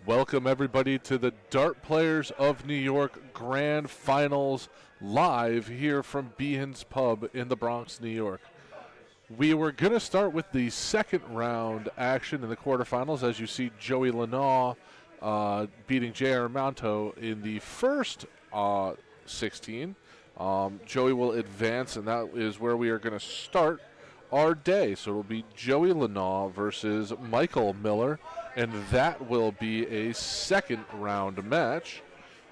Welcome, everybody, to the Dart Players of New York Grand Finals live here from Behan's Pub in the Bronx, New York. We were going to start with the second round action in the quarterfinals, as you see Joey Lanaugh beating J.R. Manto in the first 16. Joey will advance, and that is where we are going to start our day. So it'll be Joey Lanaugh versus Michael Miller, and that will be a second round match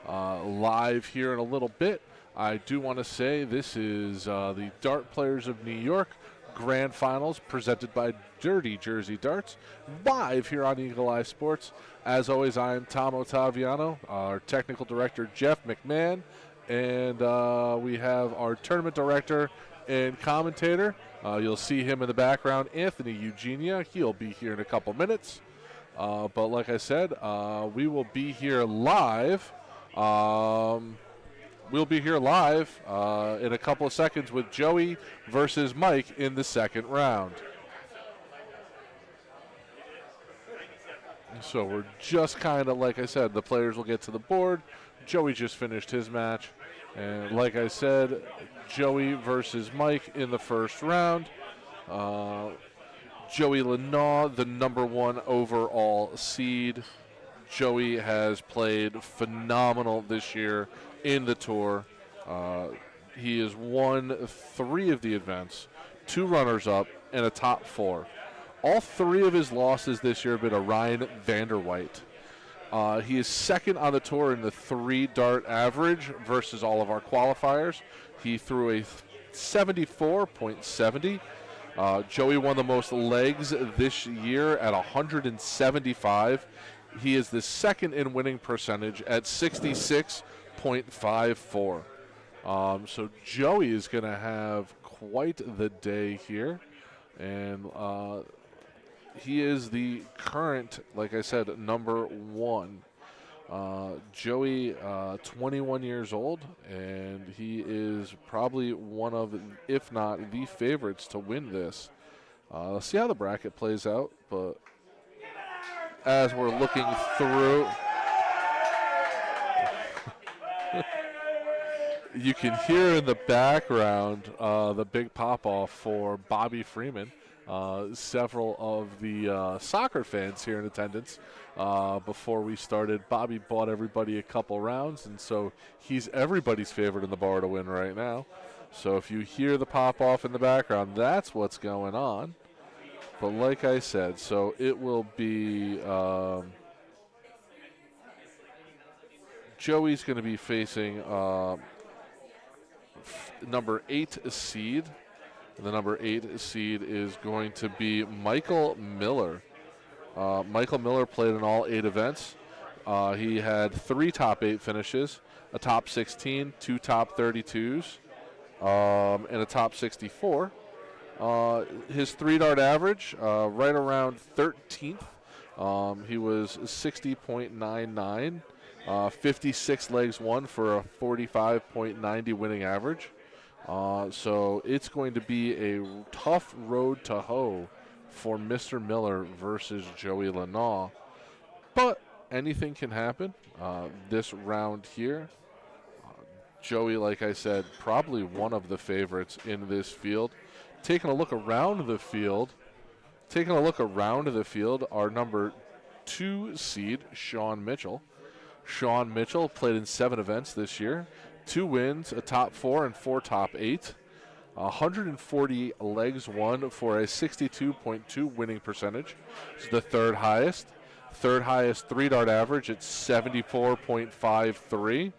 live here in a little bit. I do want to say this is the Dart Players of New York Grand Finals presented by Dirty Jersey Darts, live here on Eagle Eye Sports. As always, I am Tom Ottaviano, our technical director Jeff McMahan, and we have our tournament director and commentator. You'll see him in the background, Anthony Eugenia. He'll be here in a couple minutes. But like I said, we will be here live. We'll be here live in a couple of seconds with Joey versus Mike in the second round. So we're just kind of, like I said, the players will get to the board. Joey just finished his match. And like I said, Joey versus Mike in the first round. Joey Lanaugh, the #1 overall seed. Joey has played phenomenal this year in the tour. He has won 3 of the events, 2 runners-up, and a top 4. All 3 of his losses this year have been to Ryan Vanderweit. He is second on the tour in the 3-dart average versus all of our qualifiers. He threw a 74.70. Joey won the most legs this year at 175. He is the second in winning percentage at 66.54. So Joey is going to have quite the day here. And he is the current, like I said, number 1. Joey, 21 years old, and he is probably one of, if not the favorites to win this. Let's see how the bracket plays out, but as we're looking through, you can hear in the background the big pop-off for Bobby Freeman. Several of the soccer fans here in attendance. Before we started, Bobby bought everybody a couple rounds, and so he's everybody's favorite in the bar to win right now. So if you hear the pop-off in the background, that's what's going on. But like I said, so it will be Joey's going to be facing number 8 seed. The number 8 seed is going to be Michael Miller. Michael Miller played in all 8 events. He had 3 top 8 finishes, a top 16, 2 top 32s, and a top 64. His 3-dart average, right around 13th. He was 60.99, 56 legs won for a 45.90 winning average. So it's going to be a tough road to hoe for Mr. Miller versus Joey Lanaugh. But anything can happen this round here. Joey, like I said, probably one of the favorites in this field. Taking a look around the field, our number 2 seed, Sean Mitchell. Sean Mitchell played in 7 events this year. 2 wins, a top 4, and 4 top 8. 140 legs won for a 62.2 winning percentage. It's the 3rd highest. 3rd highest 3-dart average at 74.53.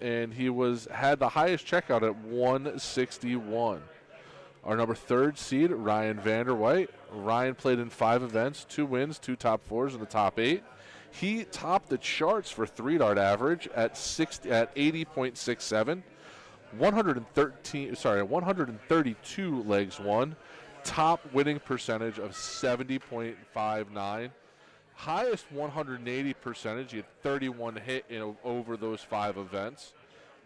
And he had the highest checkout at 161. Our number 3rd seed, Ryan Vanderweit. Ryan played in 5 events, 2 wins, 2 top 4s, and the top 8. He topped the charts for 3-dart average at 80.67, 132 legs won, top winning percentage of 70.59, highest 180 percentage. He had 31 hit over those 5 events,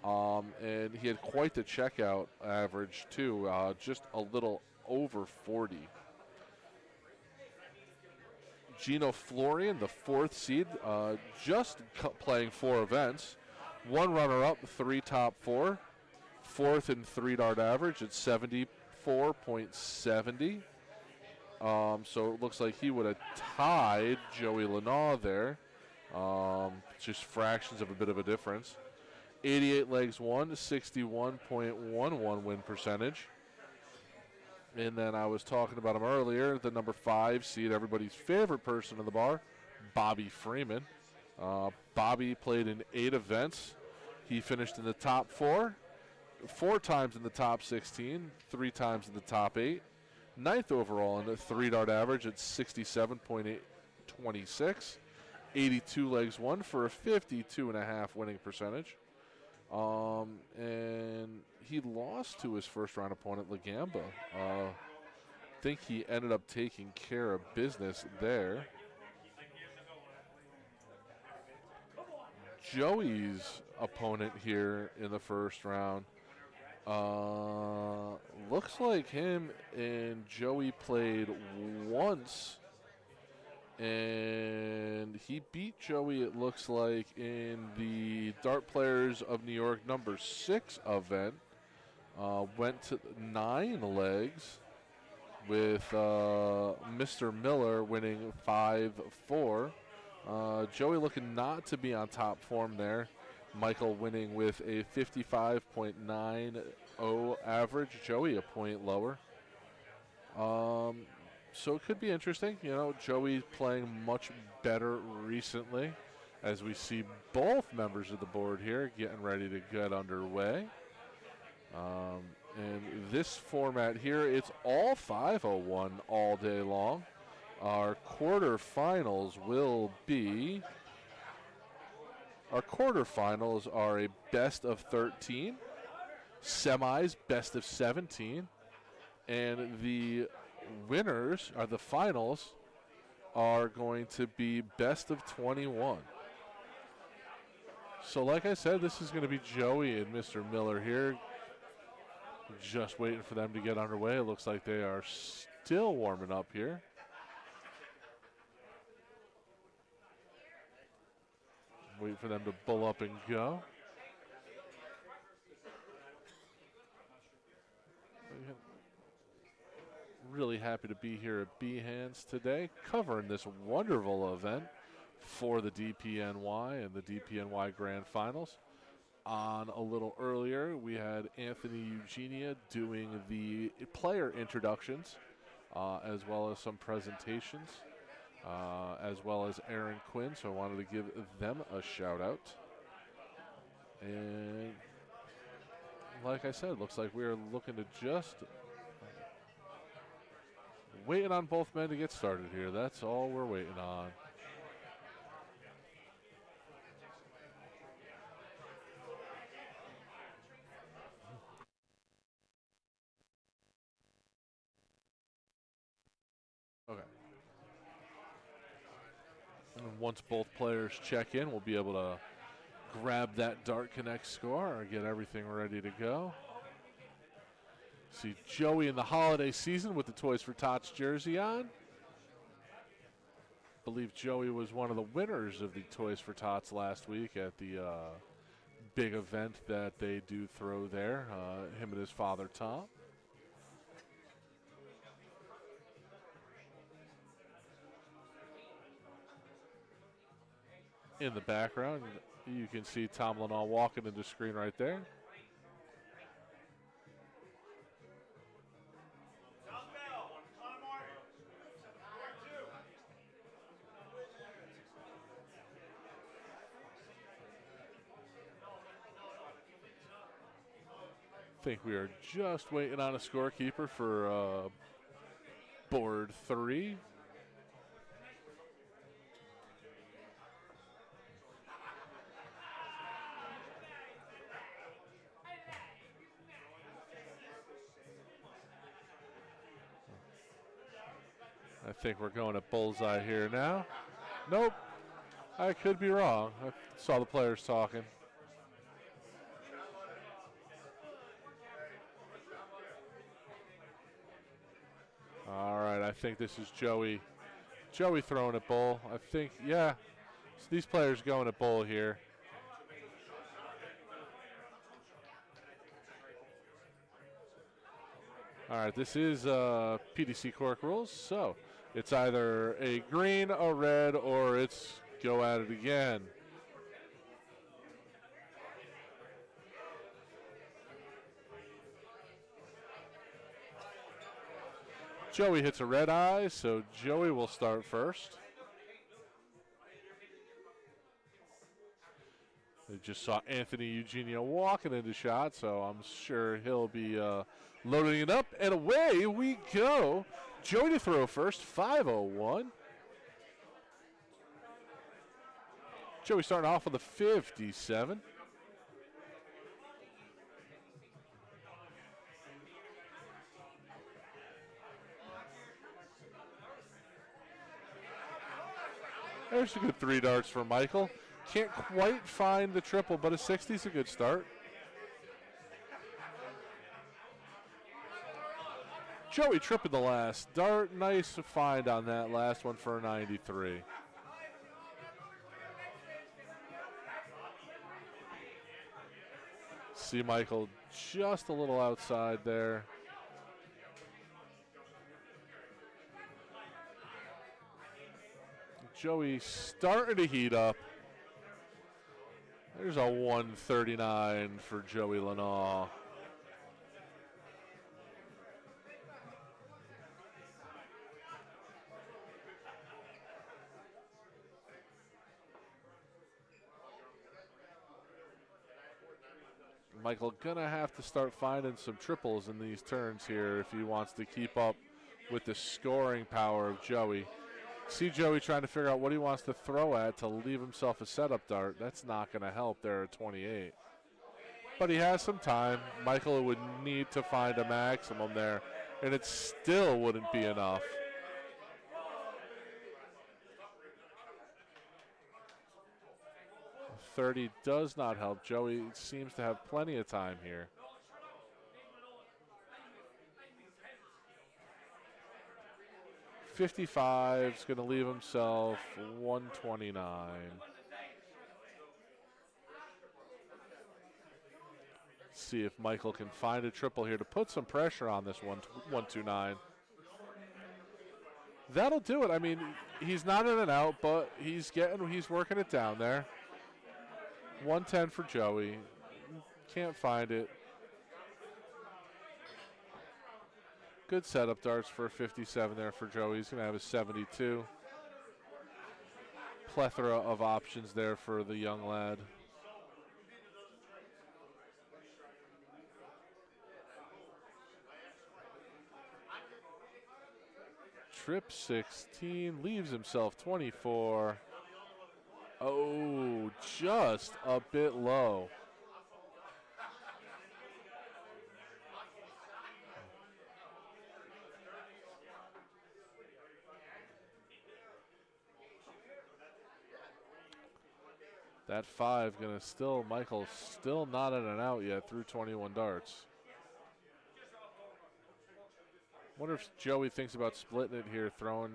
and he had quite the checkout average too, just a little over 40. Gino Florian, the 4th seed, just playing 4 events. 1 runner-up, 3 top 4. 4th in 3-dart average at 74.70. So it looks like he would have tied Joey Lanaugh there. Just fractions of a bit of a difference. 88 legs won, 61.11 win percentage. And then I was talking about him earlier, the number 5 seed, everybody's favorite person in the bar, Bobby Freeman. Bobby played in 8 events. He finished in the top 4, 4 times in the top 16, 3 times in the top 8. 9th overall in the 3-dart average at 67.26. 82 legs won for a 52.5 winning percentage. And he lost to his first-round opponent, Lagamba. I think he ended up taking care of business there. Joey's opponent here in the first round, looks like him and Joey played once, and he beat Joey, it looks like, in the Dart Players of New York number 6 event. Went to 9 legs with Mr. Miller winning 5-4. Joey looking not to be on top form there. Michael winning with a 55.90 average. Joey a point lower. So it could be interesting. You know, Joey playing much better recently as we see both members of the board here getting ready to get underway. And this format here, it's all 501 all day long. Our quarterfinals are a best of 13, semis best of 17, and the winners, the finals, are going to be best of 21. So like I said, this is going to be Joey and Mr. Miller here. Just waiting for them to get underway. It looks like they are still warming up here. Wait for them to bull up and go. Really happy to be here at Behan's today, covering this wonderful event for the DPNY and the DPNY Grand Finals. On a little earlier, we had Anthony Eugenia doing the player introductions, as well as some presentations, as well as Aaron Quinn, so I wanted to give them a shout out. And like I said, looks like we're looking to just waiting on both men to get started here. That's all we're waiting on. Okay. And once both players check in, we'll be able to grab that Dart Connect score or get everything ready to go. See Joey in the holiday season with the Toys for Tots jersey on. Believe Joey was one of the winners of the Toys for Tots last week at the big event that they do throw there, him and his father Tom. In the background, you can see Tom Lenall walking into the screen right there. I think we are just waiting on a scorekeeper for board 3. I think we're going at bullseye here now. Nope. I could be wrong. I saw the players talking. All right, I think this is Joey. Joey throwing at bull. I think, yeah. So these players going at bull here. All right, this is PDC Cork rules, so it's either a green, a red, or it's go at it again. Joey hits a red eye, so Joey will start first. I just saw Anthony Eugenia walking into shot, so I'm sure he'll be loading it up. And away we go. Joey to throw first, 501. Joey starting off with a 57. There's a good 3 darts for Michael. Can't quite find the triple, but a 60 is a good start. Joey tripping the last dart. Nice find on that last one for a 93. See Michael just a little outside there. Joey starting to heat up. There's a 139 for Joey Lanaw. Michael gonna have to start finding some triples in these turns here if he wants to keep up with the scoring power of Joey. See Joey trying to figure out what he wants to throw at to leave himself a setup dart. That's not gonna help there at 28. But he has some time. Michael would need to find a maximum there, and it still wouldn't be enough. 30 does not help. Joey seems to have plenty of time here. $55 is going to leave himself 129. See if Michael can find a triple here to put some pressure on this 129. That'll do it. I mean, he's not in and out, but he's working it down there. 110 for Joey. Can't find it. Good setup darts for 57 there for Joey. He's going to have a 72. Plethora of options there for the young lad. Trip 16, leaves himself 24. Oh, just a bit low. That 5 gonna still, Michael still not in and out yet through 21 darts. Wonder if Joey thinks about splitting it here, throwing.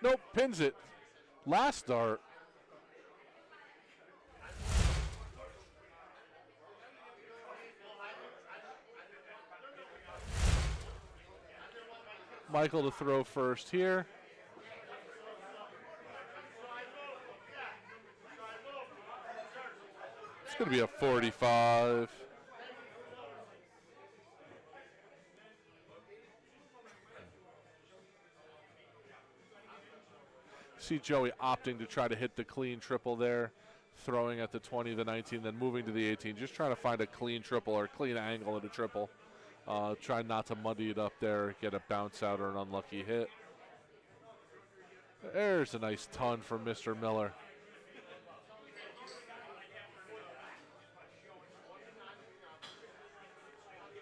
Nope, pins it. Last dart. Michael to throw first here. It's going to be a 45. See Joey opting to try to hit the clean triple there, throwing at the 20, the 19, then moving to the 18, just trying to find a clean triple or a clean angle at a triple. Try not to muddy it up there, get a bounce out or an unlucky hit. There's a nice ton from Mr. Miller.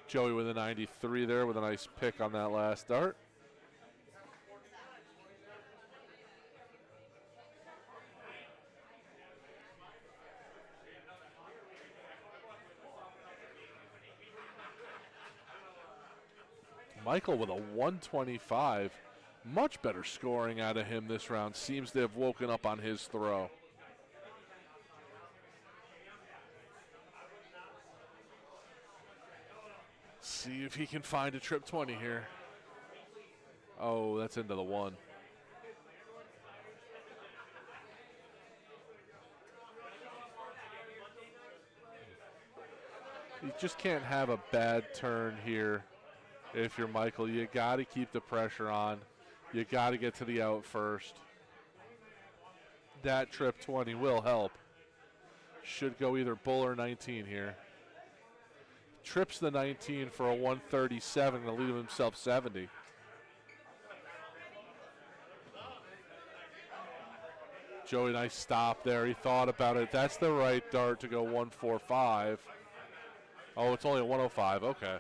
Joey with a 93 there with a nice pick on that last dart. Michael with a 125. Much better scoring out of him this round. Seems to have woken up on his throw. See if he can find a trip 20 here. Oh, that's into the 1. You just can't have a bad turn here. If you're Michael, you got to keep the pressure on. You got to get to the out first. That trip 20 will help. Should go either bull or 19 here. Trips the 19 for a 137 to leave himself 70. Joey, nice stop there. He thought about it. That's the right dart to go 145. Oh, it's only a 105. Okay.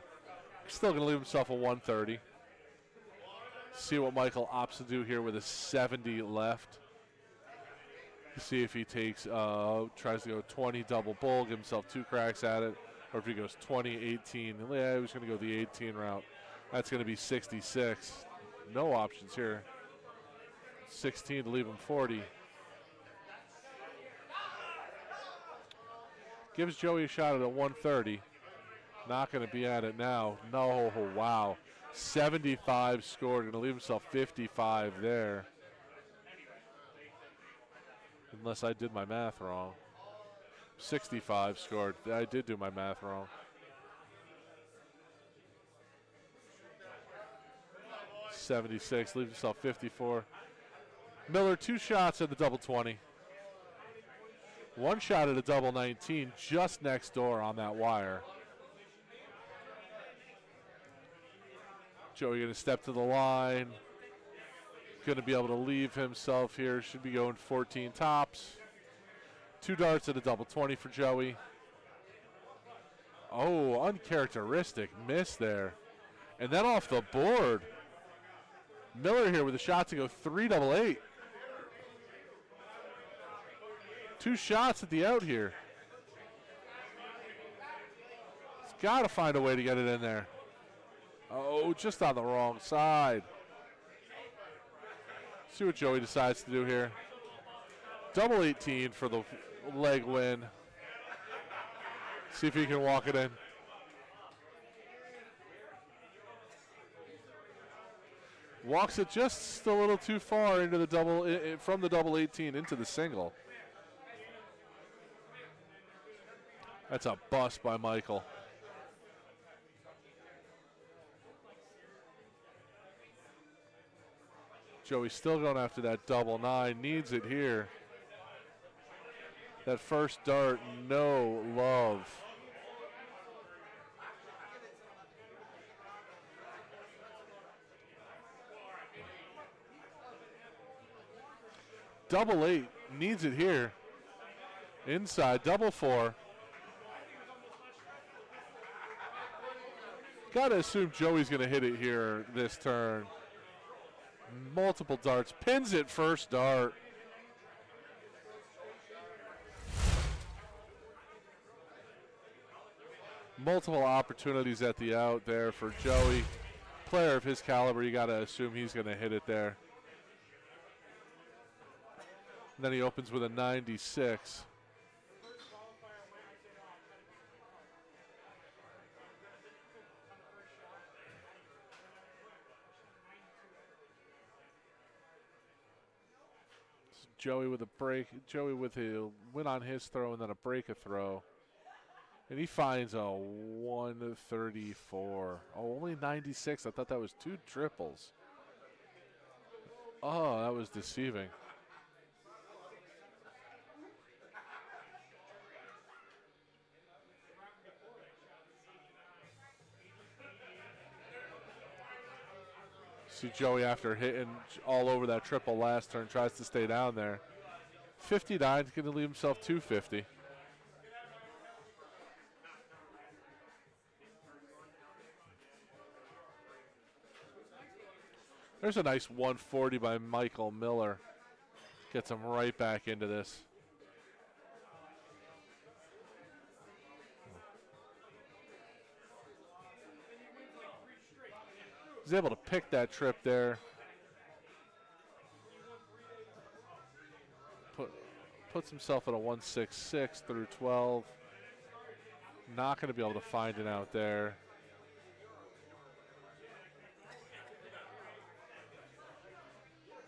Still going to leave himself a 130. See what Michael opts to do here with a 70 left. See if he takes, tries to go 20 double bull, give himself 2 cracks at it, or if he goes 20, 18. Yeah, he was going to go the 18 route. That's going to be 66. No options here. 16 to leave him 40. Gives Joey a shot at a 130. Not going to be at it now. No, wow. 75 scored, going to leave himself 55 there. Unless I did my math wrong. 65 scored. I did do my math wrong. $76, leaves himself 54. Miller, 2 shots at the double 20. 1 shot at a double 19, just next door on that wire. Joey going to step to the line. Going to be able to leave himself here. Should be going 14 tops. 2 darts at a double 20 for Joey. Oh, uncharacteristic miss there. And then off the board. Miller here with a shot to go 3 double 8. 2 shots at the out here. He's got to find a way to get it in there. Oh, just on the wrong side. See what Joey decides to do here. Double 18 for the leg win. See if he can walk it in. Walks it just a little too far into the double, from the double 18 into the single. That's a bust by Michael. Joey still going after that double 9, needs it here. That first dart, no love. Double 8, needs it here. Inside, double 4. Gotta assume Joey's gonna hit it here this turn. Multiple darts, pins it first dart. Multiple opportunities at the out there for Joey. Player of his caliber, you gotta assume he's gonna hit it there. And then he opens with a 96. Joey with a break. Joey with a win on his throw and then a break a throw. And he finds a 134. Oh, only 96. I thought that was 2 triples. Oh, that was deceiving. See Joey after hitting all over that triple last turn, tries to stay down there. 59, going to leave himself 250. There's a nice 140 by Michael Miller. Gets him right back into this. He's able to pick that trip there. Puts himself at a 166 through 12. Not going to be able to find it out there.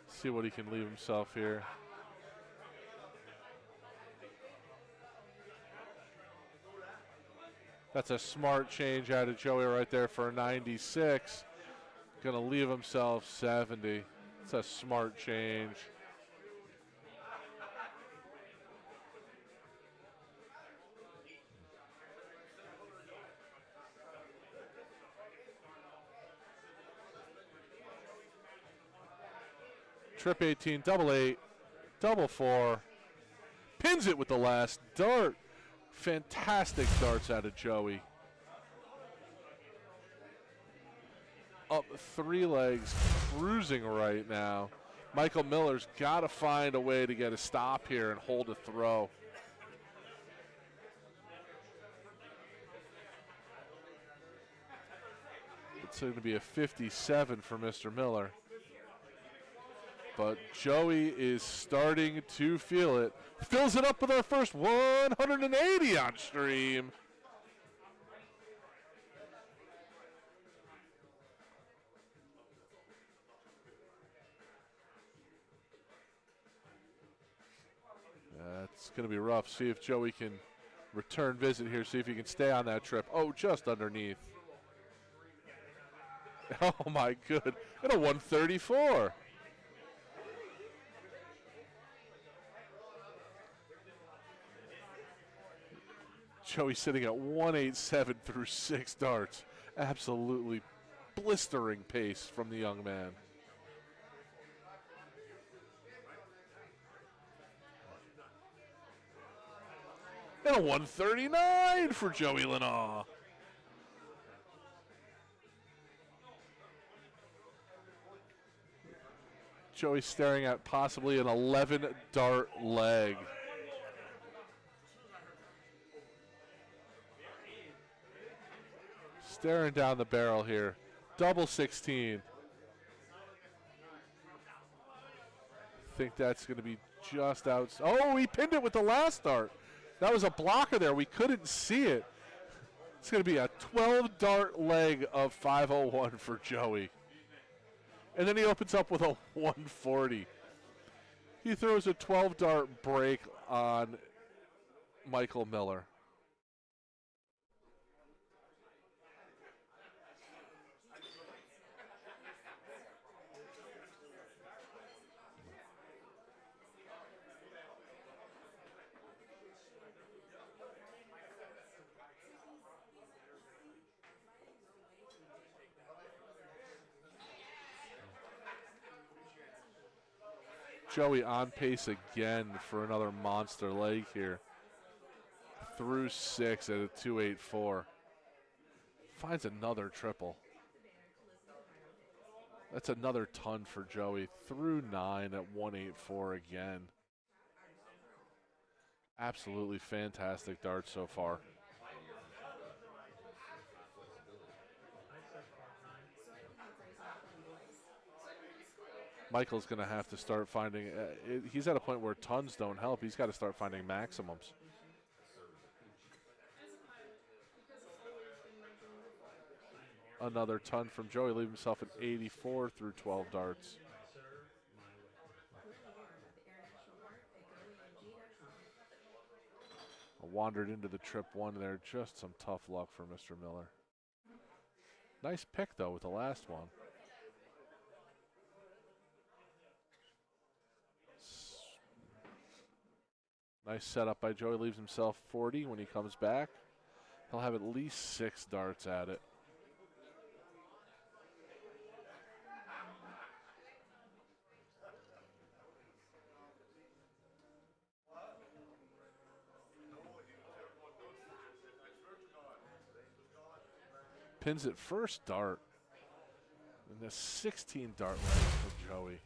See what he can leave himself here. That's a smart change out of Joey right there for a 96. Going to leave himself 70. It's a smart change. Trip 18, double 8, double 4. Pins it with the last dart. Fantastic darts out of Joey. Up 3 legs, cruising right now. Michael Miller's got to find a way to get a stop here and hold a throw. It's going to be a 57 for Mr. Miller. But Joey is starting to feel it. Fills it up with our first 180 on stream. That's going to be rough. See if Joey can Return visit here, see if he can stay on that trip. Oh, just underneath. Oh, my good. And a 134. Joey sitting at 187 through 6 darts. Absolutely blistering pace from the young man. And a 139 for Joey Lenaw. Joey staring at possibly an 11-dart leg. Staring down the barrel here. Double 16. Think that's going to be just out. Oh, he pinned it with the last dart. That was a blocker there. We couldn't see it. It's going to be a 12-dart leg of 501 for Joey. And then he opens up with a 140. He throws a 12-dart break on Michael Miller. Joey on pace again for another monster leg here. Through 6 at a 284. Finds another triple. That's another ton for Joey. Through 9 at 184 again. Absolutely fantastic dart so far. Michael's going to have to start finding, he's at a point where tons don't help. He's got to start finding maximums. Another ton from Joey, leaving himself at 84 through 12 darts. Wandered into the trip 1 there. Just some tough luck for Mr. Miller. Nice pick, though, with the last one. Nice setup by Joey. Leaves himself 40 when he comes back. He'll have at least 6 darts at it. Pins it first dart. And the 16-dart leg for Joey.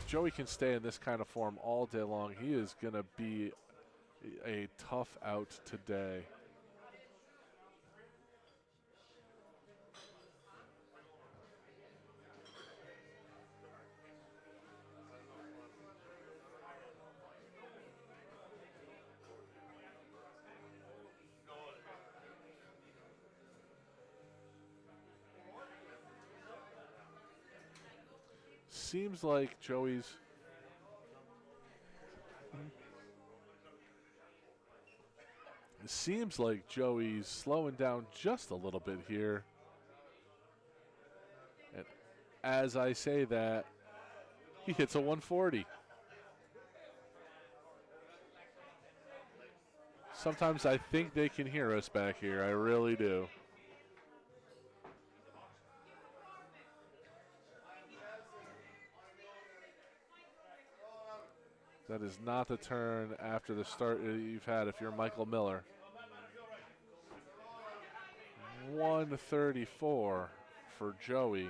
Joey can stay in this kind of form all day long. He is going to be a tough out today. Seems like Joey's slowing down just a little bit here. And as I say that, he hits a 140. Sometimes I think they can hear us back here. I really do. That is not the turn after the start you've had if you're Michael Miller. 134 for Joey.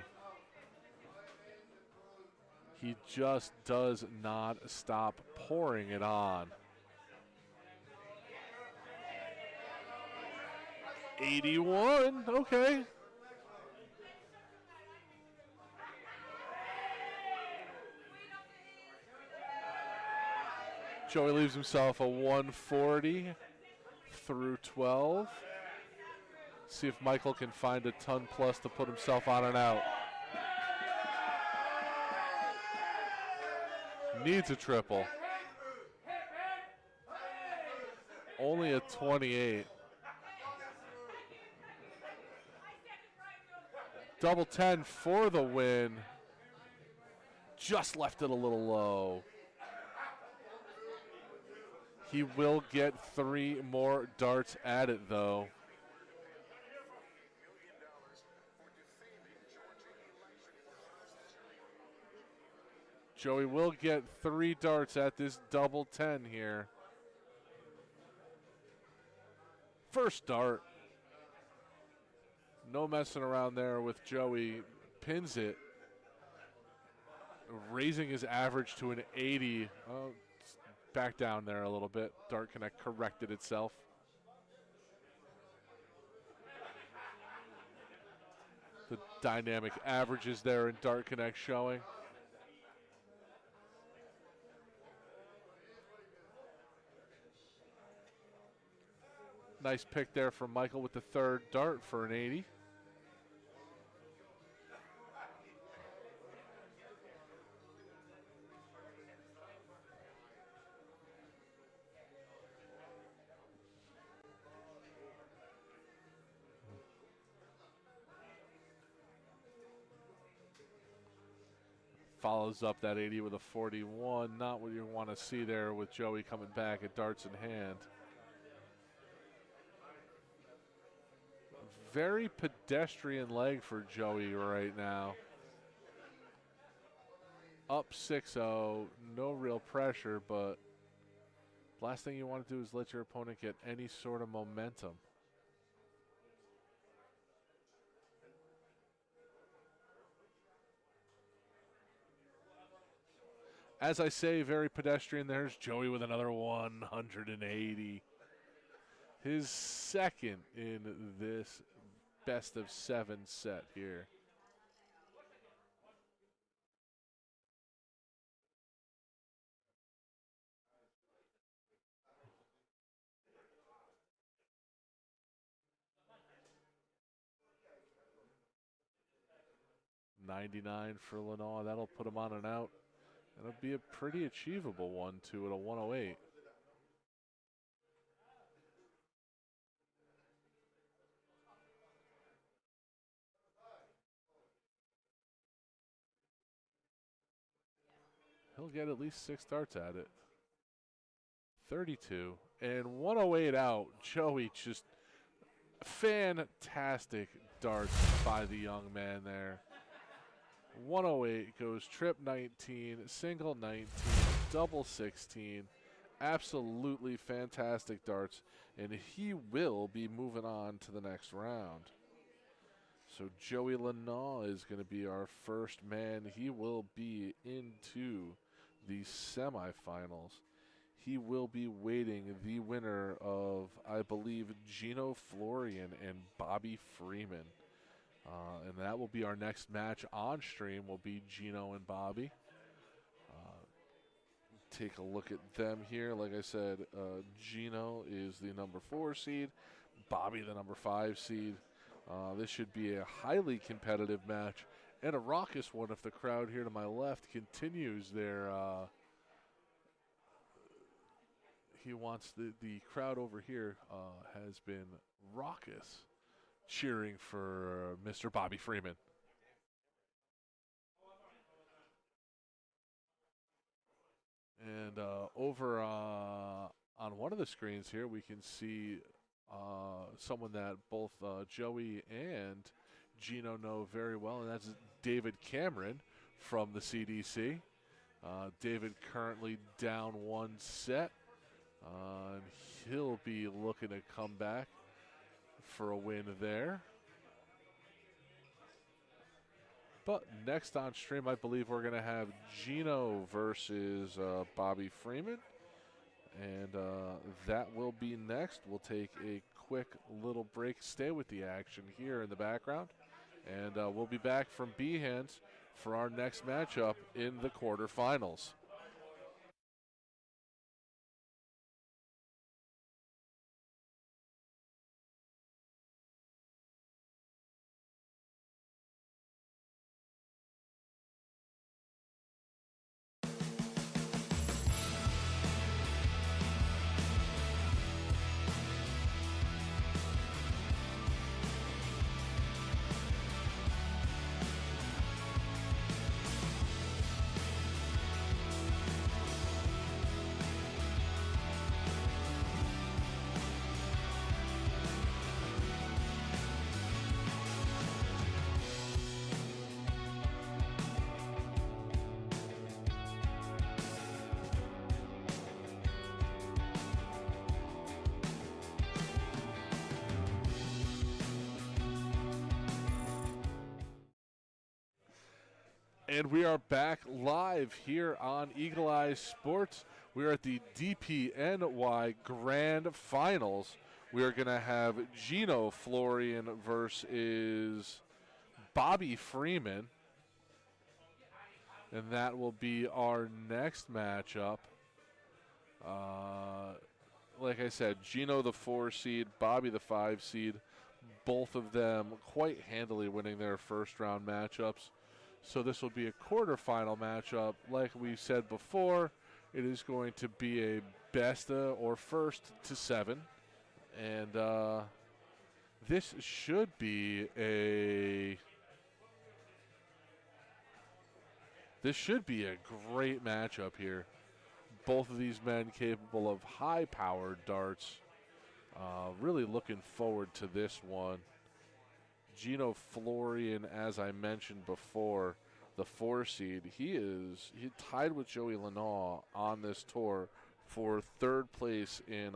He just does not stop pouring it on. 81, okay. Joey leaves himself a 140 through 12. See if Michael can find a ton plus to put himself on and out. Needs a triple. only a 28. Double 10 for the win. Just left it a little low. He will get 3 more darts at it, though. Joey will get 3 darts at this double 10 here. First dart. No messing around there with Joey. Pins it. Raising his average to an 80. Oh, back down there a little bit. Dart Connect corrected itself. The dynamic averages there in Dart Connect showing. Nice pick there from Michael with the 3rd dart for an 80. Follows up that 80 with a 41. Not what you want to see there with Joey coming back at darts in hand. Very pedestrian leg for Joey right now. Up 6-0, no real pressure, but last thing you want to do is let your opponent get any sort of momentum. As I say, very pedestrian. There's Joey with another 180. His 2nd in this best of 7 set here. $99 for Lenoir. That'll put him on and out. It'll be a pretty achievable one, too, at a 108. He'll get at least 6 darts at it. 32. And 108 out. Joey just fantastic darts by the young man there. 108 goes trip 19, single 19, double 16. Absolutely fantastic darts. And he will be moving on to the next round. So Joey Lenoir is going to be our first man. He will be into the semifinals. He will be waiting the winner of, I believe, Gino Florian and Bobby Freeman. And that will be our next match on stream, will be Gino and Bobby. Take a look at them here. Like I said, Gino is the number 4 seed, Bobby the number 5 seed. This should be a highly competitive match and a raucous one if the crowd here to my left continues their he wants the crowd over here has been raucous, cheering for Mr. Bobby Freeman. And over on one of the screens here, we can see someone that both Joey and Gino know very well, and that's David Cameron from the CDC. David currently down 1 set. And he'll be looking to come back for a win there. But next on stream, I believe we're going to have Gino versus Bobby Freeman. And that will be next. We'll take a quick little break. Stay with the action here in the background. And we'll be back from Behan's for our next matchup in the quarterfinals. And we are back live here on Eagle Eye Sports. We are at the DPNY Grand Finals. We are going to have Gino Florian versus Bobby Freeman. And that will be our next matchup. Like I said, Gino the 4 seed, Bobby the 5 seed. Both of them quite handily winning their first round matchups. So this will be a quarterfinal matchup. Like we said before, it is going to be a best or first to 7. And this should be a great matchup here. Both of these men capable of high-powered darts. Really looking forward to this one. Gino Florian, as I mentioned before, the 4 seed, he tied with Joey Lanaugh on this tour for second place in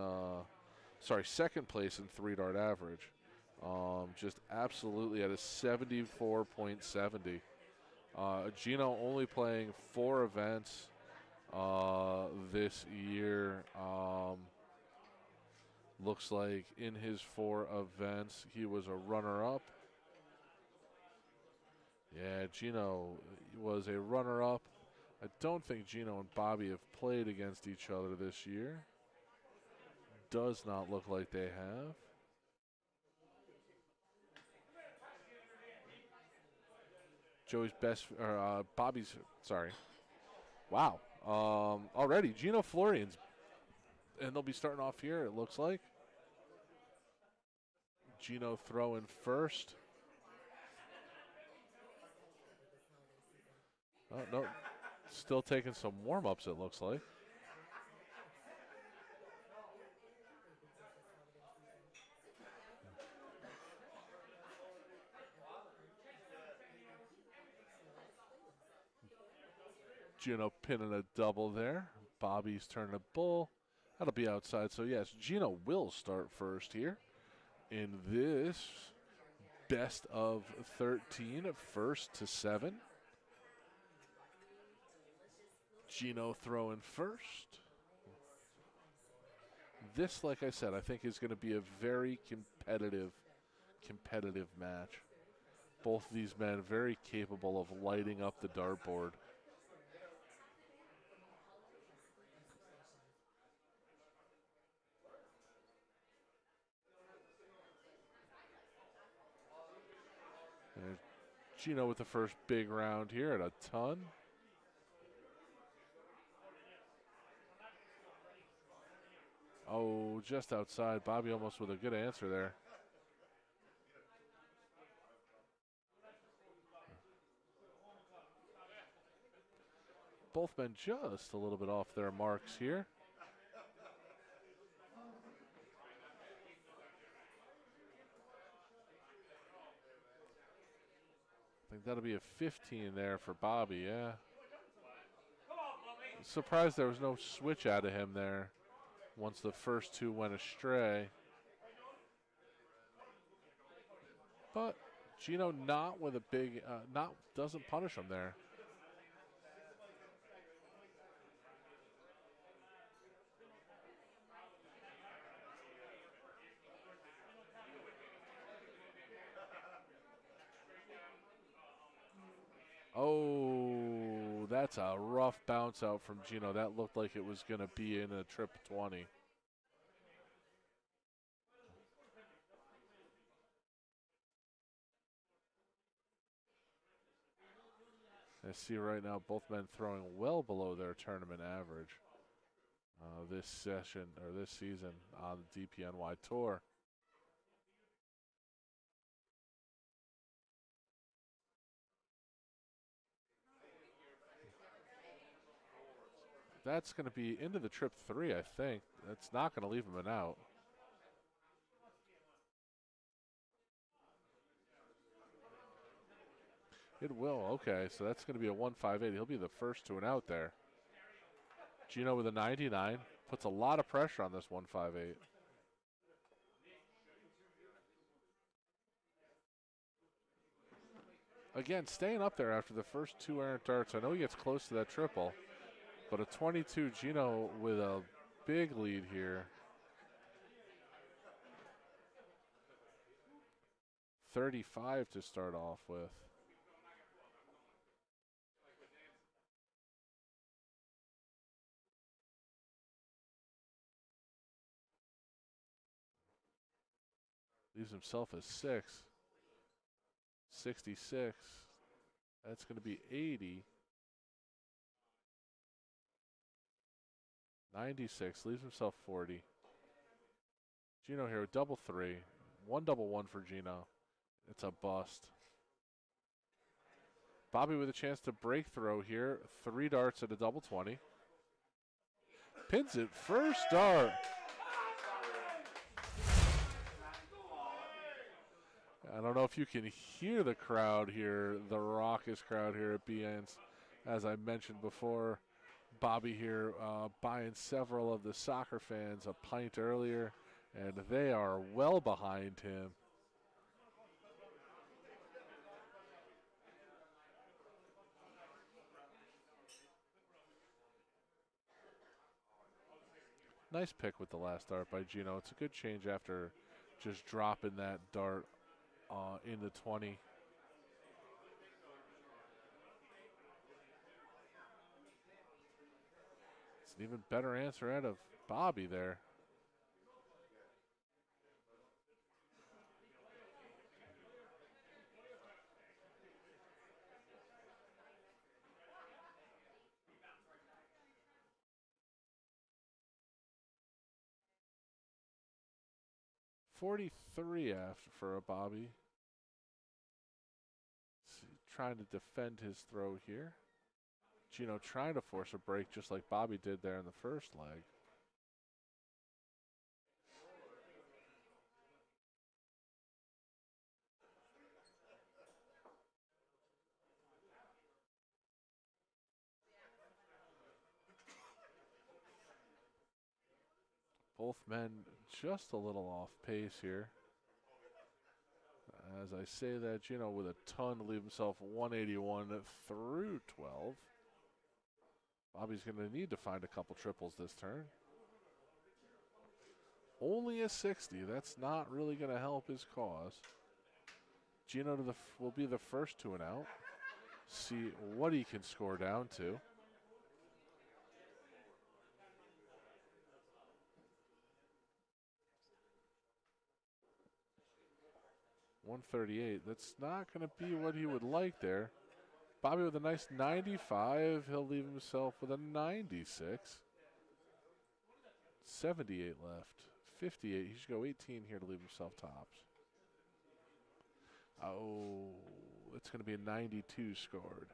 3-dart average. Just absolutely at a 74.70. Gino only playing 4 events this year. Looks like in his 4 events, he was a runner-up. Yeah, Gino was a runner-up. I don't think Gino and Bobby have played against each other this year. Does not look like they have. Bobby's, sorry. Wow. Already, Gino Florian's, and they'll be starting off here, it looks like. Gino throwing first. Oh, no, still taking some warm-ups, it looks like. Gino pinning a double there. Bobby's turning a bull. That'll be outside. So, yes, Gino will start first here in this best of 13, first to 7. Gino throwing first. This, like I said, I think is going to be a very competitive match. Both of these men very capable of lighting up the dartboard. And Gino with the first big round here at a ton. Oh, just outside. Bobby almost with a good answer there. Both men just a little bit off their marks here. I think that'll be a 15 there for Bobby, yeah. Surprised there was no switch out of him there once the first 2 went astray. But Gino not with a big, doesn't punish him there. Oh, that's a rough bounce out from Gino. That looked like it was going to be in a trip 20. I see right now both men throwing well below their tournament average this season on the DPNY Tour. That's going to be into the trip 3, I think. That's not going to leave him an out. It will. Okay, so that's going to be a 158. He'll be the first to an out there. Gino with a 99. Puts a lot of pressure on this 158. Again, staying up there after the first 2 errant darts. I know he gets close to that triple, but a 22 Gino with a big lead here. 35 to start off with. Leaves himself a 6. 66. That's going to be 80. 96. Leaves himself 40. Gino here with double 3. 1 double 1 for Gino. It's a bust. Bobby with a chance to break throw here. 3 darts at a double 20. Pins it first dart. I don't know if you can hear the crowd here, the raucous crowd here at Behan's. As I mentioned before, Bobby here buying several of the soccer fans a pint earlier, and they are well behind him. Nice pick with the last dart by Gino. It's a good change after just dropping that dart in the 20. It's an even better answer out of Bobby there. .43 after for a Bobby. Trying to defend his throw here. Gino trying to force a break just like Bobby did there in the first leg. Both men just a little off pace here. As I say that, Gino with a ton to leave himself 181 through 12. Bobby's going to need to find a couple triples this turn. Only a 60. That's not really going to help his cause. Gino will be the first to an out. See what he can score down to. .138. That's not going to be what he would like there. Bobby with a nice 95. He'll leave himself with a 96. 78 left. 58. He should go 18 here to leave himself tops. Oh, it's going to be a 92 scored.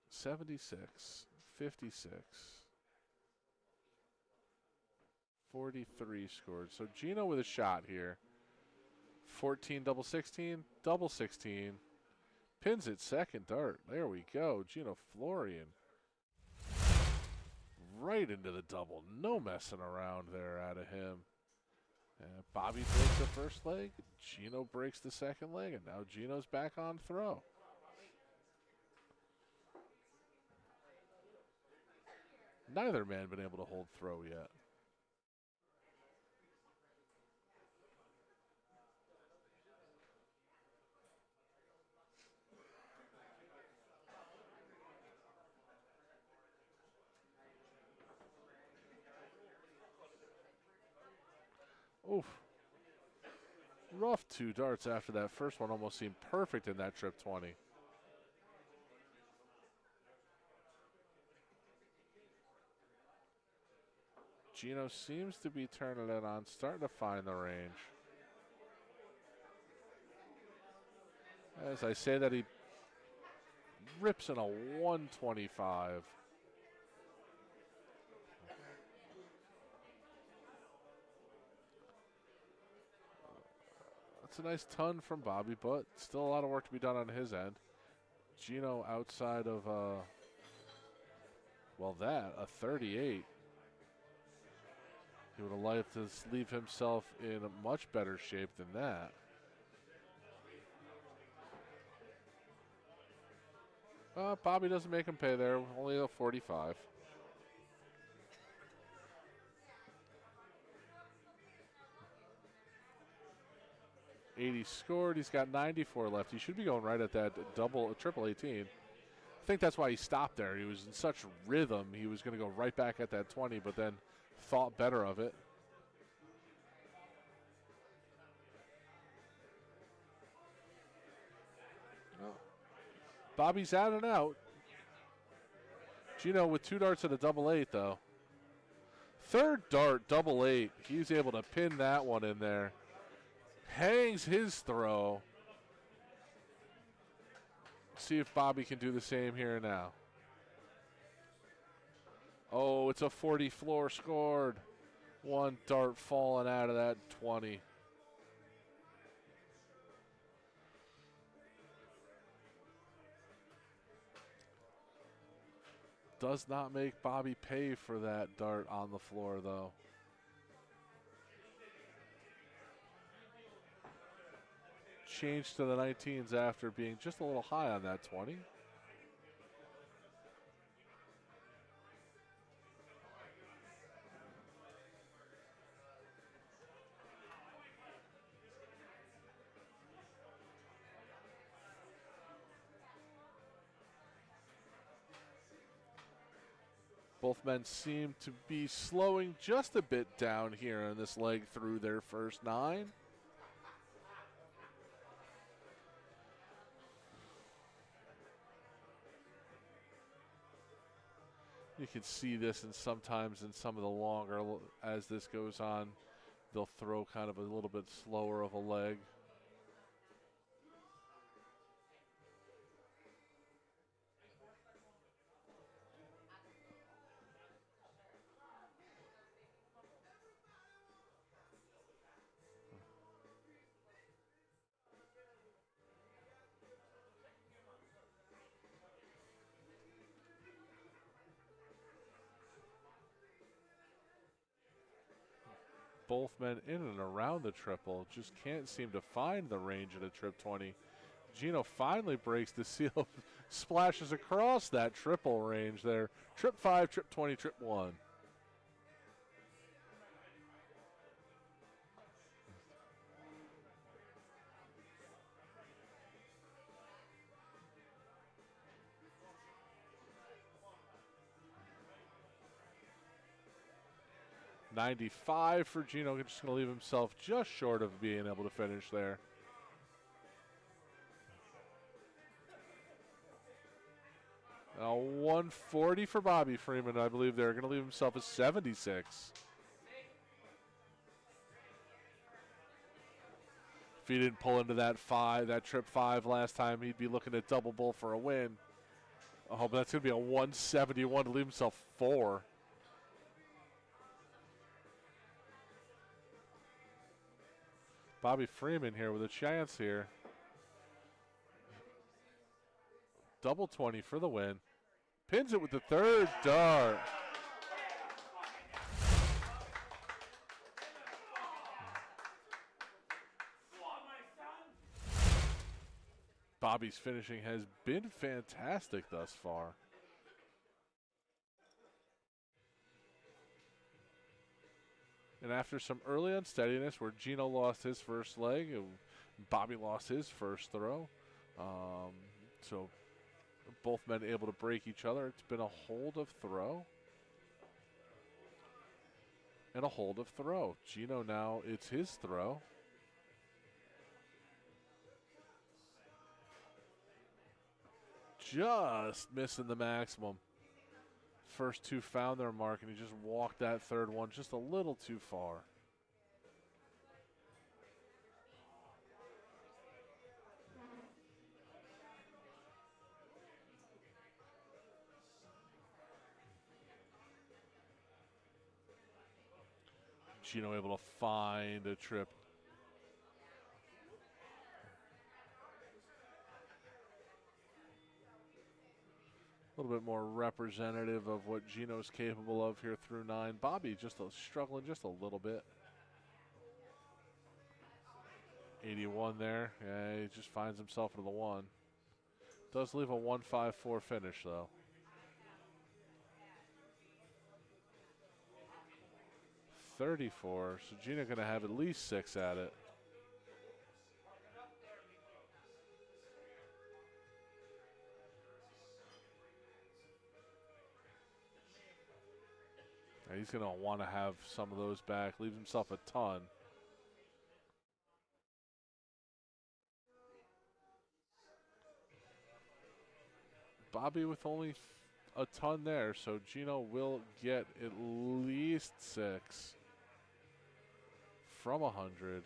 76. 56. 43 scored. So Gino with a shot here. 14 double 16, double 16. Pins it second dart. There we go. Gino Florian. Right into the double. No messing around there out of him. Bobby breaks the first leg. Gino breaks the second leg. And now Gino's back on throw. Neither man been able to hold throw yet. Oof. Rough 2 darts after that first one. Almost seemed perfect in that trip 20. Gino seems to be turning it on, starting to find the range. As I say that, he rips in a 125. That's a nice ton from Bobby, but still a lot of work to be done on his end. Gino outside of, a 38. He would have liked to leave himself in a much better shape than that. Bobby doesn't make him pay there. Only a 45. $80 scored. He's got 94 left. He should be going right at that triple 18. I think that's why he stopped there. He was in such rhythm. He was going to go right back at that 20, but then thought better of it. Oh. Bobby's out and out. Gino with 2 darts at a double 8, though. Third dart, double 8. He's able to pin that one in there. Hangs his throw. See if Bobby can do the same here now. Oh, it's a 40 floor scored. 1 dart falling out of that 20. Does not make Bobby pay for that dart on the floor, though. Changed to the 19s after being just a little high on that 20. Both men seem to be slowing just a bit down here in this leg through their first 9. You can see this, and sometimes in some of the longer, as this goes on, they'll throw kind of a little bit slower of a leg. Both men in and around the triple, just can't seem to find the range at a trip 20. Gino finally breaks the seal, splashes across that triple range there. Trip 5, trip 20, trip 1. $95 for Gino, just going to leave himself just short of being able to finish there. Now $140 for Bobby Freeman, I believe they're going to leave himself a 76. If he didn't pull into that trip 5 last time, he'd be looking at double bull for a win. Oh, but that's going to be a 171 to leave himself 4. Bobby Freeman here with a chance here. Double 20 for the win. Pins it with the 3rd dart. Bobby's finishing has been fantastic thus far. And after some early unsteadiness where Gino lost his first leg, Bobby lost his first throw. So both men able to break each other. It's been a hold of throw. And a hold of throw. Gino now, it's his throw. Just missing the maximum. First 2 found their mark, and he just walked that 3rd one just a little too far. Gino able to find a trip. A little bit more representative of what Gino's capable of here through 9. Bobby just struggling just a little bit. 81 there. Yeah, he just finds himself into the 1. Does leave a 1-5-4 finish, though. 34, so Gina going to have at least 6 at it. Now he's going to want to have some of those back, leaves himself a ton. Bobby with only a ton there, so Gino will get at least 6 from 100.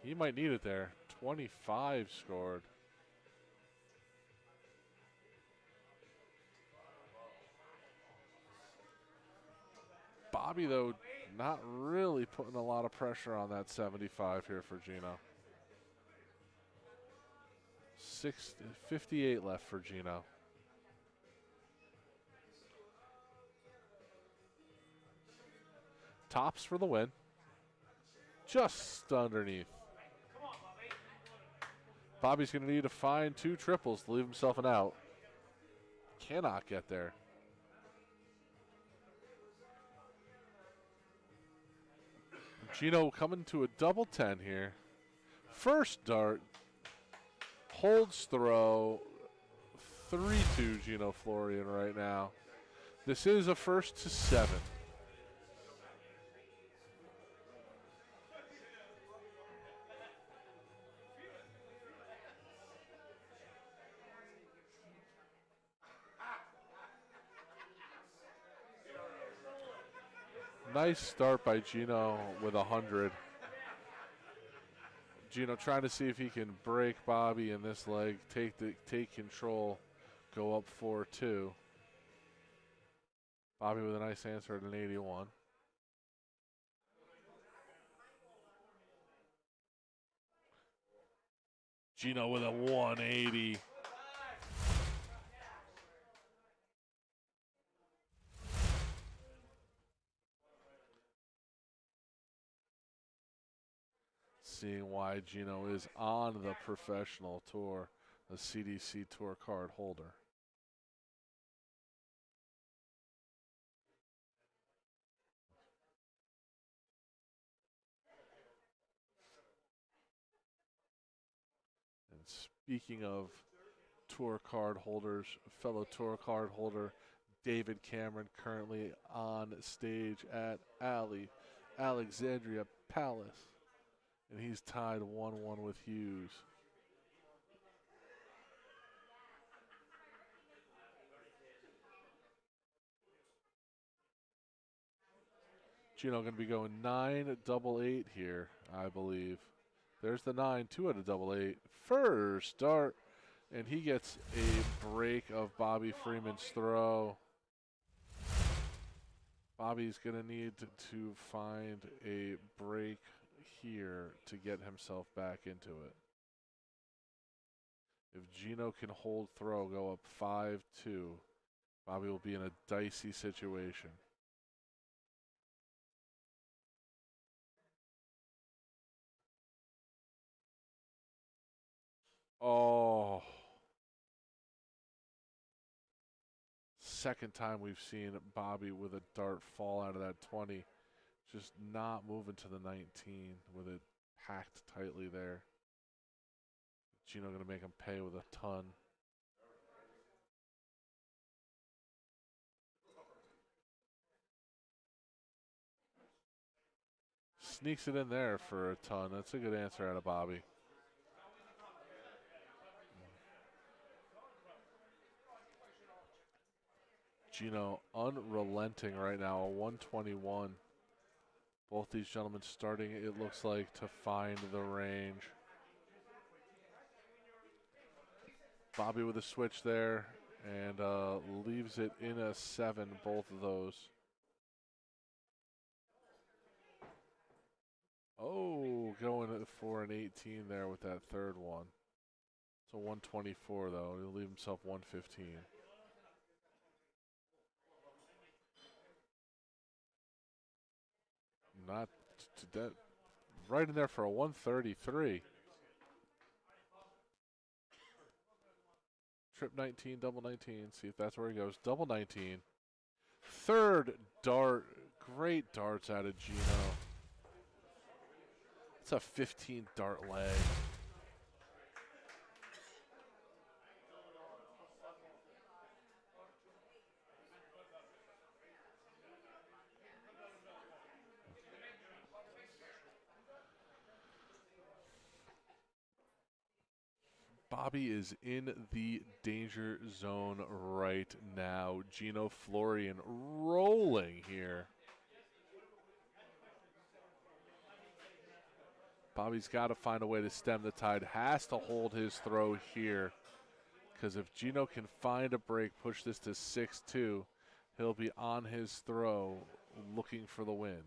He might need it there. 25 scored. Bobby, though, not really putting a lot of pressure on that 75 here for Gino. 58 left for Gino. Tops for the win. Just underneath. Bobby's going to need to find 2 triples to leave himself an out. Cannot get there. Gino coming to a double 10 here. First dart. Holds throw. 3-2 Gino Florian right now. This is a first to 7. Nice start by Gino with 100. Gino trying to see if he can break Bobby in this leg, take control, go up 4-2. Bobby with a nice answer at an 81. Gino with a 180. Seeing why Gino is on the professional tour, the CDC tour card holder. And speaking of tour card holders, fellow tour card holder David Cameron currently on stage at Alexandria Palace. And he's tied 1-1 with Hughes. Gino going to be going 9-8-8 here, I believe. There's the 9, 2 out of 8-8. First dart, and he gets a break of Bobby Freeman's throw. Bobby's going to need to find a break here to get himself back into it. If Gino can hold throw, go up 5-2, Bobby will be in a dicey situation. Oh. Second time we've seen Bobby with a dart fall out of that 20. Just not moving to the 19 with it packed tightly there. Gino going to make him pay with a ton. Sneaks it in there for a ton. That's a good answer out of Bobby. Gino unrelenting right now, a 121. Both these gentlemen starting, it looks like, to find the range. Bobby with a switch there and leaves it in a 7, both of those. Oh, going for an 18 there with that third one. So 124 though. He'll leave himself 115. Not to that. Right in there for a 133. Trip 19, double 19. See if that's where he goes. Double 19. Third dart. Great darts out of Gino. It's a 15 dart leg. Bobby is in the danger zone right now. Gino Florian rolling here. Bobby's got to find a way to stem the tide. Has to hold his throw here. Because if Gino can find a break, push this to 6-2, he'll be on his throw looking for the win.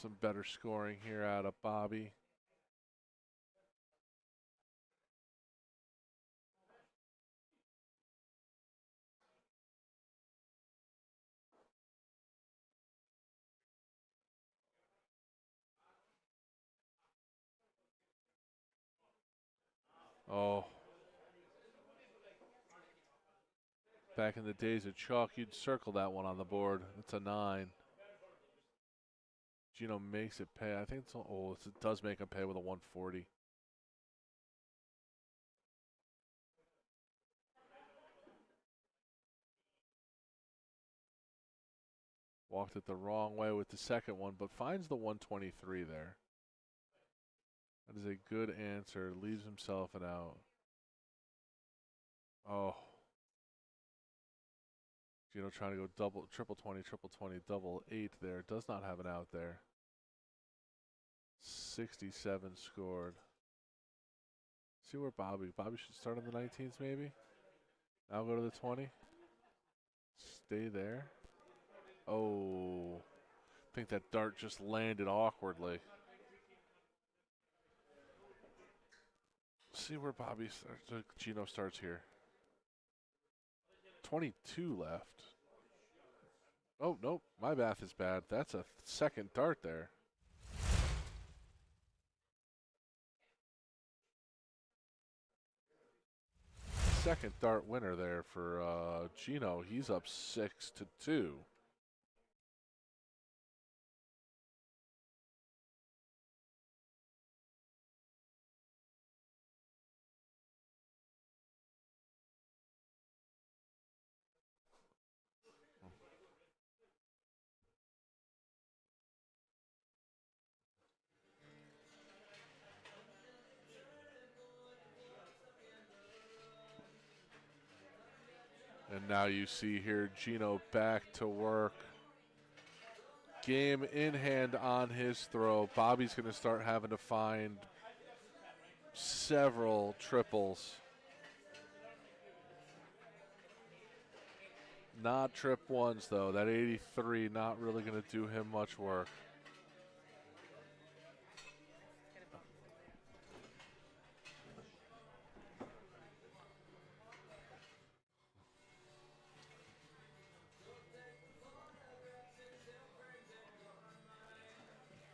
Some better scoring here out of Bobby. Oh. Back in the days of chalk, you'd circle that one on the board. It's a 9. Gino makes it pay. I think it's, oh, it does make him pay with a 140. Walked it the wrong way with the second one, but finds the 123 there. That is a good answer. Leaves himself an out. Oh. Gino trying to go double, triple 20, double 8 there. Does not have an out there. 67 scored. See where Bobby should start on the 19s maybe. Now go to the 20. Stay there. Oh. I think that dart just landed awkwardly. See where Bobby starts. Gino starts here. 22 left. Oh, nope. My math is bad. That's a second dart there. Second dart winner there for Gino. He's up 6-2. And now you see here Gino back to work. Game in hand on his throw. Bobby's going to start having to find several triples. Not trip ones, though. That 83 not really going to do him much work.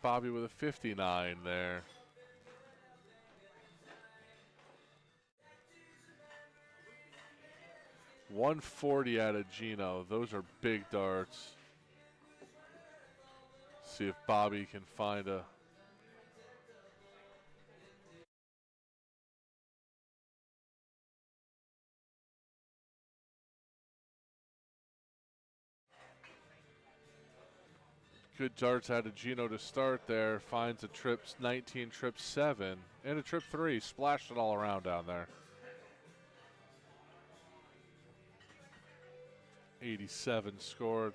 Bobby with a 59 there. $140 out of Gino. Those are big darts. See if Bobby can find a... Good darts out of Gino to start there. Finds a trip 19, trip 7, and a trip 3. Splashed it all around down there. 87 scored.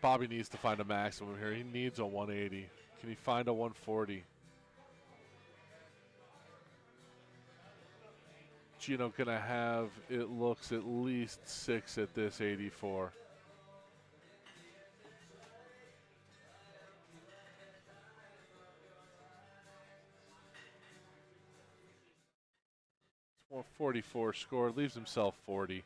Bobby needs to find a maximum here. He needs a 180. Can he find a 140? Gino gonna have, it looks, at least 6 at this 84. Well, 44 scored, leaves himself 40.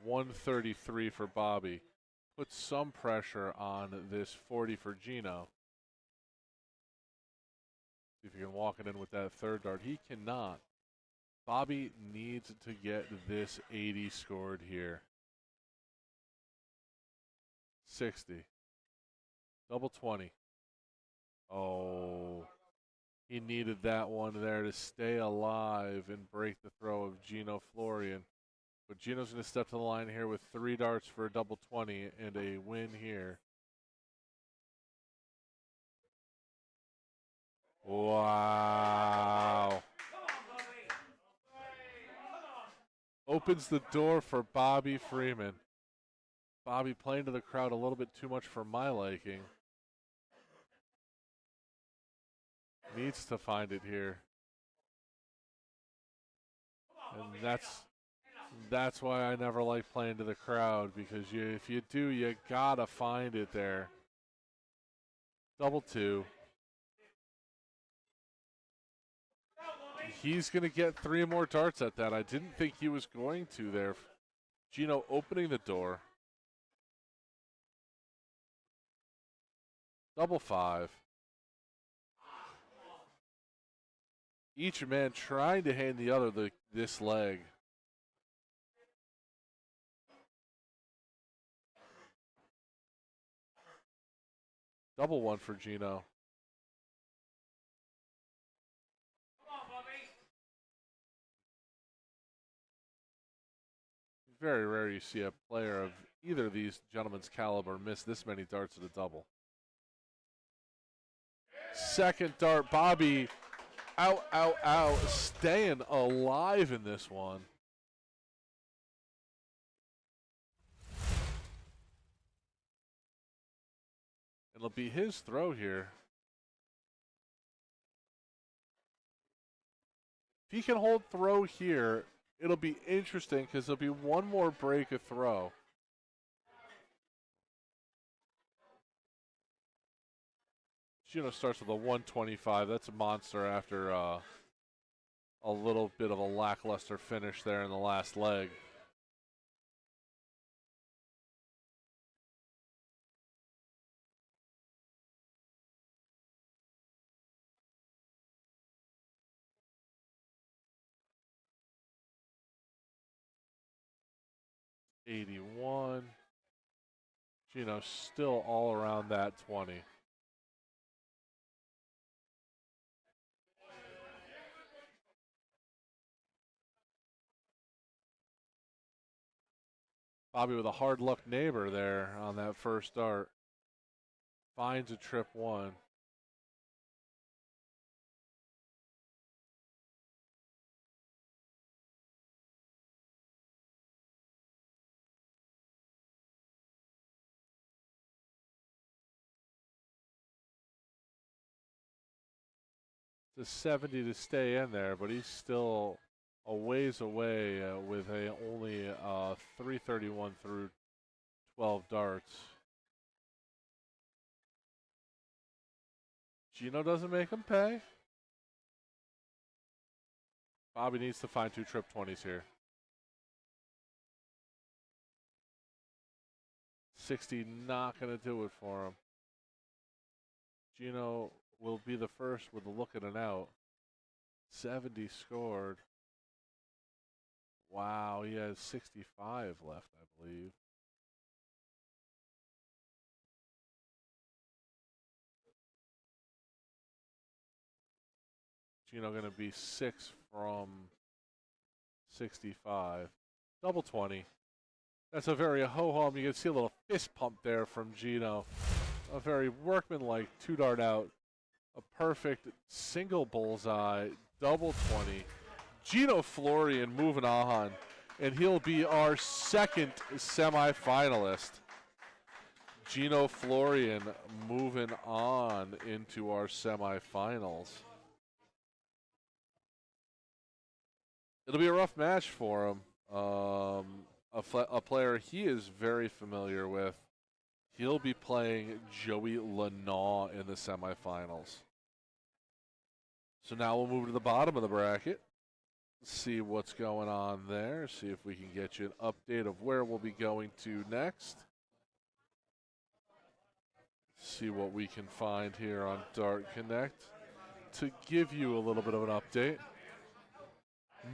133 for Bobby. Put some pressure on this 40 for Gino. See if he can walk it in with that third dart. He cannot. Bobby needs to get this 80 scored here. 60. Double 20. Oh, he needed that one there to stay alive and break the throw of Gino Florian. But Gino's going to step to the line here with 3 darts for a double 20 and a win here. Wow. Opens the door for Bobby Freeman. Bobby playing to the crowd a little bit too much for my liking. Needs to find it here. And that's why I never like playing to the crowd, because if you do, you gotta find it there. Double 2. He's going to get 3 more darts at that. I didn't think he was going to there. Gino opening the door. Double 5. Each man trying to hand the other this leg. Double 1 for Gino. Very rare you see a player of either of these gentlemen's caliber miss this many darts at a double. Second dart, Bobby out, staying alive in this one. It'll be his throw here. If he can hold throw here, it'll be interesting because there'll be one more break of throw. Gino starts with a 125. That's a monster after a little bit of a lackluster finish there in the last leg. $81. Gino still all around that 20. Bobby with a hard luck neighbor there on that first dart. Finds a trip 1. It's a 70 to stay in there, but he's still a ways away with only 331 through 12 darts. Gino doesn't make him pay. Bobby needs to find 2 trip 20s here. 60 not going to do it for him. Gino will be the first with a look at an out. 70 scored. Wow, he has 65 left, I believe. Gino going to be 6 from 65. Double 20. That's a very ho-hum. You can see a little fist pump there from Gino. A very workmanlike 2-dart out. A perfect single bullseye, double 20. Gino Florian moving on, and he'll be our second semifinalist. Gino Florian moving on into our semifinals. It'll be a rough match for him. A player he is very familiar with. He'll be playing Joey Lanaw in the semifinals. So now we'll move to the bottom of the bracket. see what's going on there, see if we can get you an update of where we'll be going to next. See what we can find here on Dart Connect to give you a little bit of an update.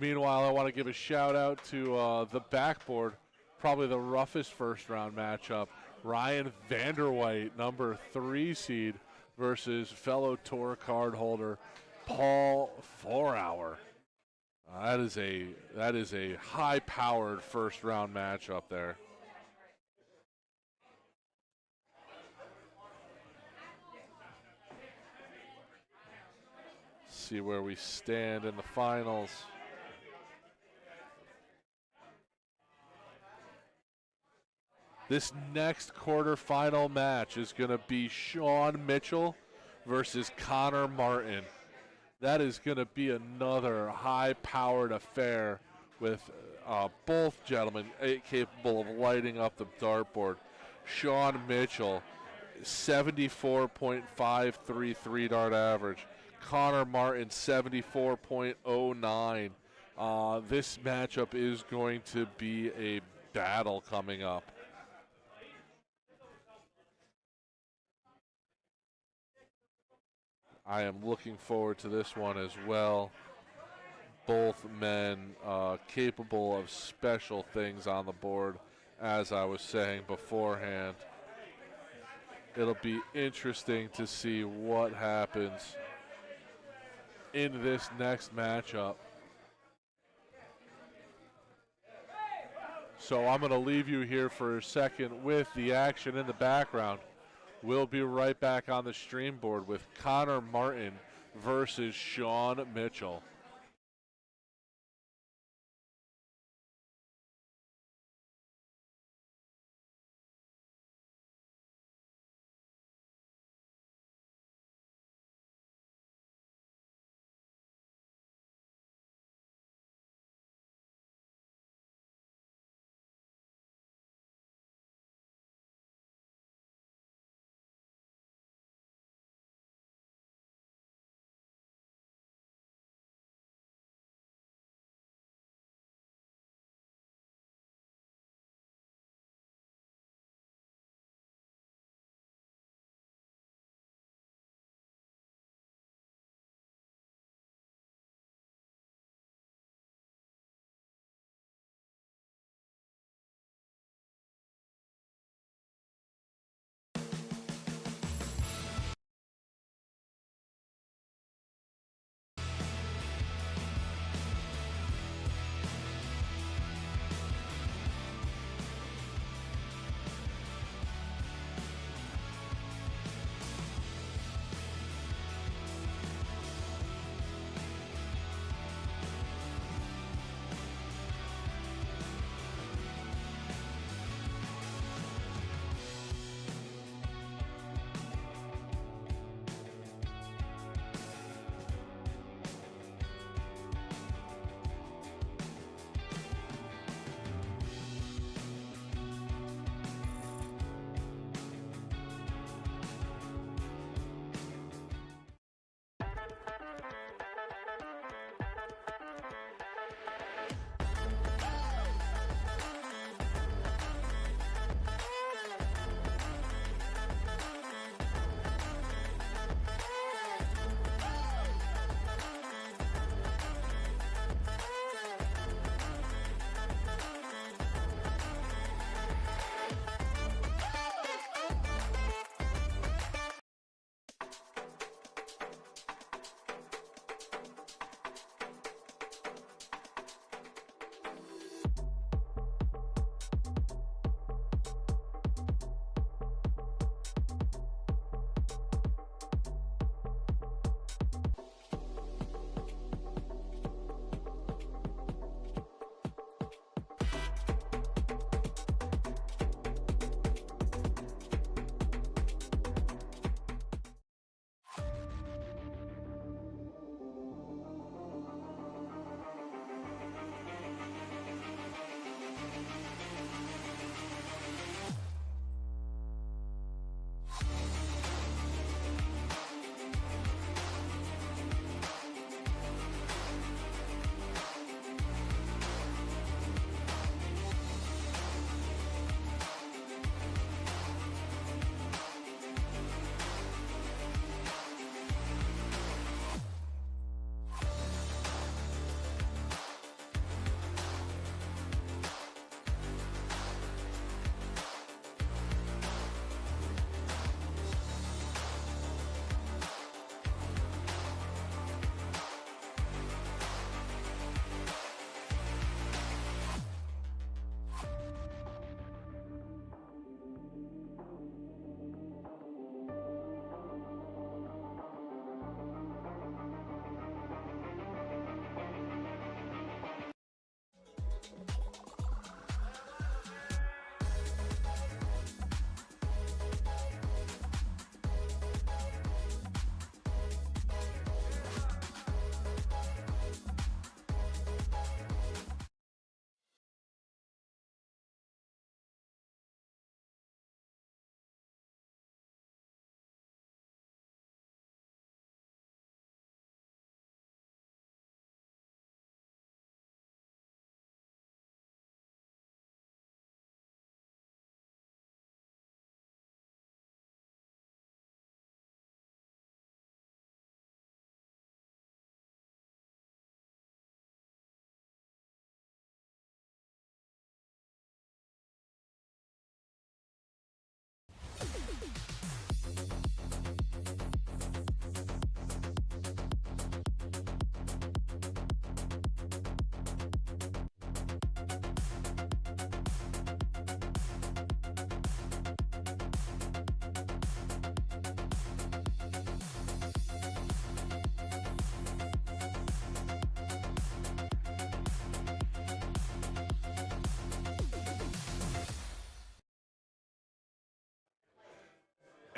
Meanwhile, I want to give a shout out to the backboard, probably the roughest first round matchup. Ryan Vanderwhite, number 3 seed, versus fellow tour card holder Paul Fourhour. That is a high-powered first-round matchup there. See where we stand in the finals. This next quarterfinal match is going to be Sean Mitchell versus Connor Martin. That is going to be another high-powered affair with both gentlemen capable of lighting up the dartboard. Sean Mitchell, 74.533 dart average. Connor Martin, 74.09. This matchup is going to be a battle coming up. I am looking forward to this one as well. Both men capable of special things on the board, as I was saying beforehand. It'll be interesting to see what happens in this next matchup. So I'm going to leave you here for a second with the action in the background. We'll be right back on the stream board with Connor Martin versus Sean Mitchell.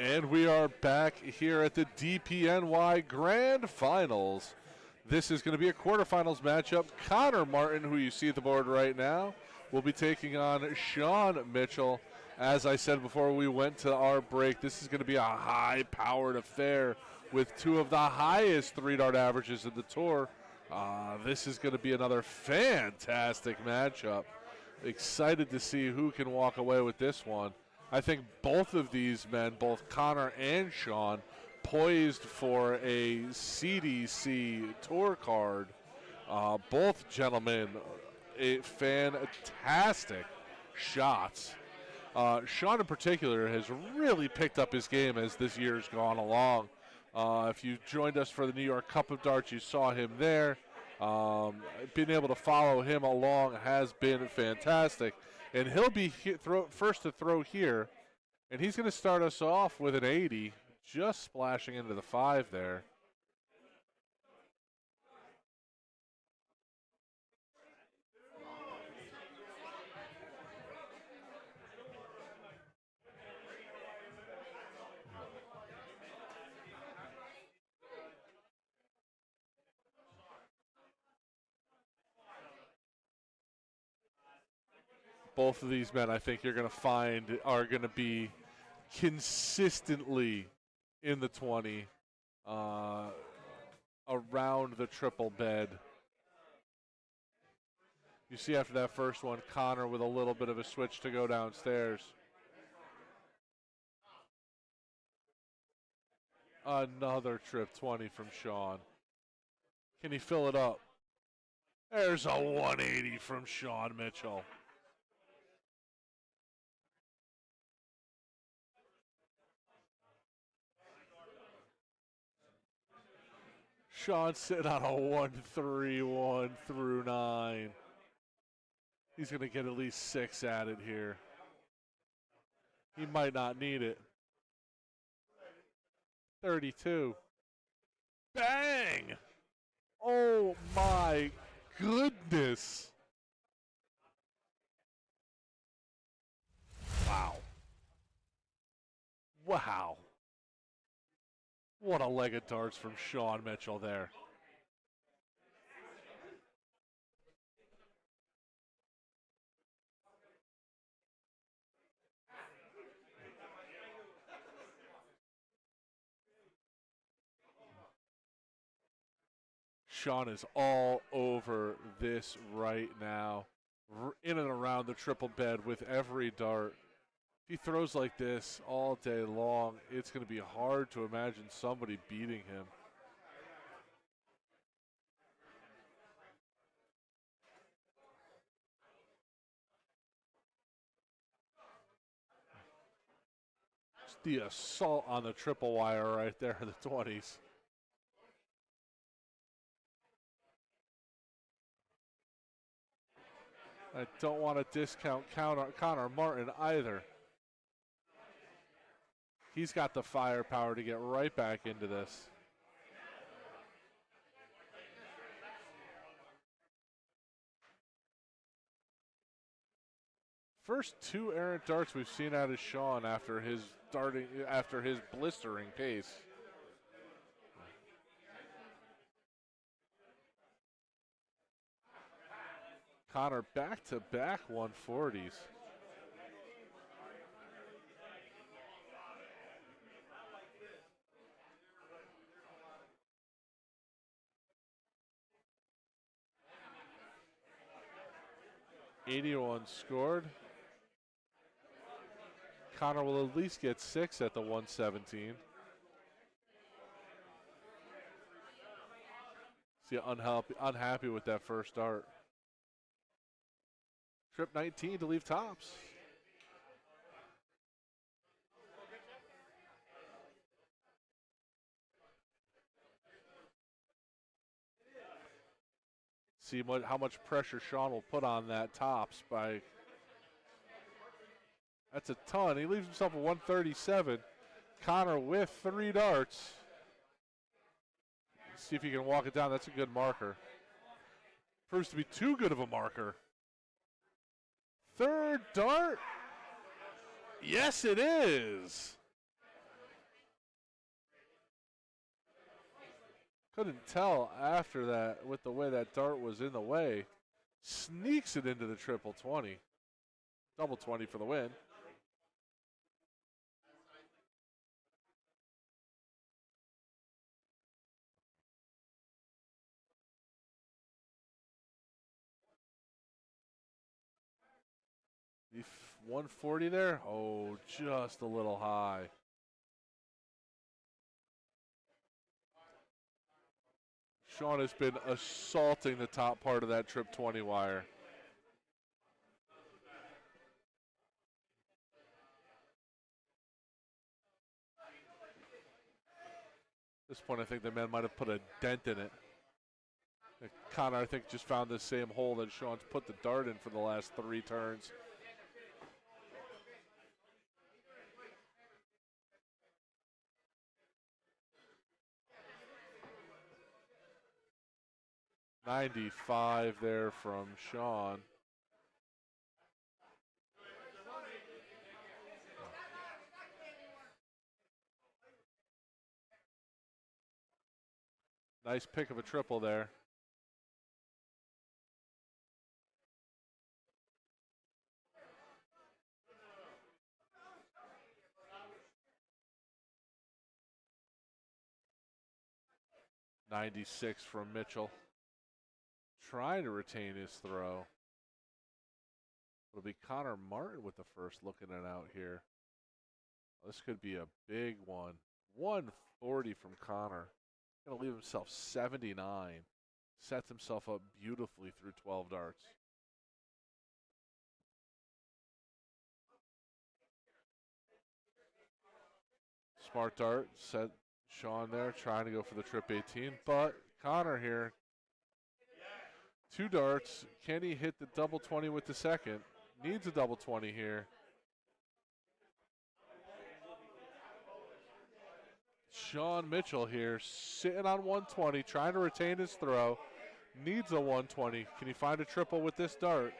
And we are back here at the DPNY Grand Finals. This is going to be a quarterfinals matchup. Connor Martin, who you see at the board right now, will be taking on Sean Mitchell. As I said before we went to our break, this is going to be a high-powered affair with two of the highest three-dart averages in the tour. This is going to be another fantastic matchup. Excited to see who can walk away with this one. I think both of these men, both Connor and Sean, poised for a CDC tour card. Both gentlemen, fantastic shots. Sean in particular has really picked up his game as this year's gone along. If you joined us for the New York Cup of Darts, you saw him there. Being able to follow him along has been fantastic. And he'll be first to throw here. And he's going to start us off with an 80, just splashing into the 5 there. Both of these men, I think you're going to find, are going to be consistently in the 20 around the triple bed. You see after that first one, Connor with a little bit of a switch to go downstairs. Another trip 20 from Sean. Can he fill it up? There's a 180 from Sean Mitchell. Sean sitting on a 1-3, 1 through 9. He's going to get at least 6 at it here. He might not need it. 32. Bang! Oh my goodness. Wow. Wow. What a leg of darts from Sean Mitchell there. Sean is all over this right now. In and around the triple bed with every dart. If he throws like this all day long, it's going to be hard to imagine somebody beating him. Just the assault on the triple wire right there in the 20s. I don't want to discount Connor Martin either. He's got the firepower to get right back into this. First 2 errant darts we've seen out of Sean after his blistering pace. Connor back-to-back 140s. .81 scored. Connor will at least get 6 at the 117. See, unhappy with that first dart. Trip 19 to leave tops. See how much pressure Sean will put on that tops by. That's a ton. He leaves himself a 137. Connor with 3 darts. See if he can walk it down. That's a good marker. Proves to be too good of a marker. Third dart. Yes, it is. Couldn't tell after that with the way that dart was in the way. Sneaks it into the triple 20. Double 20 for the win. The 140 there. Oh, just a little high. Sean has been assaulting the top part of that trip 20 wire. At this point, I think the man might have put a dent in it. Connor, I think, just found the same hole that Sean's put the dart in for the last 3 turns. .95 there from Sean. Nice pick of a triple there. .96 from Mitchell. Trying to retain his throw. It'll be Connor Martin with the first looking it out here. This could be a big one. 140 from Connor. Going to leave himself 79. Sets himself up beautifully through 12 darts. Smart dart. Set Sean there trying to go for the trip 18. But Connor here. 2 darts. Can he hit the double 20 with the second? Needs a double 20 here. Sean Mitchell here sitting on 120, trying to retain his throw. Needs a 120. Can he find a triple with this dart?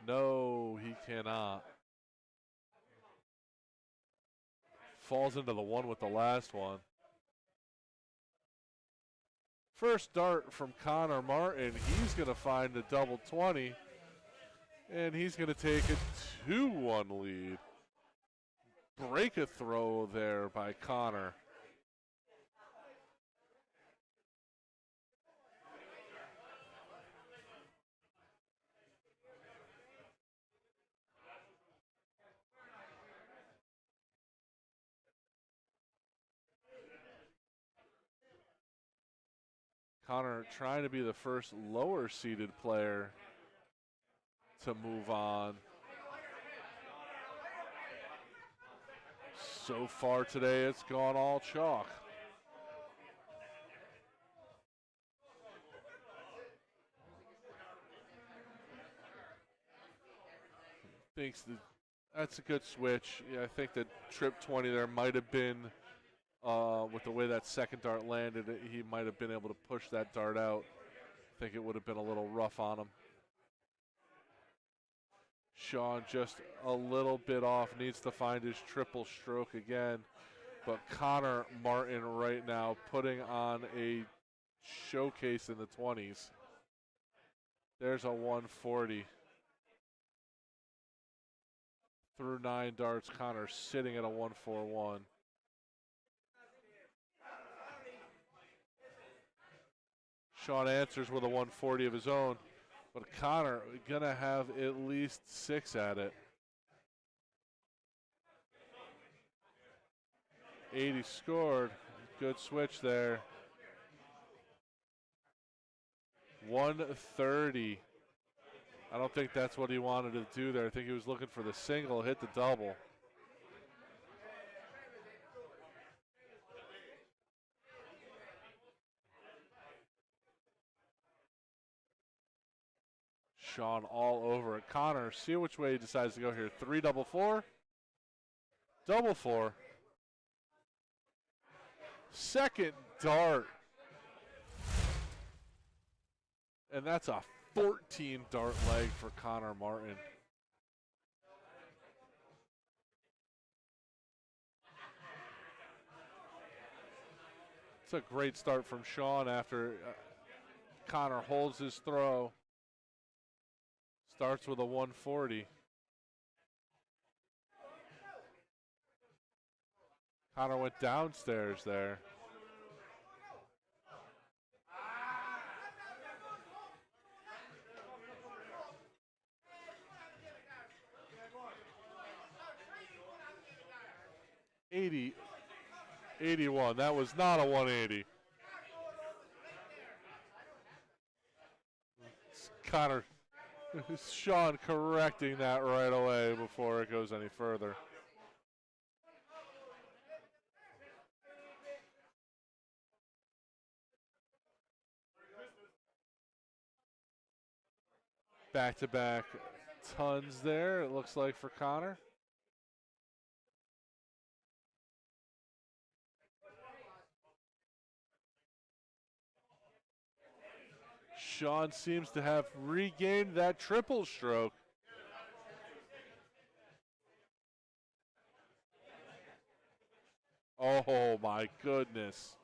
No, he cannot. Falls into the one with the last one. First dart from Connor Martin. He's going to find the double 20. And he's going to take a 2-1 lead. Break a throw there by Connor. Connor trying to be the first lower seeded player to move on. So far today, it's gone all chalk. Thinks that's a good switch. Yeah, I think that trip 20 there might have been, with the way that second dart landed, he might have been able to push that dart out. I think it would have been a little rough on him. Sean just a little bit off, needs to find his triple stroke again. But Connor Martin right now putting on a showcase in the 20s. There's a 140. Through 9 darts, Connor sitting at a 141. Sean answers with a 140 of his own, but Connor gonna have at least 6 at it. 80 scored. Good switch there. 130. I don't think that's what he wanted to do there. I think he was looking for the single, hit the double. Sean all over it. Connor, see which way he decides to go here. 3 double 4. Double 4. Second dart. And that's a 14 dart leg for Connor Martin. It's a great start from Sean after Connor holds his throw. Starts with a 140. Connor went downstairs there. $80, $81. That was not a 180. Connor, Sean correcting that right away before it goes any further. Back-to-back tons there, it looks like, for Connor. Sean seems to have regained that triple stroke. Oh my goodness.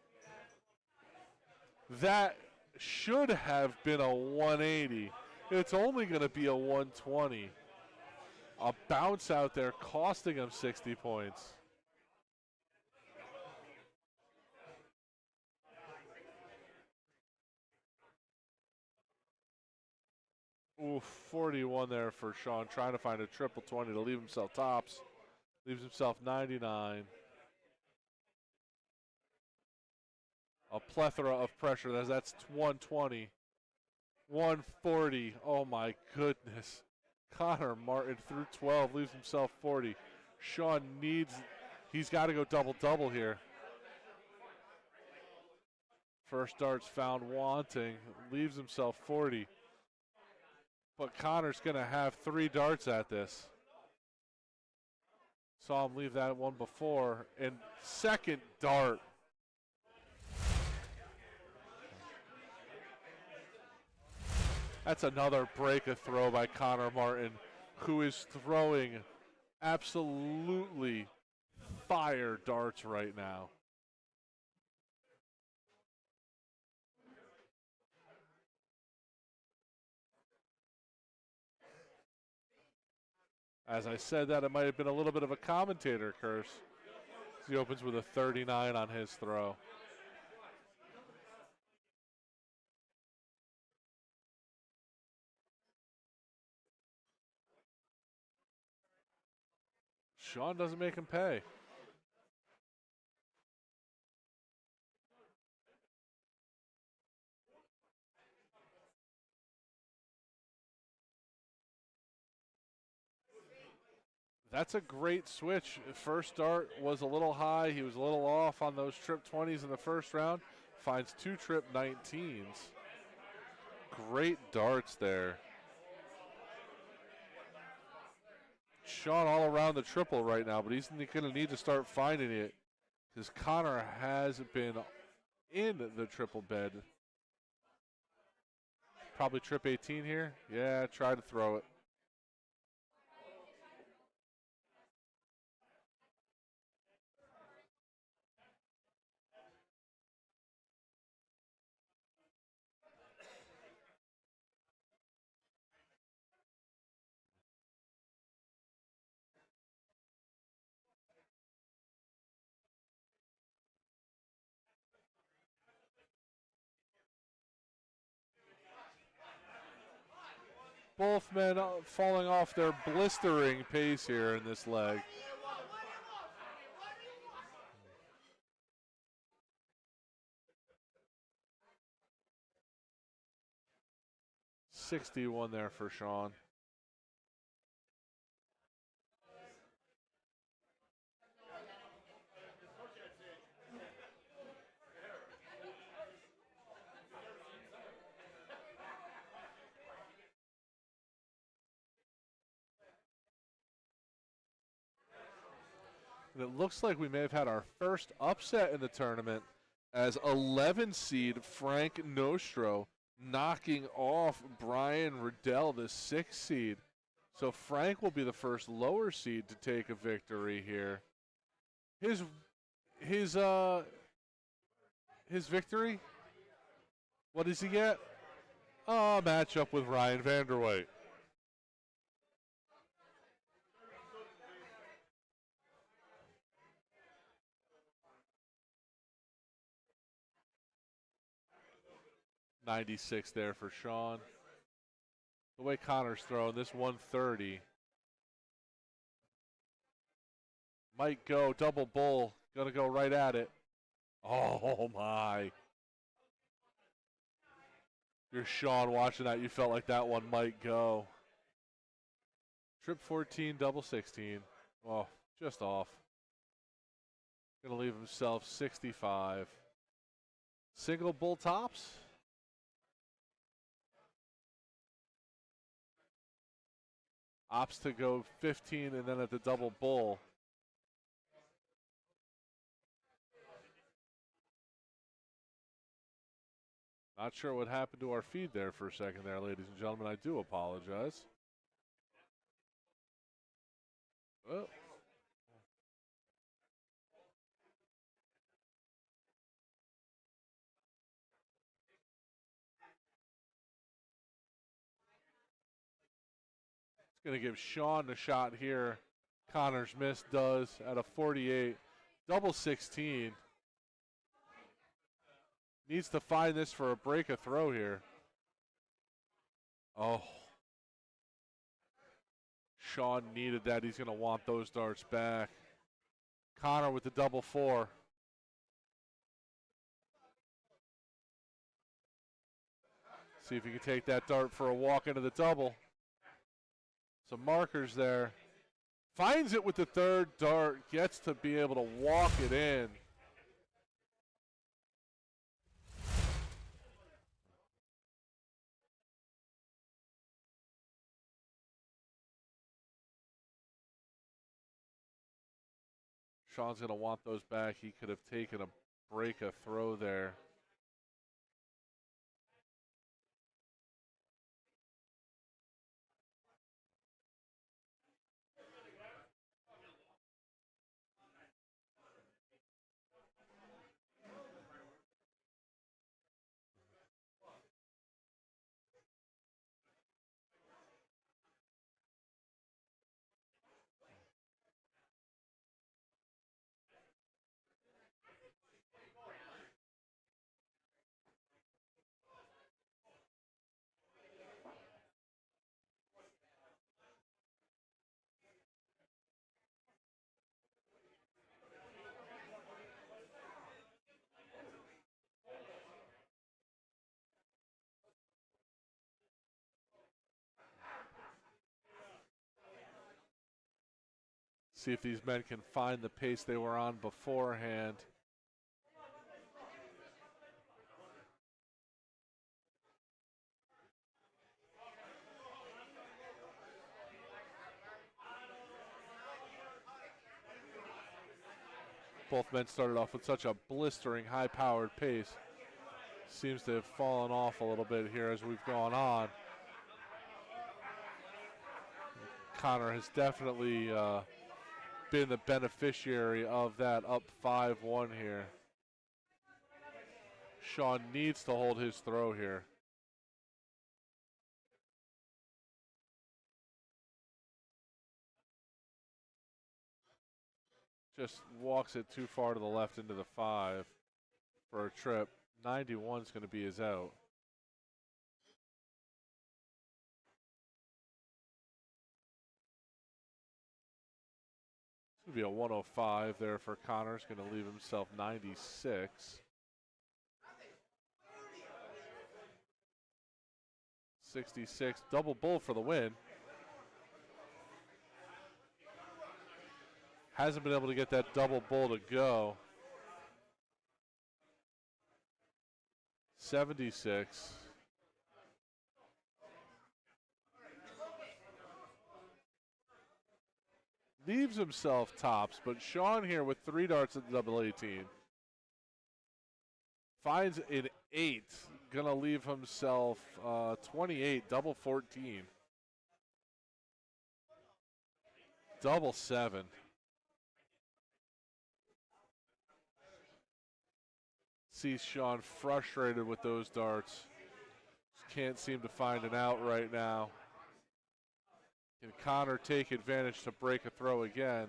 That should have been a 180. It's only going to be a 120. A bounce out there costing him 60 points. Ooh, 41 there for Sean, trying to find a triple 20 to leave himself tops. Leaves himself 99. A plethora of pressure. That's 120. 140. Oh my goodness. Connor Martin through 12 leaves himself 40. Sean he's got to go double-double here. First darts found wanting, leaves himself 40. But Connor's going to have 3 darts at this. Saw him leave that one before. And second dart. That's another break a throw by Connor Martin, who is throwing absolutely fire darts right now. As I said that, it might have been a little bit of a commentator curse. He opens with a 39 on his throw. Sean doesn't make him pay. That's a great switch. First dart was a little high. He was a little off on those trip 20s in the first round. Finds 2 trip 19s. Great darts there. Sean all around the triple right now, but he's going to need to start finding it because Connor has been in the triple bed. Probably trip 18 here. Yeah, try to throw it. Both men falling off their blistering pace here in this leg. $61 there for Sean. And it looks like we may have had our first upset in the tournament as 11 seed Frank Nostro knocking off Brian Riddell, the 6 seed. So Frank will be the first lower seed to take a victory here. His his victory? What does he get? Oh, matchup with Ryan Vanderwayt. .96 there for Sean. The way Connor's throwing, this 130. Might go double bull. Gonna go right at it. Oh my. You're Sean watching that. You felt like that one might go. Trip 14, double 16. Oh, just off. Gonna leave himself 65. Single bull tops. Opts to go 15 and then at the double bull. Not sure what happened to our feed there for a second there, ladies and gentlemen. I do apologize. Oh. It's going to give Sean a shot here. Connor's miss does at a 48. Double 16. Needs to find this for a break a throw here. Oh. Sean needed that. He's going to want those darts back. Connor with the double 4. See if he can take that dart for a walk into the double. Some markers there. Finds it with the third dart. Gets to be able to walk it in. Sean's going to want those back. He could have taken a break a throw there. See if these men can find the pace they were on beforehand. Both men started off with such a blistering, high-powered pace. Seems to have fallen off a little bit here as we've gone on. Connor has definitely been the beneficiary of that up 5-1 here. Sean needs to hold his throw here. Just walks it too far to the left into the 5 for a trip. 91 is going to be his out. It's going to be a 105 there for Connor. He's going to leave himself 96. 66, double bull for the win. Hasn't been able to get that double bull to go. 76. Leaves himself tops, but Sean here with 3 darts at the double 18. Finds an 8. Gonna leave himself 28, double 14. Double 7. See Sean frustrated with those darts. Can't seem to find an out right now. Can Connor take advantage to break a throw again?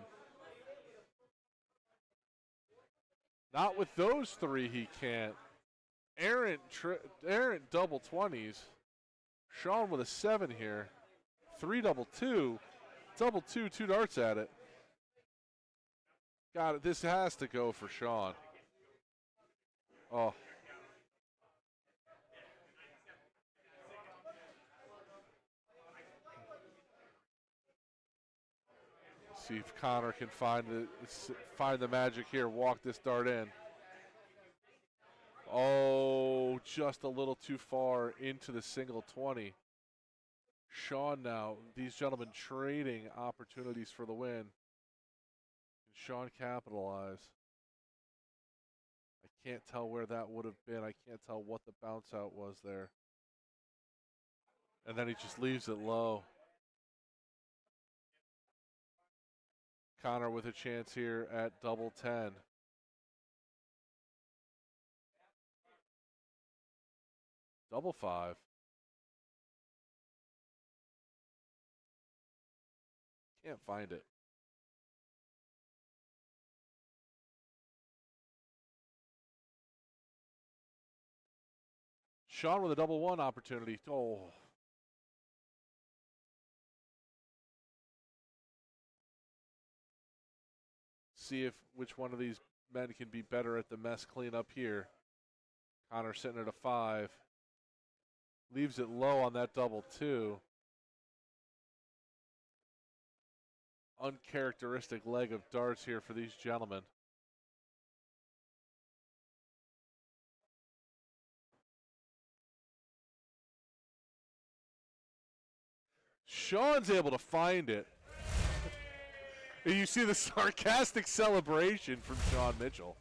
Not with those three, he can't. Errant double 20s. Sean with a 7 here. 3 double 2. Double 2, 2 darts at it. Got it. This has to go for Sean. Oh. See if Connor can find the magic here. Walk this dart in. Oh, just a little too far into the single 20. Sean now, these gentlemen trading opportunities for the win. Can Sean capitalize? I can't tell where that would have been. I can't tell what the bounce out was there. And then he just leaves it low. Connor with a chance here at double 10. Double 5. Can't find it. Sean with a double 1 opportunity. Oh. See if which one of these men can be better at the mess cleanup here. Connor sitting at a 5. Leaves it low on that double 2. Uncharacteristic leg of darts here for these gentlemen. Sean's able to find it. And you see the sarcastic celebration from Sean Mitchell.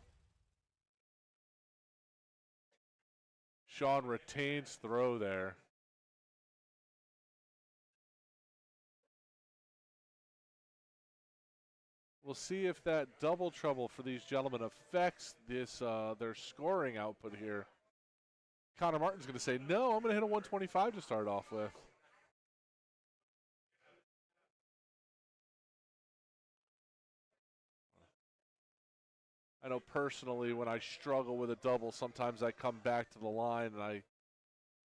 Sean retains throw there. We'll see if that double trouble for these gentlemen affects this their scoring output here. Connor Martin's going to say, no, I'm going to hit a 125 to start off with. I know personally when I struggle with a double, sometimes I come back to the line and I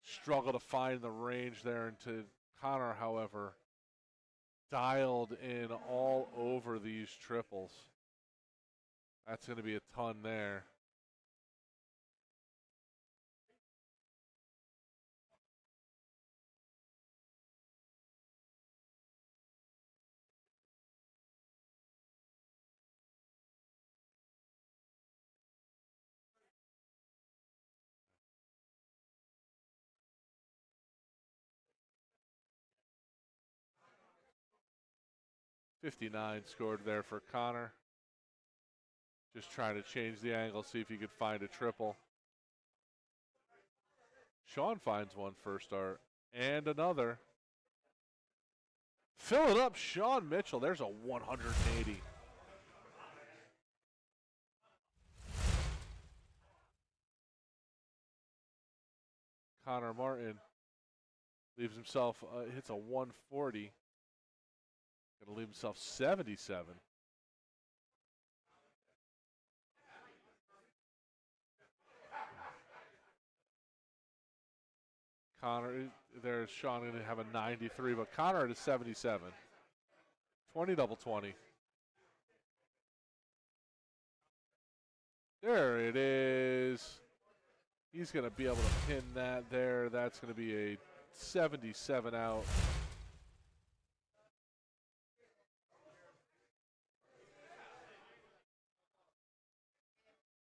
struggle to find the range there. And to Connor, however, dialed in all over these triples. That's going to be a ton there. .59 scored there for Connor. Just trying to change the angle, see if he could find a triple. Sean finds one first start, and another. Fill it up, Sean Mitchell. There's a 180. Connor Martin leaves himself, hits a 140. Going to leave himself 77. Connor, there's Sean going to have a 93, but Connor at a 77. 20 double 20. There it is. He's going to be able to pin that there. That's going to be a 77 out.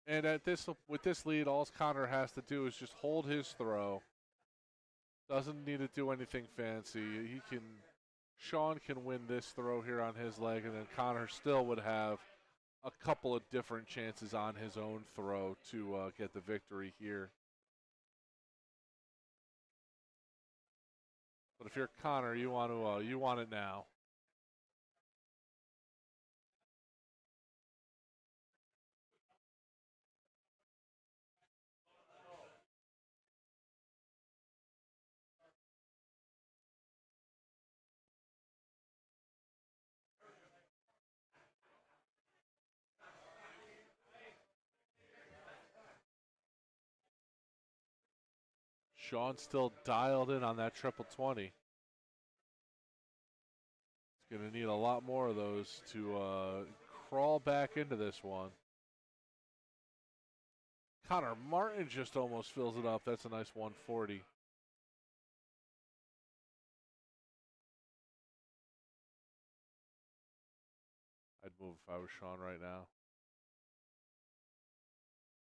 And at this, with this lead, all Connor has to do is just hold his throw. Doesn't need to do anything fancy. Sean can win this throw here on his leg, and then Connor still would have a couple of different chances on his own throw to get the victory here. But if you're Connor, you want it now. Sean still dialed in on that triple 20. He's going to need a lot more of those to crawl back into this one. Connor Martin just almost fills it up. That's a nice 140. I'd move if I was Sean right now.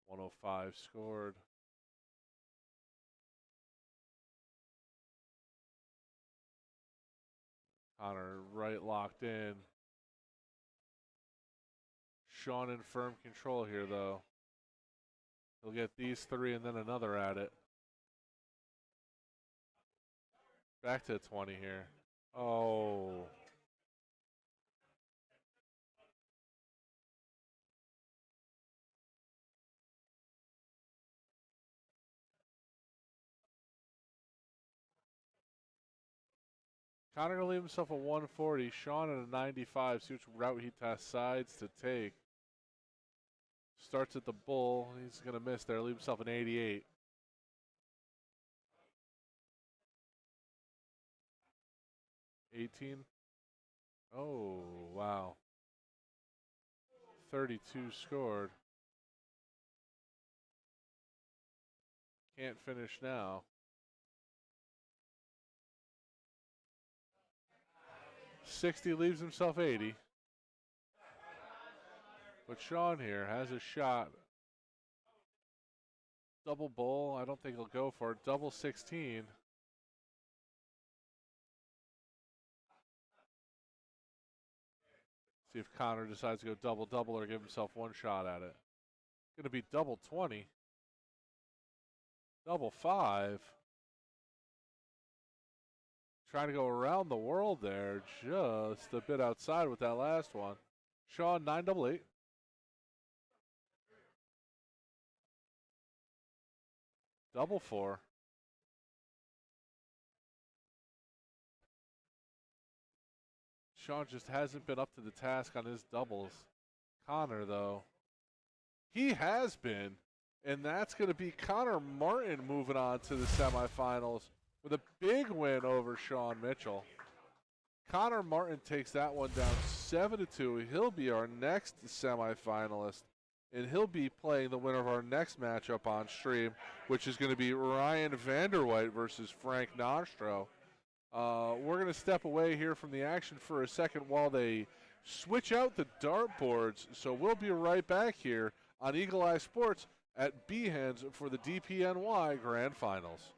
105 scored. Connor right locked in. Sean in firm control here, though. He'll get these three and then another at it. Back to 20 here. Oh. Connor going to leave himself a 140. Sean at a 95. See which route he decides to take. Starts at the bull. He's going to miss there. Leave himself an 88. $18. Oh, wow. 32 scored. Can't finish now. 60 leaves himself 80. But Sean here has a shot. Double bull. I don't think he'll go for it. Double 16. See if Connor decides to go double-double or give himself one shot at it. Going to be double 20. Double 5. Trying to go around the world there. Just a bit outside with that last one. Sean, 988. Double 4. Sean just hasn't been up to the task on his doubles. Connor, though, he has been. And that's going to be Connor Martin moving on to the semifinals with a big win over Sean Mitchell. Connor Martin takes that one down 7-2. He'll be our next semifinalist, and he'll be playing the winner of our next matchup on stream, which is going to be Ryan Vanderwhite versus Frank Nostro. We're going to step away here from the action for a second while they switch out the dartboards. So we'll be right back here on Eagle Eye Sports at Behan's for the DPNY Grand Finals.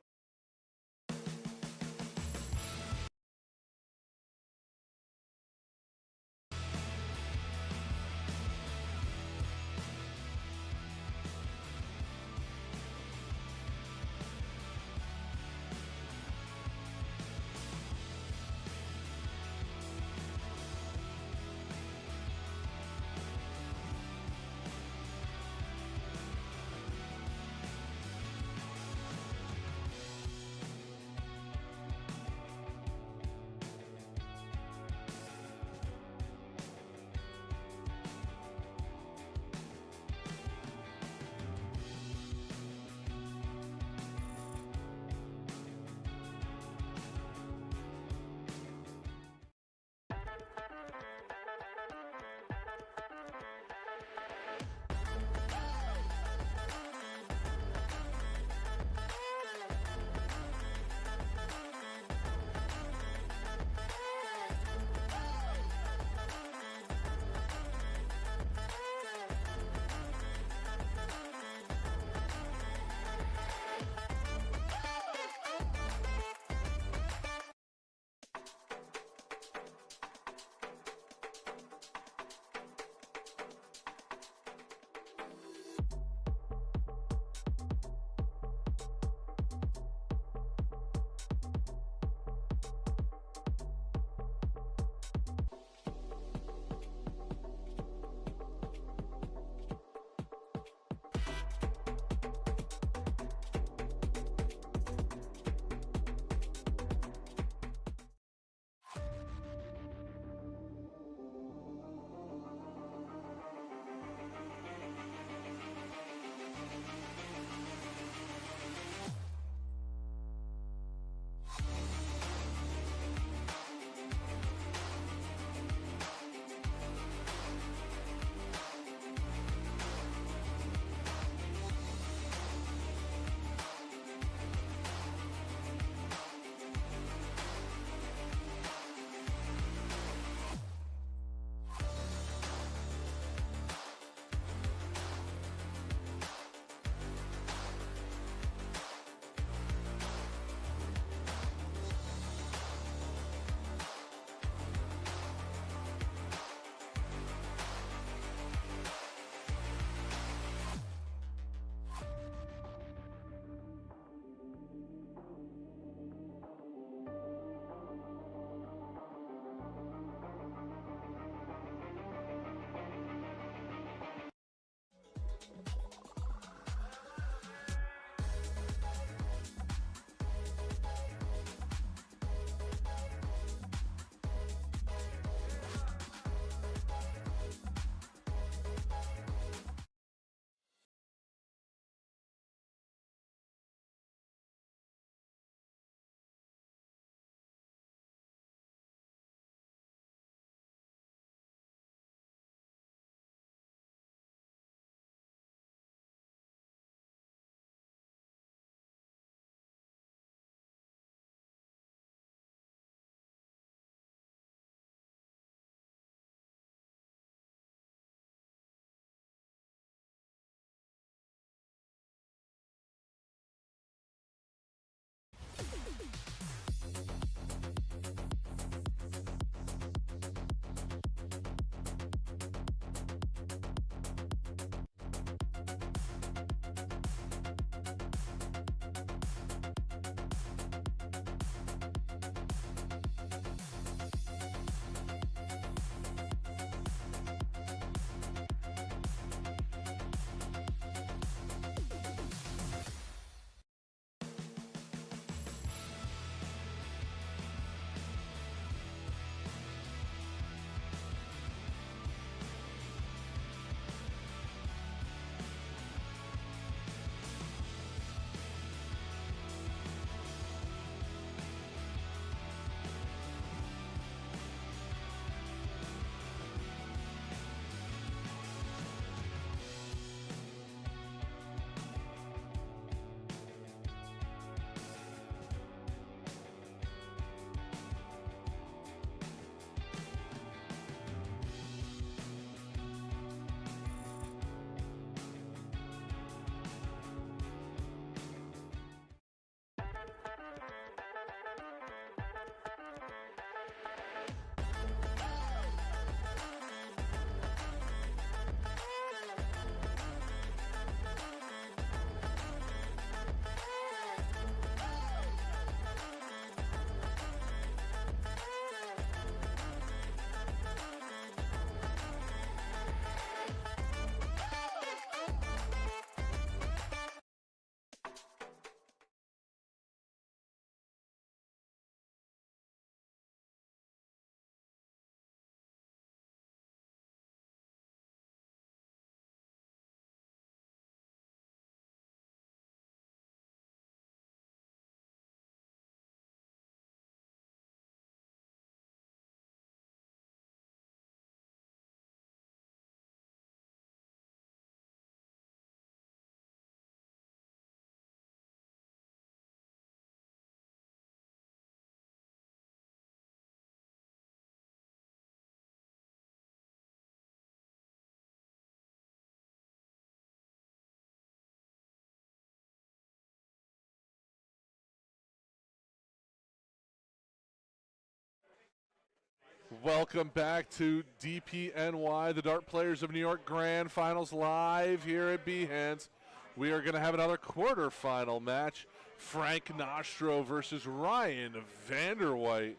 Welcome back to DPNY, the Dart Players of New York Grand Finals, live here at Behan's. We are going to have another quarterfinal match. Frank Nostro versus Ryan Vanderwhite.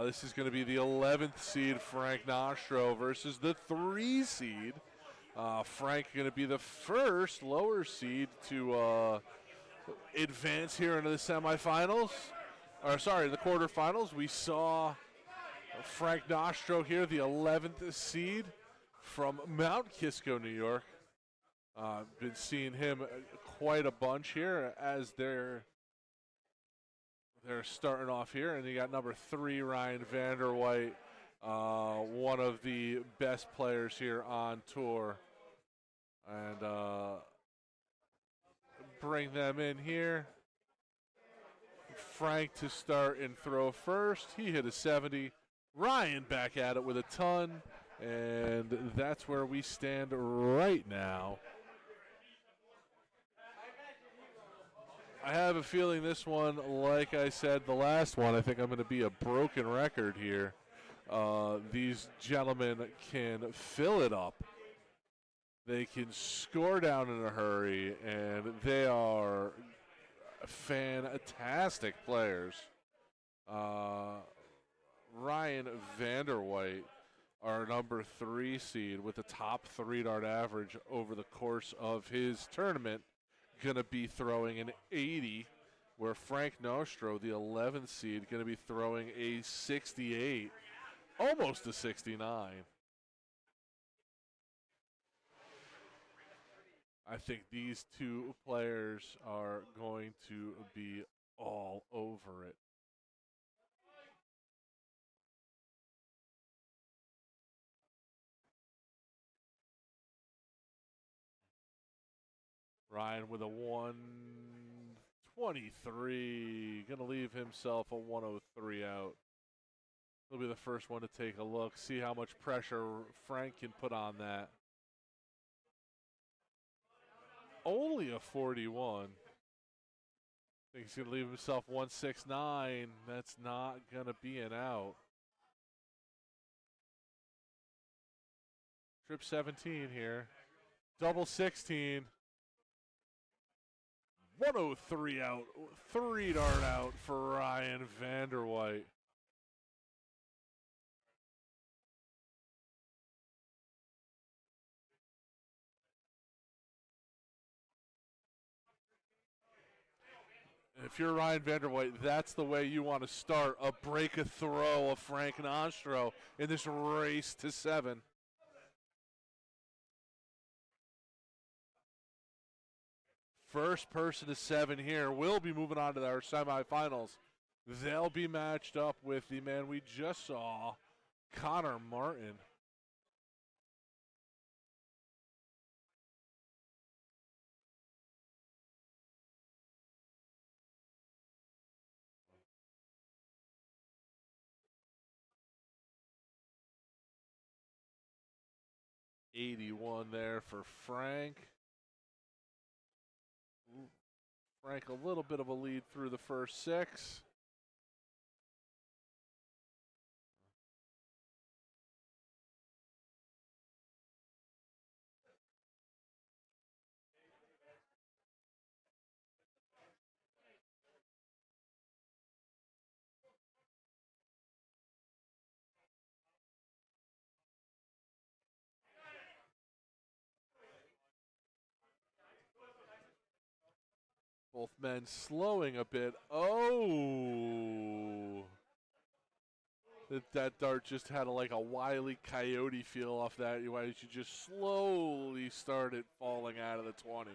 This is going to be the 11th seed Frank Nostro versus the 3 seed. Frank going to be the first lower seed to advance here into the semifinals. Or sorry, the quarterfinals. We saw Frank Nostro here, the 11th seed from Mount Kisco, New York. Been seeing him quite a bunch here as they're starting off here. And you got number 3, Ryan Vanderwhite, one of the best players here on tour. And bring them in here. Frank to start and throw first. He hit a 70. Ryan back at it with a ton, and that's where we stand right now. I have a feeling this one, like I said, the last one, I think I'm going to be a broken record here. These gentlemen can fill it up. They can score down in a hurry, and they are fantastic players. Ryan Vanderwhite, our number 3 seed with the top 3 dart average over the course of his tournament, going to be throwing an 80, where Frank Nostro, the 11th seed, going to be throwing a 68, almost a 69. I think these two players are going to be all over it. Ryan with a 123, going to leave himself a 103 out. He'll be the first one to take a look, see how much pressure Frank can put on that. Only a 41. I think he's going to leave himself 169. That's not going to be an out. Trip 17 here. Double 16. 103 out. 3 dart out for Ryan Vanderwhite. If you're Ryan Vanderwhite, that's the way you want to start a break a throw of Frank Nostro in this race to 7. First person to 7 here will be moving on to our semifinals. They'll be matched up with the man we just saw, Connor Martin. '81 there for Frank. Frank a little bit of a lead through the first 6. Both men slowing a bit. Oh! That dart just had like a Wile E. Coyote feel off that. Why did you just slowly start it falling out of the 20?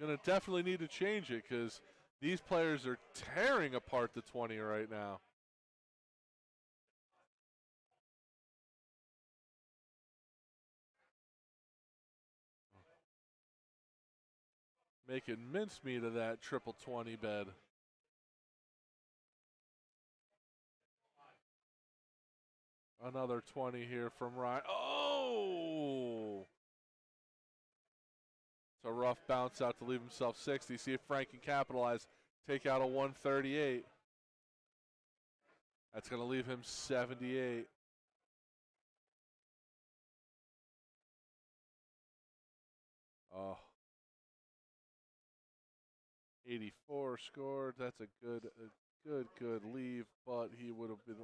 Gonna definitely need to change it because these players are tearing apart the 20 right now. Making mincemeat of that triple 20 bed. Another 20 here from Ryan. Oh! It's a rough bounce out to leave himself 60. See if Frank can capitalize. Take out a 138. That's going to leave him 78. Oh. 84 scored. That's a good leave, but he would have been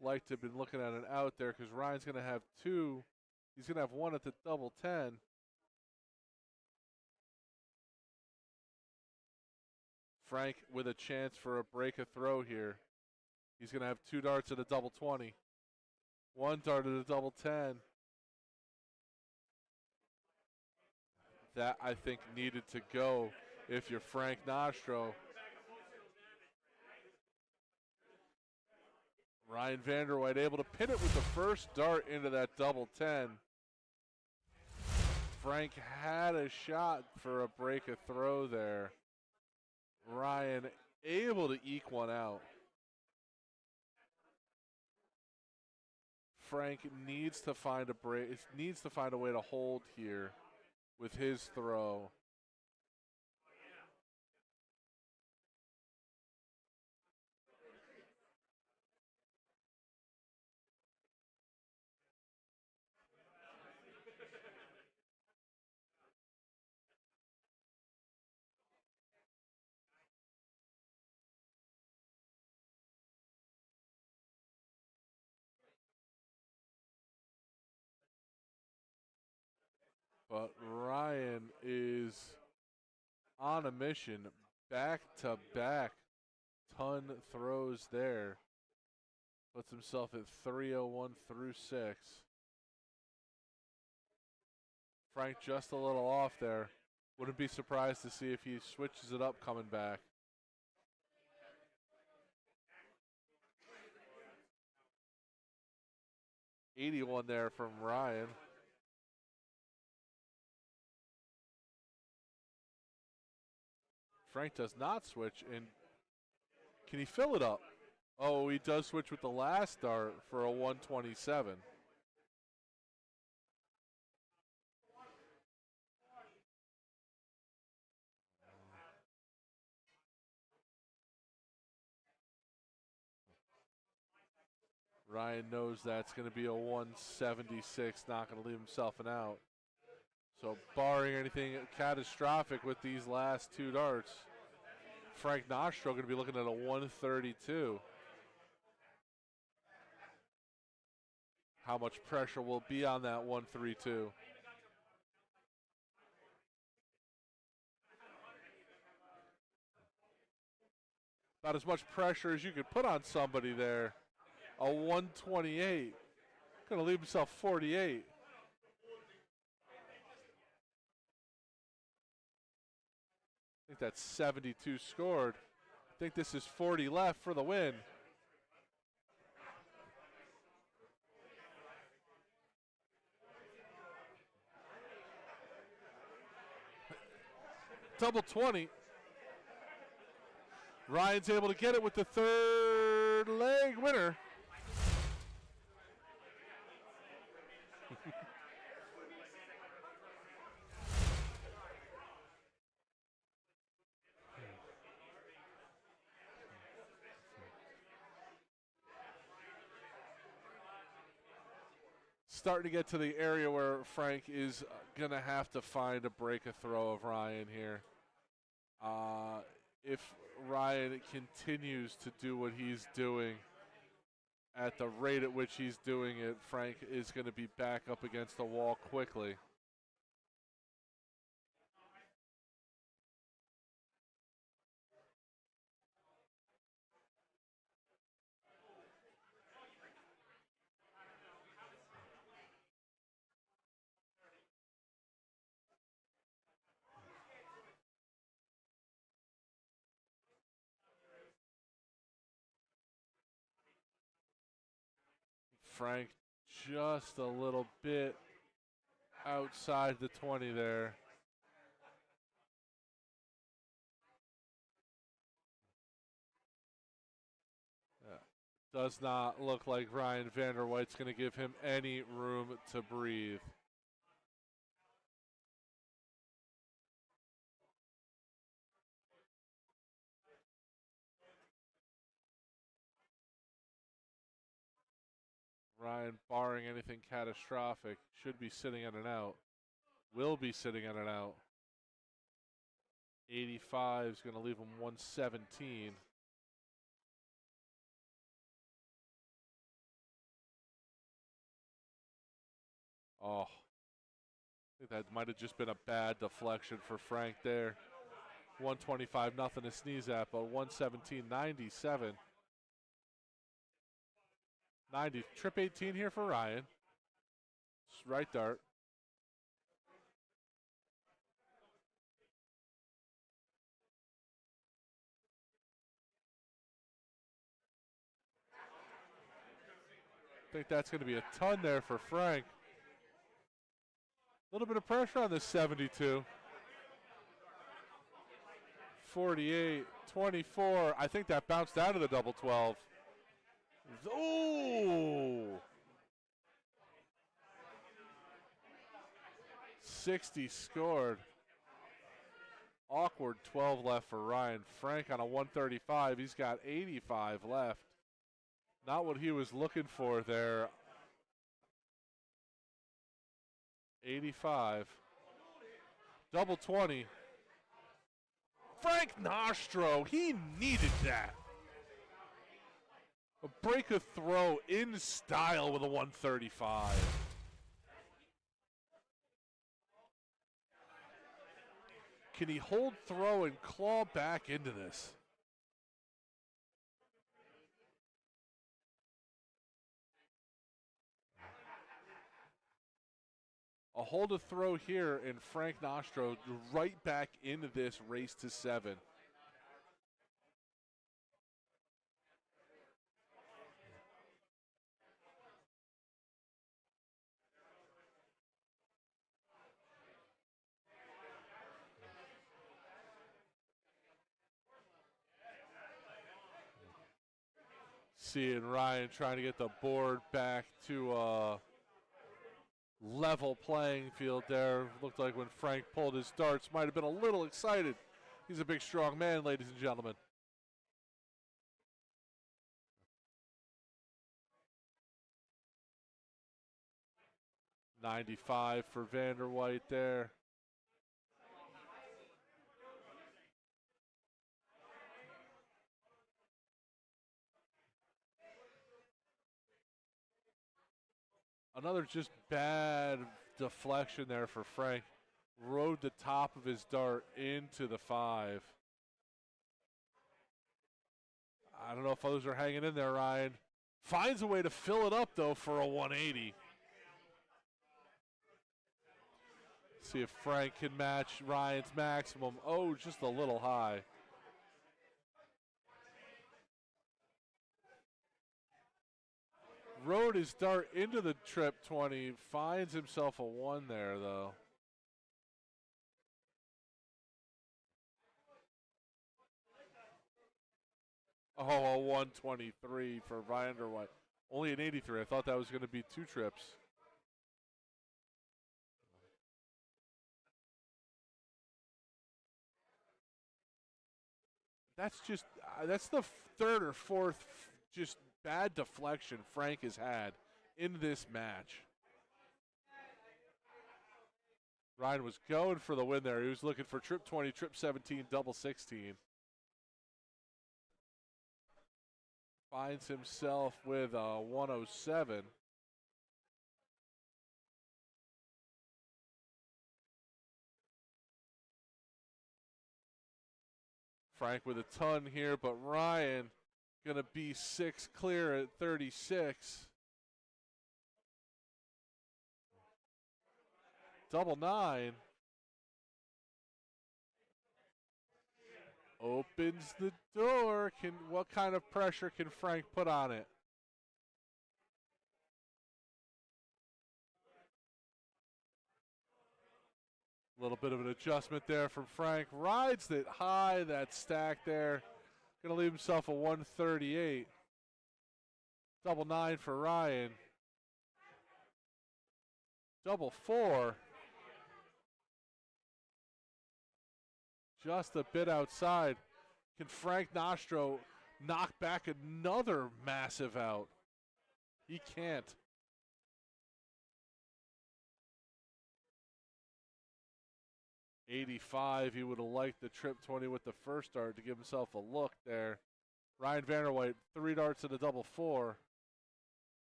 liked to have been looking at an out there because Ryan's going to have two. He's going to have one at the double 10. Frank with a chance for a break a throw here. He's going to have two darts at a double 20. One dart at a double 10. That, I think, needed to go if you're Frank Nostro. Ryan Vanderwhite able to pin it with the first dart into that double 10. Frank had a shot for a break a throw there. Ryan able to eke one out. Frank needs to find a break. Needs to find a way to hold here with his throw. But Ryan is on a mission, back-to-back ton throws there. Puts himself at 301 through 6. Frank just a little off there. Wouldn't be surprised to see if he switches it up coming back. $81 there from Ryan. Frank does not switch, and can he fill it up? Oh, he does switch with the last dart for a 127. Ryan knows that's going to be a 176, not going to leave himself an out. So barring anything catastrophic with these last two darts, Frank Nostro going to be looking at a 132. How much pressure will be on that 132? About as much pressure as you could put on somebody there. A 128. Going to leave himself 48. I think that's 72 scored. I think this is 40 left for the win. Double 20. Ryan's able to get it with the third leg winner. Starting to get to the area where Frank is going to have to find a break a throw of Ryan here. If Ryan continues to do what he's doing at the rate at which he's doing it, Frank is going to be back up against the wall quickly. Frank just a little bit outside the 20 there. Does not look like Ryan Vanderwhite's going to give him any room to breathe. Ryan, barring anything catastrophic, should be sitting at an out. Will be sitting at an out. 85 is going to leave him 117. Oh, I think that might have just been a bad deflection for Frank there. 125, nothing to sneeze at, but 117, 97. 90, trip 18 here for Ryan. Right dart. I think that's going to be a ton there for Frank. A little bit of pressure on this 72. 48, 24. I think that bounced out of the double 12. Ooh! 60 scored. Awkward 12 left for Ryan. Frank on a 135. He's got 85 left. Not what he was looking for there. 85. Double 20. Frank Nostro, he needed that. A break a throw in style with a 135. Can he hold throw and claw back into this? A hold a throw here, and Frank Nostro right back into this race to 7. Seeing Ryan trying to get the board back to a level playing field there. Looked like when Frank pulled his darts, might have been a little excited. He's a big, strong man, ladies and gentlemen. $95 for Vanderwhite there. Another just bad deflection there for Frank. Rode the top of his dart into the 5. I don't know if others are hanging in there, Ryan. Finds a way to fill it up, though, for a 180. See if Frank can match Ryan's maximum. Oh, just a little high. Rode his dart into the trip 20. Finds himself a 1 there, though. Oh, a 123 for Vanderwhite. Only an 83. I thought that was going to be 2 trips. That's just, that's the third or fourth just bad deflection Frank has had in this match. Ryan was going for the win there. He was looking for trip 20, trip 17, double 16. Finds himself with a 107. Frank with a ton here, but Ryan going to be 6 clear at 36. Double 9. Opens the door. What kind of pressure can Frank put on it? A little bit of an adjustment there from Frank. Rides it high, that stack there. Going to leave himself a 138. Double 9 for Ryan. Double 4. Just a bit outside. Can Frank Nostro knock back another massive out? He can't. $85. He would have liked the trip 20 with the first dart to give himself a look there. Ryan Vanderwhite, 3 darts and a double 4.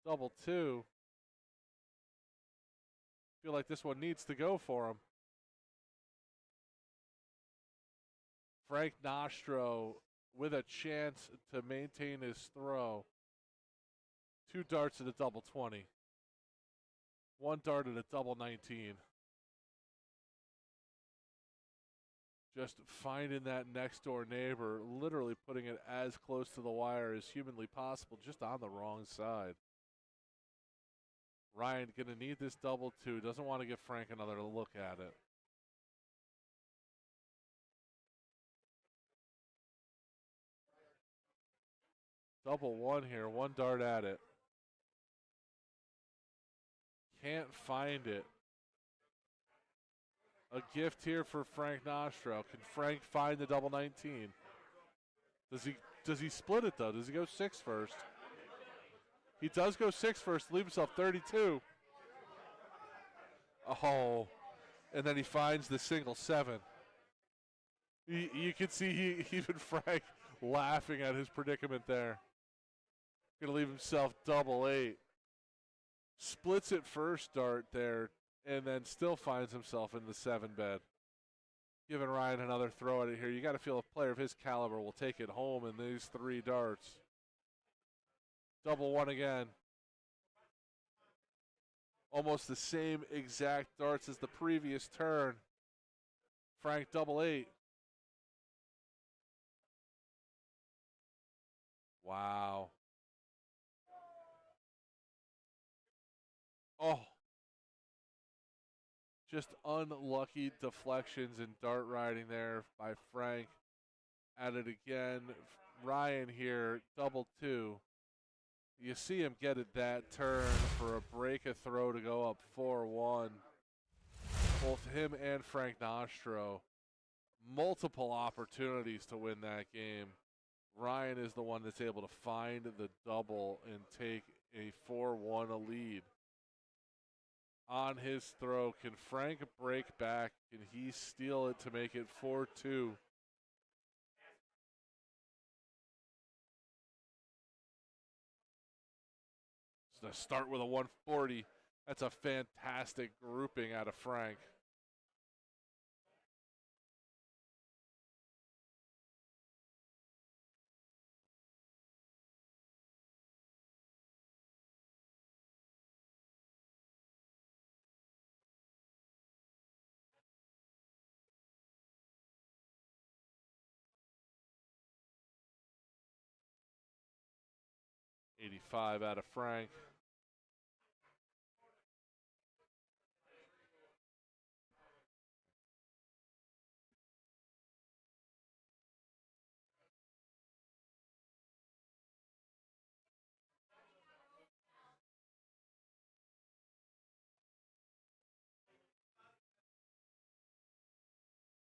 Double 2. Feel like this one needs to go for him. Frank Nostro with a chance to maintain his throw. 2 darts and a double 20. 1 dart and a double 19. Just finding that next door neighbor, literally putting it as close to the wire as humanly possible, just on the wrong side. Ryan going to need this double 2. Doesn't want to give Frank another look at it. Double 1 here, 1 dart at it. Can't find it. A gift here for Frank Nostro. Can Frank find the double 19? Does he split it though? Does he go 6 first? He does go 6 first, leave himself 32. Oh, and then he finds the single 7. You can see even Frank laughing at his predicament there. Gonna leave himself double 8. Splits it first dart there, and then still finds himself in the 7 bed. Giving Ryan another throw at it here. You got to feel a player of his caliber will take it home in these 3 darts. Double 1 again. Almost the same exact darts as the previous turn. Frank double 8. Wow. Oh. Just unlucky deflections and dart riding there by Frank. At it again. Ryan here, double 2. You see him get it that turn for a break a throw to go up 4-1. Both him and Frank Nostro. Multiple opportunities to win that game. Ryan is the one that's able to find the double and take a 4-1 lead. On his throw, can Frank break back? Can he steal it to make it 4-2? So to start with a 140, that's a fantastic grouping out of Frank. $85 out of Frank.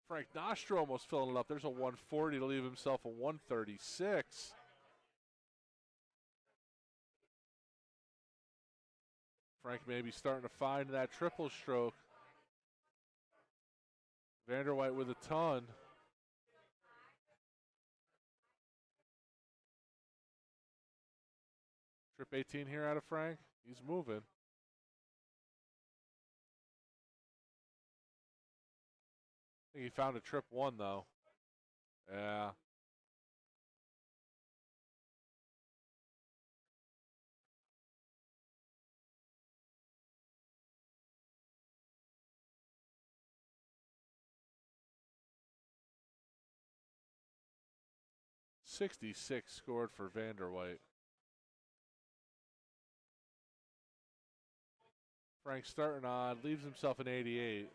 Frank Nostro almost filling it up. There's a 140 to leave himself a 136. Frank maybe starting to find that triple stroke. Vanderwhite with a ton. Trip 18 here out of Frank. He's moving. I think he found a trip 1 though. Yeah. $66 scored for Vanderwhite. Frank starting on, leaves himself an 88.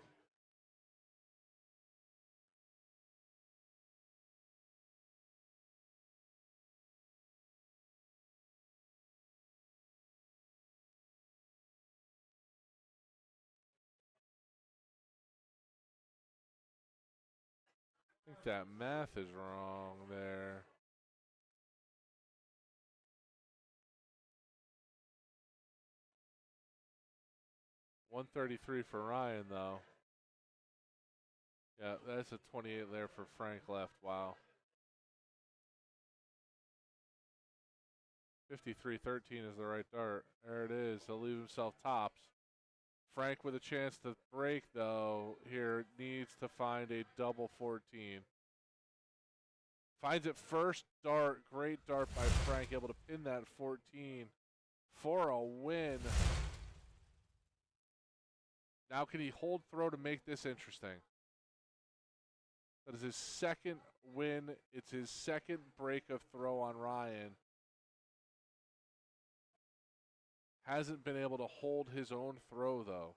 I think that math is wrong there. $133 for Ryan, though. Yeah, that's a 28 there for Frank left. Wow. 53-13 is the right dart. There it is. He'll leave himself tops. Frank with a chance to break, though, here needs to find a double 14. Finds it first dart. Great dart by Frank, able to pin that 14 for a win. Now can he hold throw to make this interesting? That is his second win. It's his second break of throw on Ryan. Hasn't been able to hold his own throw, though.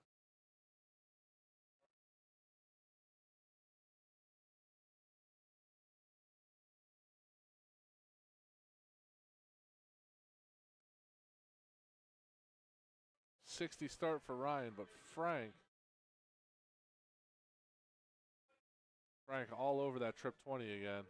.60 start for Ryan, but Frank all over that trip 20 again.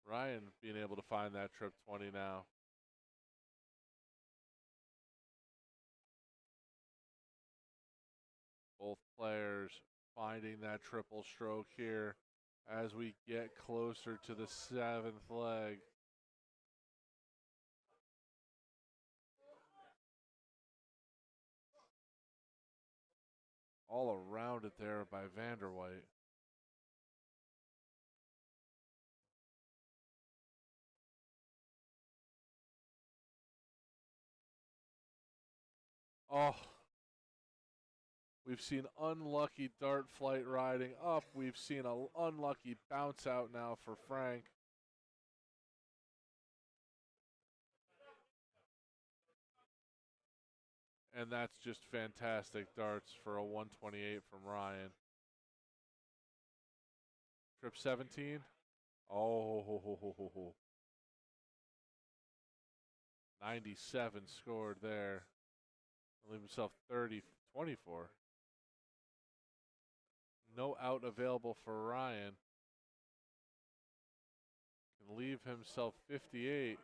Ryan being able to find that trip 20 now. Both players finding that triple stroke here as we get closer to the 7th leg. All around it there by Vanderwhite. Oh, we've seen unlucky dart flight riding up. We've seen an unlucky bounce out now for Frank. And that's just fantastic darts for a 128 from Ryan. Trip 17. Oh, 97 scored there. Leave himself 30-24. No out available for Ryan. Can leave himself 58.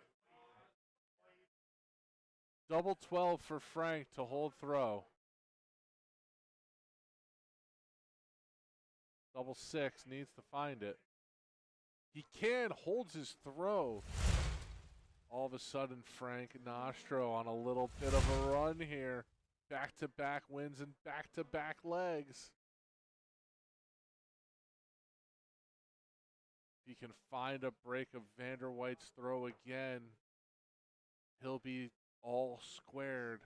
Double 12 for Frank to hold throw. Double 6 needs to find it. He can, holds his throw. All of a sudden, Frank Nostro on a little bit of a run here. Back-to-back wins and back-to-back legs. If he can find a break of Vanderwhite's throw again, he'll be all squared.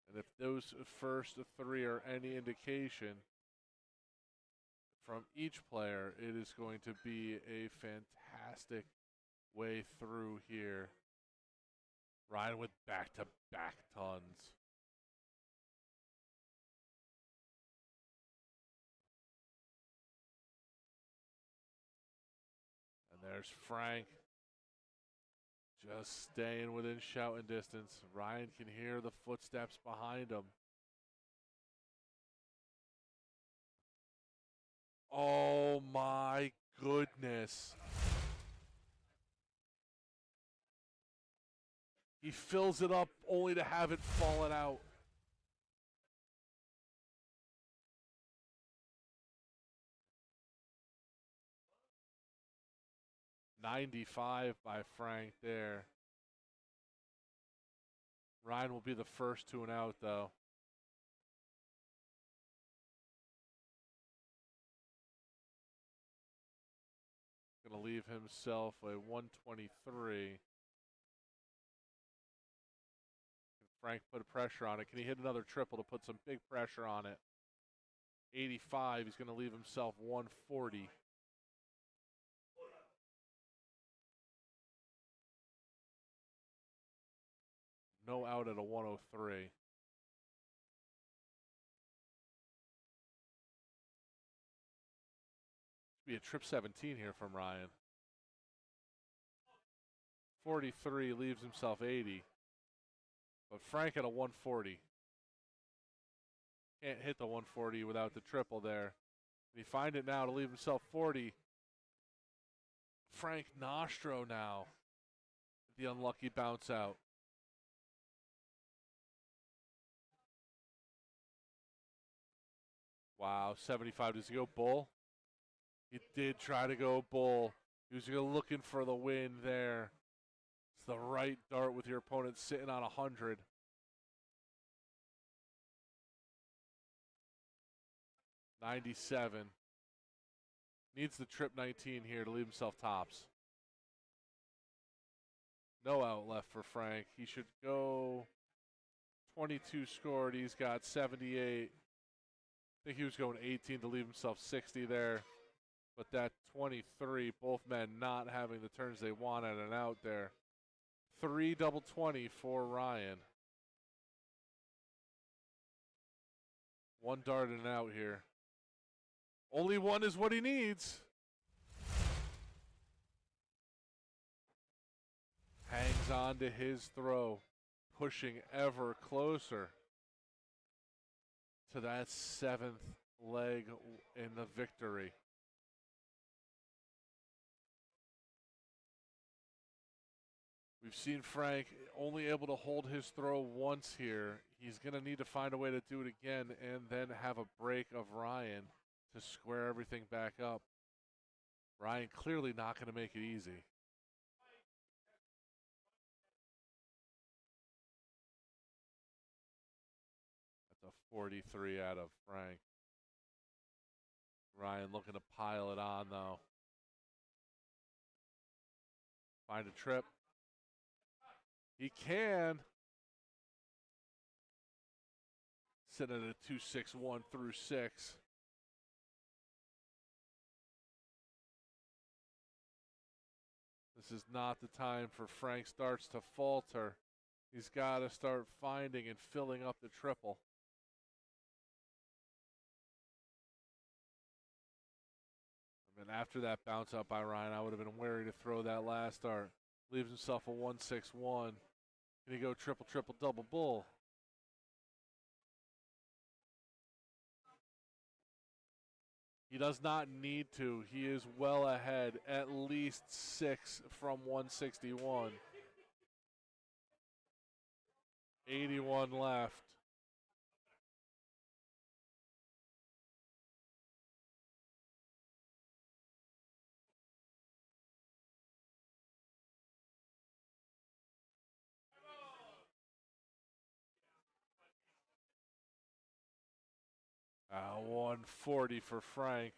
And if those first three are any indication from each player, it is going to be a fantastic way through here. Ryan with back-to-back tons. And there's Frank just staying within shouting distance. Ryan can hear the footsteps behind him. Oh my goodness. He fills it up only to have it fallen out. .95 by Frank there. Ryan will be the first to and out, though. Going to leave himself a 123. Can Frank put pressure on it? Can he hit another triple to put some big pressure on it? 85. He's going to leave himself 140. No out at a 103. Be a trip 17 here from Ryan. 43 leaves himself 80. But Frank at a 140. Can't hit the 140 without the triple there. And he find it now to leave himself 40. Frank Nostro now. The unlucky bounce out. Wow, 75. Does he go bull? He did try to go bull. He was looking for the win there. It's the right dart with your opponent sitting on 100. $97. Needs the trip 19 here to leave himself tops. No out left for Frank. He should go 22 scored. He's got 78. I think he was going 18 to leave himself 60 there. But that 23, both men not having the turns they wanted and out there. 3 double 20 for Ryan. One dart and out here. Only one is what he needs. Hangs on to his throw, pushing ever closer to that 7th leg in the victory. We've seen Frank only able to hold his throw once here. He's going to need to find a way to do it again and then have a break of Ryan to square everything back up. Ryan clearly not going to make it easy. That's a 43 out of Frank. Ryan looking to pile it on, though. Find a trip. He can. Sitting at a 2-6-1 through 6. This is not the time for Frank starts to falter. He's got to start finding and filling up the triple. I mean, after that bounce up by Ryan, I would have been wary to throw that last dart. Leaves himself a 1-6-1. Can he go triple, triple, double bull? He does not need to. He is well ahead, at least 6 from 161. 81 left. Uh, 140 for Frank.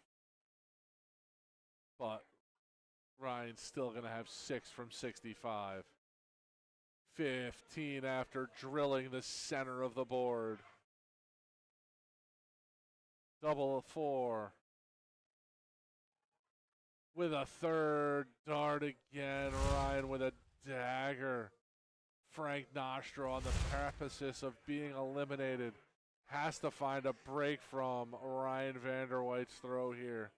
But Ryan's still going to have 6 from 65. 15 after drilling the center of the board. Double 4. With a third dart again. Ryan with a dagger. Frank Nostro on the precipice of being eliminated. Has to find a break from Ryan Vanderwhite's throw here.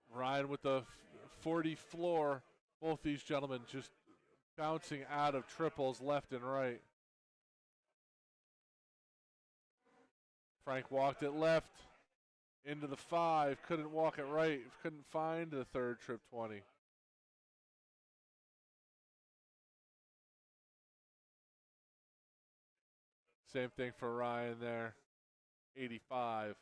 Ryan with the 40 floor. Both these gentlemen just bouncing out of triples left and right. Frank walked it left into the 5. Couldn't walk it right. Couldn't find the third trip 20. Same thing for Ryan there. 85.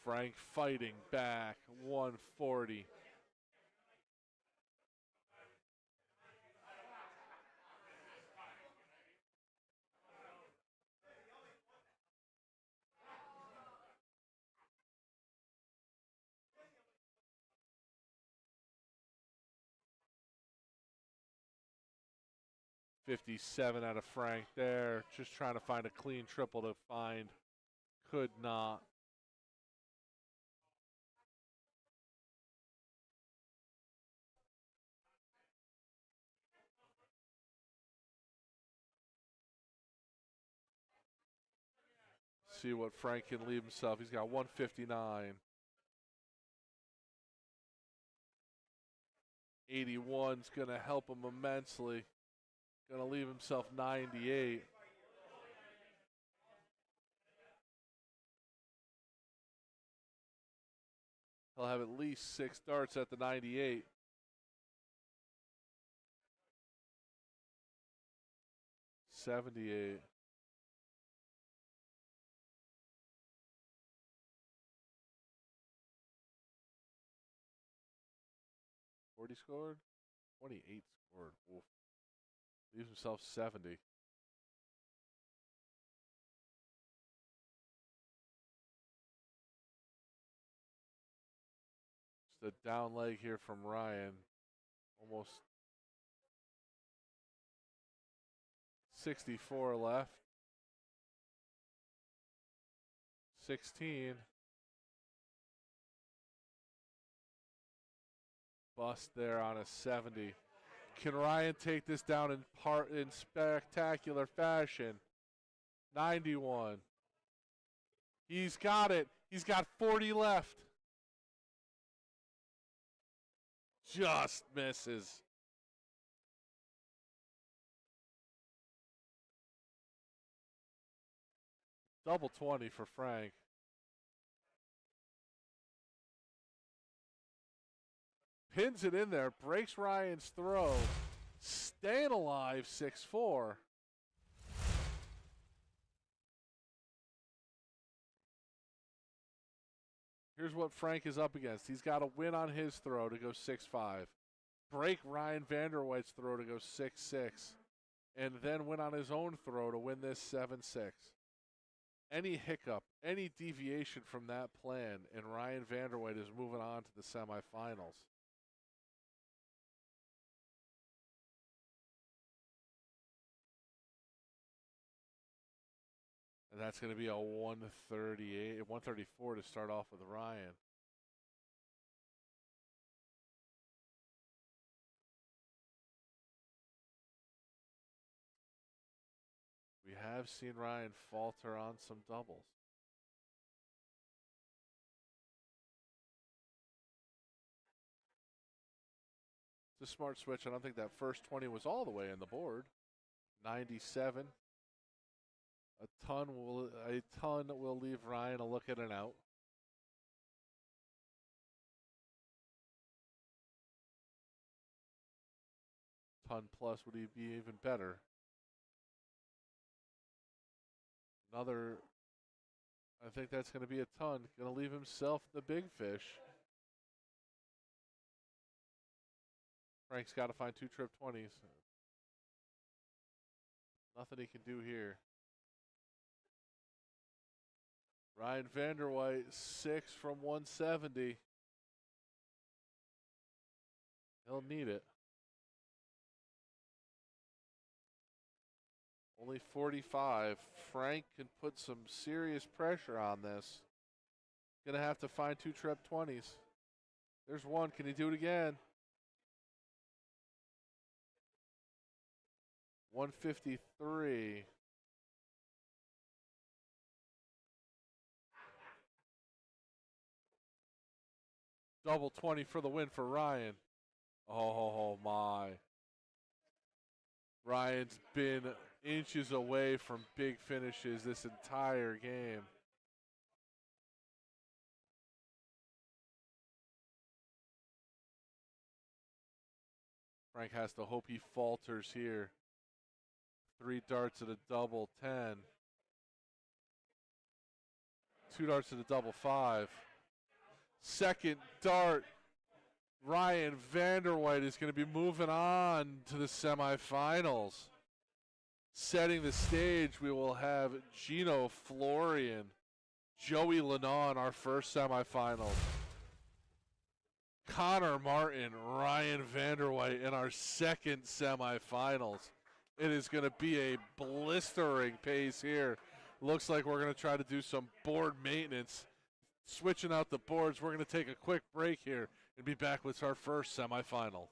Frank fighting back. 140. $57 out of Frank there. Just trying to find a clean triple to find Could not. See what Frank can leave himself. He's got 159. 81's going to help him immensely. Going to leave himself 98. He'll have at least 6 darts at the 98. $78. 40 scored? 28 scored. Wolf. Leaves himself 70. Just a down leg here from Ryan. Almost 64 left. 16. Bust there on a 70. Can Ryan take this down in spectacular fashion? 91. He's got it. He's got 40 left. Just misses. Double 20 for Frank. Pins it in there, breaks Ryan's throw. Staying alive, 6-4. Here's what Frank is up against. He's got to win on his throw to go 6-5. Break Ryan Vanderwhite's throw to go 6-6. And then win on his own throw to win this 7-6. Any hiccup, any deviation from that plan, and Ryan Vanderwhite is moving on to the semifinals. And that's going to be a 138, 134 to start off with Ryan. We have seen Ryan falter on some doubles. It's a smart switch. I don't think that first 20 was all the way in the board. 97. A ton will leave Ryan a look at an out. Ton plus would he be even better? Another, I think that's going to be a ton. Going to leave himself the big fish. Frank's got to find 2 trip 20s. Nothing he can do here. Ryan Vanderwhite, 6 from 170. He'll need it. Only 45. Frank can put some serious pressure on this. Gonna have to find 2 trip 20s. There's one. Can he do it again? 153. Double 20 for the win for Ryan. Oh my. Ryan's been inches away from big finishes this entire game. Frank has to hope he falters here. 3 darts at a double 10. 2 darts at a double 5. Second dart. Ryan Vanderwhite is going to be moving on to the semifinals. Setting the stage, we will have Gino Florian, Joey Lenon, our first semifinal. Connor Martin, Ryan Vanderwhite in our second semifinals. It is going to be a blistering pace here. Looks like we're going to try to do some board maintenance, switching out the boards. We're going to take a quick break here and be back with our first semifinal.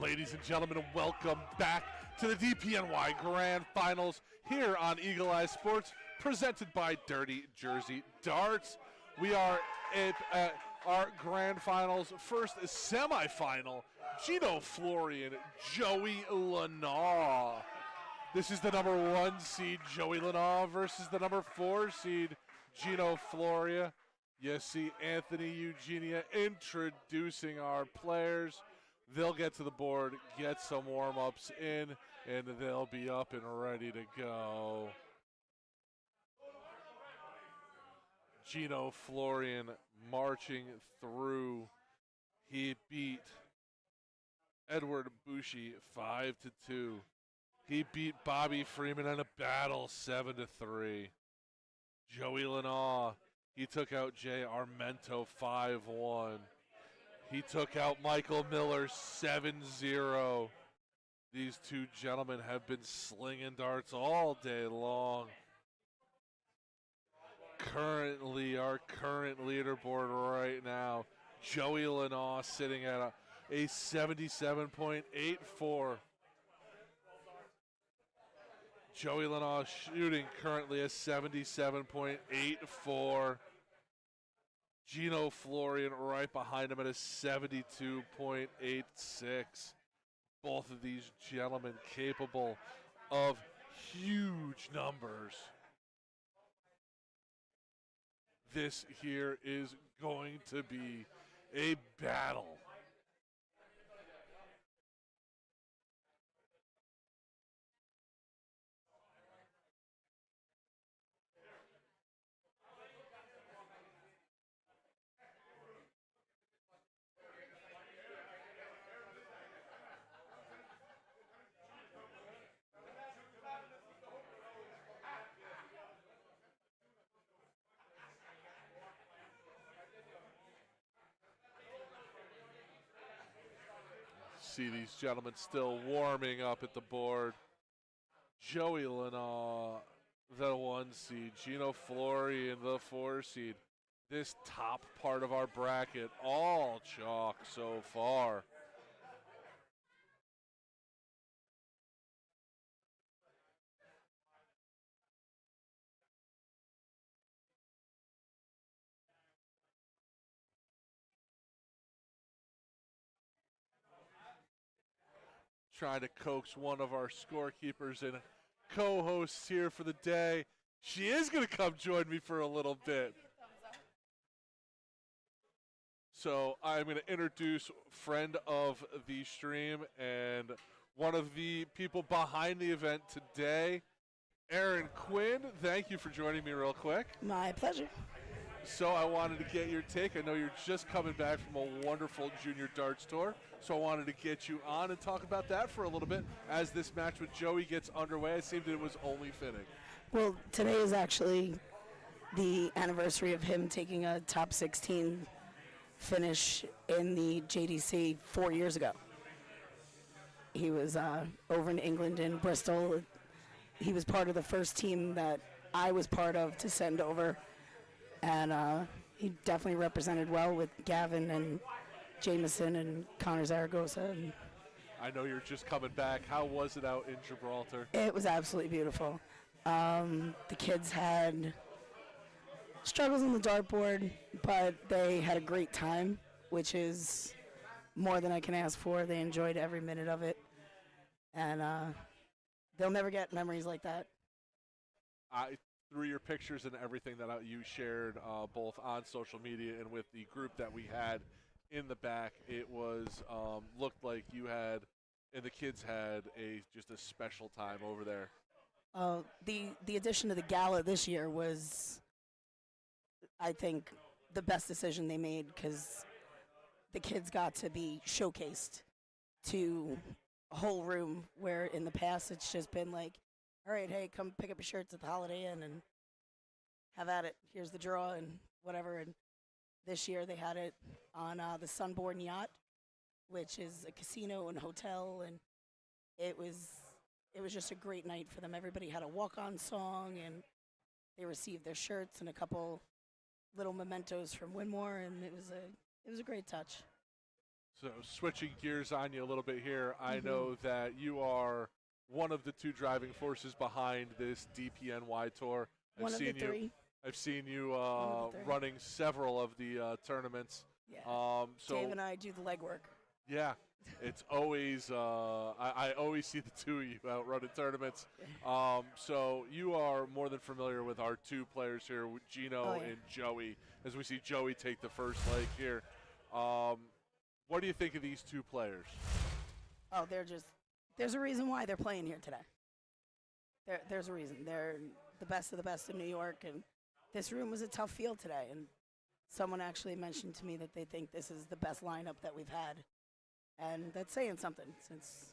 Ladies and gentlemen, welcome back to the DPNY Grand Finals here on Eagle Eye Sports, presented by Dirty Jersey Darts. We are at our Grand Finals first semifinal. Gino Florian, Joey Lanaw. This is the number 1 seed, Joey Lanaw, versus the number 4 seed, Gino Floria. You see Anthony Eugenia introducing our players. They'll get to the board, get some warm-ups in, and they'll be up and ready to go. Gino Florian marching through. He beat Edward Bushi 5-2. He beat Bobby Freeman in a battle 7-3. Joey Lanaw, he took out Jay Armento 5-1. He took out Michael Miller 7-0. These two gentlemen have been slinging darts all day long. Currently, our current leaderboard right now, Joey Lanaw sitting at a 77.84. Joey Lanaw shooting currently a 77.84. Gino Florian right behind him at a 72.86. Both of these gentlemen capable of huge numbers. This here is going to be a battle. See these gentlemen still warming up at the board. Joey Lanaw, the 1 seed. Gino Florian, the 4 seed. This top part of our bracket, all chalk so far. Trying to coax one of our scorekeepers and co-hosts here for the day. She is going to come join me for a little bit. So I'm going to introduce friend of the stream and one of the people behind the event today, Aaron Quinn. Thank you for joining me real quick. My pleasure. So I wanted to get your take. I know you're just coming back from a wonderful junior darts tour, so I wanted to get you on and talk about that for a little bit as this match with Joey gets underway. It seemed it was only fitting. Well, today is actually the anniversary of him taking a top 16 finish in the JDC 4 years ago. He was over in England in Bristol. He was part of the first team that I was part of to send over. And he definitely represented well with Gavin and Jameson and Connor Zaragoza. And I know you're just coming back. How was it out in Gibraltar? it was absolutely beautiful. The kids had struggles on the dartboard, but they had a great time, which is more than I can ask for. They enjoyed every minute of it. And they'll never get memories like that. Through your pictures and everything that you shared both on social media and with the group that we had in the back, it was looked like you had and the kids had just a special time over there. The addition of the gala this year was, I think, the best decision they made because the kids got to be showcased to a whole room where in the past it's just been like, all right, hey, come pick up your shirts at the Holiday Inn and have at it. Here's the draw and whatever. And this year they had it on the Sunborn Yacht, which is a casino and hotel, and it was just a great night for them. Everybody had a walk-on song, and they received their shirts and a couple little mementos from Winmore, and it was a great touch. So switching gears on you a little bit here, I know that you are one of the two driving forces behind this DPNY tour. One of the three. I've seen you of the three. running several of the tournaments. Yeah. So Dave and I do the legwork. yeah, it's always I always see the two of you out running tournaments. So you are more than familiar with our two players here, with Gino and Joey. As we see Joey take the first leg here. What do you think of these two players? Oh, there's a reason why they're playing here today. There's a reason. They're the best of the best in New York, and this room was a tough field today. And someone actually mentioned to me that they think this is the best lineup that we've had. And that's saying something since,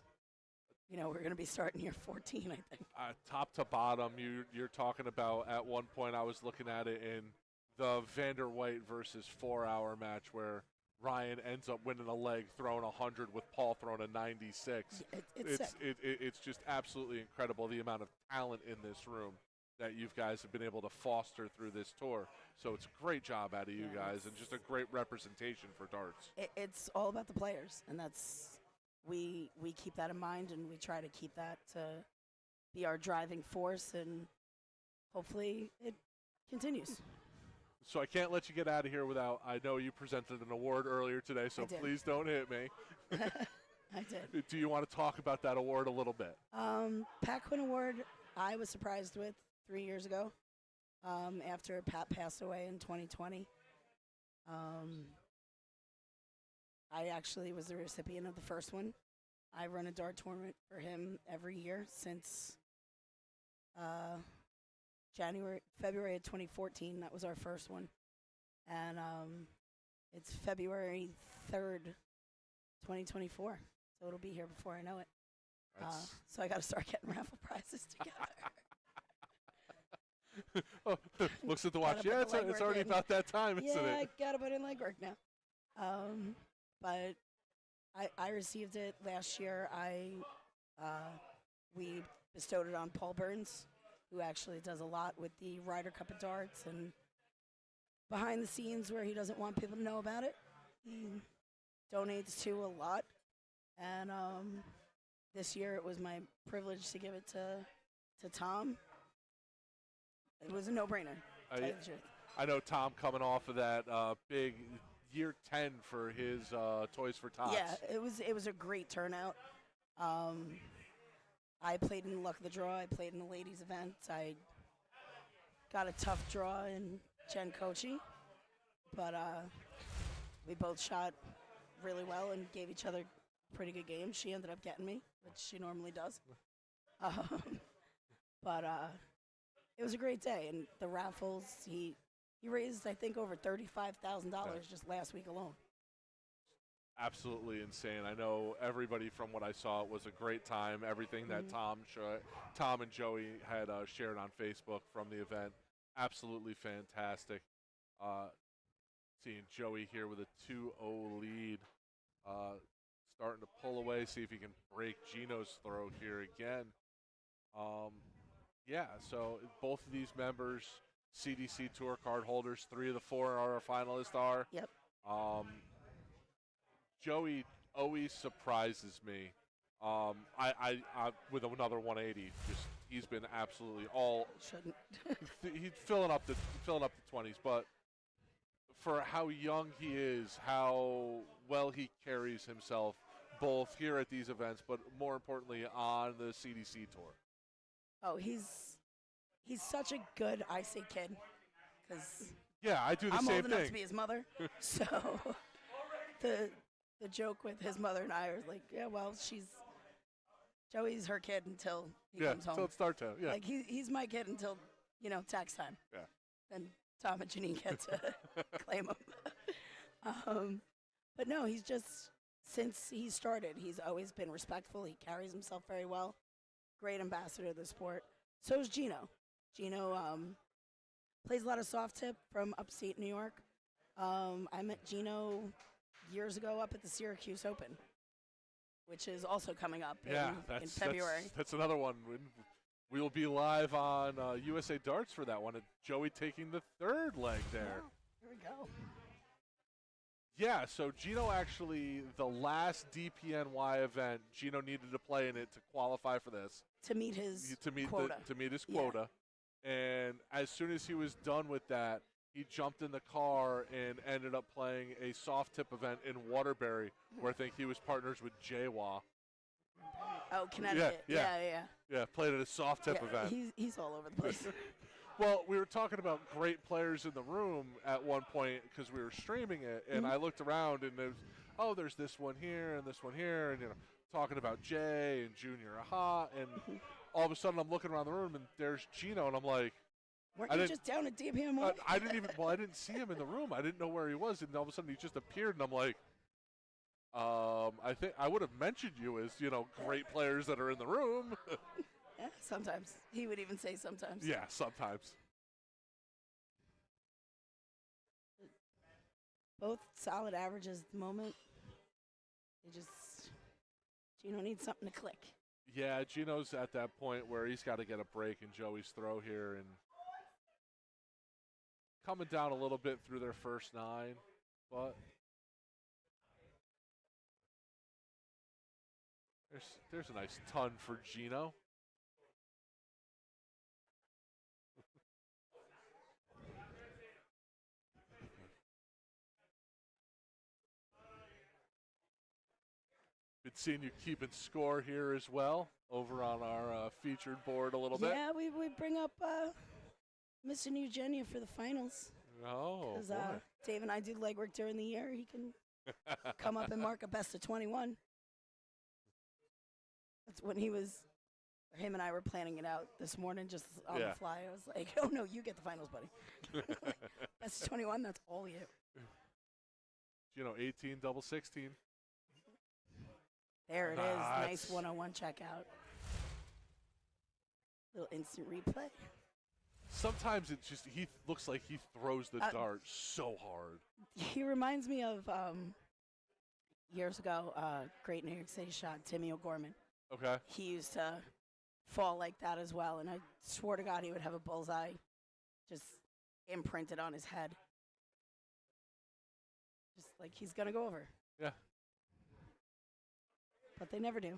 we're going to be starting here 14, I think. Top to bottom, you're talking about, at one point I was looking at it in the Vander White versus 4-hour match where Ryan ends up winning a leg throwing 100 with Paul throwing a 96. It's just absolutely incredible the amount of talent in this room that you guys have been able to foster through this tour. So it's a great job out of you guys and just a great representation for darts. It's all about the players, and we keep that in mind, and we try to keep that to be our driving force, and hopefully it continues. So I can't let you get out of here without, I know you presented an award earlier today, so please don't hit me. I did. Do you want to talk about that award a little bit? Pat-Quinn Award, I was surprised with 3 years ago after Pat passed away in 2020. I actually was the recipient of the first one. I run a dart tournament for him every year since February of 2014. That was our first one. And it's February 3rd, 2024. So it'll be here before I know it. So I got to start getting raffle prizes together. Looks at the watch. Yeah, it's already about that time, isn't it? Yeah, I got to put in legwork now. But I received it last year. We bestowed it on Paul Burns, who actually does a lot with the Ryder Cup of darts and behind the scenes where he doesn't want people to know about it. He donates to a lot. And this year it was my privilege to give it to Tom. It was a no-brainer, to tell you the truth. I know Tom coming off of that big year 10 for his Toys for Tots. Yeah, it was a great turnout. I played in Luck of the Draw. I played in the ladies' event. I got a tough draw in Jen Kochi, but we both shot really well and gave each other pretty good games. She ended up getting me, which she normally does. But it was a great day, and the raffles, he raised, I think, over $35,000 just last week alone. Absolutely insane. I know everybody from what I saw, it was a great time. Everything that Tom and Joey had shared on Facebook from the event, absolutely fantastic. Seeing Joey here with a 2-0 lead, starting to pull away, see if he can break Gino's throw here again. Yeah, so both of these members, CDC Tour card holders, 3 of the 4 are our finalists are. Yep. Joey always surprises me. I with another 180. He's been absolutely all. Shouldn't. He's filling up the 20s, but for how young he is, how well he carries himself, both here at these events, but more importantly on the CDC tour. Oh, he's such a good IC kid. Cause yeah, I do the I'm same old enough thing. to be his mother, so the joke with his mother and I are like, yeah, well, Joey's her kid until he comes home. Until it starts out. Yeah, like he's my kid until tax time. Yeah, and Tom and Janine get to claim him. But no, he's just, since he started, he's always been respectful. He carries himself very well. Great ambassador of the sport. So is Gino. Gino plays a lot of soft tip from upstate New York. I met Gino years ago up at the Syracuse Open, which is also coming up in February. That's another one. We'll be live on USA Darts for that one. And Joey taking the 3rd leg there. Wow, here we go. Yeah, so Gino actually, the last DPNY event, Gino needed to play in it to qualify for this. To meet his quota. To meet his quota. And as soon as he was done with that, he jumped in the car and ended up playing a soft tip event in Waterbury, where I think he was partners with Jawa. Oh, Connecticut. Yeah. Played at a soft tip event. He's all over the place. Well, we were talking about great players in the room at one point because we were streaming it, and I looked around and there's this one here and this one here, and talking about Jay and Junior Aha, and all of a sudden I'm looking around the room and there's Gino, and I'm like, weren't you just down at DPNY? I didn't see him in the room. I didn't know where he was, and all of a sudden he just appeared, and I'm like, I think I would have mentioned you as great players that are in the room. Yeah, sometimes. He would even say sometimes. Yeah, sometimes. Both solid averages at the moment. Gino needs something to click. Yeah, Gino's at that point where he's got to get a break in Joey's throw here, and coming down a little bit through their first 9, but there's a nice ton for Gino. Been seeing you keeping score here as well over on our featured board a little bit. Yeah, we bring up Mr. Eugenia for the finals. Oh, because Dave and I do legwork during the year. He can come up and mark a best of 21. That's when him and I were planning it out this morning just on the fly. I was like, oh, no, you get the finals, buddy. Best of 21, that's all you. 18, double 16. There it is. Nice one-on-one checkout. Little instant replay. Sometimes he looks like he throws the dart so hard. He reminds me of years ago, great New York City shot, Timmy O'Gorman. Okay. He used to fall like that as well, and I swore to God he would have a bullseye just imprinted on his head. Just like he's going to go over. Yeah. But they never do.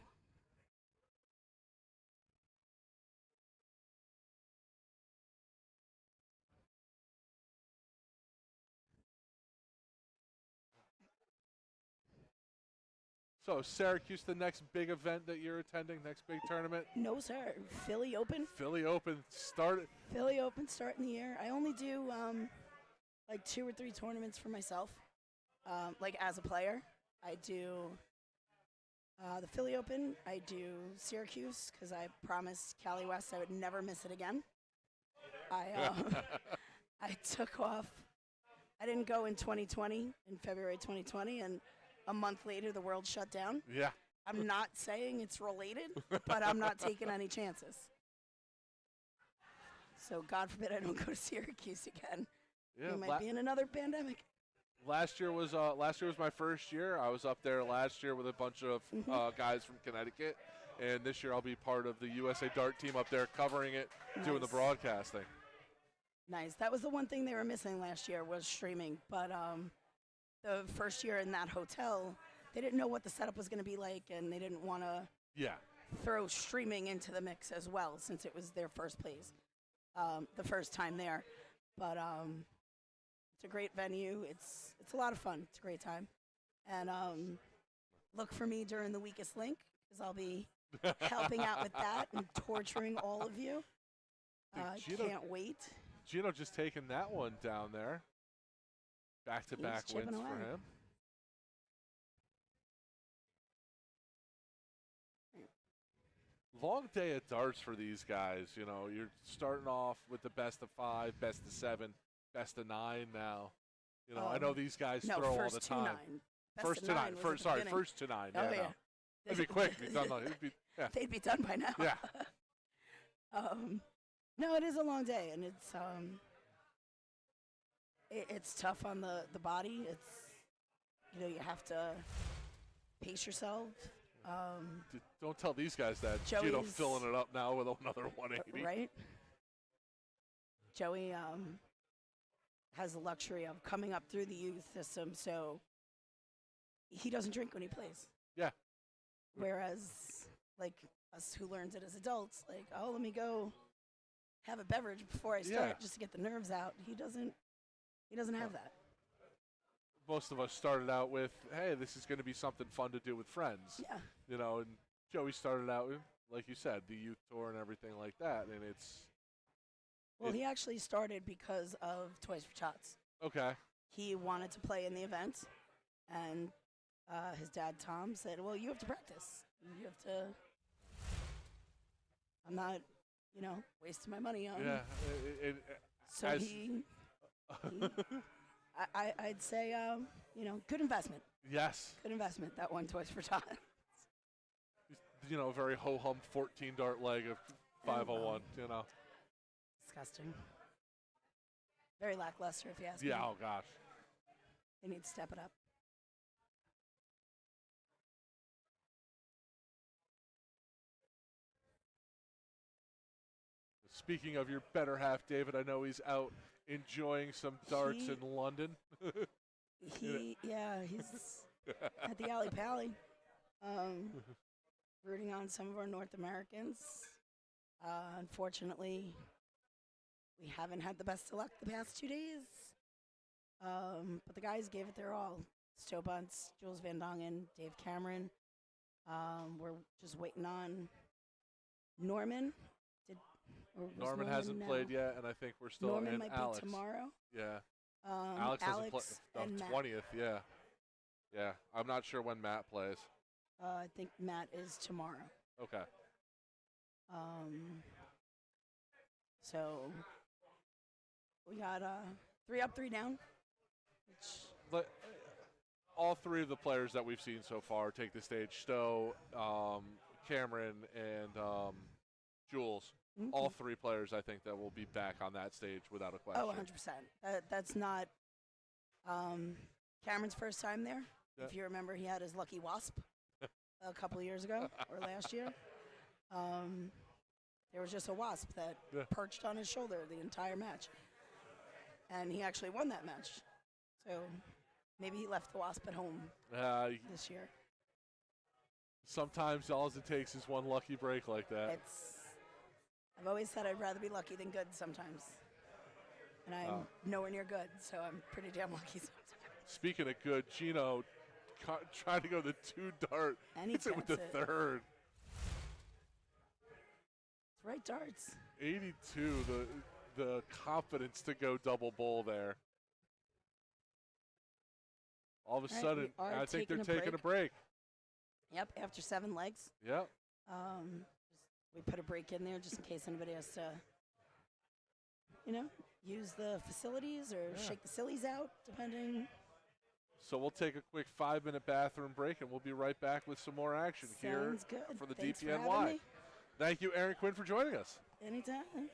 So, Syracuse, the next big event that you're attending, next big tournament? No, sir. Philly Open. Philly Open started. Philly Open starting the year. I only do like 2 or 3 tournaments for myself. Like as a player, I do the Philly Open. I do Syracuse because I promised Cali West I would never miss it again. I took off. I didn't go in 2020, in February 2020, and a month later the world shut down. Yeah. I'm not saying it's related, but I'm not taking any chances. So God forbid I don't go to Syracuse again. Yeah, we might be in another pandemic. Last year was my first year. I was up there last year with a bunch of guys from Connecticut, and this year I'll be part of the USA Dart team up there covering it, doing the broadcasting. Nice. That was the one thing they were missing last year was streaming. But the first year in that hotel, they didn't know what the setup was going to be like, and they didn't want to throw streaming into the mix as well since it was their first place, the first time there. But it's a great venue. It's a lot of fun. It's a great time. And look for me during the Weakest Link because I'll be helping out with that and torturing all of you. Can't wait. Gino just taking that one down there. Back-to-back wins for him. Long day at darts for these guys. You're starting off with the best of 5, best of 7, best of 9 now. I know these guys throw all the time. First to 9. First to 9. Oh, yeah. It'd be quick. They'd be done by now. Yeah. No, it is a long day, and it's tough on the body. It's you have to pace yourself. Don't tell these guys that. Gino filling it up now with another 180. Right. Joey has the luxury of coming up through the youth system, so he doesn't drink when he plays. Yeah. Whereas, like us who learns it as adults, like, oh, let me go have a beverage before I start just to get the nerves out. He doesn't have that. Most of us started out with, hey, this is going to be something fun to do with friends. Yeah. You know, and Joey started out with, like you said, the youth tour and everything like that, and it's. Well, he actually started because of Toys for Tots. Okay. He wanted to play in the event, and his dad, Tom, said, well, you have to practice. You have to. I'm not, wasting my money on. Yeah. So I'd say, good investment. Yes. Good investment, that one Toys for Tots. Very ho-hum 14 dart leg of 501, Disgusting. Very lackluster, if you ask me. Yeah, oh gosh. They need to step it up. Speaking of your better half, David, I know he's out enjoying some darts in London. He's at the Alley Pally, rooting on some of our North Americans. Unfortunately, we haven't had the best of luck the past 2 days. But the guys gave it their all. Stowe Bunce, Jules Van Dongen, Dave Cameron. We're just waiting on Norman. Norman hasn't played yet, and I think we're still Norman in might Alex. be tomorrow. Yeah. Alex hasn't played. And 20th, yeah. Yeah, I'm not sure when Matt plays. I think Matt is tomorrow. Okay. So we got 3 up, 3 down. But all three of the players that we've seen so far take the stage. Stowe, Cameron, and Jules. Mm-hmm. All three players, I think, that will be back on that stage without a question. Oh, 100%. That's not Cameron's first time there. Yeah. If you remember, he had his lucky wasp a couple of years ago or last year. There was just a wasp that perched on his shoulder the entire match. And he actually won that match. So maybe he left the wasp at home this year. Sometimes all it takes is one lucky break like that. I've always said I'd rather be lucky than good sometimes. And I'm nowhere near good, so I'm pretty damn lucky sometimes. Speaking of good, Gino trying to go the 2 dart. And he hits it with the third. It's right darts. 82, the confidence to go double bowl there. All of a sudden, I think they're taking a break. Yep, after 7 legs. Yep. We put a break in there just in case anybody has to, use the facilities or shake the sillies out, depending. So we'll take a quick 5-minute bathroom break, and we'll be right back with some more action here for the Thanks DPNY. for having me. Thank you, Aaron Quinn, for joining us. Anytime.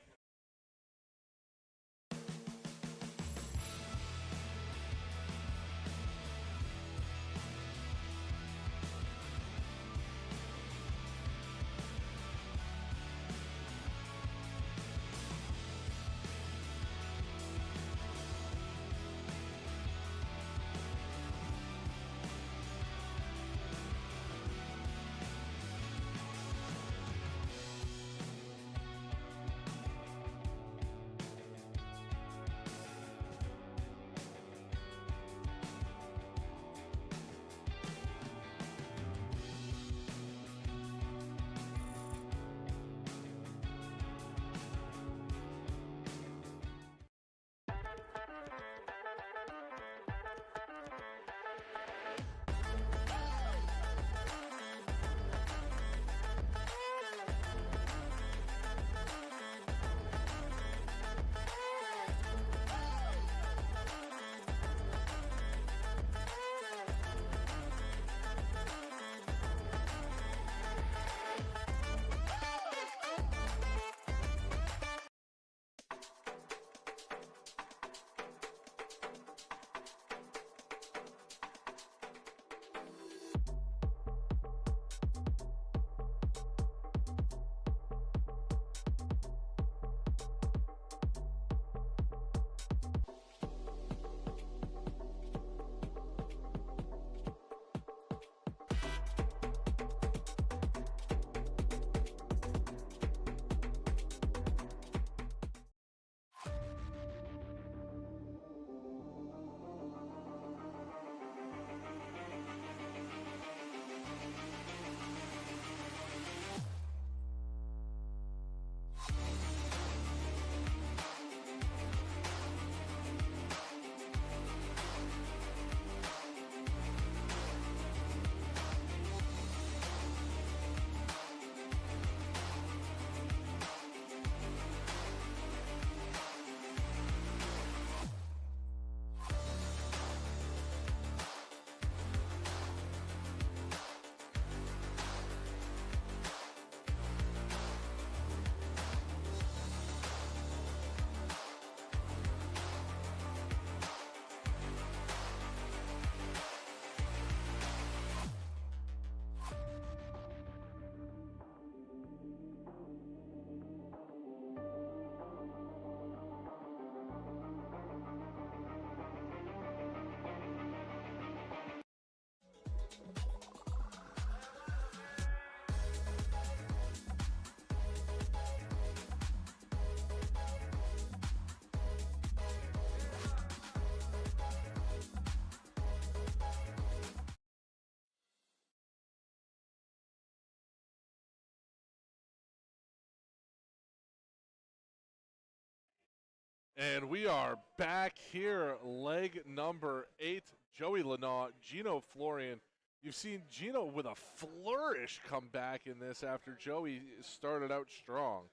And we are back here, leg number 8. Joey Lanaugh, Gino Florian. You've seen Gino with a flourish come back in this after Joey started out strong.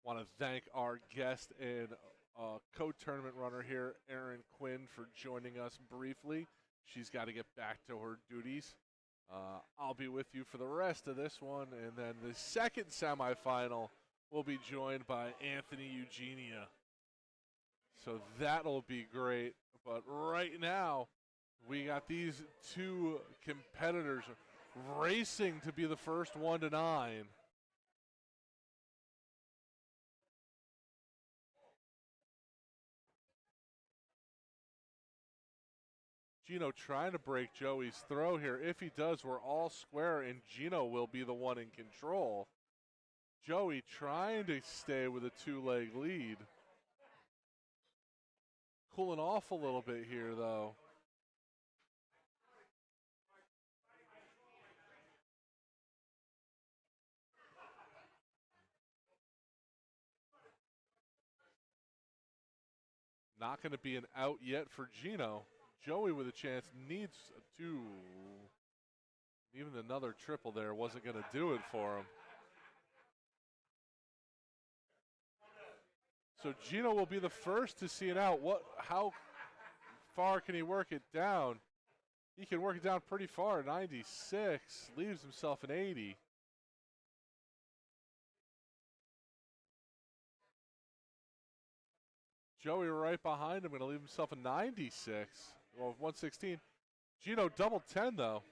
Want to thank our guest and co-tournament runner here, Erin Quinn, for joining us briefly. She's got to get back to her duties. I'll be with you for the rest of this one, and then the second semifinal will be joined by Anthony Eugenia. So that'll be great. But right now, we got these two competitors racing to be the first 1 to 9. Gino trying to break Joey's throw here. If he does, we're all square, and Gino will be the one in control. Joey trying to stay with a 2-leg lead. Cooling off a little bit here, though. Not going to be an out yet for Gino. Joey with a chance needs to. Even another triple there wasn't going to do it for him. So Gino will be the first to see it out. How far can he work it down? He can work it down pretty far. 96, leaves himself an 80. Joey right behind him, going to leave himself a 96. Well, 116. Gino double 10, though.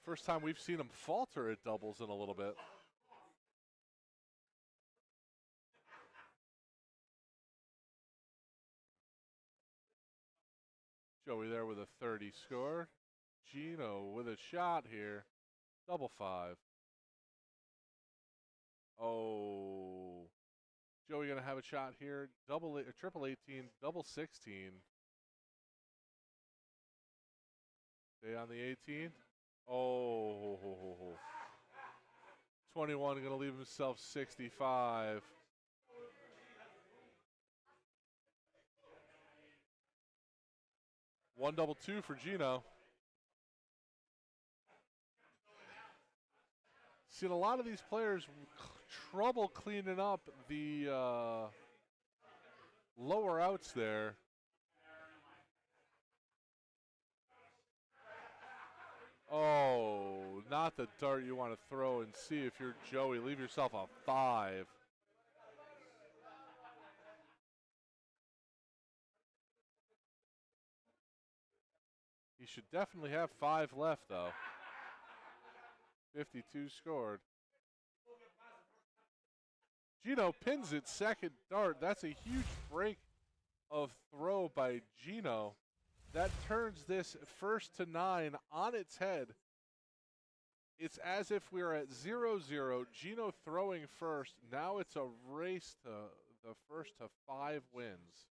First time we've seen him falter at doubles in a little bit. Joey there with a 30 score. Gino with a shot here. Double 5. Oh. Joey going to have a shot here. Triple 18, double 16. Stay on the 18. Oh. 21 going to leave himself 65. One double 2 for Gino. Seen a lot of these players trouble cleaning up the lower outs there. Oh, not the dart you want to throw and see if you're Joey. Leave yourself a 5. He should definitely have 5 left, though. 52 scored. Gino pins it, second dart. That's a huge break of throw by Gino. That turns this first to 9 on its head. It's as if we're at 0-0. Gino throwing first. Now it's a race to the first to 5 wins.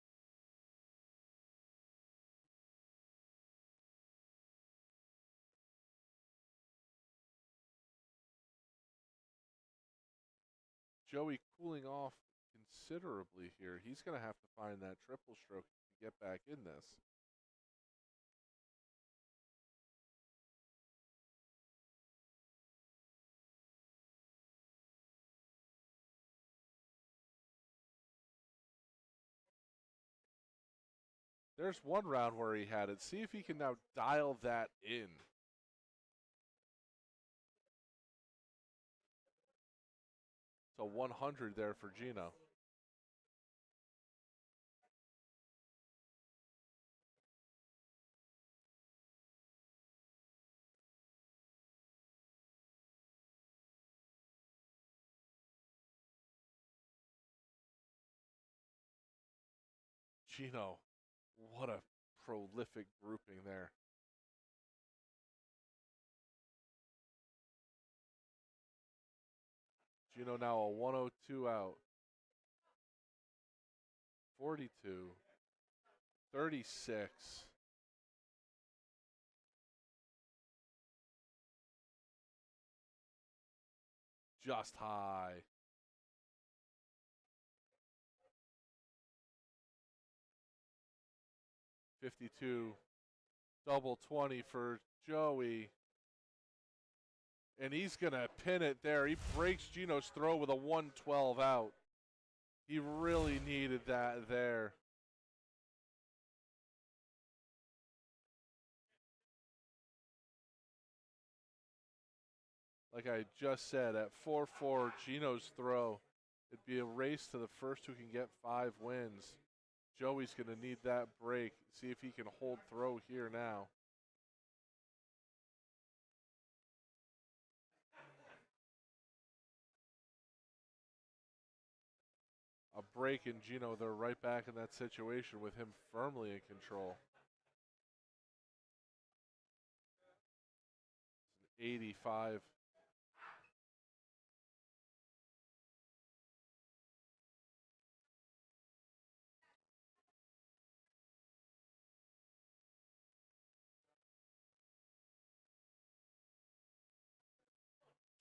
Joey cooling off considerably here. He's going to have to find that triple stroke to get back in this. There's one round where he had it. See if he can now dial that in. So 100 there for Gino. Gino, what a prolific grouping there. Gino now a 102 out. 42. 36. just high. .52, double 20 for Joey. And he's going to pin it there. He breaks Gino's throw with a 112 out. He really needed that there. Like I just said, at 4-4, Gino's throw, it'd be a race to the first who can get 5 wins. Joey's going to need that break. See if he can hold throw here now. A break in Gino, they're right back in that situation with him firmly in control. It's an 85.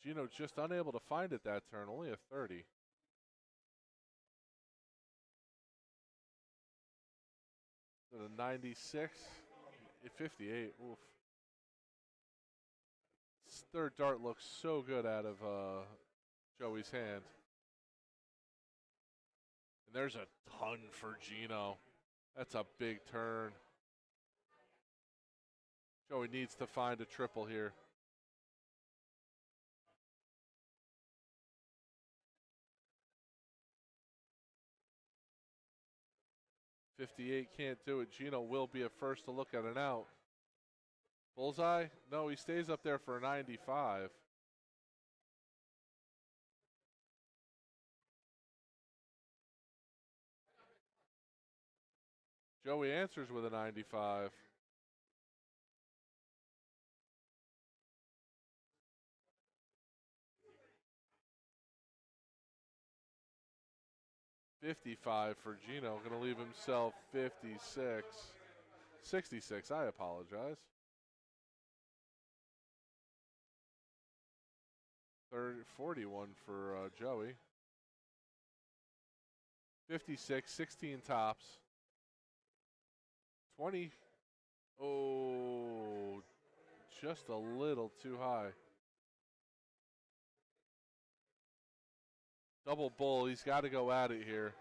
Gino just unable to find it that turn, only a 30. So the 96, 58, oof. This third dart looks so good out of Joey's hand. And there's a ton for Gino. That's a big turn. Joey needs to find a triple here. .58 can't do it. Gino will be a first to look at an out. Bullseye? No, he stays up there for a 95. Joey answers with a 95. .55 for Gino. Going to leave himself 56. 66, I apologize. 41 for Joey. 56, 16 tops. 20. Oh, just a little too high. Double bull, he's got to go at it here.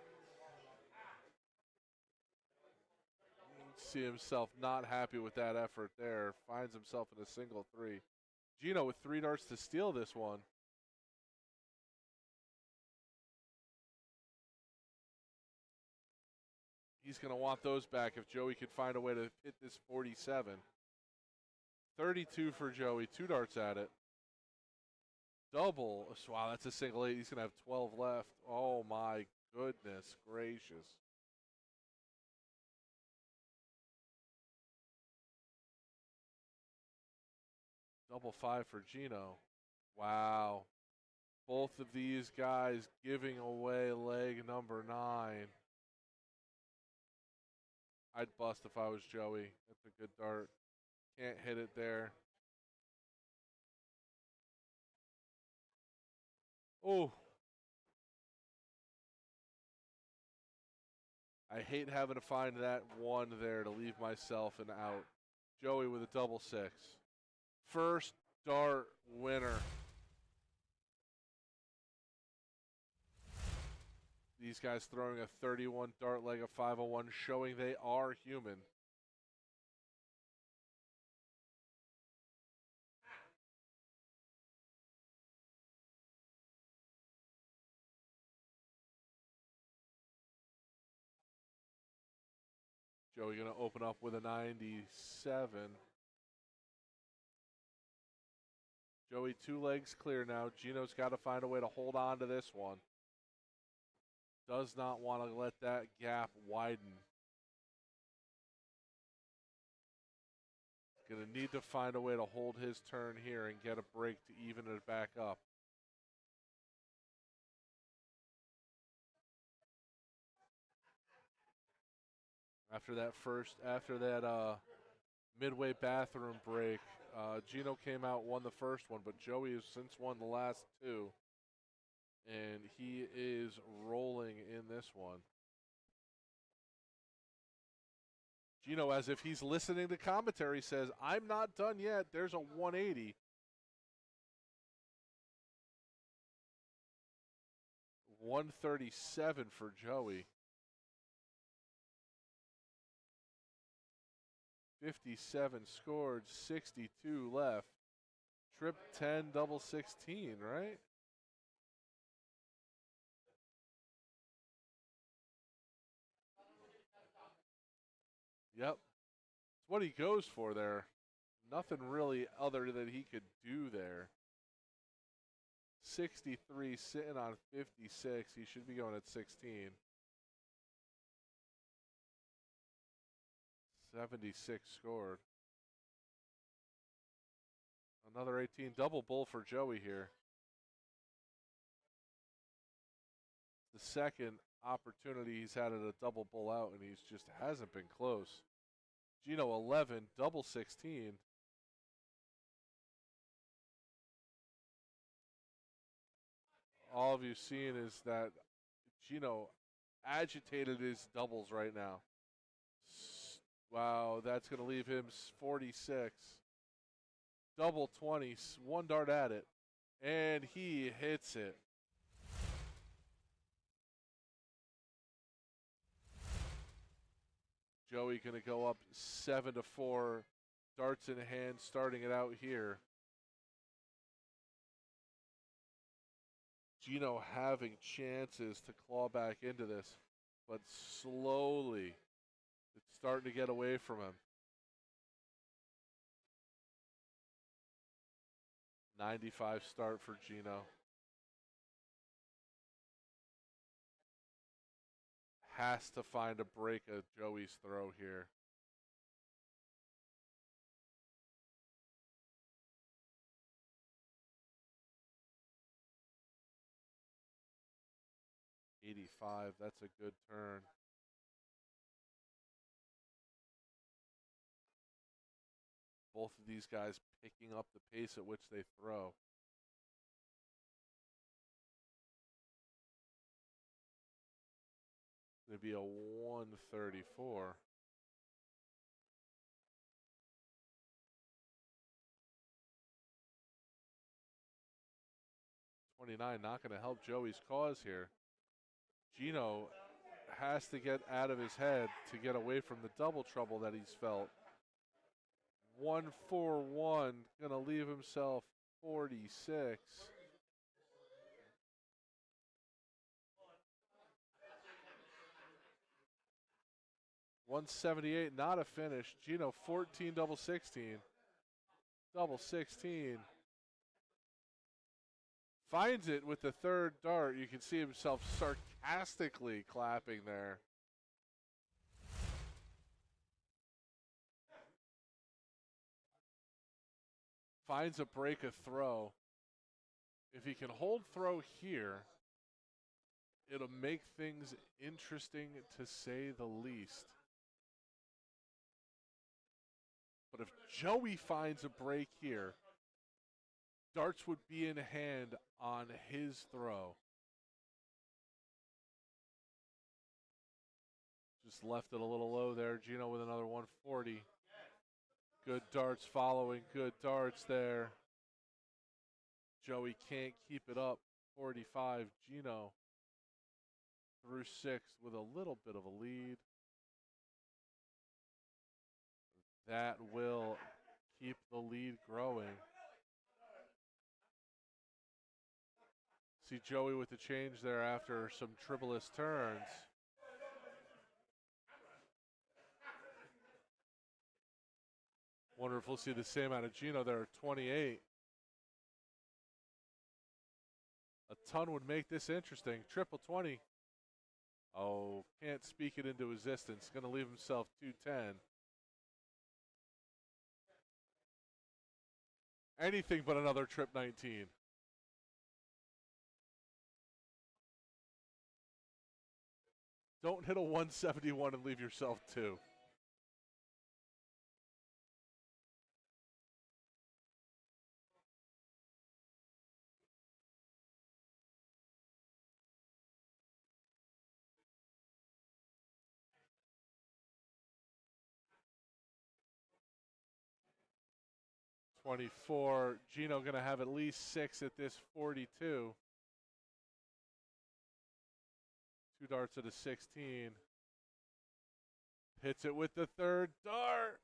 See himself not happy with that effort there. Finds himself in a single 3. Gino with 3 darts to steal this one. He's going to want those back if Joey could find a way to hit this 47. 32 for Joey, 2 darts at it. Double. Wow, that's a single 8. He's going to have 12 left. Oh, my goodness gracious. Double 5 for Gino. Wow. Both of these guys giving away leg number 9. I'd bust if I was Joey. That's a good dart. Can't hit it there. Oh. I hate having to find that one there to leave myself an out. Joey with a double 6. First dart winner. These guys throwing a 31 dart leg of 501, showing they are human. Joey going to open up with a 97. Joey 2 legs clear now. Gino's got to find a way to hold on to this one. Does not want to let that gap widen. Going to need to find a way to hold his turn here and get a break to even it back up. After that midway bathroom break, Gino came out, won the first one, but Joey has since won the last 2. And he is rolling in this one. Gino, as if he's listening to commentary, says, I'm not done yet. There's a 180. 137 for Joey. 57 scored, 62 left. Trip 10, double 16, right? Yep. It's what he goes for there. Nothing really other than he could do there. 63 sitting on 56. He should be going at 16. 76 scored. Another 18. Double bull for Joey here. The second opportunity he's had at a double bull out, and he's just hasn't been close. Gino 11, double 16. All of you seeing is that Gino agitated his doubles right now. Wow, that's going to leave him 46. Double 20, one dart at it, and he hits it. Joey going to go up 7-4, darts in hand, starting it out here. Gino having chances to claw back into this, but slowly it's starting to get away from him. 95 start for Gino. Has to find a break of Joey's throw here. .85, that's a good turn. Both of these guys picking up the pace at which they throw. It's going to be a 134. .29 not going to help Joey's cause here. Gino has to get out of his head to get away from the double trouble that he's felt. 141, going to leave himself 46. .178, not a finish. Gino 14, double 16. Double 16. Finds it with the third dart. You can see himself sarcastically clapping there. Finds a break of throw. If he can hold throw here, it'll make things interesting to say the least. But if Joey finds a break here, darts would be in hand on his throw. Just left it a little low there. Gino with another 140. Good darts following, good darts there. Joey can't keep it up. 45, Gino through 6 with a little bit of a lead. That will keep the lead growing. See Joey with the change there after some triple-less turns. Wonder if we'll see the same out of Gino there at 28. A ton would make this interesting. Triple 20. Oh, can't speak it into existence. Going to leave himself 210. Anything but another trip 19. Don't hit a 171 and leave yourself 2. 24. Gino going to have at least 6 at this 42. 2 darts at a 16. Hits it with the third dart.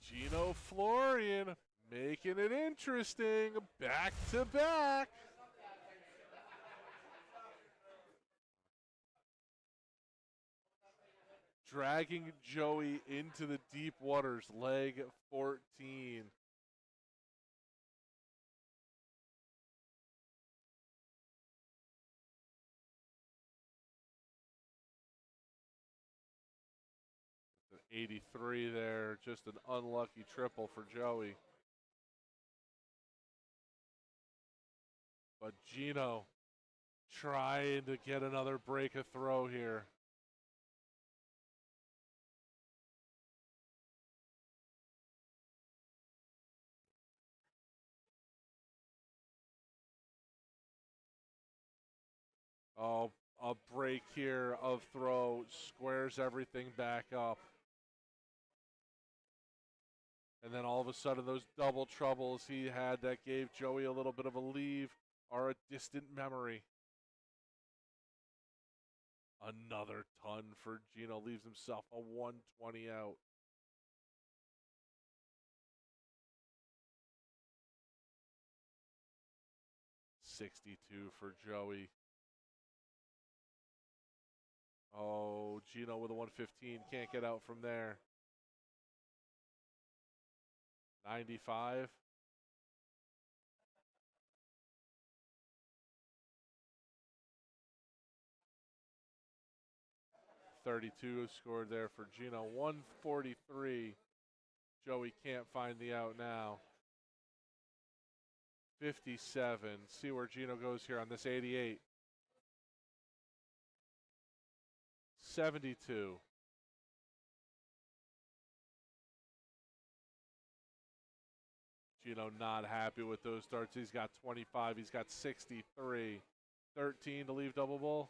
Gino Florian making it interesting. Back to back. Dragging Joey into the deep waters, leg 14. The 83 there, just an unlucky triple for Joey. But Gino trying to get another break of throw here. Oh, a break here of throw, squares everything back up. And then all of a sudden, those double troubles he had that gave Joey a little bit of a leave are a distant memory. Another ton for Gino, leaves himself a 120 out. $62 for Joey. Oh, Gino with a 115, can't get out from there. 95. $32 scored there for Gino. 143. Joey can't find the out now. 57. See where Gino goes here on this 88. 72. Gino not happy with those starts. He's got 25. He's got 63. 13 to leave double bowl.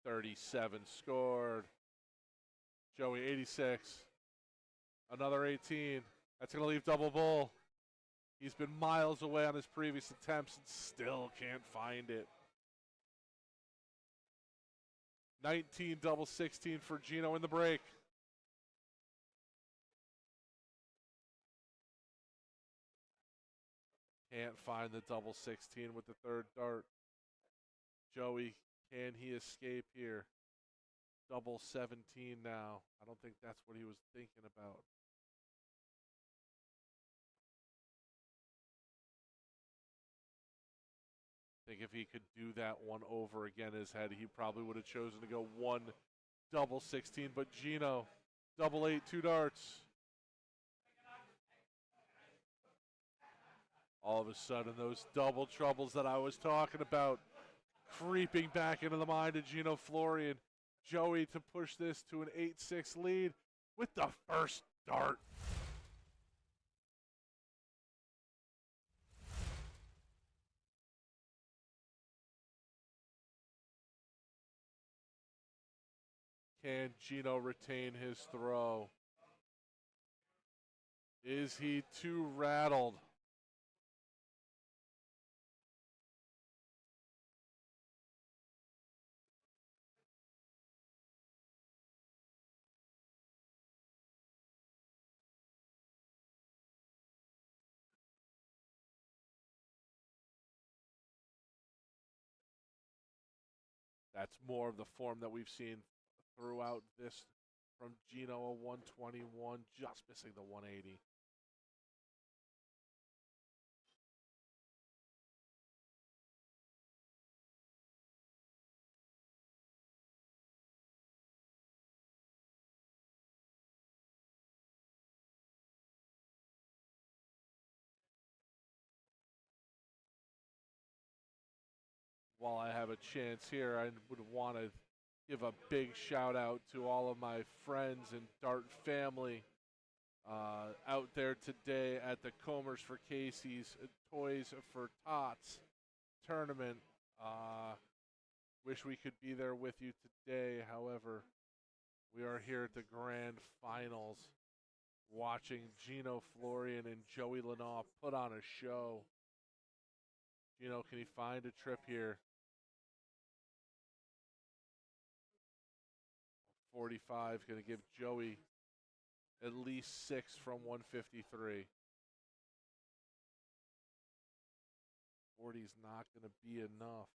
$37 scored. Joey 86. Another 18. That's going to leave double bowl. He's been miles away on his previous attempts and still can't find it. 19 double 16 for Gino in the break. Can't find the double 16 with the third dart. Joey, can he escape here? Double 17 now. I don't think that's what he was thinking about. I think if he could do that one over again in his head, he probably would have chosen to go one double 16. But Gino, double 8, 2 darts. All of a sudden, those double troubles that I was talking about creeping back into the mind of Gino Florian. Joey to push this to an 8-6 lead with the first dart. Can Gino retain his throw? Is he too rattled? That's more of the form that we've seen throughout this from Gino, a 121, just missing the 180. While I have a chance here, I would want to give a big shout out to all of my friends and Dart family out there today at the Comers for Casey's Toys for Tots tournament. Wish we could be there with you today. However, We are here at the Grand Finals watching Gino Florian and Joey Lenoir put on a show. Gino, can he find a trip here? 45 going to give Joey at least 6 from 153. 40 is not going to be enough.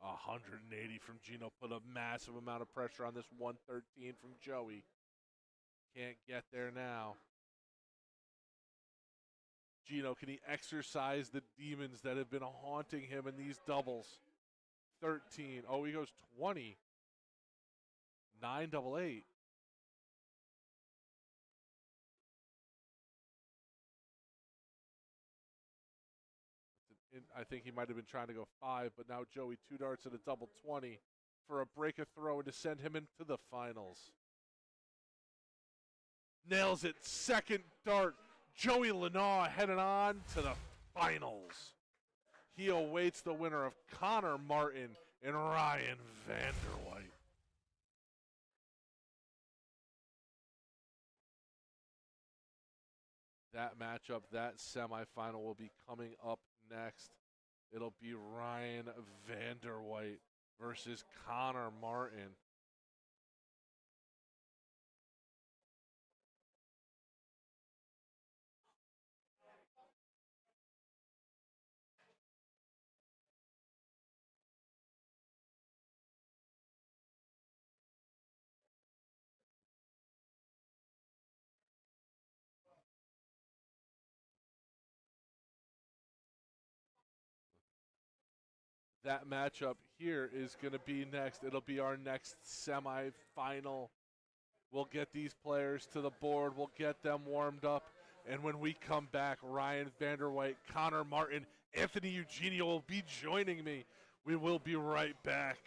A 180 from Gino put a massive amount of pressure on this 113 from Joey. Can't get there now. Gino, can he exercise the demons that have been haunting him in these doubles? 13. Oh, he goes 20. 988. I think he might have been trying to go 5, but now Joey 2 darts at a double 20 for a break a throw and to send him into the finals. Nails it. Second dart. Joey Lenoir heading on to the finals. He awaits the winner of Connor Martin and Ryan Vanderwhite. That matchup, that semifinal will be coming up next. It'll be Ryan Vanderwhite versus Connor Martin. That matchup here is going to be next. It'll be our next semifinal. We'll get these players to the board. We'll get them warmed up. And when we come back, Ryan Vanderwhite, Connor Martin, Anthony Eugenia will be joining me. We will be right back.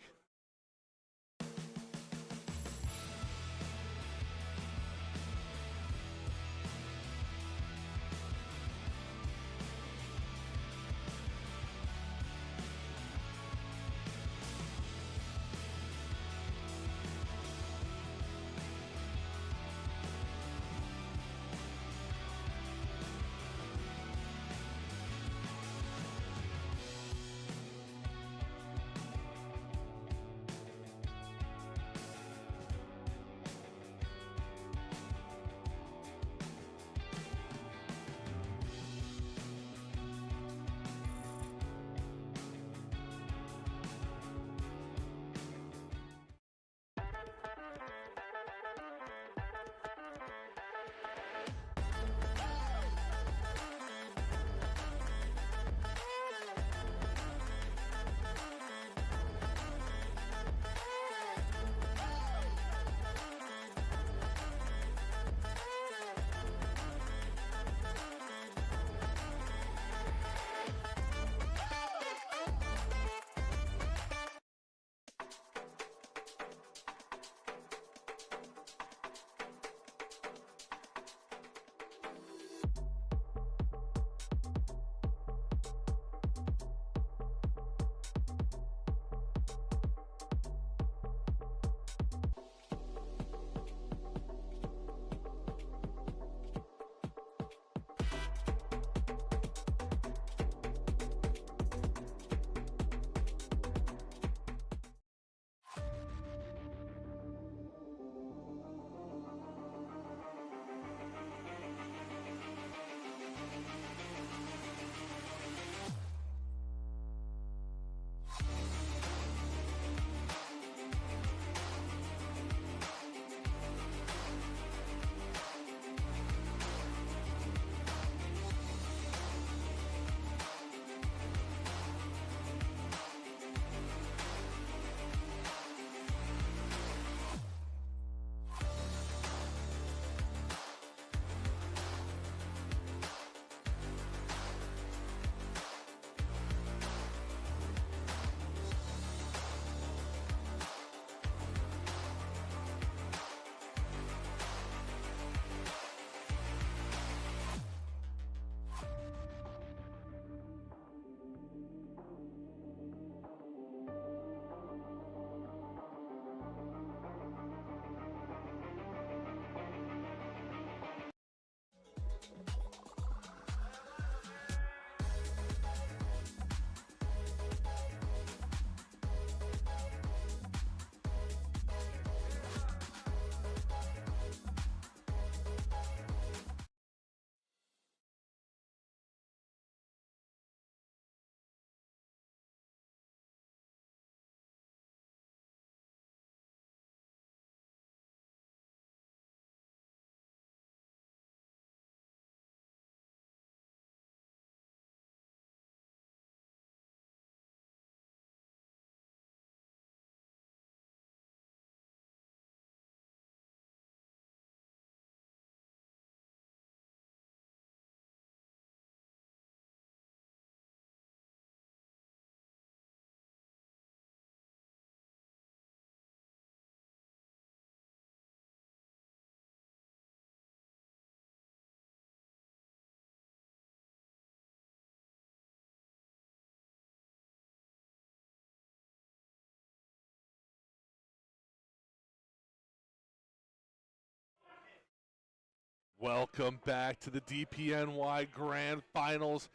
Welcome back to the DPNY Grand Finals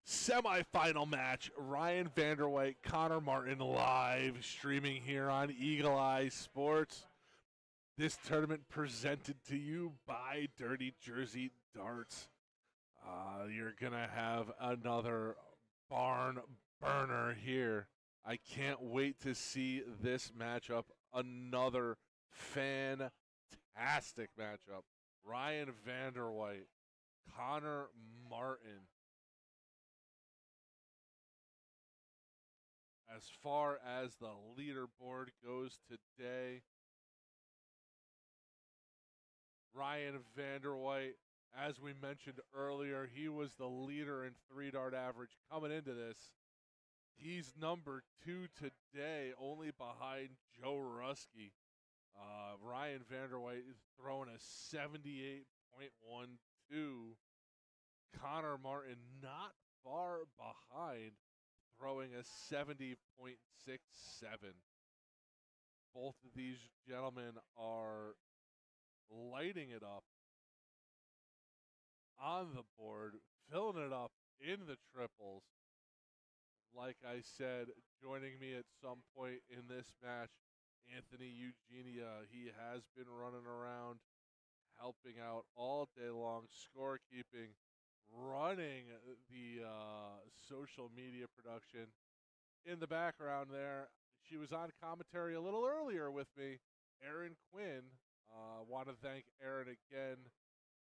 semifinal match. Ryan Vanderwhite, Connor Martin live streaming here on Eagle Eye Sports. This tournament presented to you by Dirty Jersey Darts. You're going to have another barn burner here. I can't wait to see this matchup. Another fantastic matchup. Ryan Vanderwhite, Connor Martin. As far as the leaderboard goes today, Ryan Vanderwhite, as we mentioned earlier, he was the leader in 3-dart average coming into this. He's number 2 today, only behind Joe Ruski. Ryan Vanderwhite is throwing a 78.12. Connor Martin not far behind, throwing a 70.67. Both of these gentlemen are lighting it up on the board, filling it up in the triples. Like I said, joining me at some point in this match, Anthony Eugenia. He has been running around, helping out all day long, scorekeeping, running the social media production. In the background there, she was on commentary a little earlier with me, Erin Quinn. Want to thank Erin again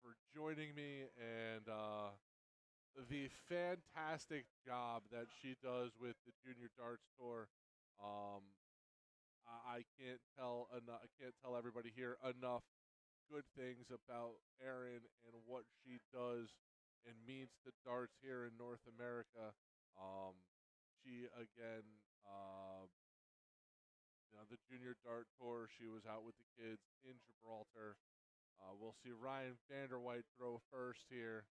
for joining me and the fantastic job that she does with the Junior Darts Tour. I can't tell everybody here enough good things about Erin and what she does and means to darts here in North America. She again, the Junior Dart Tour. She was out with the kids in Gibraltar. We'll see Ryan Vanderwhite throw first here.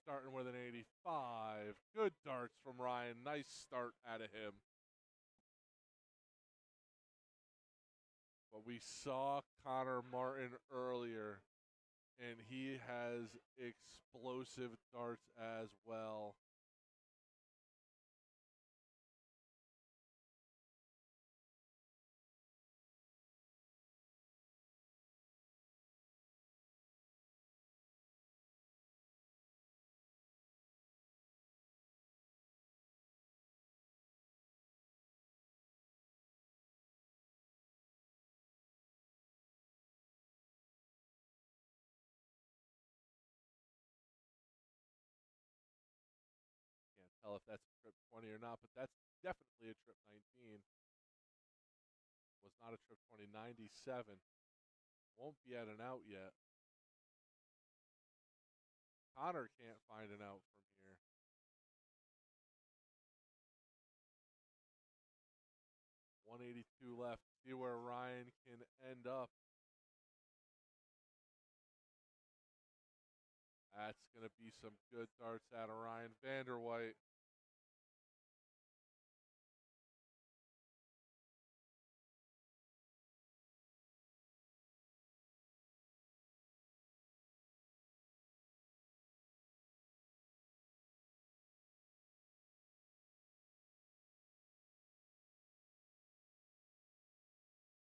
Starting with an 85. Good darts from Ryan. Nice start out of him. But we saw Connor Martin earlier, and he has explosive darts as well. Can't tell if that's a trip 20 or not, but that's definitely a trip 19. Was not a trip 20. 97. Won't be at an out yet. Connor can't find an out from here. .182 left. See where Ryan can end up. That's going to be some good darts out of Ryan Vanderwhite.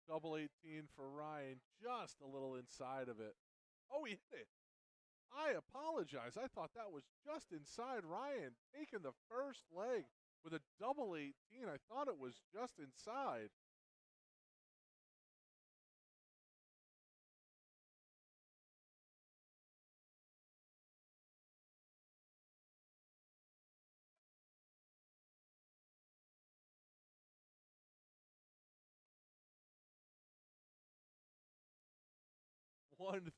Double 18 for Ryan, just a little inside of it. Oh, he hit it. I apologize. I thought that was just inside Ryan, taking the first leg with a double 18. I thought it was just inside. .139.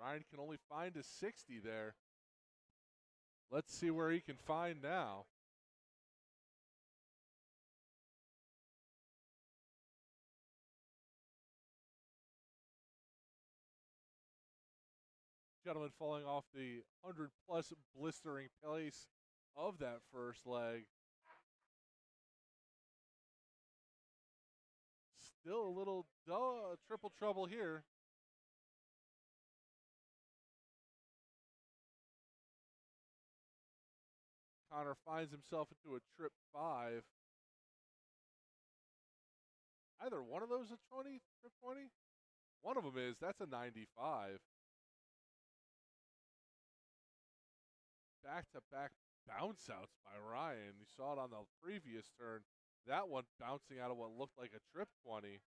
Ryan can only find a 60 there. Let's see where he can find now. Gentleman falling off the 100-plus blistering pace of that first leg. Still a little triple trouble here. Connor finds himself into a trip 5. Either one of those a 20, trip 20? One of them is. That's a 95. Back-to-back bounce outs by Ryan. You saw it on the previous turn. That one bouncing out of what looked like a trip 20.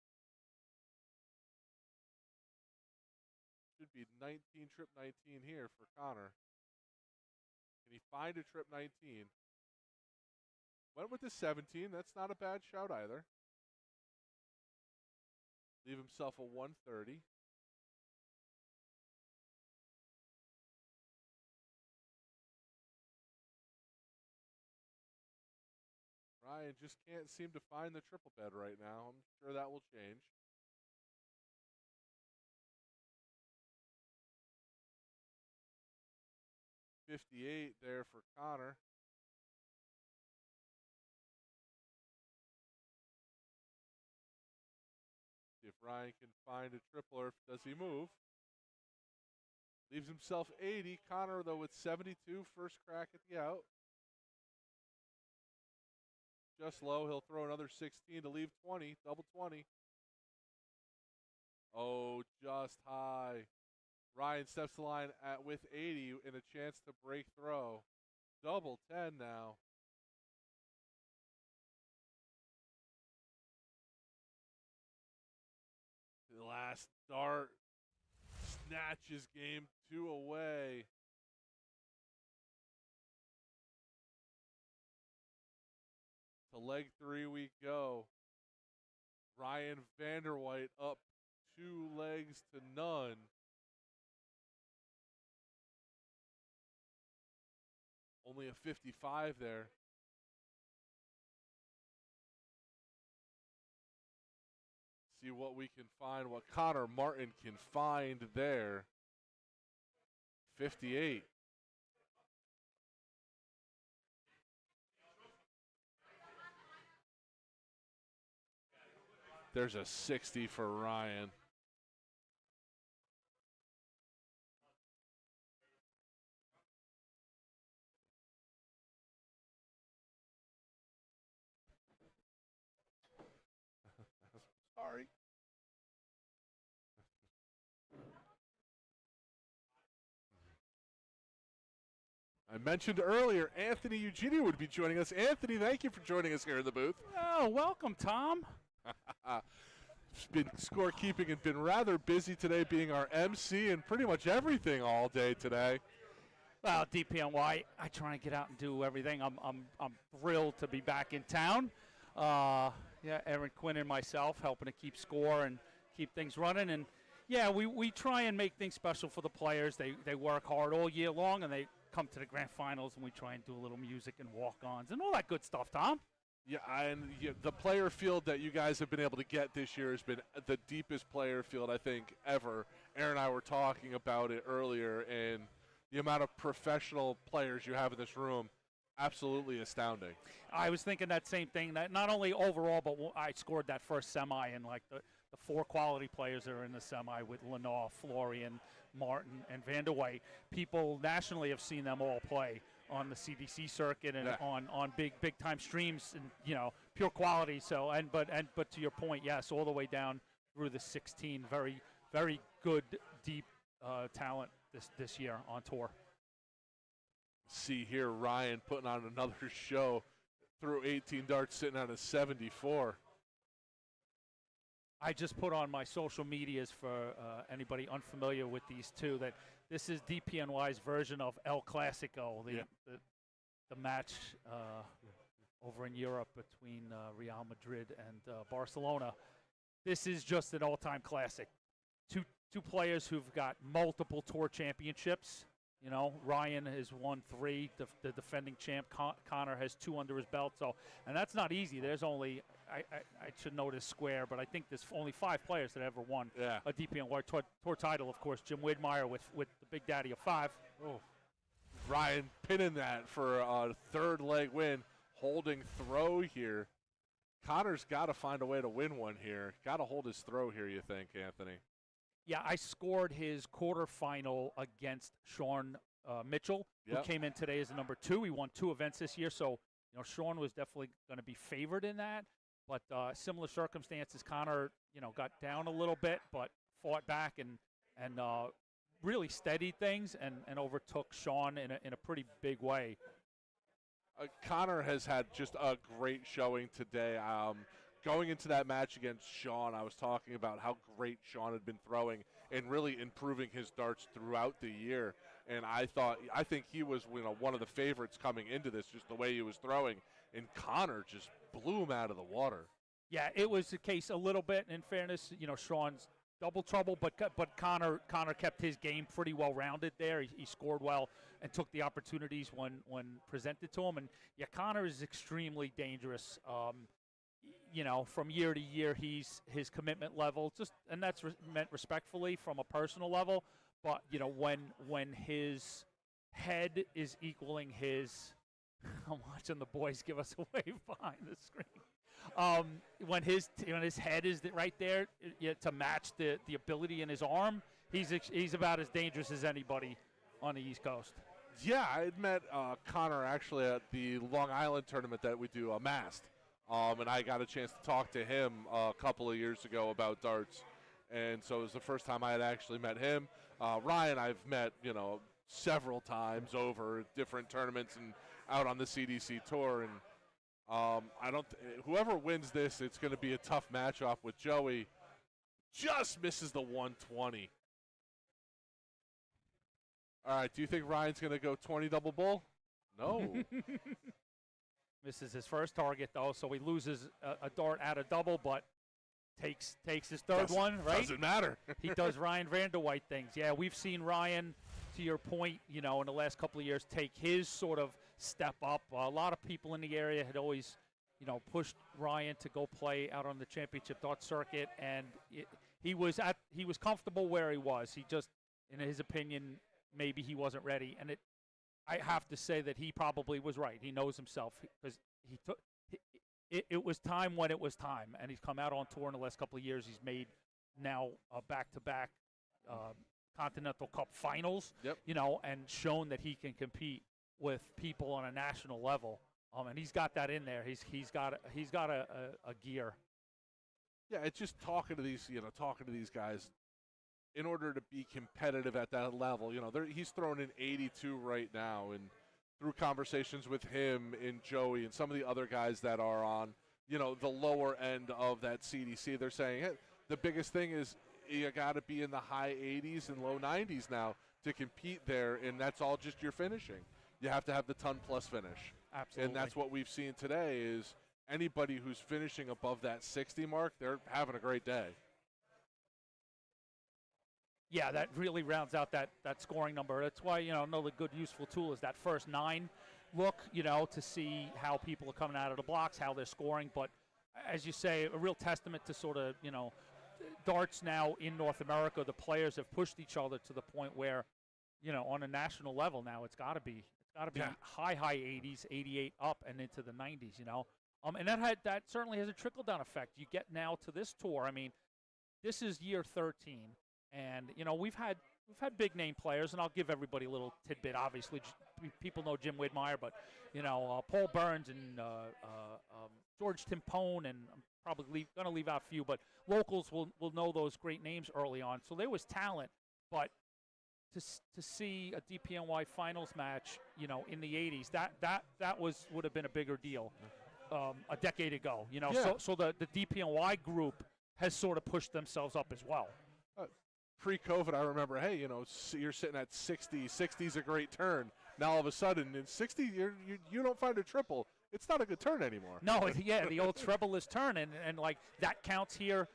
Should be 19, trip 19 here for Connor. Can he find a trip 19? Went with the 17. That's not a bad shout either. Leave himself a 130. Ryan just can't seem to find the triple bed right now. I'm sure that will change. $58 there for Connor. See if Ryan can find a triple, or does he move? Leaves himself 80. Connor, though, with 72, first crack at the out. Just low. He'll throw another 16 to leave 20, double 20. Oh, just high. Ryan steps the line with 80 and a chance to break throw. Double 10 now. The last dart snatches game 2 away. To leg 3 we go. Ryan Vanderwhite up 2 legs to none. Only a 55 there. See what we can find, what Connor Martin can find there. 58. There's a 60 for Ryan. Sorry. I mentioned earlier Anthony Eugenia would be joining us. Anthony, thank you for joining us here in the booth. Oh, welcome, Tom. Been scorekeeping and been rather busy today, being our MC and pretty much everything all day today. Well, DPNY, I try and get out and do everything. I'm thrilled to be back in town. Yeah, Aaron Quinn and myself helping to keep score and keep things running. And yeah, we try and make things special for the players. They work hard all year long, and they come to the Grand Finals, and we try and do a little music and walk-ons and all that good stuff, Tom. Yeah, and the player field that you guys have been able to get this year has been the deepest player field, I think, ever. Aaron and I were talking about it earlier, and the amount of professional players you have in this room, absolutely astounding. I was thinking that same thing, that not only overall, but I scored that first semi, and like the 4 quality players that are in the semi with Lenore, Florian, Martin, and Vanderwhite. People nationally have seen them all play on the CDC circuit and on big time streams, and pure quality. So but to your point, yes, all the way down through the 16, very very good deep talent this year on tour. See here, Ryan putting on another show through 18 darts, sitting on a 74. I just put on my social medias for anybody unfamiliar with these two that this is DPNY's version of El Clasico, the match over in Europe between Real Madrid and Barcelona. This is just an all-time classic. Two players who've got multiple tour championships You know, Ryan has won 3. The defending champ Connor has 2 under his belt. So, and that's not easy. There's only I should know this square, but I think there's only 5 players that ever won a DPNY tour title. Of course, Jim Widmeyer with the Big Daddy of 5. Oh, Ryan pinning that for a 3rd leg win, holding throw here. Connor's got to find a way to win one here. Got to hold his throw here, you think, Anthony? Yeah, I scored his quarterfinal against Sean Mitchell, who came in today as the number 2. He won 2 events this year, so Sean was definitely going to be favored in that. But similar circumstances, Connor, got down a little bit, but fought back and really steadied things and overtook Sean in a pretty big way. Connor has had just a great showing today. Going into that match against Sean, I was talking about how great Sean had been throwing and really improving his darts throughout the year. And I think he was one of the favorites coming into this, just the way he was throwing. And Connor just blew him out of the water. Yeah, it was the case a little bit. In fairness, Sean's double trouble, but Connor kept his game pretty well rounded there. He scored well and took the opportunities when presented to him. And yeah, Connor is extremely dangerous. From year to year, his commitment level and that's meant respectfully from a personal level. But when his head is equaling his, I'm watching the boys give us a wave behind the screen. When his head is right there to match the ability in his arm, he's about as dangerous as anybody on the East Coast. Yeah, I had met Connor actually at the Long Island tournament that we do, Mast. And I got a chance to talk to him a couple of years ago about darts. And so it was the first time I had actually met him. Ryan I've met, several times over different tournaments and out on the CDC tour. And whoever wins this, it's going to be a tough matchup with Joey. Just misses the 120. All right, do you think Ryan's going to go 20 double bull? No. Misses his first target, though, so he loses a dart at a double, but takes his third one, right? Doesn't matter. He does Ryan Vanderwhite things. Yeah, we've seen Ryan, to your point, in the last couple of years, take his sort of step up. A lot of people in the area had always, pushed Ryan to go play out on the championship dart circuit, and he was comfortable where he was. He just, in his opinion, maybe he wasn't ready, and I have to say that he probably was right. He knows himself because it was time when it was time, and he's come out on tour in the last couple of years. He's made now back-to-back Continental Cup finals, and shown that he can compete with people on a national level. And he's got that in there. He's got a gear. Yeah, it's just talking to these guys. In order to be competitive at that level, he's thrown in 82 right now, and through conversations with him and Joey and some of the other guys that are on, the lower end of that CDC, they're saying, hey, the biggest thing is you got to be in the high 80s and low 90s now to compete there, and that's all just your finishing. You have to have the ton-plus finish. Absolutely. And that's what we've seen today is anybody who's finishing above that 60 mark, they're having a great day. Yeah, that really rounds out that scoring number. That's why, another good useful tool is that first 9 look, to see how people are coming out of the blocks, how they're scoring. But as you say, a real testament to sort of, darts now in North America. The players have pushed each other to the point where, on a national level now, it's got to be high 80s, 88 up and into the 90s, And that certainly has a trickle-down effect. You get now to this tour. I mean, this is year 13. And, we've had big name players, and I'll give everybody a little tidbit. Obviously, people know Jim Widmeyer, but, Paul Burns and George Timpone, and I'm probably going to leave out a few, but locals will know those great names early on. So there was talent, but to see a DPNY finals match, in the 80s, that would have been a bigger deal a decade ago. So the DPNY group has sort of pushed themselves up as well. Pre-COVID, I remember, hey, you're sitting at 60. 60 is a great turn. Now all of a sudden, in 60, you don't find a triple. It's not a good turn anymore. No, yeah, the old treble is turn, and like that counts here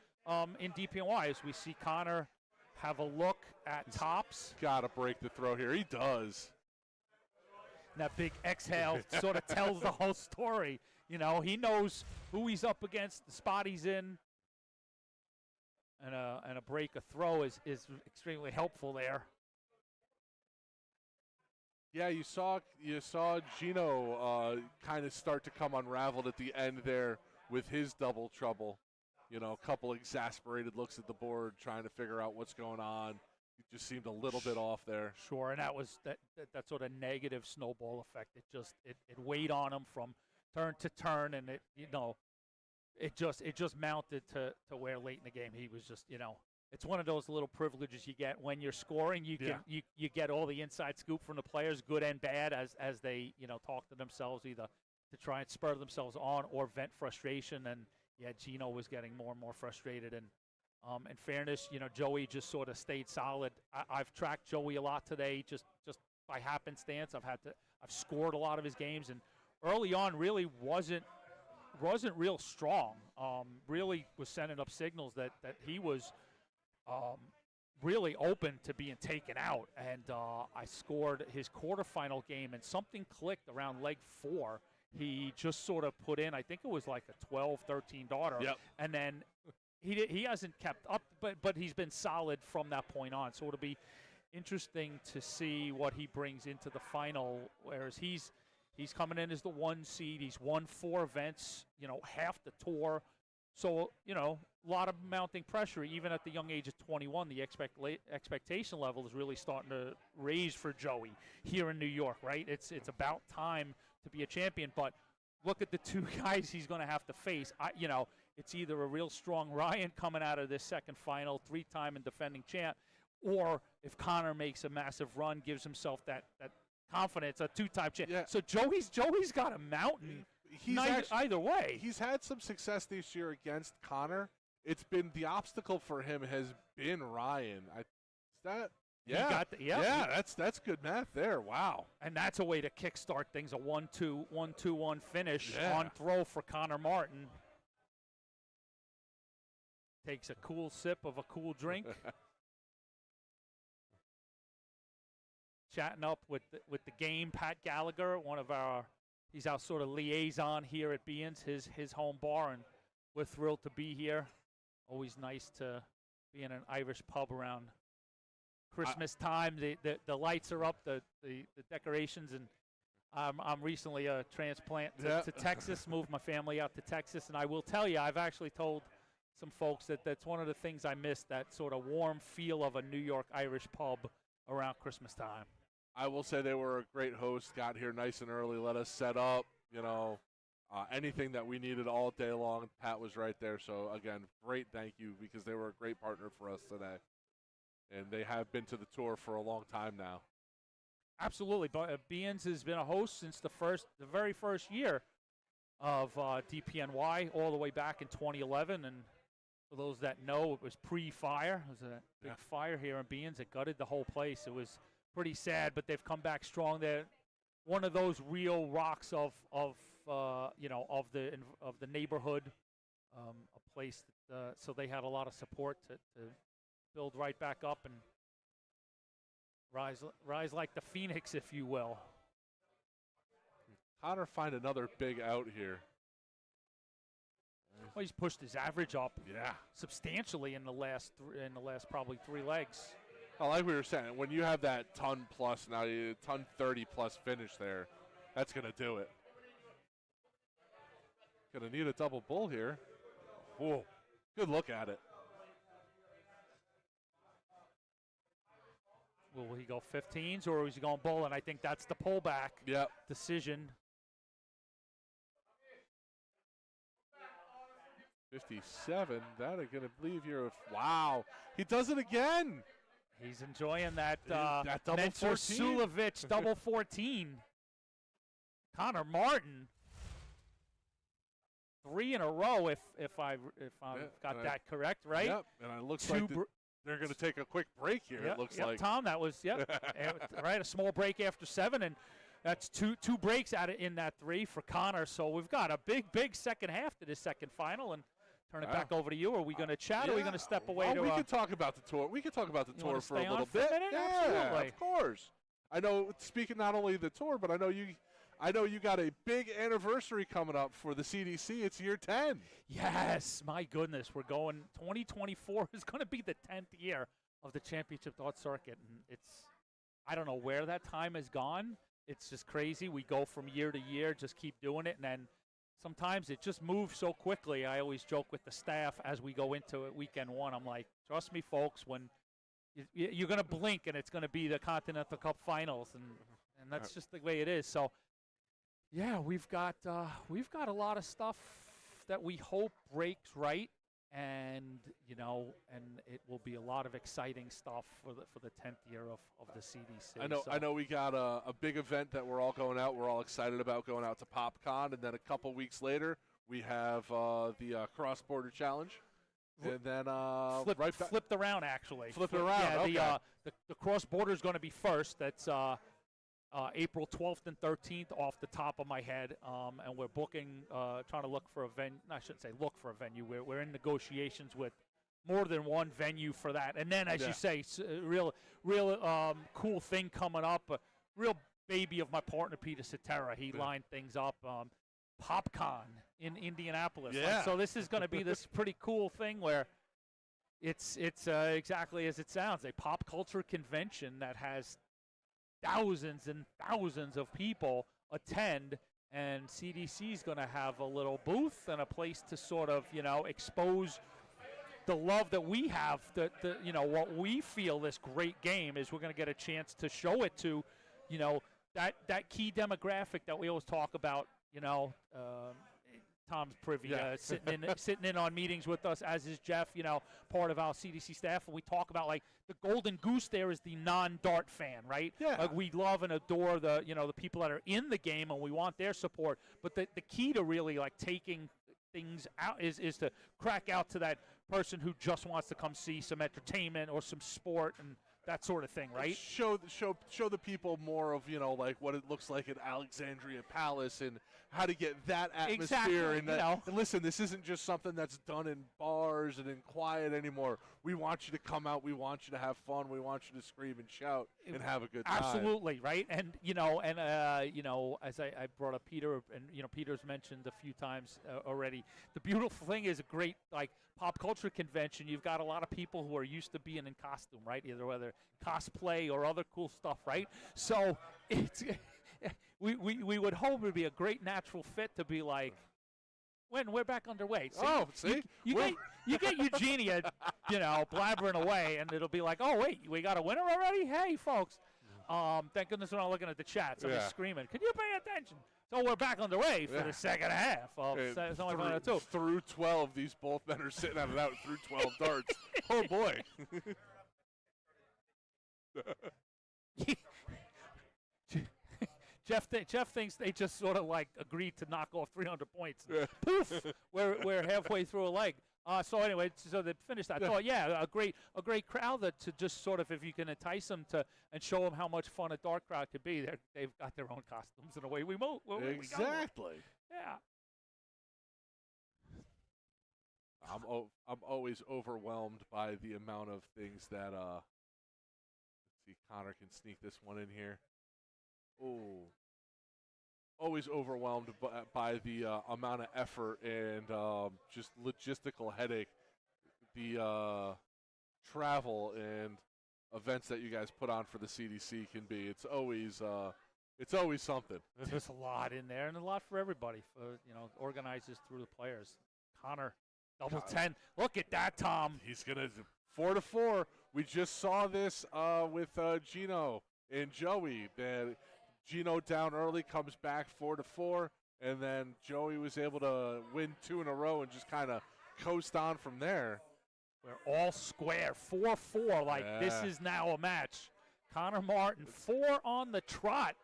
in DPNY as we see Connor have a look at tops. Got to break the throw here. He does. And that big exhale sort of tells the whole story. You know, he knows who he's up against, the spot he's in, and a break, a throw is extremely helpful there. Yeah, you saw Gino kind of start to come unraveled at the end there with his double trouble. You know, a couple exasperated looks at the board, trying to figure out what's going on. He just seemed a little bit off there. Sure, and that was that sort of negative snowball effect. It weighed on him from turn to turn, and it just mounted to where late in the game he was just, it's one of those little privileges you get when you're scoring. You get all the inside scoop from the players, good and bad, as they talk to themselves, either to try and spur themselves on or vent frustration. And yeah, Gino was getting more and more frustrated. And in fairness, Joey just sort of stayed solid. I've tracked Joey a lot today, just by happenstance. I've scored a lot of his games, and early on really wasn't real strong. Really was sending up signals that he was really open to being taken out. And I scored his quarterfinal game, and something clicked around leg 4. He just sort of put in, I think it was like a 12-13 daughter. Yep. And then he hasn't kept up, but he's been solid from that point on. So it'll be interesting to see what he brings into the final, whereas he's coming in as the 1 seed. He's won 4 events, half the tour. So, a lot of mounting pressure, even at the young age of 21. The expectation level is really starting to raise for Joey here in New York, right? It's about time to be a champion. But look at the 2 guys he's going to have to face. It's either a real strong Ryan coming out of this second final, 3-time and defending champ, or if Connor makes a massive run, gives himself that confidence, a 2-time champ. Yeah. So Joey's got a mountain. Either way. He's had some success this year against Connor. It's been the obstacle for him has been Ryan. That's good math there. Wow. And that's a way to kickstart things, a 1-2-1 finish on throw for Connor Martin. Takes a cool sip of a cool drink. Chatting up with the game, Pat Gallagher, he's our sort of liaison here at Behan's, his home bar, and we're thrilled to be here. Always nice to be in an Irish pub around Christmas time. The lights are up, the decorations, and I'm recently a transplant to Texas, moved my family out to Texas, and I will tell you, I've actually told some folks that's one of the things I miss, that sort of warm feel of a New York Irish pub around Christmas time. I will say they were a great host, got here nice and early, let us set up, anything that we needed all day long. Pat was right there. So, again, great thank you, because they were a great partner for us today. And they have been to the tour for a long time now. Absolutely. Behan's has been a host since the very first year of DPNY, all the way back in 2011. And for those that know, it was pre-fire. It was a big fire here in Behan's. It gutted the whole place. It was pretty sad, but they've come back strong. They're one of those real rocks of the neighborhood, a place that, so they had a lot of support to build right back up and rise like the phoenix, if you will. Connor find another big out here. Well, he's pushed his average up Yeah. substantially in the last probably 3 legs. Like we were saying, when you have that ton plus now, ton 30 plus finish there, that's going to do it. Going to need a double bull here. Whoa, good look at it. Will he go 15s or is he going bull? And I think that's the pullback decision. 57. That are going to leave you. Wow, he does it again. He's enjoying that double Mentor 14. Sulovich double 14. Connor Martin, 3 in a row, if I've got that correct, right? Yep, and it looks like they're going to take a quick break here, it looks like. Tom, that was, right, a small break after 7, and that's two breaks in that 3 for Connor. So we've got a big second half to this second final, and turn it back over to you. Are we going to chat? Or are we going to step away? We can talk about the tour. We can talk about the tour for a little bit. Yeah, absolutely. Of course. I know. Speaking not only of the tour, but I know you got a big anniversary coming up for the CDC. It's year 10. Yes, my goodness, we're going. 2024 is going to be the 10th year of the championship dart circuit, and I don't know where that time has gone. It's just crazy. We go from year to year, just keep doing it, and then sometimes it just moves so quickly. I always joke with the staff as we go into it, weekend one. I'm like, trust me, folks, when you're going to blink and it's going to be the Continental Cup Finals, and that's just the way it is. So, yeah, we've got a lot of stuff that we hope breaks right, and it will be a lot of exciting stuff for the 10th year of the CDC. I know we got a big event that we're all going out. We're all excited about going out to PopCon, and then a couple weeks later we have the Cross Border Challenge, and then flipped around actually. Flipped around. Yeah, okay. the Cross Border is going to be first. That's April 12th and 13th off the top of my head, and we're booking, trying to look for a venue. I shouldn't say look for a venue. We're in negotiations with more than one venue for that. And then, as you say, real cool thing coming up. A real baby of my partner, Peter Cetera. He lined things up. PopCon in Indianapolis. Yeah. So this is going to be this pretty cool thing where it's exactly as it sounds, a pop culture convention that has thousands and thousands of people attend, and CDC is going to have a little booth and a place to sort of, expose the love that we have, what we feel this great game is. We're going to get a chance to show it to, that key demographic that we always talk about, Tom's privy, sitting in on meetings with us, as is Jeff, part of our CDC staff, and we talk about, like, the golden goose there is the non-dart fan, right? Yeah. Like, we love and adore the people that are in the game, and we want their support. But the key to really, like, taking things out is to crack out to that person who just wants to come see some entertainment or some sport and that sort of thing, right? Show the people more of, like what it looks like at Alexandria Palace and how to get that atmosphere. Exactly, And listen, this isn't just something that's done in bars and in quiet anymore. We want you to come out. We want you to have fun. We want you to scream and shout and have a good time. Absolutely, right? And, as I brought up Peter, and, Peter's mentioned a few times already, the beautiful thing is a great, like, pop culture convention. You've got a lot of people who are used to being in costume, right? Either whether cosplay or other cool stuff, right? So it's we would hope it would be a great natural fit to be like, when we're back underway. See? You get Eugenia, blabbering away, and it'll be like, oh, wait, we got a winner already? Hey, folks. Thank goodness we're not looking at the chat. Somebody's screaming, can you pay attention? So we're back underway for the second half of semifinal 2. Through 12, these both men are sitting at it out through 12 darts. Oh, boy. Jeff thinks they just sort of like agreed to knock off 300 points. Poof, we're halfway through a leg. So anyway, so they finished that. Thought, a great crowd to just sort of, if you can entice them to and show them how much fun a dart crowd could be. They've got their own costumes and away we move. Exactly. Yeah. I'm always overwhelmed by the amount of things that let's see, Connor can sneak this one in here. Oh, always overwhelmed by the amount of effort and just logistical headache, the travel and events that you guys put on for the CDC can be. It's always something. There's a lot in there and a lot for everybody, for organizers through the players. Connor, double 10. Look at that, Tom. He's gonna 4-4. We just saw this with Gino and Joey. Gino down early, comes back 4-4, and then Joey was able to win 2 in a row and just kind of coast on from there. We're all square, 4-4. This is now a match. Connor Martin, 4 on the trot.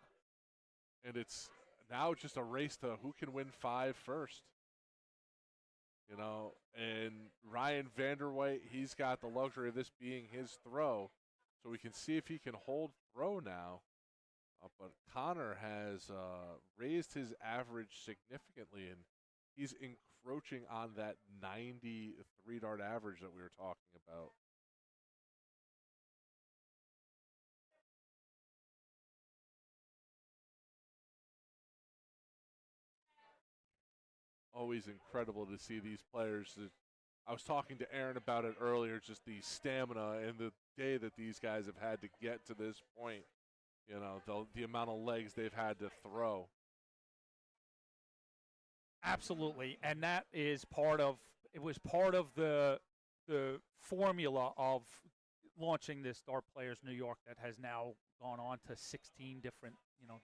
And it's now just a race to who can win 5 first. And Ryan Vanderweyt, he's got the luxury of this being his throw, so we can see if he can hold throw now. But Connor has raised his average significantly, and he's encroaching on that 93 dart average that we were talking about. Always incredible to see these players. I was talking to Aaron about it earlier, just the stamina and the day that these guys have had to get to this point. You know, the amount of legs they've had to throw. Absolutely, and that is part of the formula of launching this Dart Players New York that has now gone on to 16 different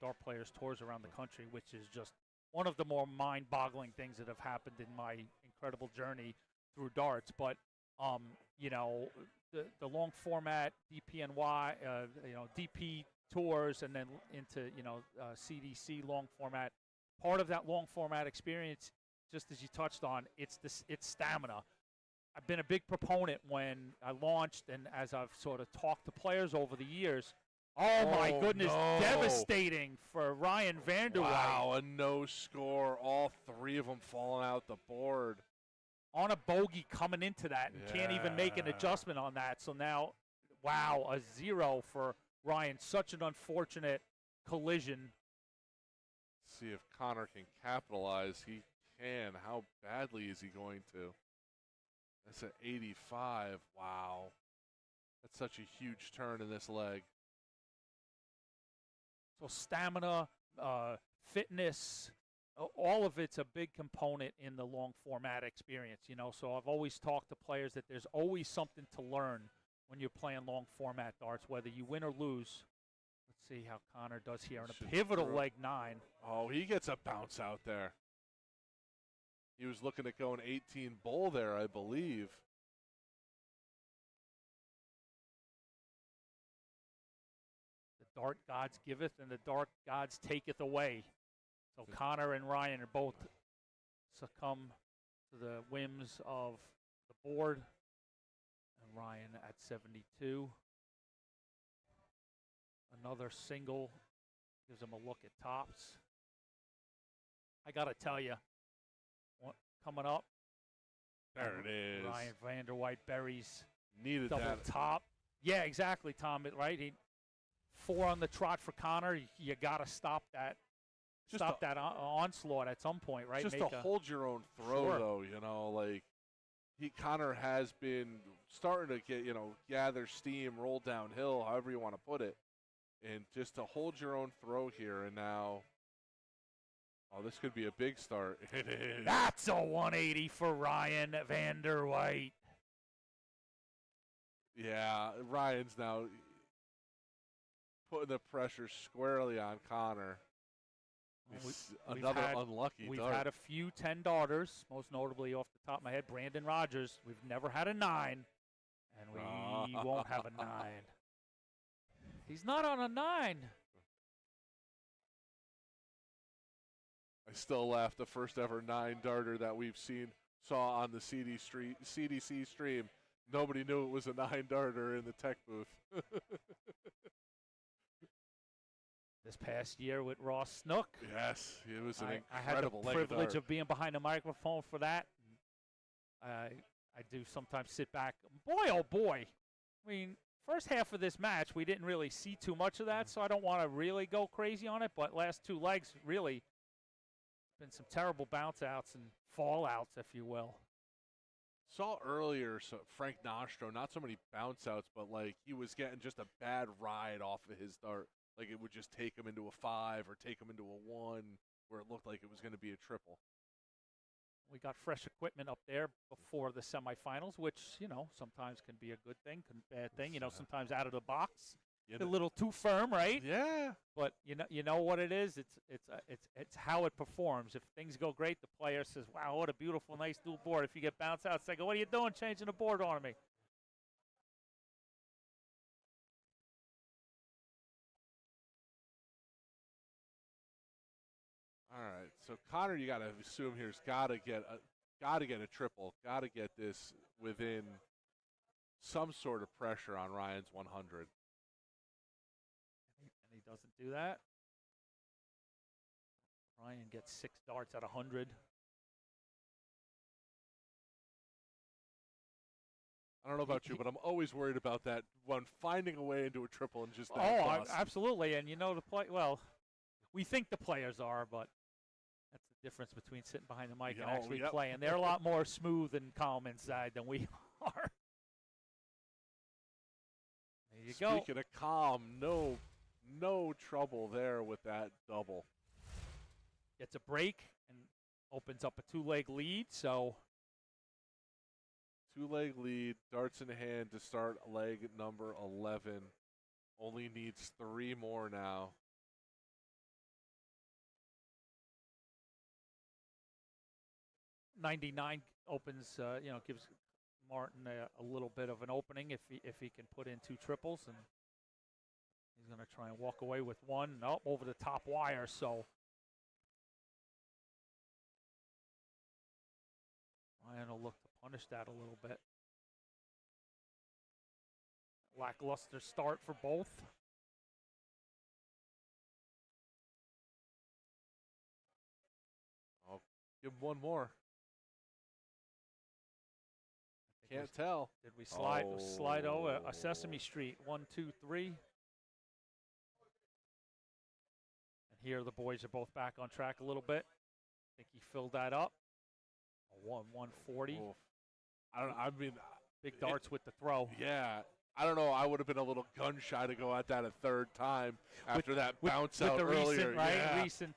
Dart Players tours around the country, which is just one of the more mind-boggling things that have happened in my incredible journey through darts. But the long format DPNY, DP tours, and then into CDC long format. Part of that long format experience, just as you touched on, it's stamina. I've been a big proponent when I launched, and as I've sort of talked to players over the years. Oh my goodness, no. Devastating for Ryan Vanderwey. Wow, a no score. All three of them falling out the board. On a bogey coming into that and can't even make an adjustment on that. So now, wow, a 0 for Ryan. Such an unfortunate collision. See if Connor can capitalize. He can. How badly is he going to? That's an 85. Wow. That's such a huge turn in this leg. So stamina, fitness, all of it's a big component in the long format experience, So I've always talked to players that there's always something to learn when you're playing long format darts, whether you win or lose. Let's see how Connor does here on a pivotal leg 9. Oh, he gets a bounce out there. He was looking at going 18 bull there, I believe. The dart gods giveth and the dart gods taketh away. So Connor and Ryan are both succumb to the whims of the board. And Ryan at 72. Another single gives him a look at tops. I got to tell you, coming up. There it is. Ryan Vanderwey buries Needed double that. top. Yeah, exactly, Tom. Right? 4 on the trot for Connor. You got to stop that. Stop that onslaught at some point, right? Just to hold your own throw, though, Connor has been starting to get, gather steam, roll downhill, however you want to put it. And just to hold your own throw here, and now, this could be a big start. It is. That's a 180 for Ryan Vanderwey. Yeah, Ryan's now putting the pressure squarely on Connor. Another unlucky We've dart. had a few 10 darters, most notably off the top of my head, Brandon Rogers. We've never had a 9, and we won't have a 9. He's not on a 9. I still laugh. The first ever 9 darter that we've saw on the CDC stream. Nobody knew it was a 9 darter in the tech booth. This past year with Ross Snook. Yes, it was an I incredible had the privilege of being behind the microphone for that. I do sometimes sit back. Boy, oh boy. I mean, first half of this match, we didn't really see too much of that, so I don't want to really go crazy on it. But last 2 legs, really, been some terrible bounce outs and fallouts, if you will. Saw earlier Frank Nostro, not so many bounce outs, but he was getting just a bad ride off of his dart. It would just take him into a 5 or take him into a 1 where it looked like it was going to be a triple. We got fresh equipment up there before the semifinals, which, sometimes can be a good thing, bad thing. Sometimes out of the box, a little too firm, right? Yeah. But you know what it is? It's how it performs. If things go great, the player says, "Wow, what a beautiful, nice new board." If you get bounced out, it's like, "What are you doing, changing the board on me?" All right, so Connor, you got to assume here's got to get a triple, got to get this within some sort of pressure on Ryan's 100. And he doesn't do that. Ryan gets 6 darts at 100. don't know about you, but I'm always worried about that one finding a way into a triple and just that bust. Absolutely. And well, we think the players are, but that's the difference between sitting behind the mic and actually playing. They're a lot more smooth and calm inside than we are. There you go. Speaking of calm, no trouble there with that double. Gets a break and opens up a 2-leg lead. So 2-leg lead, darts in hand to start leg number 11. Only needs 3 more now. .99 opens, gives Martin a little bit of an opening if he can put in 2 triples, and he's going to try and walk away with 1. Nope, over the top wire. So Ryan will look to punish that a little bit. Lackluster start for both. I'll give him 1 more. Can't tell. Did we slide? Slide a Sesame Street. 1, 2, 3. And here the boys are both back on track a little bit. I think he filled that up. A 140. Oof. I mean, big darts with the throw. Yeah. I don't know. I would have been a little gun shy to go at that a 3rd time after that bounce out the earlier. Recent, right? Yeah. Recent,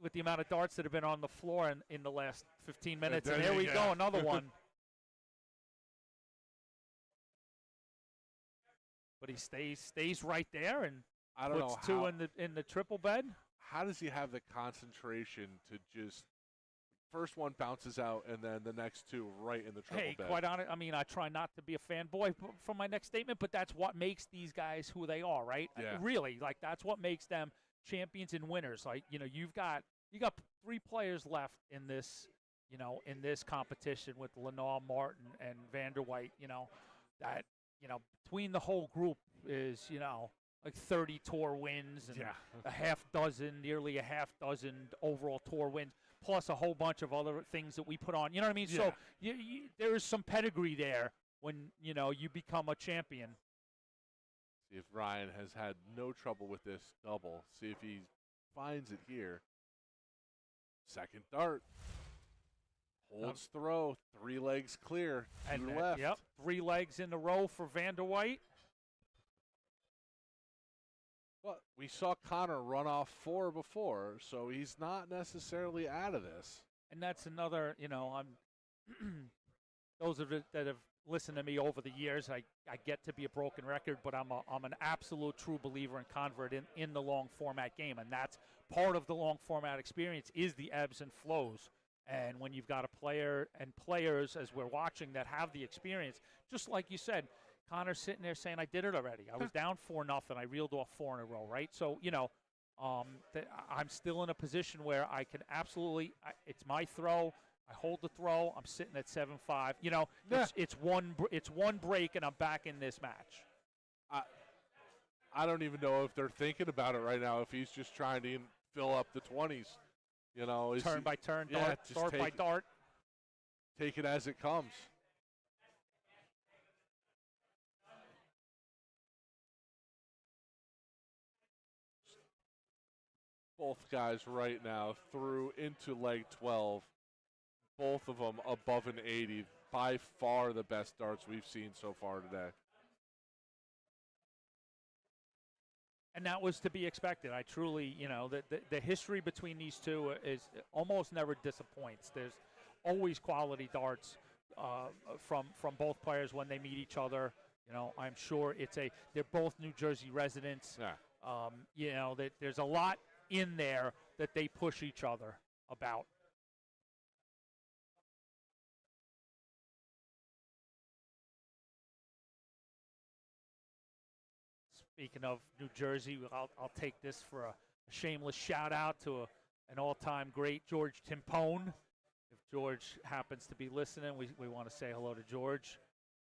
with the amount of darts that have been on the floor in the last 15 minutes. And there here we go, another one. But he stays right there and I don't puts know 2 in the triple bed. How does he have the concentration to just first one bounces out and then the next 2 right in the triple bed? Quite honest, I mean, I try not to be a fanboy from my next statement, but that's what makes these guys who they are, right? Yeah. Really, like that's what makes them champions and winners. Like, you got 3 players left in this, in this competition with Lenore, Martin, and Vanderwhite. That between the whole group is like 30 tour wins and nearly a half dozen overall tour wins, plus a whole bunch of other things that we put on. You know what I mean? Yeah. So there is some pedigree there when you become a champion. See if Ryan has had no trouble with this double. See if he finds it here. Second dart. Holds throw. 3 legs clear. 2 left. Yep. 3 legs in a row for Vanderwhite. But we saw Connor run off 4 before, so he's not necessarily out of this. And that's another, I'm those of it that have listened to me over the years, I get to be a broken record, but I'm an absolute true believer and convert in the long format game, and that's part of the long format experience is the ebbs and flows. And when you've got a player and players, as we're watching, that have the experience, just like you said, Connor's sitting there saying, I did it already. I was down 4-0. I reeled off 4 in a row, right? So, I'm still in a position where I can absolutely, it's my throw. I hold the throw. I'm sitting at 7-5. It's one break, and I'm back in this match. I don't even know if they're thinking about it right now, if he's just trying to fill up the 20s. Turn by turn, dart by dart. Take it as it comes. Both guys right now through into leg 12. Both of them above an 80. By far the best darts we've seen so far today. And that was to be expected. I truly, the history between these two is almost never disappoints. There's always quality darts from both players when they meet each other. I'm sure they're both New Jersey residents. Yeah. There's a lot in there that they push each other about. Speaking of New Jersey, I'll take this for a shameless shout out to an all-time great, George Timpone. If George happens to be listening, we want to say hello to George.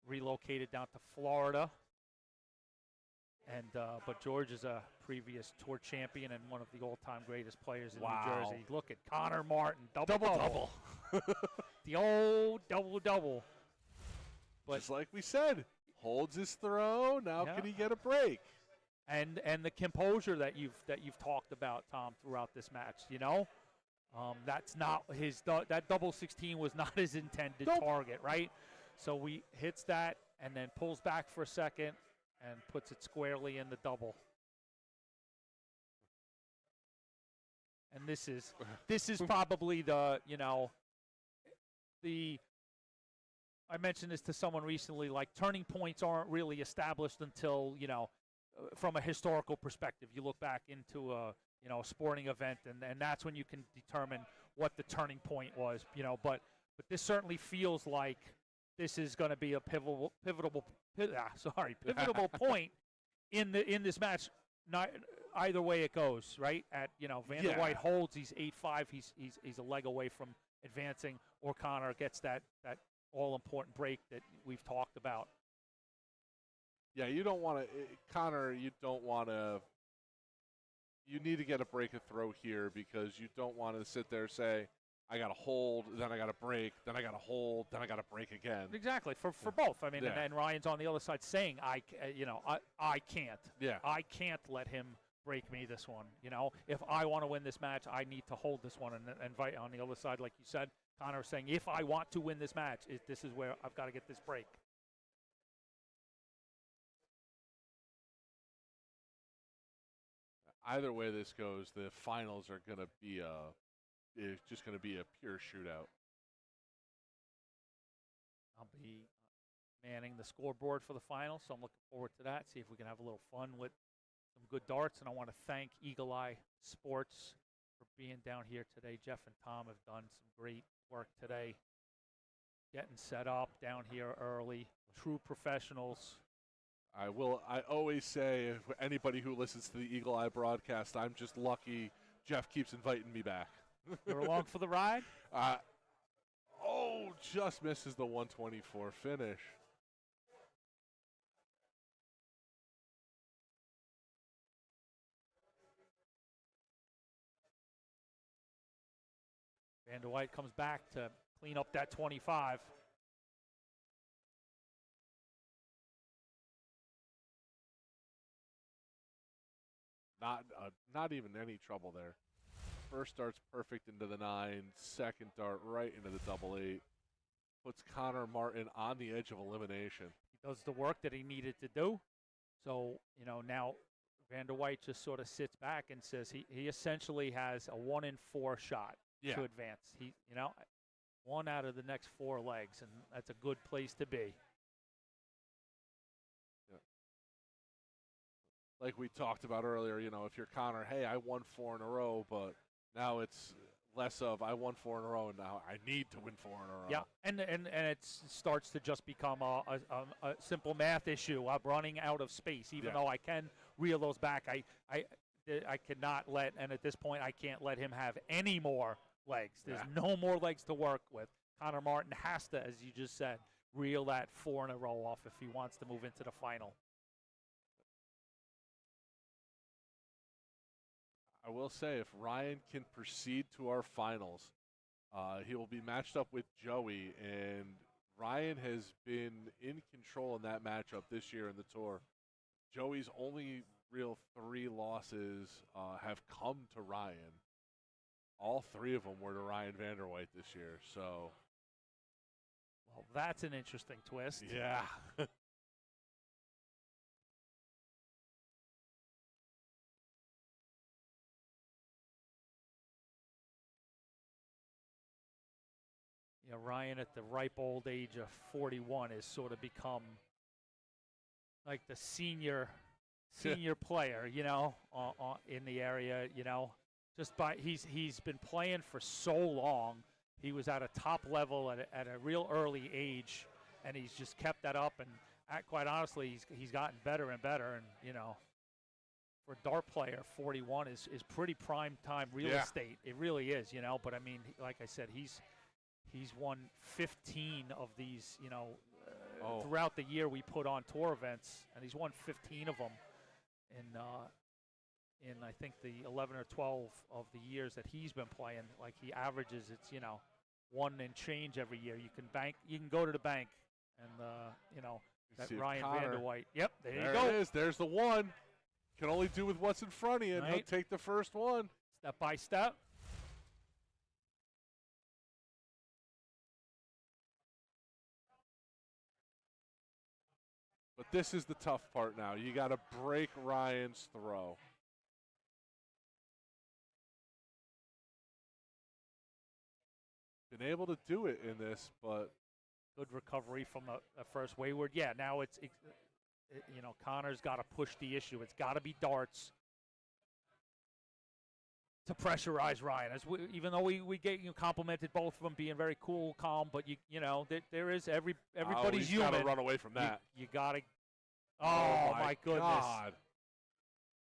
Relocated down to Florida. And but George is a previous tour champion and one of the all-time greatest players in New Jersey. Look at Connor Martin, double-double. The old double-double. But just like we said, holds his throw. Now Yeah. can he get a break? and the composure that you've talked about, Tom, throughout this match. That's not that double 16 was not his intended target, right? So he hits that and then pulls back for a second and puts it squarely in the double. And this is probably I mentioned this to someone recently, like turning points aren't really established until, from a historical perspective. You look back into a sporting event, and that's when you can determine what the turning point was, but this certainly feels like this is going to be a pivotal point in this match. Not either way it goes, right? Van der White holds, he's 8-5, he's a leg away from advancing, or Connor gets that all-important break that we've talked about. Yeah, you don't want to, Connor, you need to get a break of throw here, because you don't want to sit there and say, I got to hold, then I got to break, then I got to hold, then I got to break again. Exactly, for both. I mean, and Ryan's on the other side saying, I can't. Yeah. I can't let him break me this one. If I want to win this match, I need to hold this one. And on the other side, like you said, Connor saying, if I want to win this match, this is where I've got to get this break. Either way this goes, the finals are going to be it's just going to be a pure shootout. I'll be manning the scoreboard for the final, so I'm looking forward to that. See if we can have a little fun with some good darts. And I want to thank Eagle Eye Sports for being down here today. Jeff and Tom have done some great work today, getting set up down here early. True professionals. I always say, anybody who listens to the Eagle Eye broadcast, I'm just lucky Jeff keeps inviting me back. You're along for the ride? Just misses the 124 finish. Van der White comes back to clean up that 25. Not even any trouble there. First dart's perfect into the 9. Second dart right into the double 8. Puts Connor Martin on the edge of elimination. He does the work that he needed to do. So, now Van der White just sort of sits back and says he essentially has a 1 in 4 shot to advance. He, one out of the next 4 legs, and that's a good place to be. Like we talked about earlier, if you're Connor, hey, I won 4 in a row, but now it's less of I won 4 in a row, and now I need to win 4 in a row. Yeah, and it starts to just become a simple math issue. I'm running out of space, even though I can reel those back. I cannot let, and at this point I can't let him have any more legs. There's no more legs to work with. Connor Martin has to, as you just said, reel that 4 in a row off if he wants to move into the final. I will say, if Ryan can proceed to our finals, he will be matched up with Joey, and Ryan has been in control in that matchup this year in the tour. Joey's only real 3 losses have come to Ryan. All 3 of them were to Ryan Van der White this year, so. Well, that's an interesting twist. Yeah. Ryan at the ripe old age of 41 has sort of become like the senior player, in the area, just by he's been playing for so long. He was at a top level at a real early age, and he's just kept that up. And quite honestly, he's gotten better and better. And for a dart player, 41 is pretty prime time real estate. It really is, But I mean, like I said, He's won 15 of these, throughout the year we put on tour events, and he's won 15 of them in I think the 11 or 12 of the years that he's been playing. Like he averages, it's 1 and change every year. You can go to the bank and you know, that See if Ryan Connor- Vanderwhite. Yep, there you There go. it is. There's the one. Can only do with what's in front of you, and he'll Right. take the first one. Step by step. But this is the tough part now. You got to break Ryan's throw. Been able to do it in this, but Good recovery from the first wayward. Yeah, now you know, Connor's got to push the issue. It's got to be darts to pressurize Ryan. Even though we get complimented both of them being very cool, calm, but you know there is everybody's he's got human. to run away from that. You got to. Oh my goodness! God.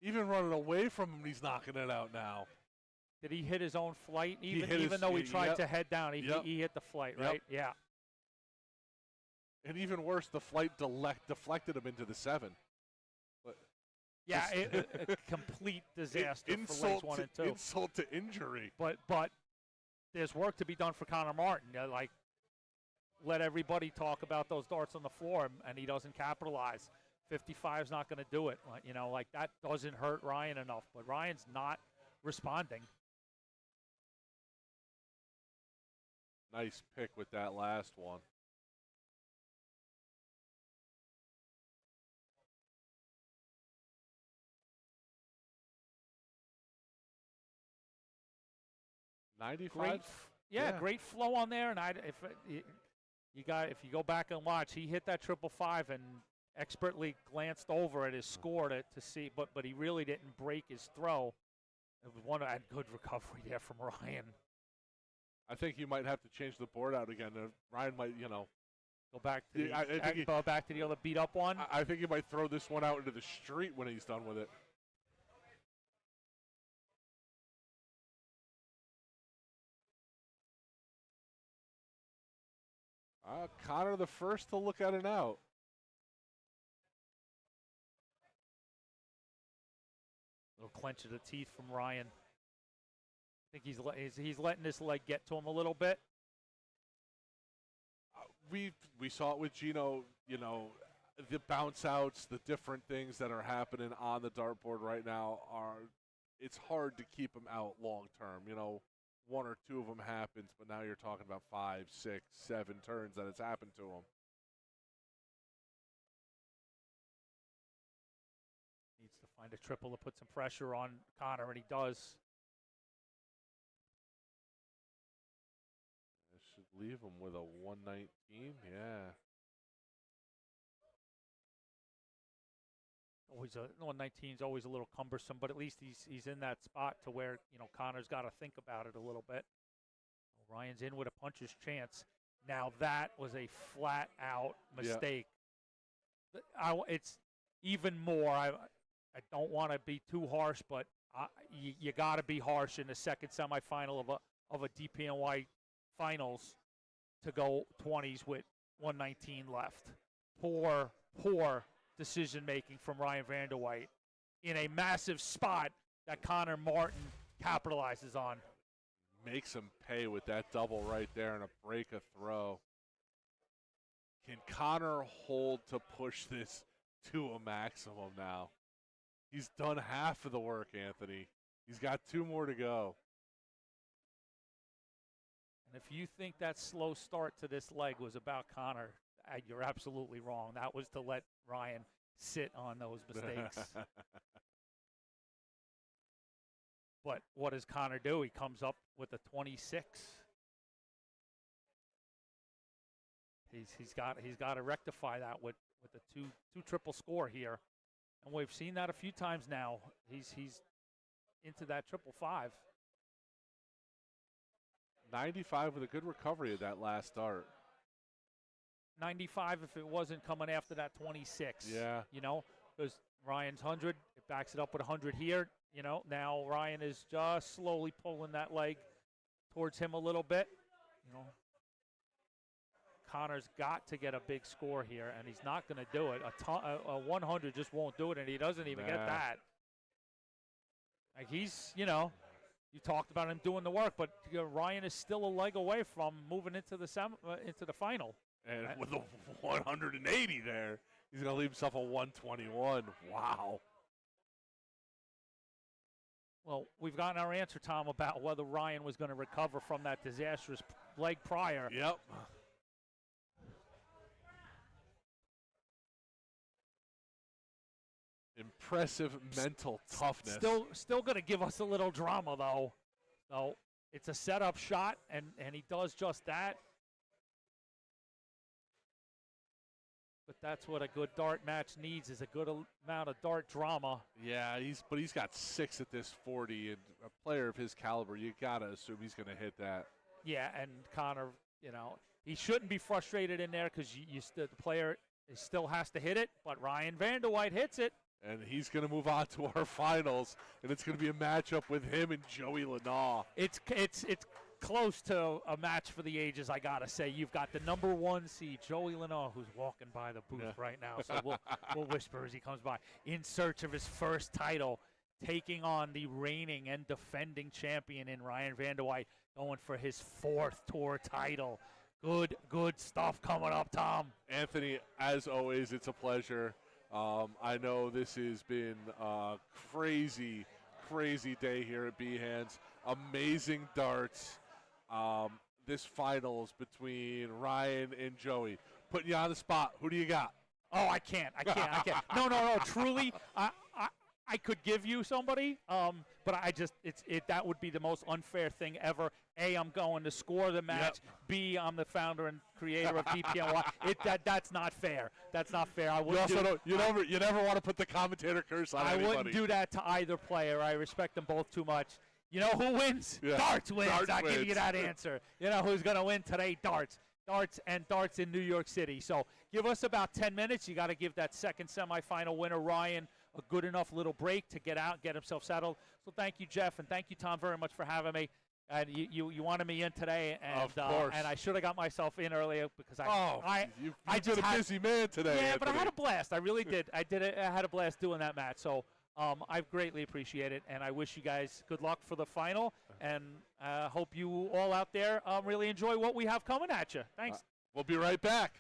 Even running away from him, he's knocking it out now. Did he hit his own flight? hit Even his- though he tried yep. to head down, he Yep. hit the flight, Yep. right? Yeah. And even worse, the flight deflected him into the 7. Yeah, Just- a complete disaster for insult legs 1 and 2. insult to injury. But there's work to be done for Connor Martin. Like, let everybody talk about those darts on the floor, and he doesn't capitalize. 55 is not going to do it. You know, like that doesn't hurt Ryan enough. But Ryan's not responding. Nice pick with that last one. Great, 95. yeah, great flow on there. And if you go back and watch, he hit that 555 and expertly glanced over at his score to see, but he really didn't break his throw. It was one and good recovery there from Ryan. I think you might have to change the board out again. Ryan might, Go back to Yeah, I think go back to the other beat up one. I think he might throw this one out into the street when he's done with it. Connor the first to look at it out. Little clench of the teeth from Ryan. I think he's letting this leg get to him a little bit. We saw it with Gino, the bounce outs, the different things that are happening on the dartboard right now it's hard to keep them out long term. 1 or 2 of them happens, but now you're talking about 5, 6, 7 turns that it's happened to him. Needs to find a triple to put some pressure on Connor, and he does. This should leave him with a 119. Yeah. Always 119 is always a little cumbersome, but at least he's in that spot to where Connor's got to think about it a little bit. Ryan's in with a puncher's chance. Now that was a flat out mistake. Yeah. It's even more. I don't want to be too harsh, but you got to be harsh in the second semifinal of a DPNY Finals to go 20s with 119 left. Poor decision making from Ryan Vanderwhite in a massive spot that Connor Martin capitalizes on. Makes him pay with that double right there and a break a throw. Can Connor hold to push this to a maximum now? He's done half of the work, Anthony. He's got 2 more to go. And if you think that slow start to this leg was about Connor, you're absolutely wrong. That was to let Ryan sit on those mistakes. But what does Connor do? He comes up with a 26. He's got to rectify that with the two triple score here, and we've seen that a few times now. He's into that 555. 95 with a good recovery of that last start. 95 if it wasn't coming after that 26. Yeah. Because Ryan's 100, it backs it up with 100 here. Now Ryan is just slowly pulling that leg towards him a little bit. Connor's got to get a big score here, and he's not going to do it. A 100 just won't do it, and he doesn't even get that. Like you talked about him doing the work, but Ryan is still a leg away from moving into the final. And with a 180 there, he's going to leave himself a 121. Wow. Well, we've gotten our answer, Tom, about whether Ryan was going to recover from that disastrous leg prior. Yep. Impressive mental toughness. Still going to give us a little drama, though. So it's a setup shot, and he does just that. But that's what a good dart match needs, is a good amount of dart drama. Yeah, he's got 6 at this 40, and a player of his caliber, you got to assume he's going to hit that. Yeah, and Connor, he shouldn't be frustrated in there because the player still has to hit it, but Ryan Vanderwhite hits it. And he's going to move on to our finals, and it's going to be a matchup with him and Joey Lanaugh. It's close to a match for the ages, I got to say. You've got the number 1 seed, Joey Lanaugh, who's walking by the booth right now, so we'll whisper as he comes by, in search of his first title, taking on the reigning and defending champion in Ryan Vanderwhite, going for his 4th tour title. Good stuff coming up, Tom. Anthony, as always, it's a pleasure. I know this has been a crazy day here at Behan's. Amazing darts. This finals between Ryan and Joey. Putting you on the spot. Who do you got? Oh, I can't. No. Truly, I could give you somebody, but that would be the most unfair thing ever. A, I'm going to score the match. Yep. B, I'm the founder and creator of DPNY. That's not fair. That's not fair. I wouldn't. You never want to put the commentator curse on anybody. I wouldn't do that to either player. I respect them both too much. You know who wins? Yeah. Darts wins. I'll wins. give you that answer. You know who's going to win today? Darts. Darts in New York City. So give us about 10 minutes. You got to give that second semifinal winner, Ryan, a good enough little break to get out, get himself settled. So thank you, Jeff, and thank you, Tom, very much for having me. And you wanted me in today, and of course. And I should have got myself in earlier because you've been a busy man today. Yeah, Anthony. but I had a blast. I really did. I had a blast doing that match. So I greatly appreciate it, and I wish you guys good luck for the final, and hope you all out there really enjoy what we have coming at you. Thanks. We'll be right back.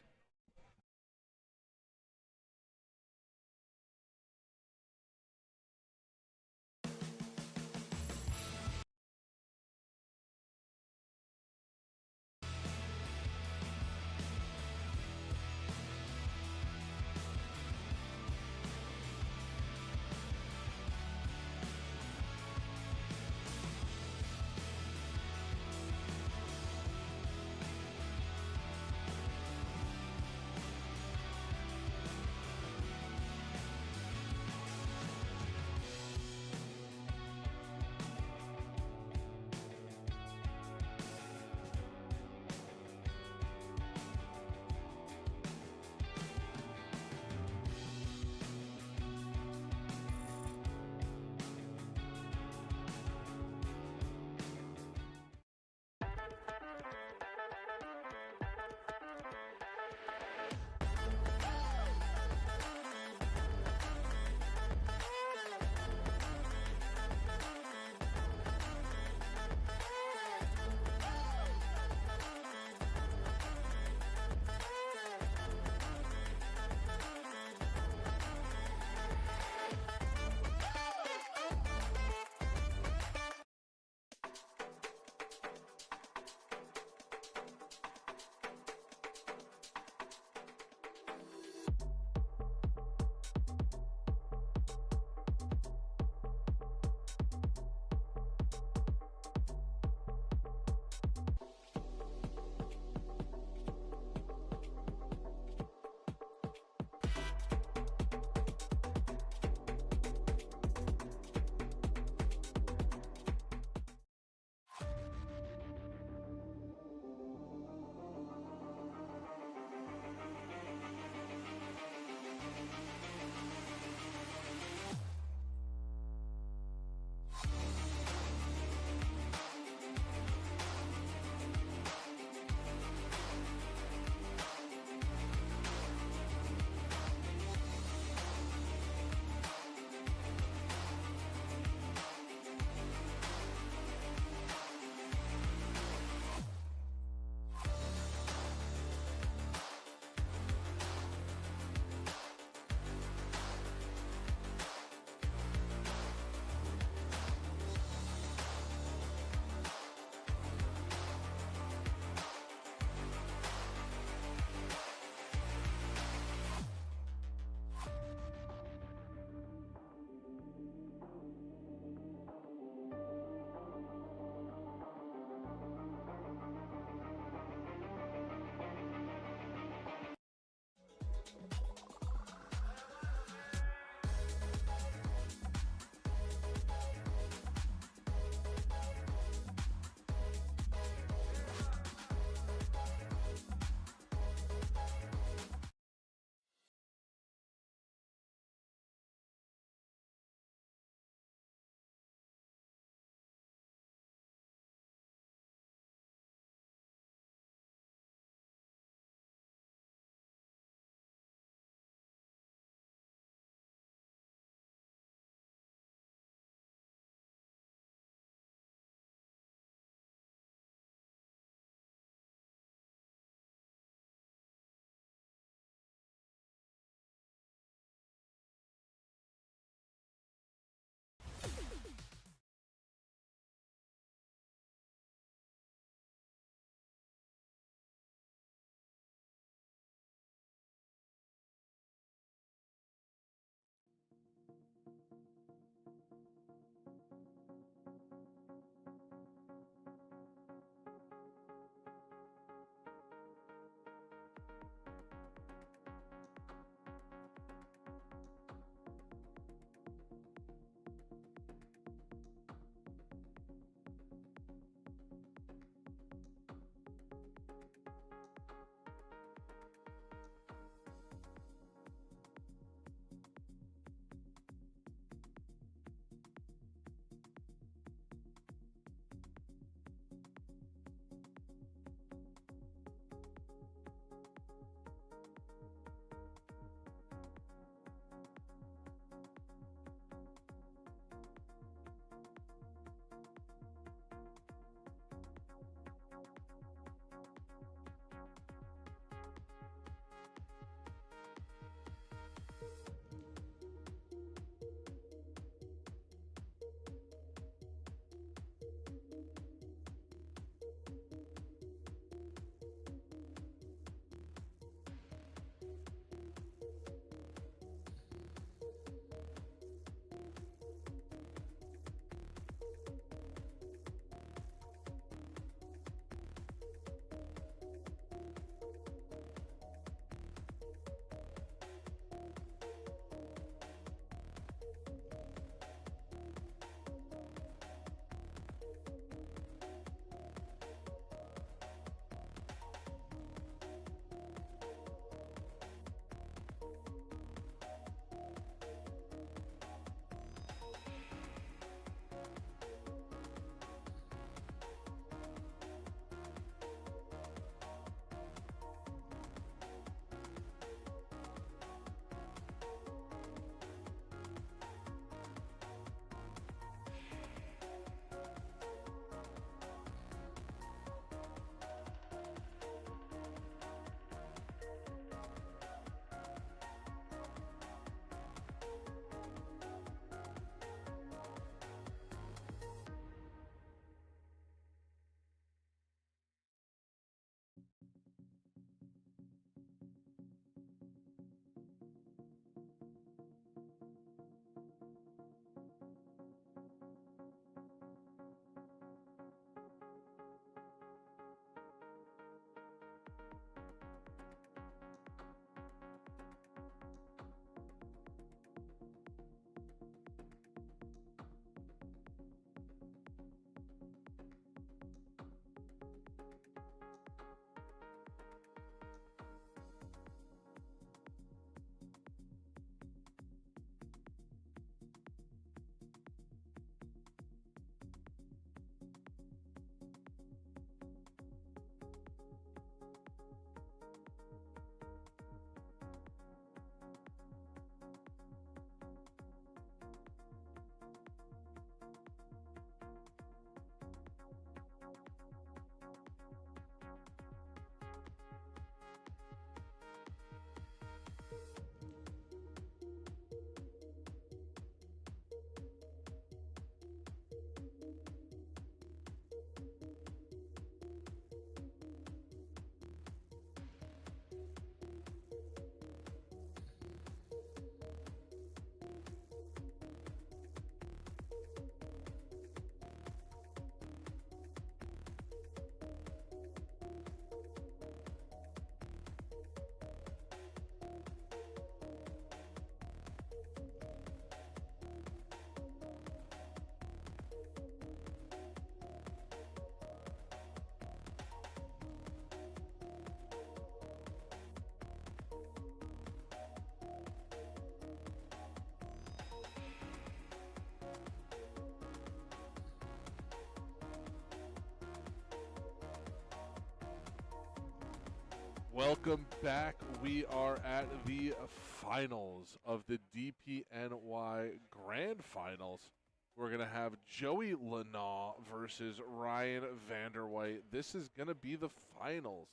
Welcome back. We are at the finals of the DPNY Grand Finals. We're going to have Joey Lanaw versus Ryan Vanderwhite. This is going to be the finals.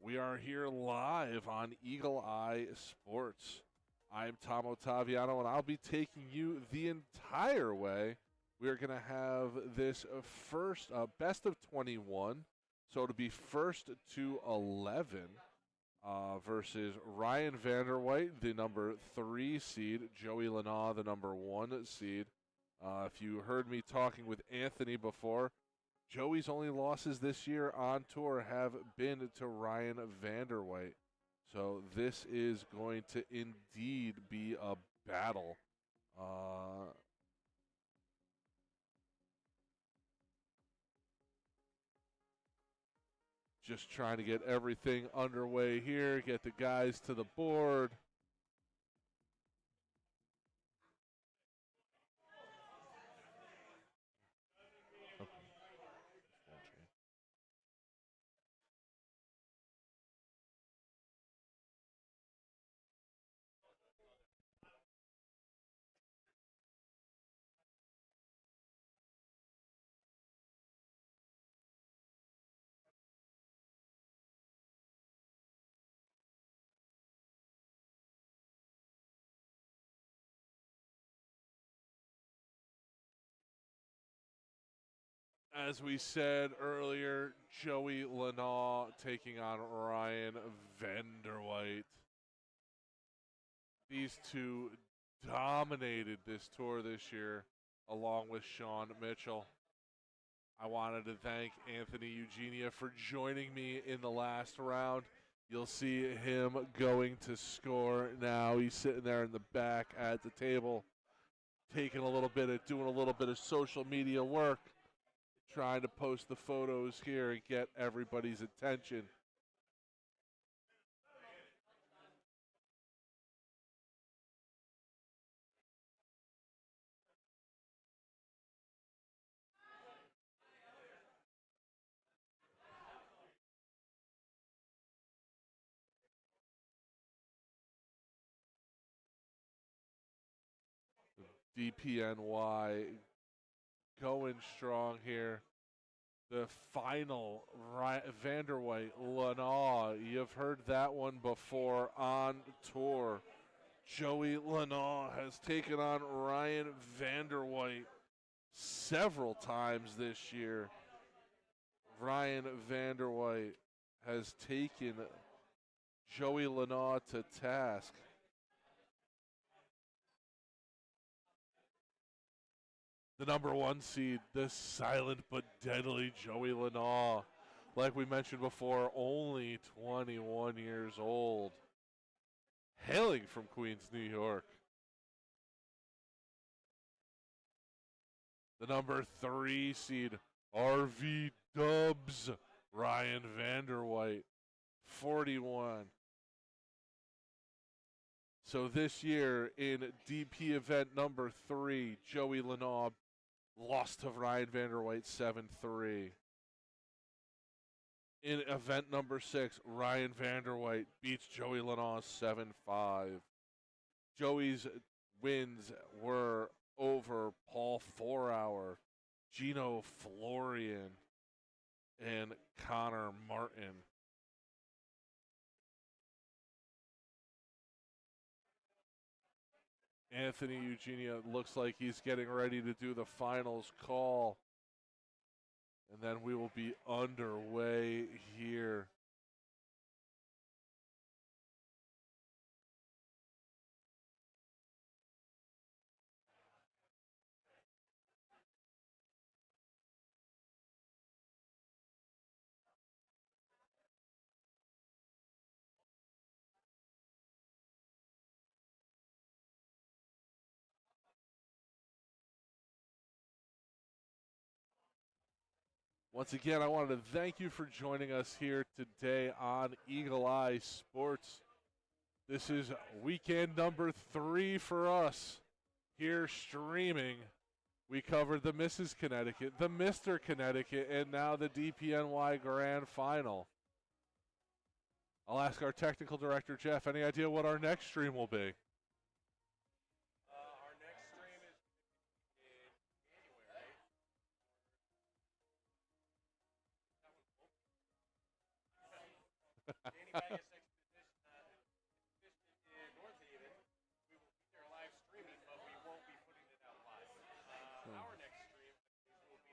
We are here live on Eagle Eye Sports. I'm Tom Ottaviano, and I'll be taking you the entire way. We are going to have this first best of 21. So it'll be first to 11 versus Ryan Vanderwhite, the number 3 seed, Joey Lanaw, the number 1 seed. If you heard me talking with Anthony before, Joey's only losses this year on tour have been to Ryan Vanderwhite. So this is going to indeed be a battle. Just trying to get everything underway here, get the guys to the board. As we said earlier, Joey Lanaw taking on Ryan Vanderwhite. These two dominated this tour this year, along with Sean Mitchell. I wanted to thank Anthony Eugenia for joining me in the last round. You'll see him going to score now. He's sitting there in the back at the table, doing a little bit of social media work, trying to post the photos here and get everybody's attention. DPNY going strong here. The final, Vanderwhite, Lanaw. You've heard that one before on tour. Joey Lanaw has taken on Ryan Vanderwhite several times this year. Ryan Vanderwhite has taken Joey Lanaw to task. The number 1 seed, the silent but deadly Joey Lanaw. Like we mentioned before, only 21 years old. Hailing from Queens, New York. The number 3 seed, RV Dubs, Ryan Vanderwhite, 41. So this year in DP event number 3, Joey Lanaw lost to Ryan Vanderwhite 7-3. In event number 6, Ryan Vanderwhite beats Joey Lanaw 7-5. Joey's wins were over Paul 4-Hour, Gino Florian, and Connor Martin. Anthony Eugenia looks like he's getting ready to do the finals call. And then we will be underway here. Once again, I wanted to thank you for joining us here today on Eagle Eye Sports. This is weekend number 3 for us here streaming. We covered the Mrs. Connecticut, the Mr. Connecticut, and now the DPNY Grand Final. I'll ask our technical director, Jeff, any idea what our next stream will be? Our next stream is in January. Danny Vegas Expedition in North Haven. We will be there live streaming, but we won't be putting it out live. Our next stream will be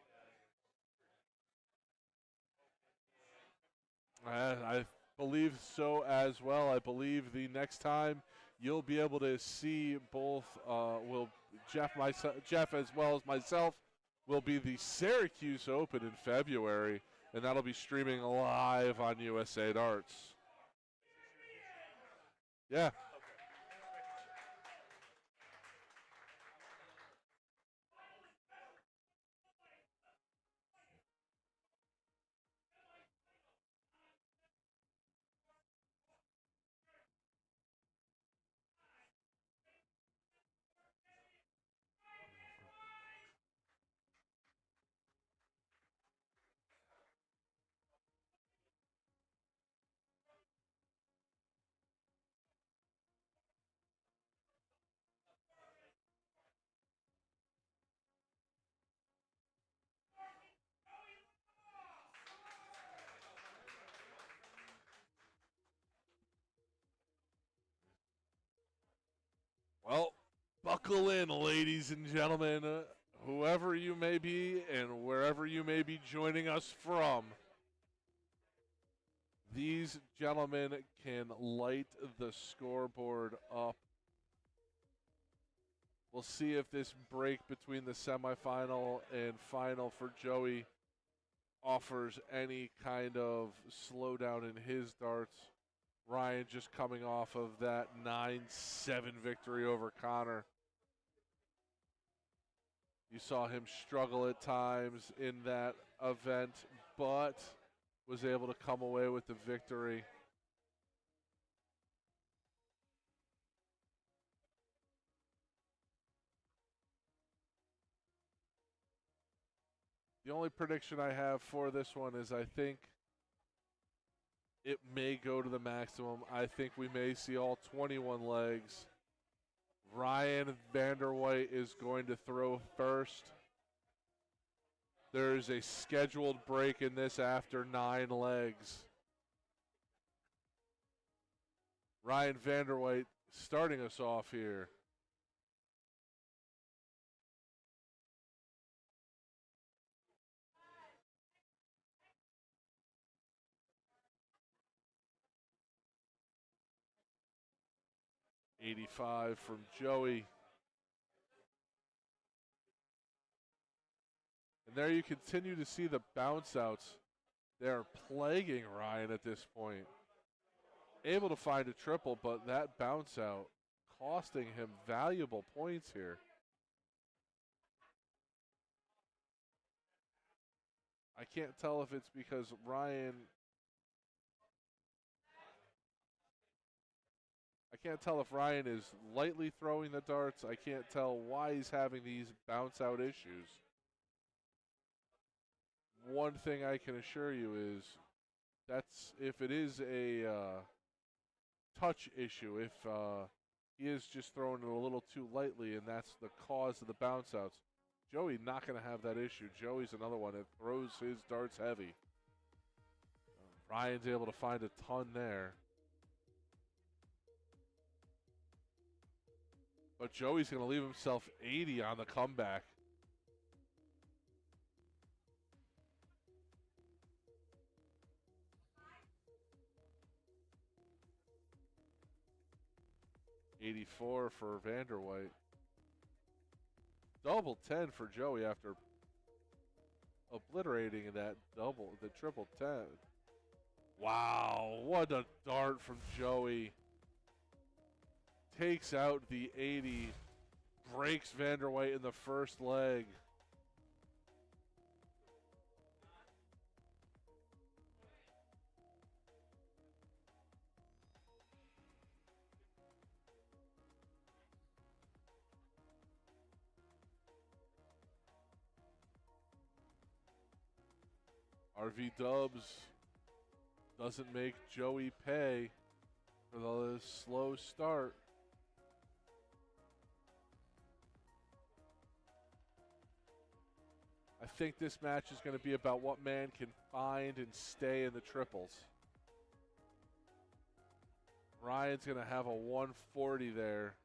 I believe so as well. I believe the next time you'll be able to see both Jeff as well as myself will be the Syracuse Open in February, and that'll be streaming live on USA Darts. Yeah. Well, buckle in, ladies and gentlemen, whoever you may be and wherever you may be joining us from. These gentlemen can light the scoreboard up. We'll see if this break between the semifinal and final for Joey offers any kind of slowdown in his darts. Ryan just coming off of that 9-7 victory over Connor. You saw him struggle at times in that event, but was able to come away with the victory. The only prediction I have for this one is I think it may go to the maximum. I think we may see all 21 legs. Ryan Vanderwhite is going to throw first. There's a scheduled break in this after 9 legs. Ryan Vanderwhite starting us off here. .85 from Joey. And there you continue to see the bounce outs. They're plaguing Ryan at this point. Able to find a triple, but that bounce out costing him valuable points here. I can't tell if it's because Ryan... I can't tell if Ryan is lightly throwing the darts. I can't tell why he's having these bounce out issues. One thing I can assure you is that's if it is a touch issue, if he is just throwing it a little too lightly and that's the cause of the bounce outs. Joey not going to have that issue. Joey's another one that throws his darts heavy. Ryan's able to find a ton there. But Joey's going to leave himself 80 on the comeback. .84 for Vanderwhite. Double 10 for Joey after obliterating that the triple 10. Wow, what a dart from Joey. Takes out the 80, breaks Vanderwhite in the first leg. RV Dubs Doesn't make Joey pay for the slow start. I think this match is going to be about what man can find and stay in the triples. Ryan's going to have a 140 there.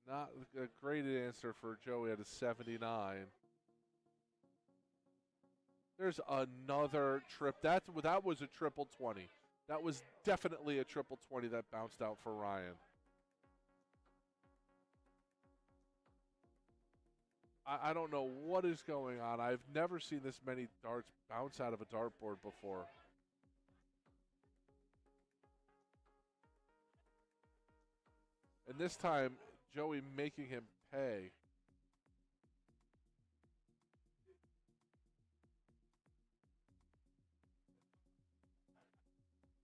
Not a great answer for Joey at a 79. There's another trip. That was a triple 20. That was definitely a triple 20 that bounced out for Ryan. I don't know what is going on. I've never seen this many darts bounce out of a dartboard before. And this time, Joey making him pay.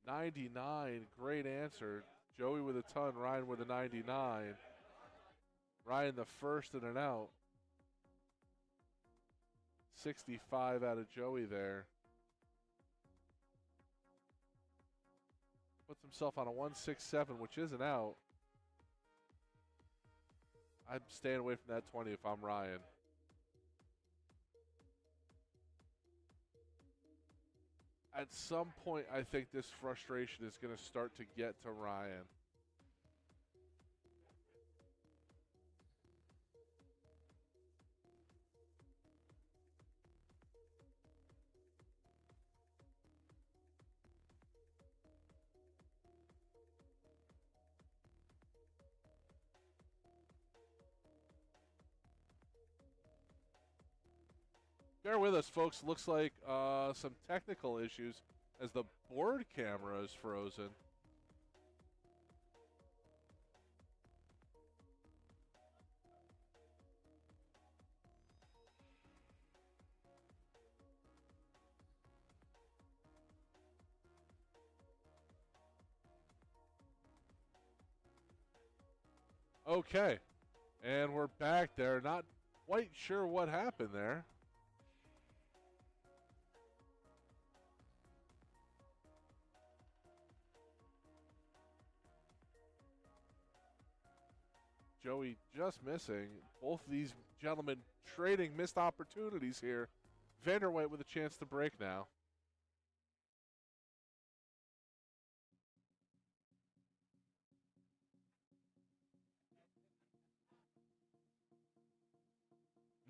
$99, great answer. Joey with a ton, Ryan with a 99. Ryan the first in and out. 65 out of Joey there. Puts himself on a 167, which isn't out. I'm staying away from that 20 if I'm Ryan. At some point, I think this frustration is going to start to get to Ryan. Bear with us, folks. Looks like some technical issues as the board camera is frozen. Okay, and we're back there. Not quite sure what happened there. Joey just missing. Both these gentlemen trading missed opportunities here. Vanderwhite with a chance to break now.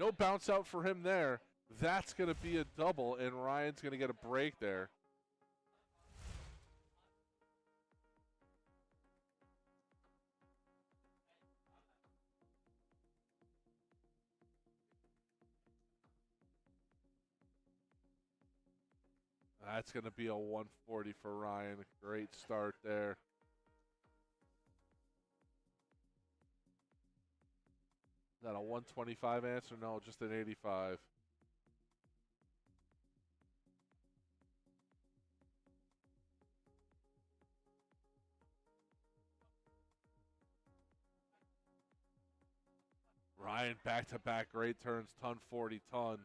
No bounce out for him there. That's going to be a double, and Ryan's going to get a break there. That's going to be a 140 for Ryan. Great start there. Is that a 125 answer? No, just an 85. Ryan back-to-back great turns, ton 40, ton.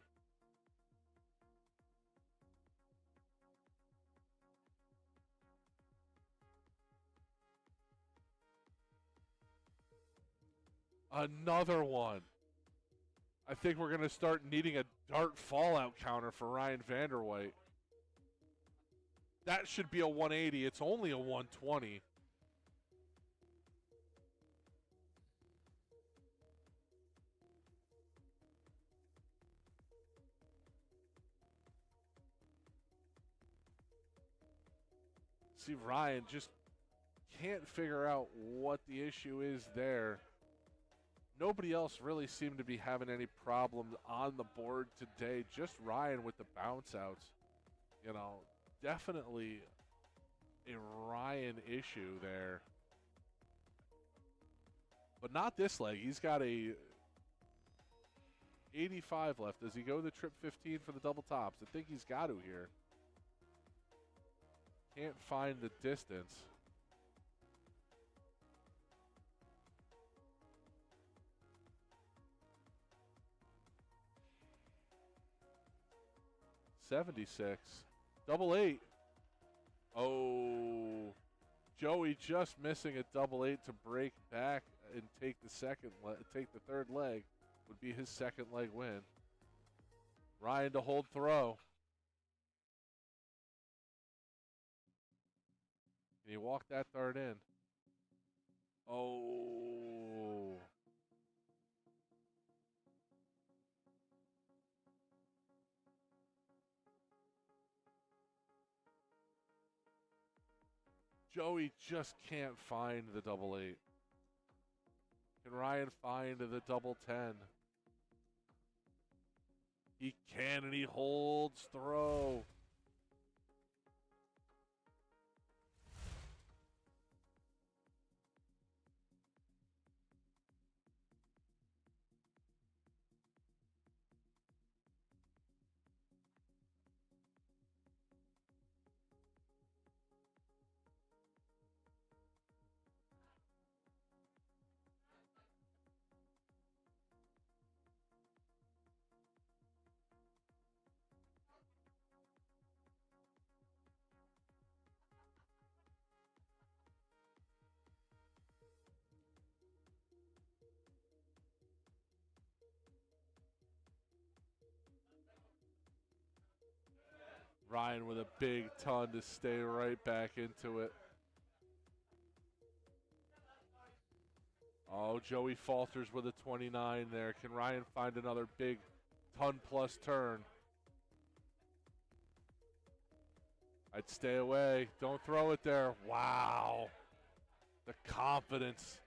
Another one. I think we're going to start needing a dart fallout counter for Ryan Vanderwhite. That should be a 180. It's only a 120. See, Ryan just can't figure out what the issue is there. Nobody else really seemed to be having any problems on the board today. Just Ryan with the bounce outs. You know, definitely a Ryan issue there. But not this leg. He's got a 85 left. Does he go the trip 15 for the double tops? I think he's got to here. Can't find the distance. 76. Double 8. Oh. Joey just missing a double 8 to break back and take the third leg. Would be his second leg win. Ryan to hold throw. Can he walk that third in? Oh. Joey just can't find the double 8. Can Ryan find the double 10? He can, and he holds throw. Ryan with a big ton to stay right back into it. Oh, Joey falters with a 29 there. Can Ryan find another big ton-plus turn? I'd stay away. Don't throw it there. Wow. The confidence.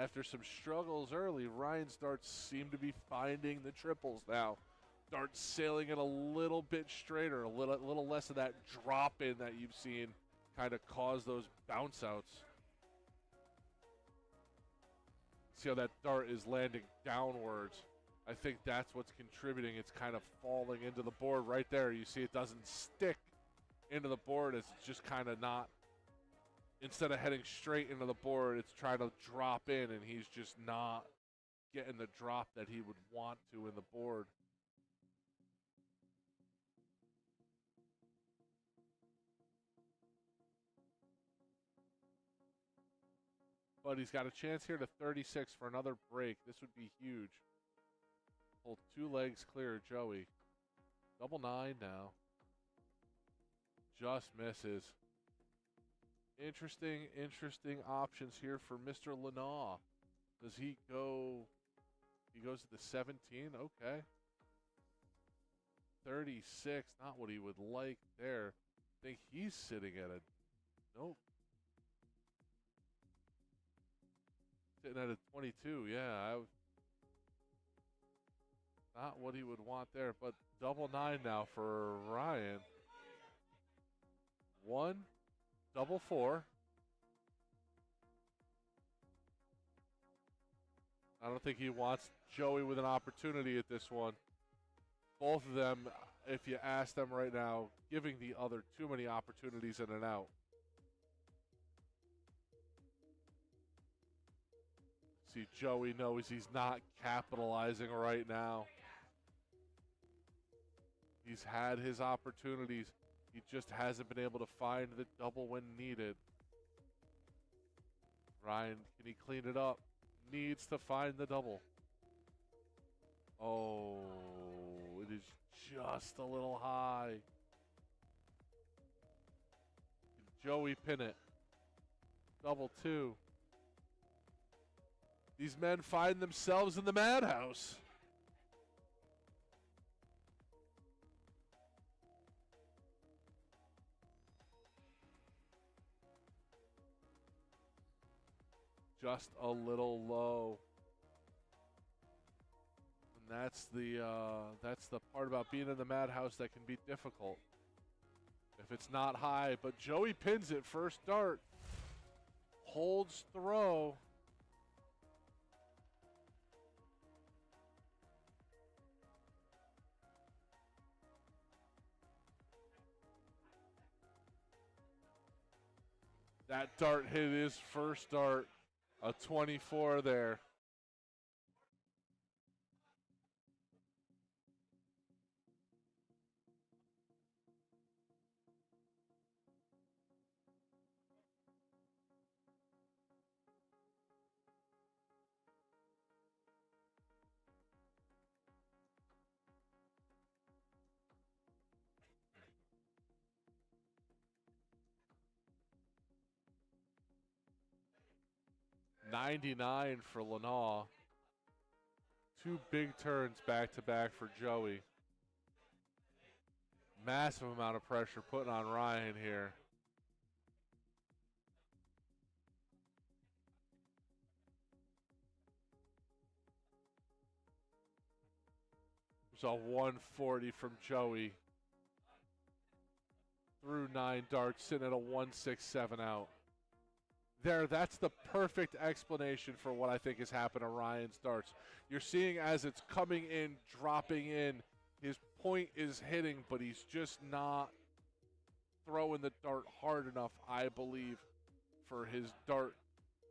After some struggles early, Ryan seem to be finding the triples now. Starts sailing it a little bit straighter, a little less of that drop in that you've seen kind of cause those bounce outs. See how that dart is landing downwards. I think that's what's contributing. It's kind of falling into the board right there. You see it doesn't stick into the board. It's just kind of not. Instead of heading straight into the board, it's trying to drop in, and he's just not getting the drop that he would want to in the board. But he's got a chance here to 36 for another break. This would be huge. Hold 2 legs clear, Joey. Double 9 now. Just misses. Interesting options here for Mr. Lanaugh. Does he go? He goes to the 17. Okay. 36. Not what he would like there. I think he's sitting at a. Nope. Sitting at a 22. Yeah. Not what he would want there. But double 9 now for Ryan. 1. Double 4. I don't think he wants Joey with an opportunity at this one. Both of them, if you ask them right now, giving the other too many opportunities in and out. See, Joey knows he's not capitalizing right now. He's had his opportunities. He just hasn't been able to find the double when needed. Ryan, can he clean it up? Needs to find the double. Oh, it is just a little high. Can Joey pin it? Double 2. These men find themselves in the madhouse. Just a little low. And that's the part about being in the madhouse that can be difficult. If it's not high, but Joey pins it first dart. Holds throw. That dart hit his first dart, a 24 there. $99 for Lanaugh. Two big turns back to back for Joey. Massive amount of pressure putting on Ryan here. There's a 140 from Joey. Through 9 darts, sitting at a 167 out. That's the perfect explanation for what I think has happened to Ryan's darts. You're seeing as it's coming in, dropping in, his point is hitting, but he's just not throwing the dart hard enough, I believe, for his dart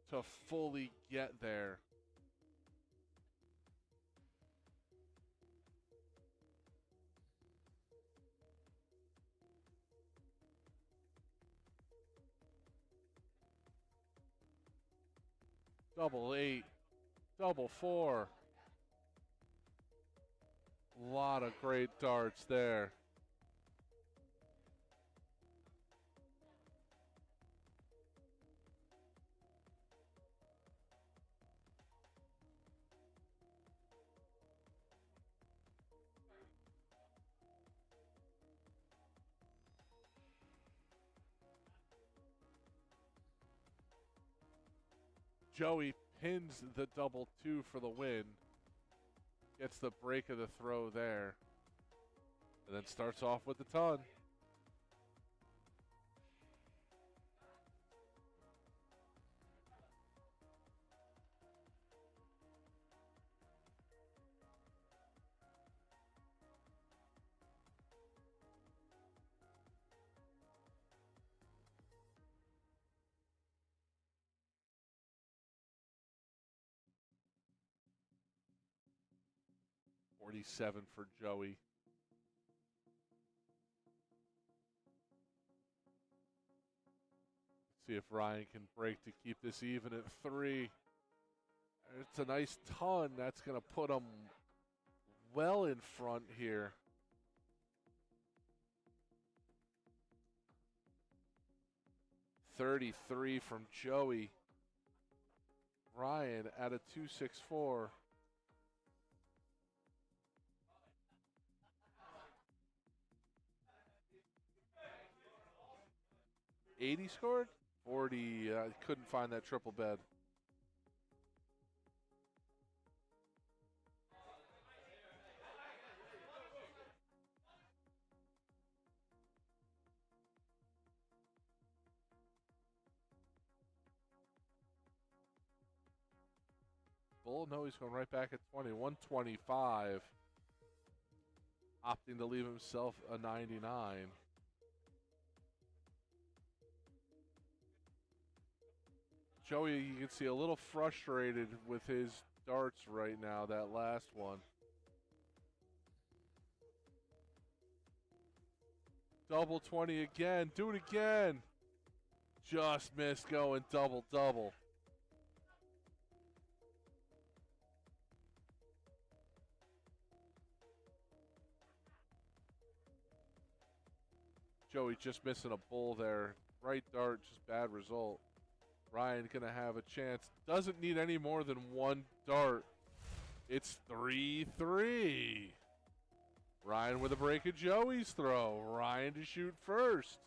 to fully get there. Double 8, double 4. A lot of great darts there. Joey pins the double 2 for the win. Gets the break of the throw there. And then starts off with the ton. $47 for Joey. See if Ryan can break to keep this even at 3. It's a nice ton. That's going to put him well in front here. $33 from Joey. Ryan at a 264. $80 scored? 40. I couldn't find that triple bed. Bull, no, he's going right back at 20. 125. Opting to leave himself a 99. Joey, you can see a little frustrated with his darts right now, that last one. Double 20 again. Do it again. Just missed going double-double. Joey just missing a bull there. Right dart, just bad result. Ryan going to have a chance. Doesn't need any more than one dart. It's 3-3. Ryan with a break of Joey's throw. Ryan to shoot first.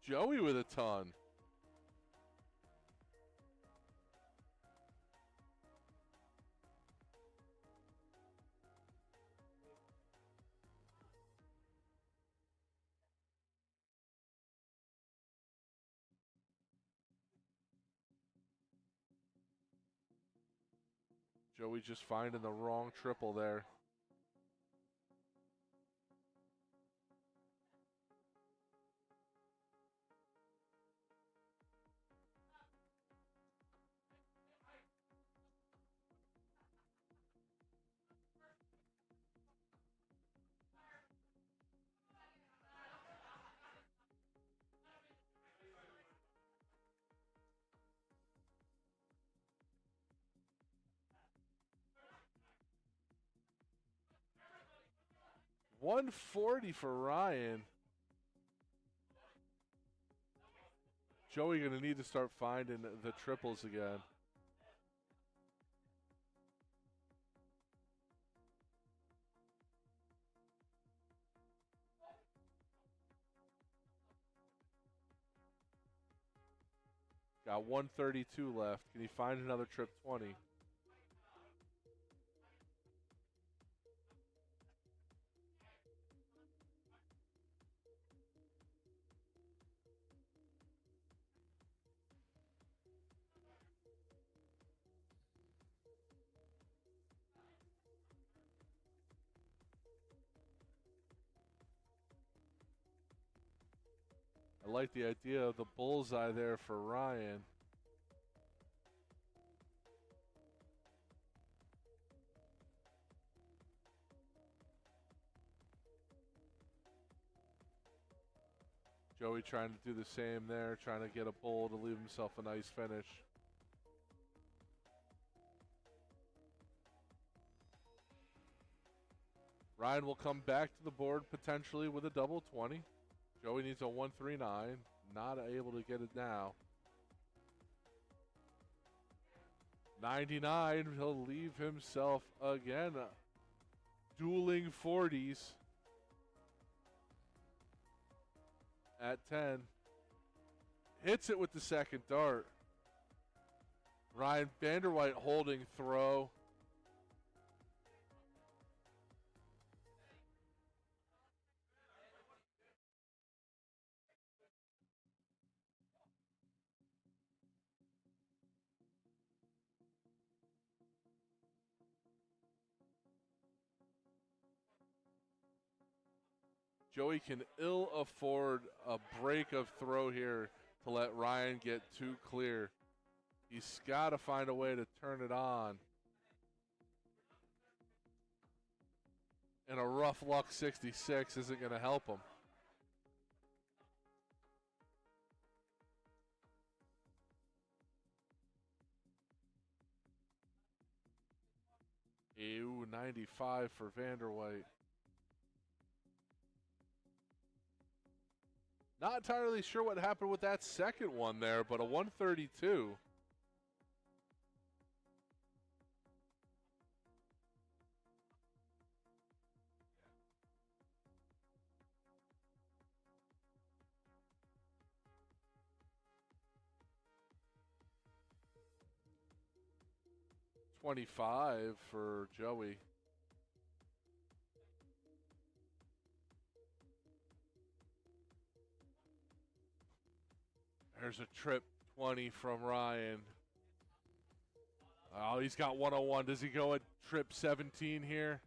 Joey with a ton. Joey just finding the wrong triple there. .140 for Ryan. Joey going to need to start finding the triples again. Got 132 left. Can he find another trip 20? I like the idea of the bullseye there for Ryan. Joey trying to do the same there, trying to get a bull to leave himself a nice finish. Ryan will come back to the board potentially with a double 20. Joey needs a 139. Not able to get it now. 99. He'll leave himself again. Dueling 40s. At 10. Hits it with the second dart. Ryan Vanderwhite holding throw. Joey can ill afford a break of throw here to let Ryan get too clear. He's got to find a way to turn it on. And a rough luck 66 isn't going to help him. Ew, 95 for Vanderwhite. Not entirely sure what happened with that second one there, but a 132. $25 for Joey. There's a trip 20 from Ryan. Oh, he's got 101. Does he go at trip 17 here?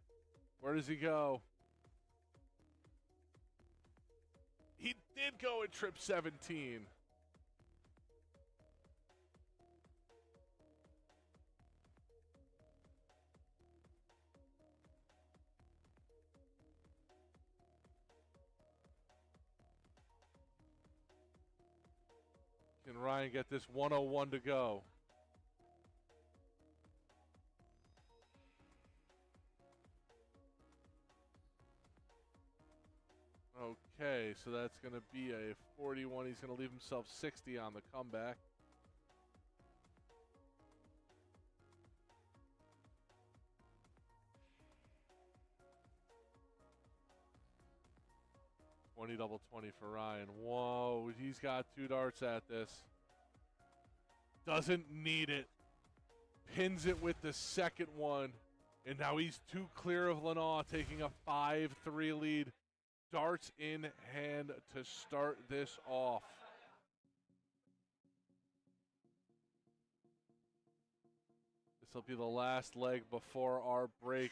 Where does he go? He did go at trip 17. Can Ryan get this 101 to go? Okay, so that's going to be a 41. He's going to leave himself 60 on the comeback. Double 20 for Ryan. Whoa, he's got two darts at this. Doesn't need it. Pins it with the second one. And now he's too clear of Lanaugh, taking a 5-3 lead. Darts in hand to start this off. This will be the last leg before our break.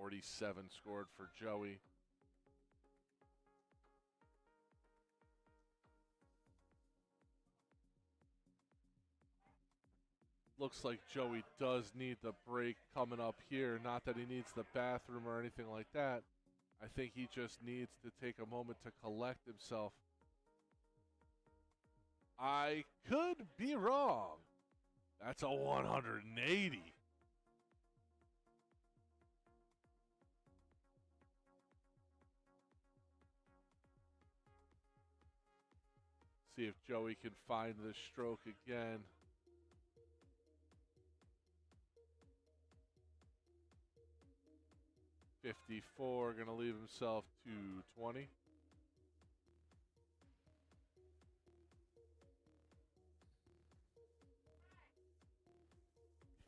.47 scored for Joey. Looks like Joey does need the break coming up here. Not that he needs the bathroom or anything like that. I think he just needs to take a moment to collect himself. I could be wrong. That's a 180. See if Joey can find this stroke again. .54, going to leave himself 220.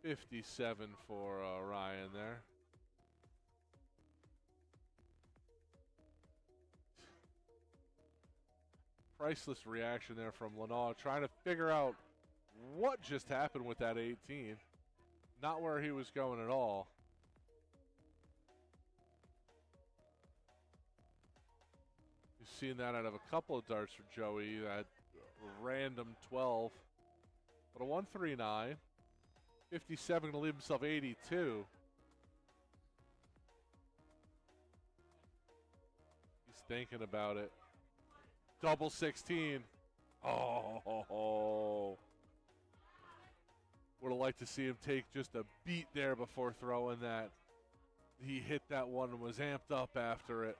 .57 for Ryan there. Priceless reaction there from Lanaugh, trying to figure out what just happened with that 18. Not where he was going at all. You've seen that out of a couple of darts for Joey, that random 12. But a 139. 57 going to leave himself 82. He's thinking about it. Double 16. Oh. Would have liked to see him take just a beat there before throwing that. He hit that one and was amped up after it.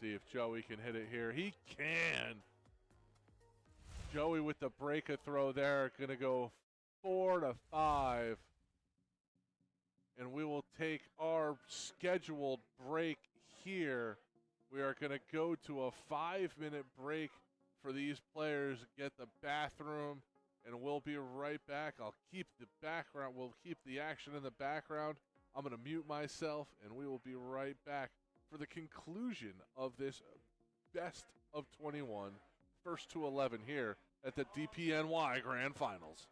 See if Joey can hit it here. He can. Joey with the break-a throw there. Going to go 4-5. And we will take our scheduled break here. We are going to go to a 5-minute break for these players, get the bathroom, and we'll be right back. I'll keep the background. We'll keep the action in the background. I'm going to mute myself, and we will be right back for the conclusion of this best of 21, first to 11 here at the DPNY Grand Finals.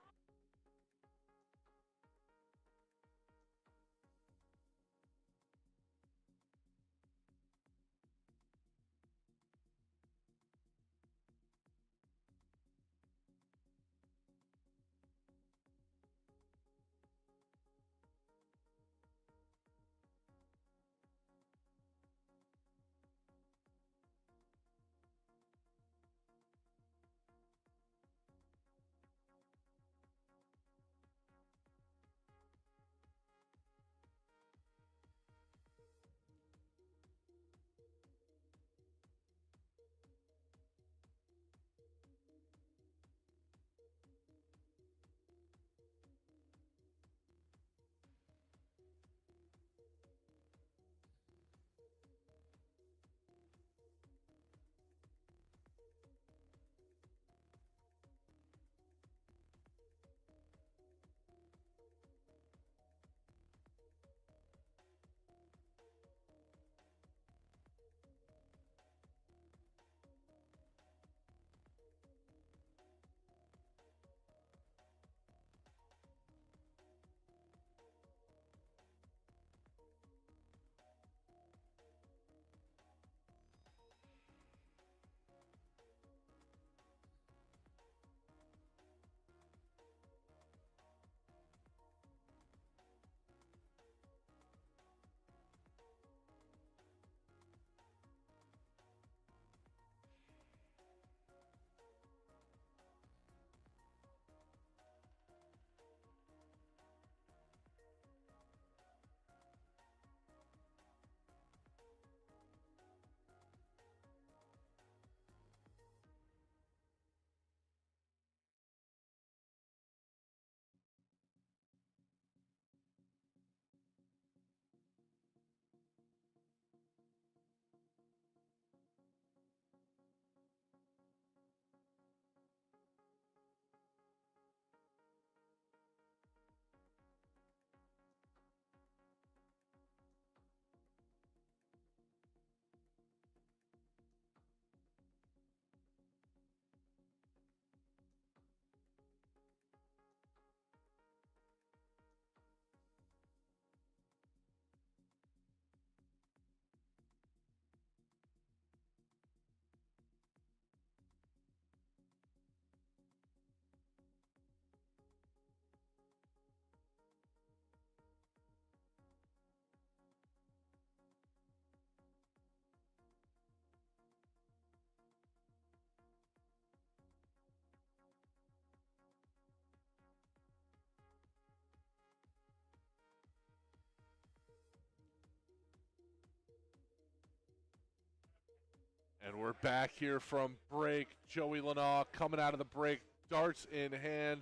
And we're back here from break. Joey Lanaugh coming out of the break, darts in hand.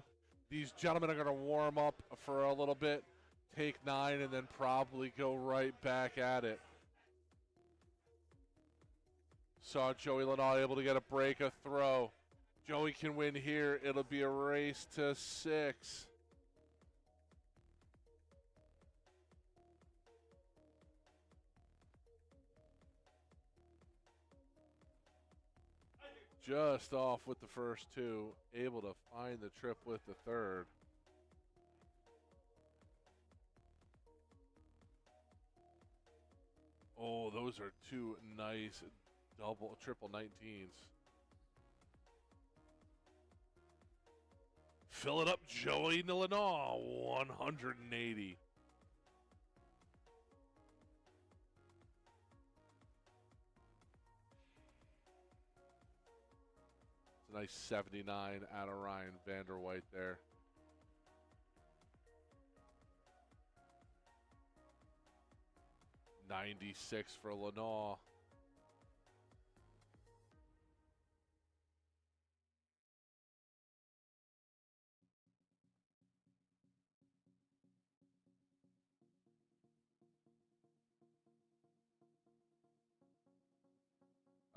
These gentlemen are going to warm up for a little bit, take 9, and then probably go right back at it. Saw Joey Lanaugh able to get a break, a throw. Joey can win here. It'll be a race to 6. Just off with the first 2, able to find the trip with the third. Oh, those are 2 nice triple 19s. Fill it up, Joey Lanaugh, 180. It's a nice 79 out of Ryan Vanderwhite there. $96 for Lanaugh.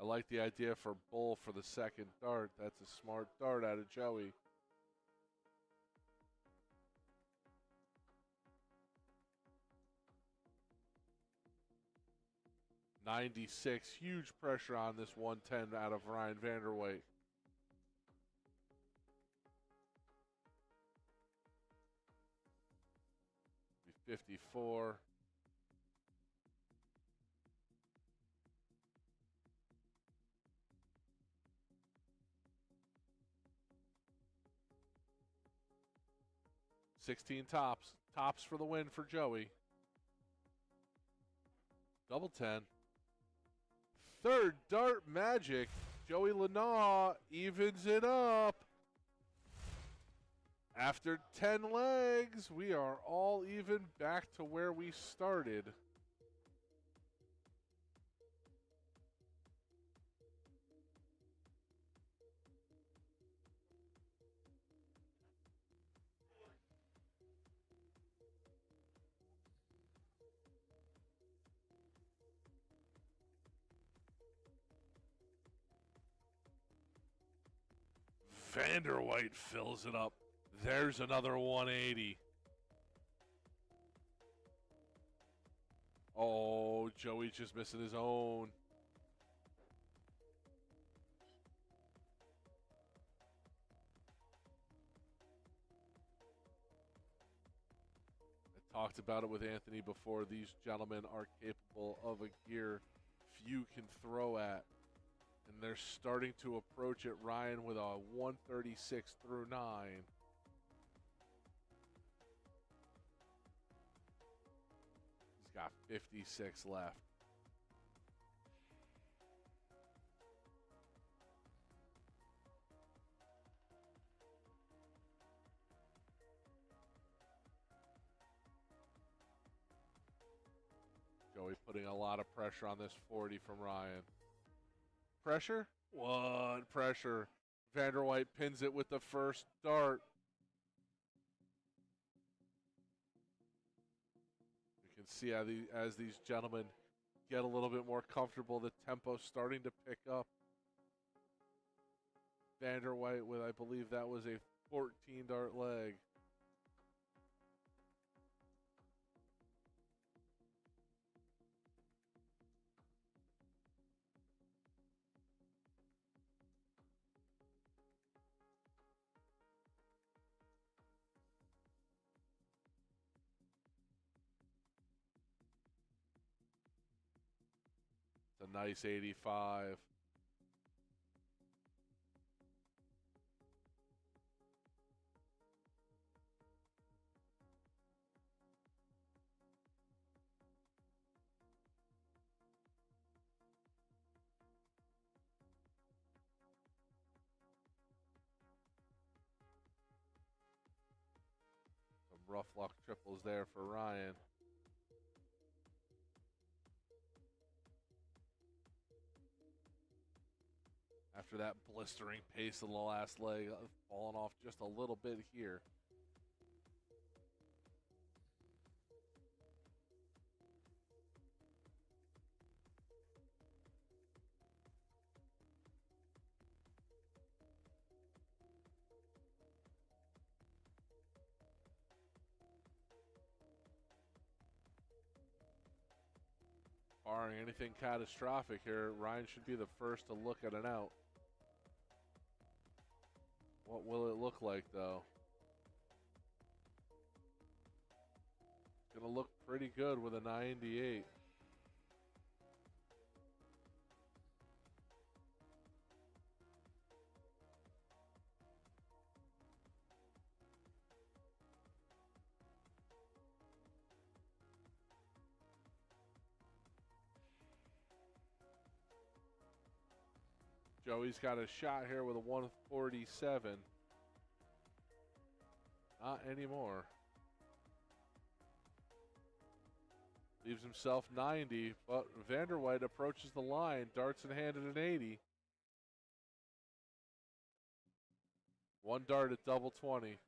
I like the idea for Bull for the second dart. That's a smart dart out of Joey. $96, huge pressure on this 110 out of Ryan Vanderwhite. Be 54. $16 tops. Tops for the win for Joey. Double 10. Third dart magic. Joey Lanaugh evens it up. After 10 legs, we are all even back to where we started. Vanderwhite fills it up. There's another 180. Oh, Joey's just missing his own. I talked about it with Anthony before. These gentlemen are capable of a gear few can throw at. And they're starting to approach it, Ryan, with a 136 through 9. He's got 56 left. Joey putting a lot of pressure on this 40 from Ryan. Pressure? What pressure? Vanderwhite pins it with the first dart. You can see how as these gentlemen get a little bit more comfortable, the tempo's starting to pick up. Vanderwhite with, I believe that was a 14 dart leg. A nice 85. Some rough luck triples there for Ryan. after that blistering pace in the last leg, falling off just a little bit here. Barring anything catastrophic here, Ryan should be the first to look at an out. What will it look like, though? It's going to look pretty good with a 98. Joey's got a shot here with a 147. Not anymore. Leaves himself 90, but Vanderwhite approaches the line, darts in hand at an 80. One dart at double 20.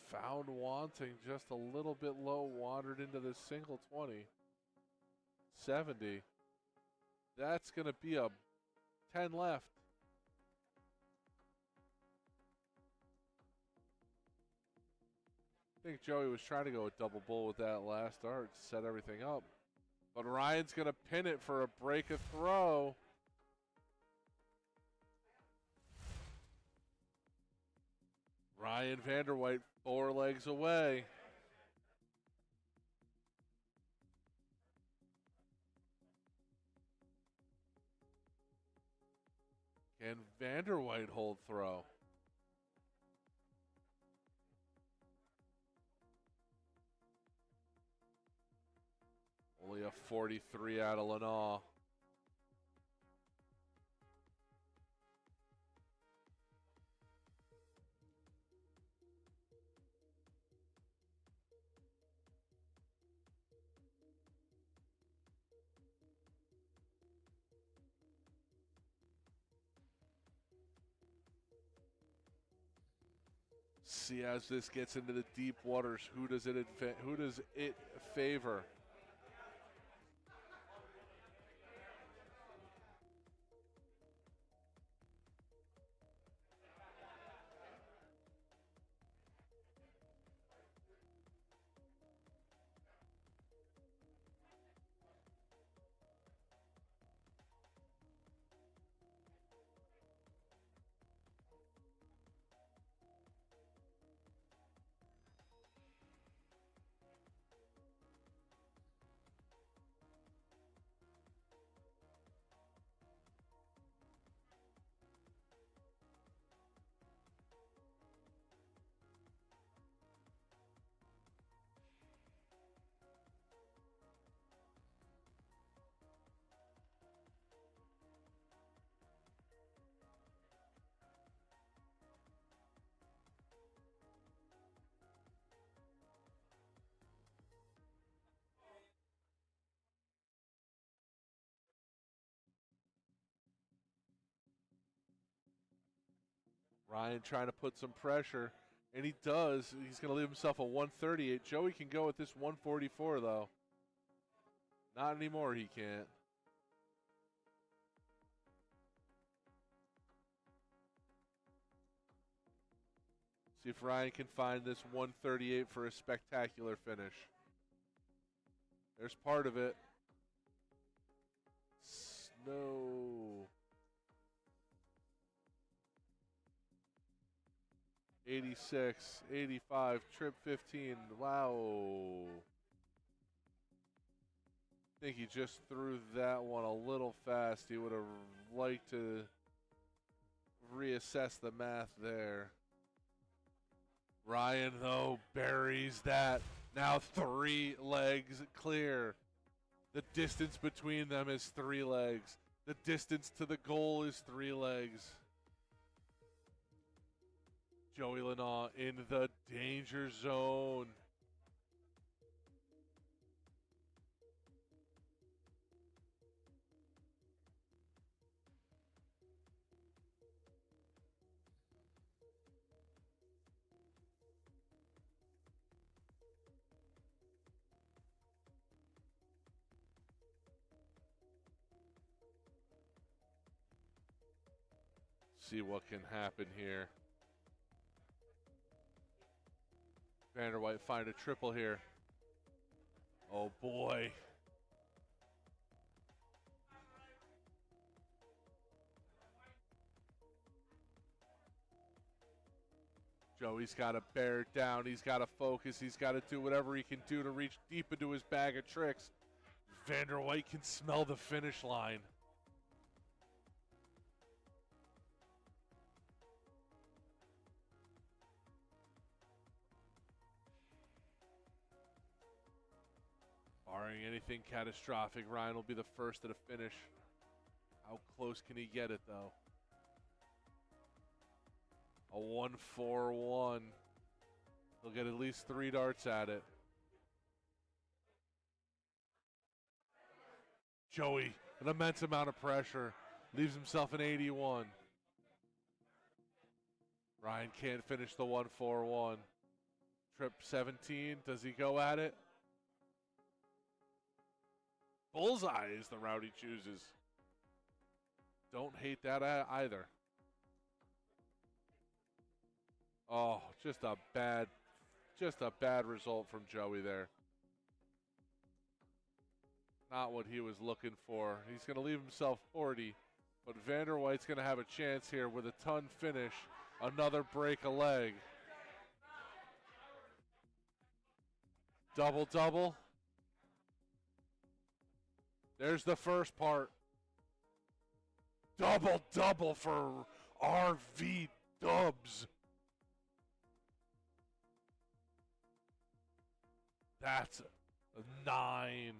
Found wanting just a little bit low, wandered into the single 20. 70. That's going to be a 10 left. I think Joey was trying to go with double bull with that last dart, set everything up. But Ryan's going to pin it for a break of throw. Ryan Vanderwhite 4 legs away. Can Vanderwhite hold throw? Only a 43 out of Lanau. See, as this gets into the deep waters, who does it favor? Ryan trying to put some pressure, and he does. He's going to leave himself a 138. Joey can go with this 144, though. Not anymore, he can't. See if Ryan can find this 138 for a spectacular finish. There's part of it. Snow. 86, 85, trip 15. Wow. I think he just threw that one a little fast. He would have liked to reassess the math there. Ryan, though, buries that. Now 3 legs clear. The distance between them is 3 legs. The distance to the goal is 3 legs. Joey Lanau in the danger zone. See what can happen here. Vanderwhite find a triple here. Oh boy. Joey's got to bear it down. He's got to focus. He's got to do whatever he can do to reach deep into his bag of tricks. Vanderwhite can smell the finish line. Barring anything catastrophic, Ryan will be the first at a finish. How close can he get it, though? A 1-4-1. He'll get at least 3 darts at it. Joey, an immense amount of pressure, leaves himself an 81. Ryan can't finish the 1-4-1. Trip 17, does he go at it? Bullseye is the route he chooses. Don't hate that either. Oh, just a bad result from Joey there. Not what he was looking for. He's going to leave himself 40, but Vanderwhite's going to have a chance here with a ton finish. Another break a leg. Double-double. There's the first part. Double-double for RV Dubs. That's a 9.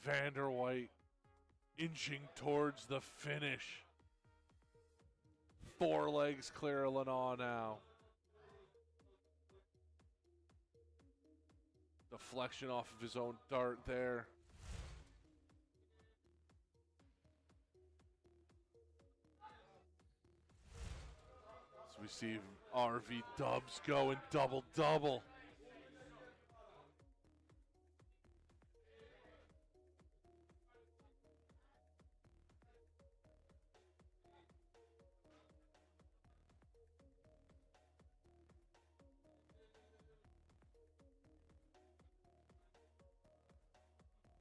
Vanderwhite inching towards the finish. 4 legs clear of Lanaugh now. Deflection off of his own dart there. So we see RV Dubs going double-double.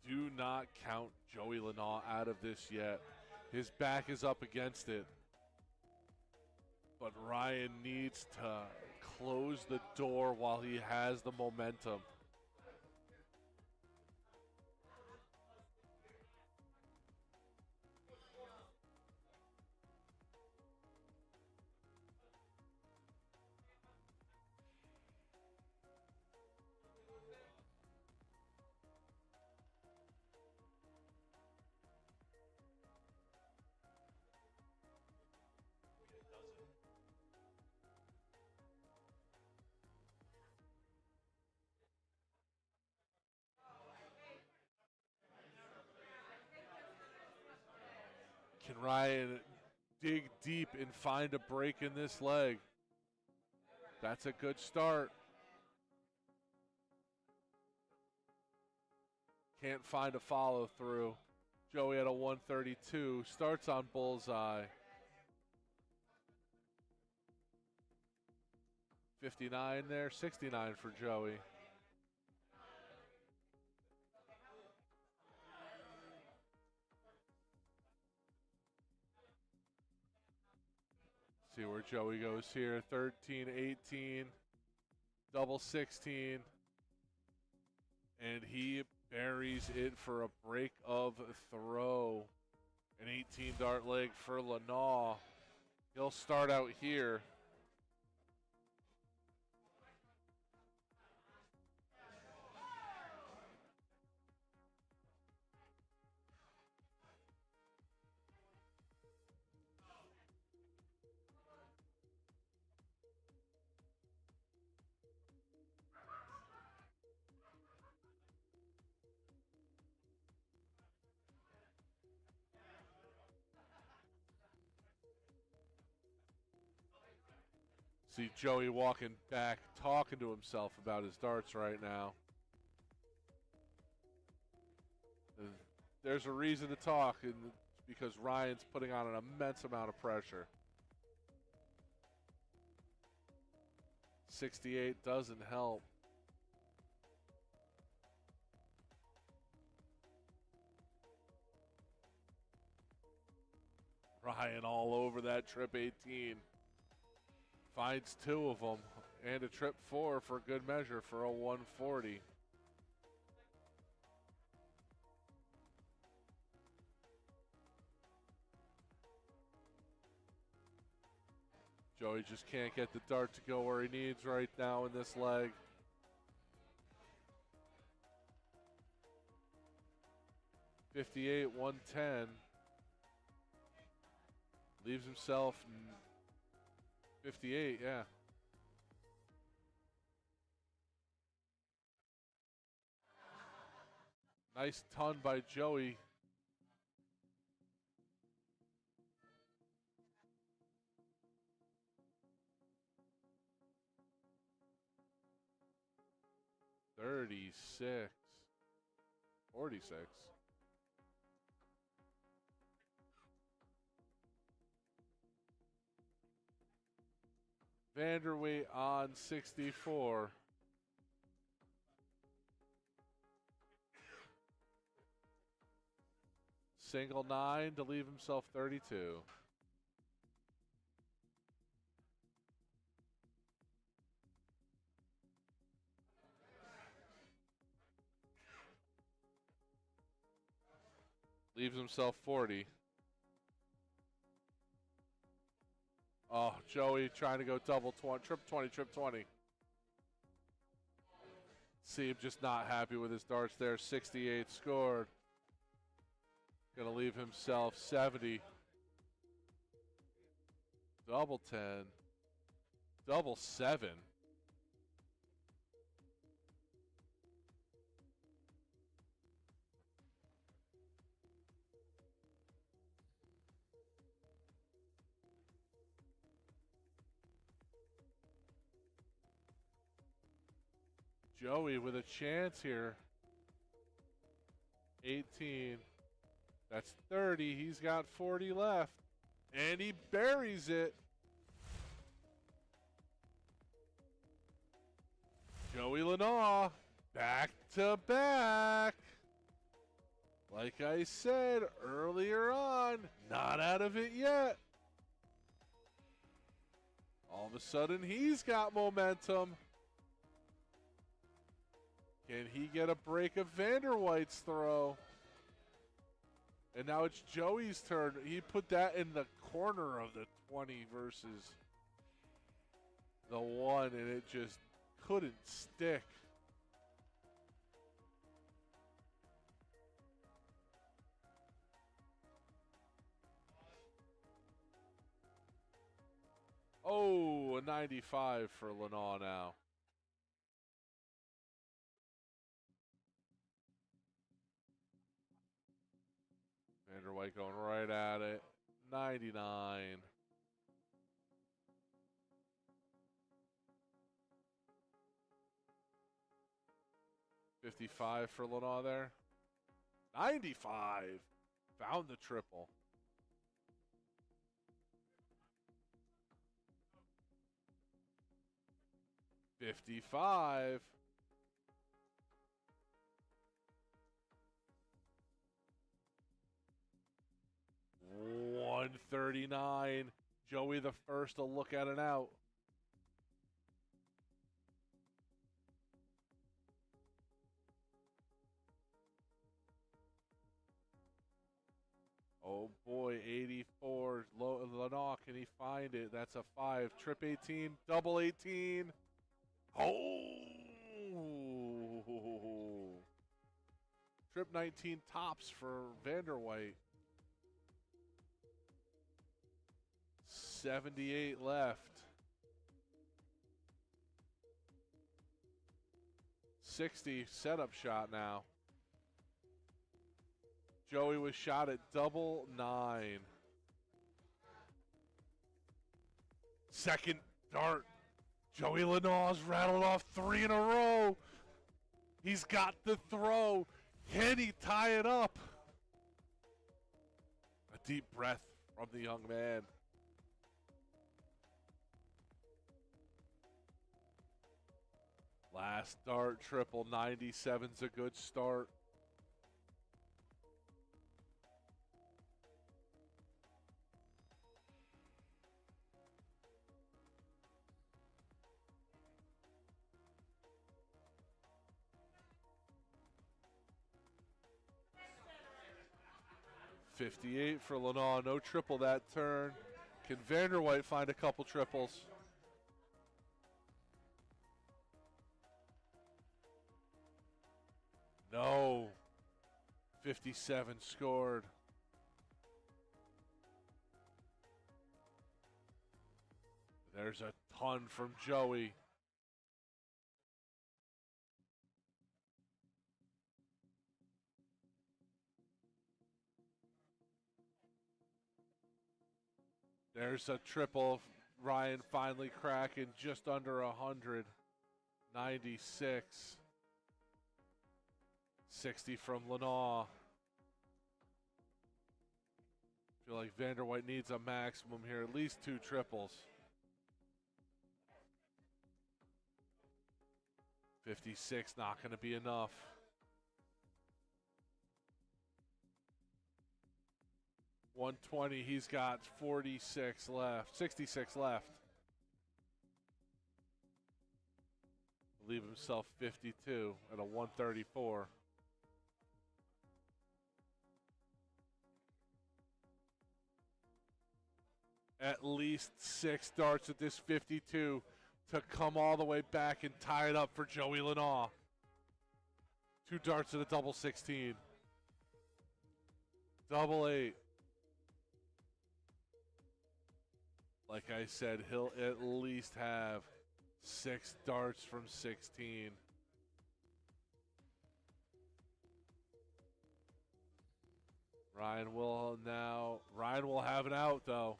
Do not count Joey Lanaugh out of this yet. His back is up against it. But Ryan needs to close the door while he has the momentum. Can Ryan dig deep and find a break in this leg? That's a good start. Can't find a follow through. Joey at a 132, starts on bullseye. 59 there, 69 for Joey. See where Joey goes here. 13, 18, double 16. And he buries it for a break of throw. An 18 dart leg for Lanaugh. He'll start out here. See Joey walking back, talking to himself about his darts right now. There's a reason to talk, and it's because Ryan's putting on an immense amount of pressure. 68 doesn't help. Ryan all over that trip 18. Finds 2 of them and a trip 4 for good measure for a 140. Joey just can't get the dart to go where he needs right now in this leg. $58, $110. Leaves himself 58, yeah. Nice ton by Joey. $36, $46. Vanderweight on 64. Single 9 to leave himself 32. Leaves himself 40. Oh, Joey trying to go double 20, trip 20, trip 20. Seeb just not happy with his darts there. 68 scored. Gonna leave himself 70. Double 10. Double 7. Joey with a chance here. 18. That's 30. He's got 40 left. And he buries it. Joey Lenoir, back to back. Like I said earlier on, not out of it yet. All of a sudden, he's got momentum. Can he get a break of Vanderwhite's throw? And now it's Joey's turn. He put that in the corner of the 20 versus the 1, and it just couldn't stick. Oh, a 95 for Lenoir now. Vanderwhite going right at it. 99. $55 for Lenoir there. 95. Found the triple. $55. $139. Joey the first to look at an out. Oh boy, 84. Lenoir, can he find it? That's a 5. Trip 18, double 18. Oh! Trip 19 tops for Vanderwhite. 78 left. 60 setup shot now. Joey was shot at double 9. Second dart. Joey Lenoir's rattled off 3 in a row. He's got the throw. Can he tie it up? A deep breath from the young man. Last dart, triple 97's a good start. .58 for Lanaugh, no triple that turn. Can Vanderwhite find a couple triples? No. 57 scored. There's a ton from Joey. There's a triple. Ryan finally cracking just under 100. 96. 60 from Lanaugh. Feel like Vanderwhite needs a maximum here, at least 2 triples. 56, not going to be enough. .120, he's got 46 left, 66 left. Leave himself 52 at a 134. At least 6 darts at this 52 to come all the way back and tie it up for Joey Lanaugh. 2 darts at a double 16. Double 8. Like I said, he'll at least have 6 darts from 16. Ryan will have an out though.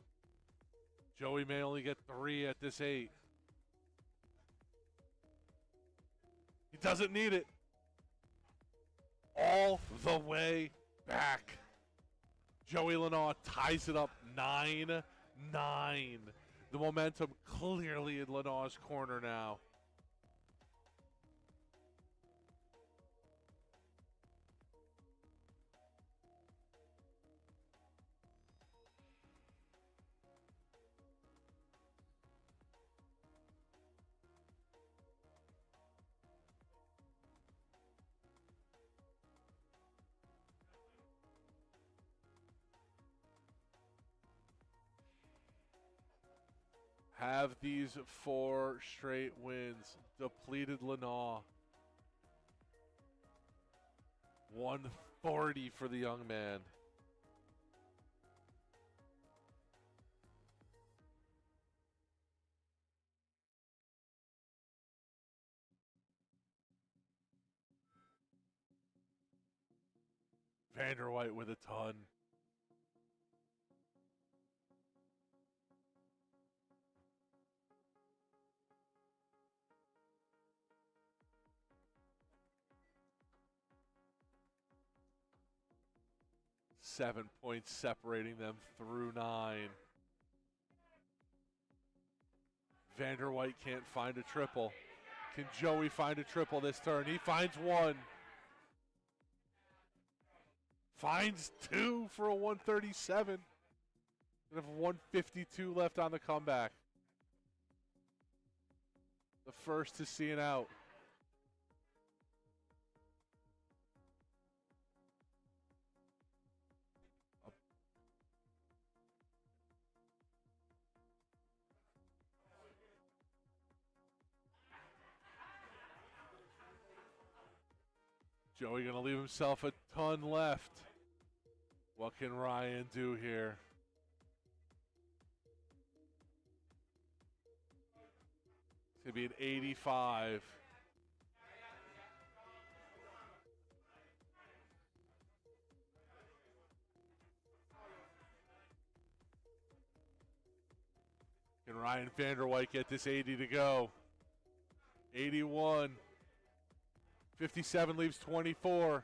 Joey may only get 3 at this 8. He doesn't need it. All the way back. Joey Lanaugh ties it up 9-9. The momentum clearly in Lanaugh's corner now. Have these 4 straight wins depleted Lanaugh. 140 for the young man. Vanderwhite with a ton. Seven points separating them through 9. Vanderwhite can't find a triple. Can Joey find a triple this turn? He finds 1. Finds 2 for a 137. We have 152 left on the comeback. The first to see an out. Joey gonna leave himself a ton left. What can Ryan do here? It's gonna be an 85. Can Ryan Vanderwhite get this 80 to go? 81. 57 leaves 24.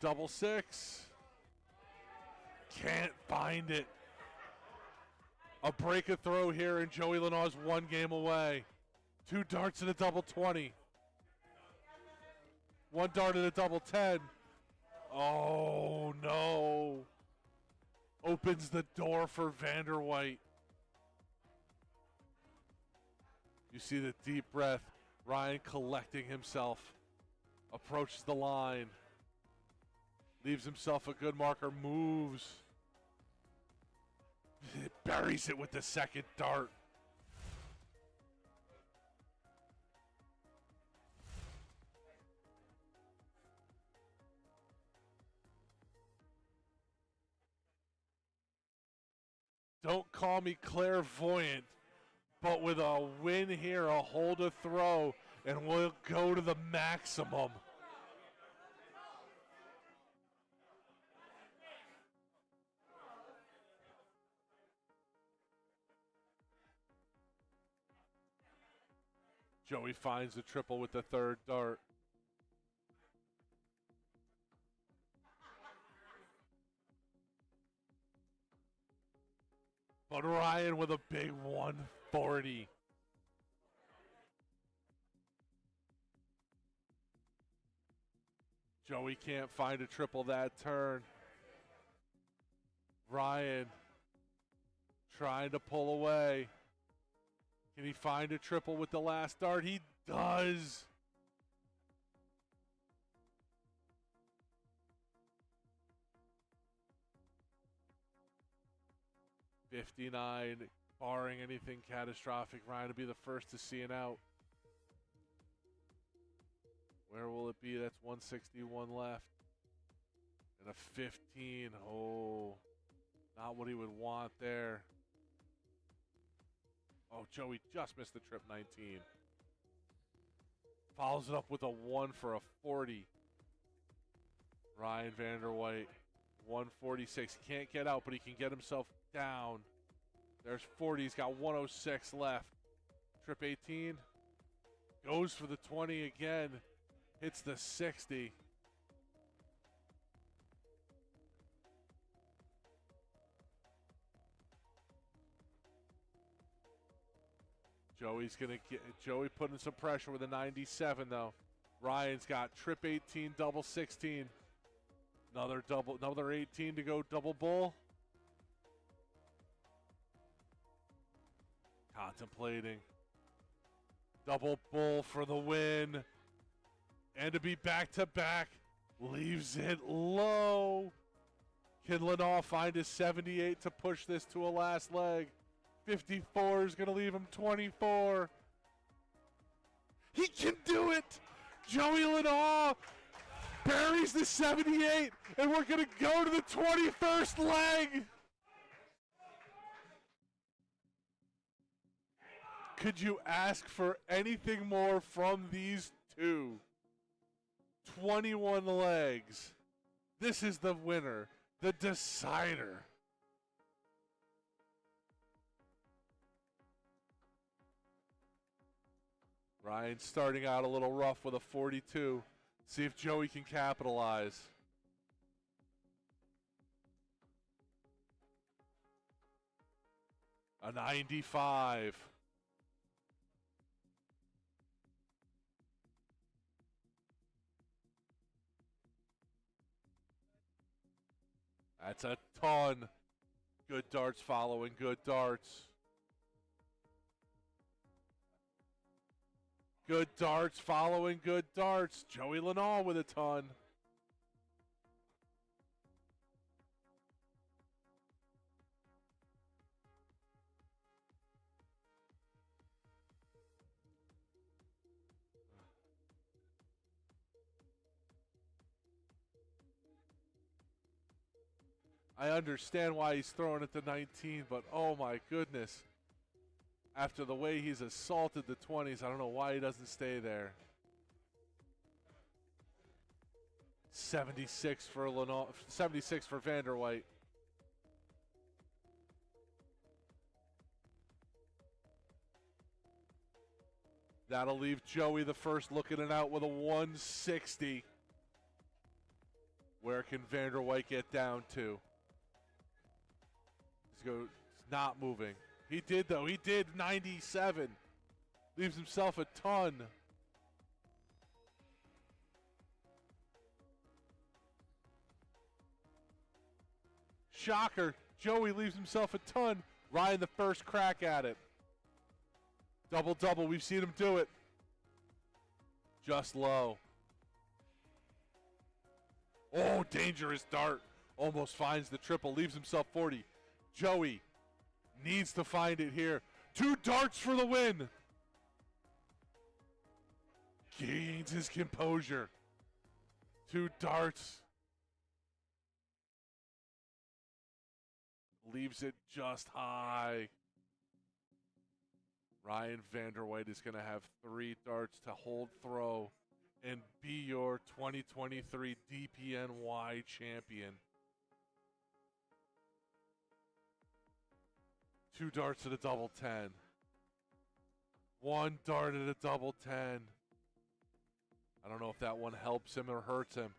Double 6. Can't find it. A break a throw here, and Joey Lenaw's one game away. 2 darts and a double 20. 1 dart and a double 10. Oh, no. Opens the door for Vanderwhite. You see the deep breath. Ryan collecting himself. Approaches the line. Leaves himself a good marker. Moves. Buries it with the second dart. Don't call me clairvoyant, but with a win here, a hold a throw, and we'll go to the maximum. Joey finds the triple with the third dart. But Ryan with a big 140. Joey can't find a triple that turn. Ryan trying to pull away. Can he find a triple with the last dart? He does. $59, barring anything catastrophic. Ryan will be the first to see an out. Where will it be? That's 161 left. And a 15. Oh, not what he would want there. Oh, Joey just missed the trip 19. Follows it up with a 1 for a 40. Ryan Vanderwhite, 146. Can't get out, but he can get himself down. There's 40. He's got 106 left. Trip 18. Goes for the 20 again. Hits the 60. Joey's gonna get Joey putting some pressure with a 97 though. Ryan's got trip 18, double 16. Another 18 to go double bull. Contemplating. Double bull for the win. And to be back-to-back. Leaves it low. Can Lenaw find his 78 to push this to a last leg? 54 is going to leave him 24. He can do it! Joey Lenaw buries the 78, and we're going to go to the 21st leg. Could you ask for anything more from these two? 21 legs. This is the winner, the decider. Ryan starting out a little rough with a 42. See if Joey can capitalize. A 95. That's a ton. Good darts following good darts. Good darts following good darts. Joey Lenaw with a ton. I understand why he's throwing it to 19, but oh my goodness. After the way he's assaulted the 20s, I don't know why he doesn't stay there. 76 for Lenaw, 76 for Vanderwhite. That'll leave Joey the first looking it out with a 160. Where can Vanderwhite get down to? He's not moving. He did, though. He did 97. Leaves himself a ton. Shocker. Joey leaves himself a ton. Ryan the first crack at it. Double-double. We've seen him do it. Just low. Oh, dangerous dart. Almost finds the triple. Leaves himself 40. Joey needs to find it here. 2 darts for the win. Gains his composure. 2 darts. Leaves it just high. Ryan Vanderweyde is going to have 3 darts to hold throw and be your 2023 DPNY champion. 2 darts at a double 10. 1 dart at a double 10. I don't know if that one helps him or hurts him.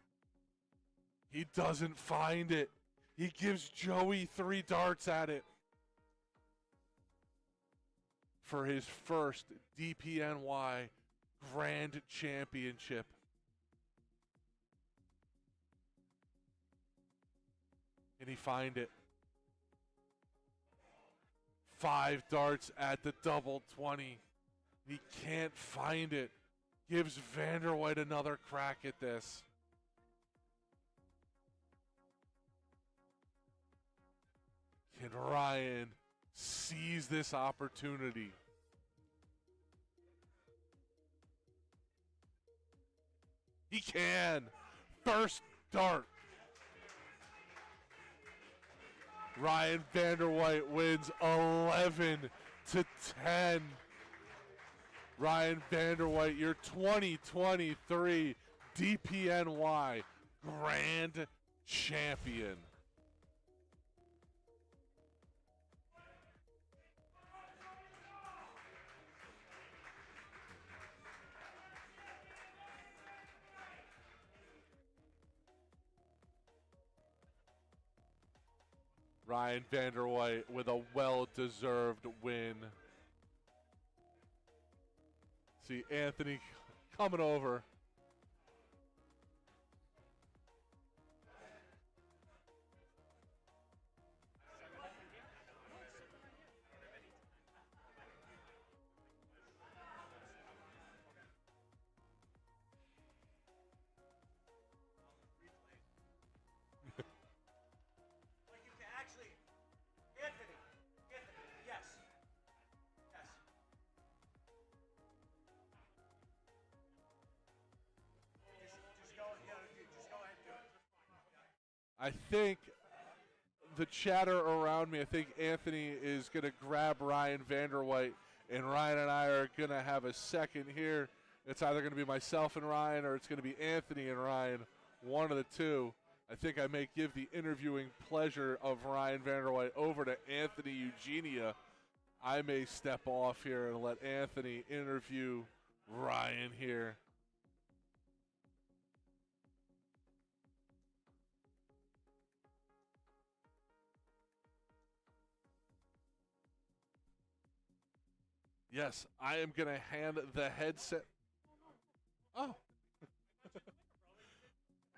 He doesn't find it. He gives Joey 3 darts at it for his first DPNY Grand Championship. Can he find it? 5 darts at the double 20. He can't find it. Gives Vanderweyde another crack at this. Can Ryan seize this opportunity? He can. First dart. Ryan Vanderweyde wins 11-10. Ryan Vanderweyde, your 2023 DPNY Grand Champion. Ryan Vanderweyde with a well-deserved win. See Anthony coming over. I think the chatter around me, I think Anthony is going to grab Ryan Vanderweyde, and Ryan and I are going to have a second here. It's either going to be myself and Ryan, or it's going to be Anthony and Ryan, one of the two. I think I may give the interviewing pleasure of Ryan Vanderweyde over to Anthony Eugenia. I may step off here and let Anthony interview Ryan here. Yes, I am going to hand the headset. Oh.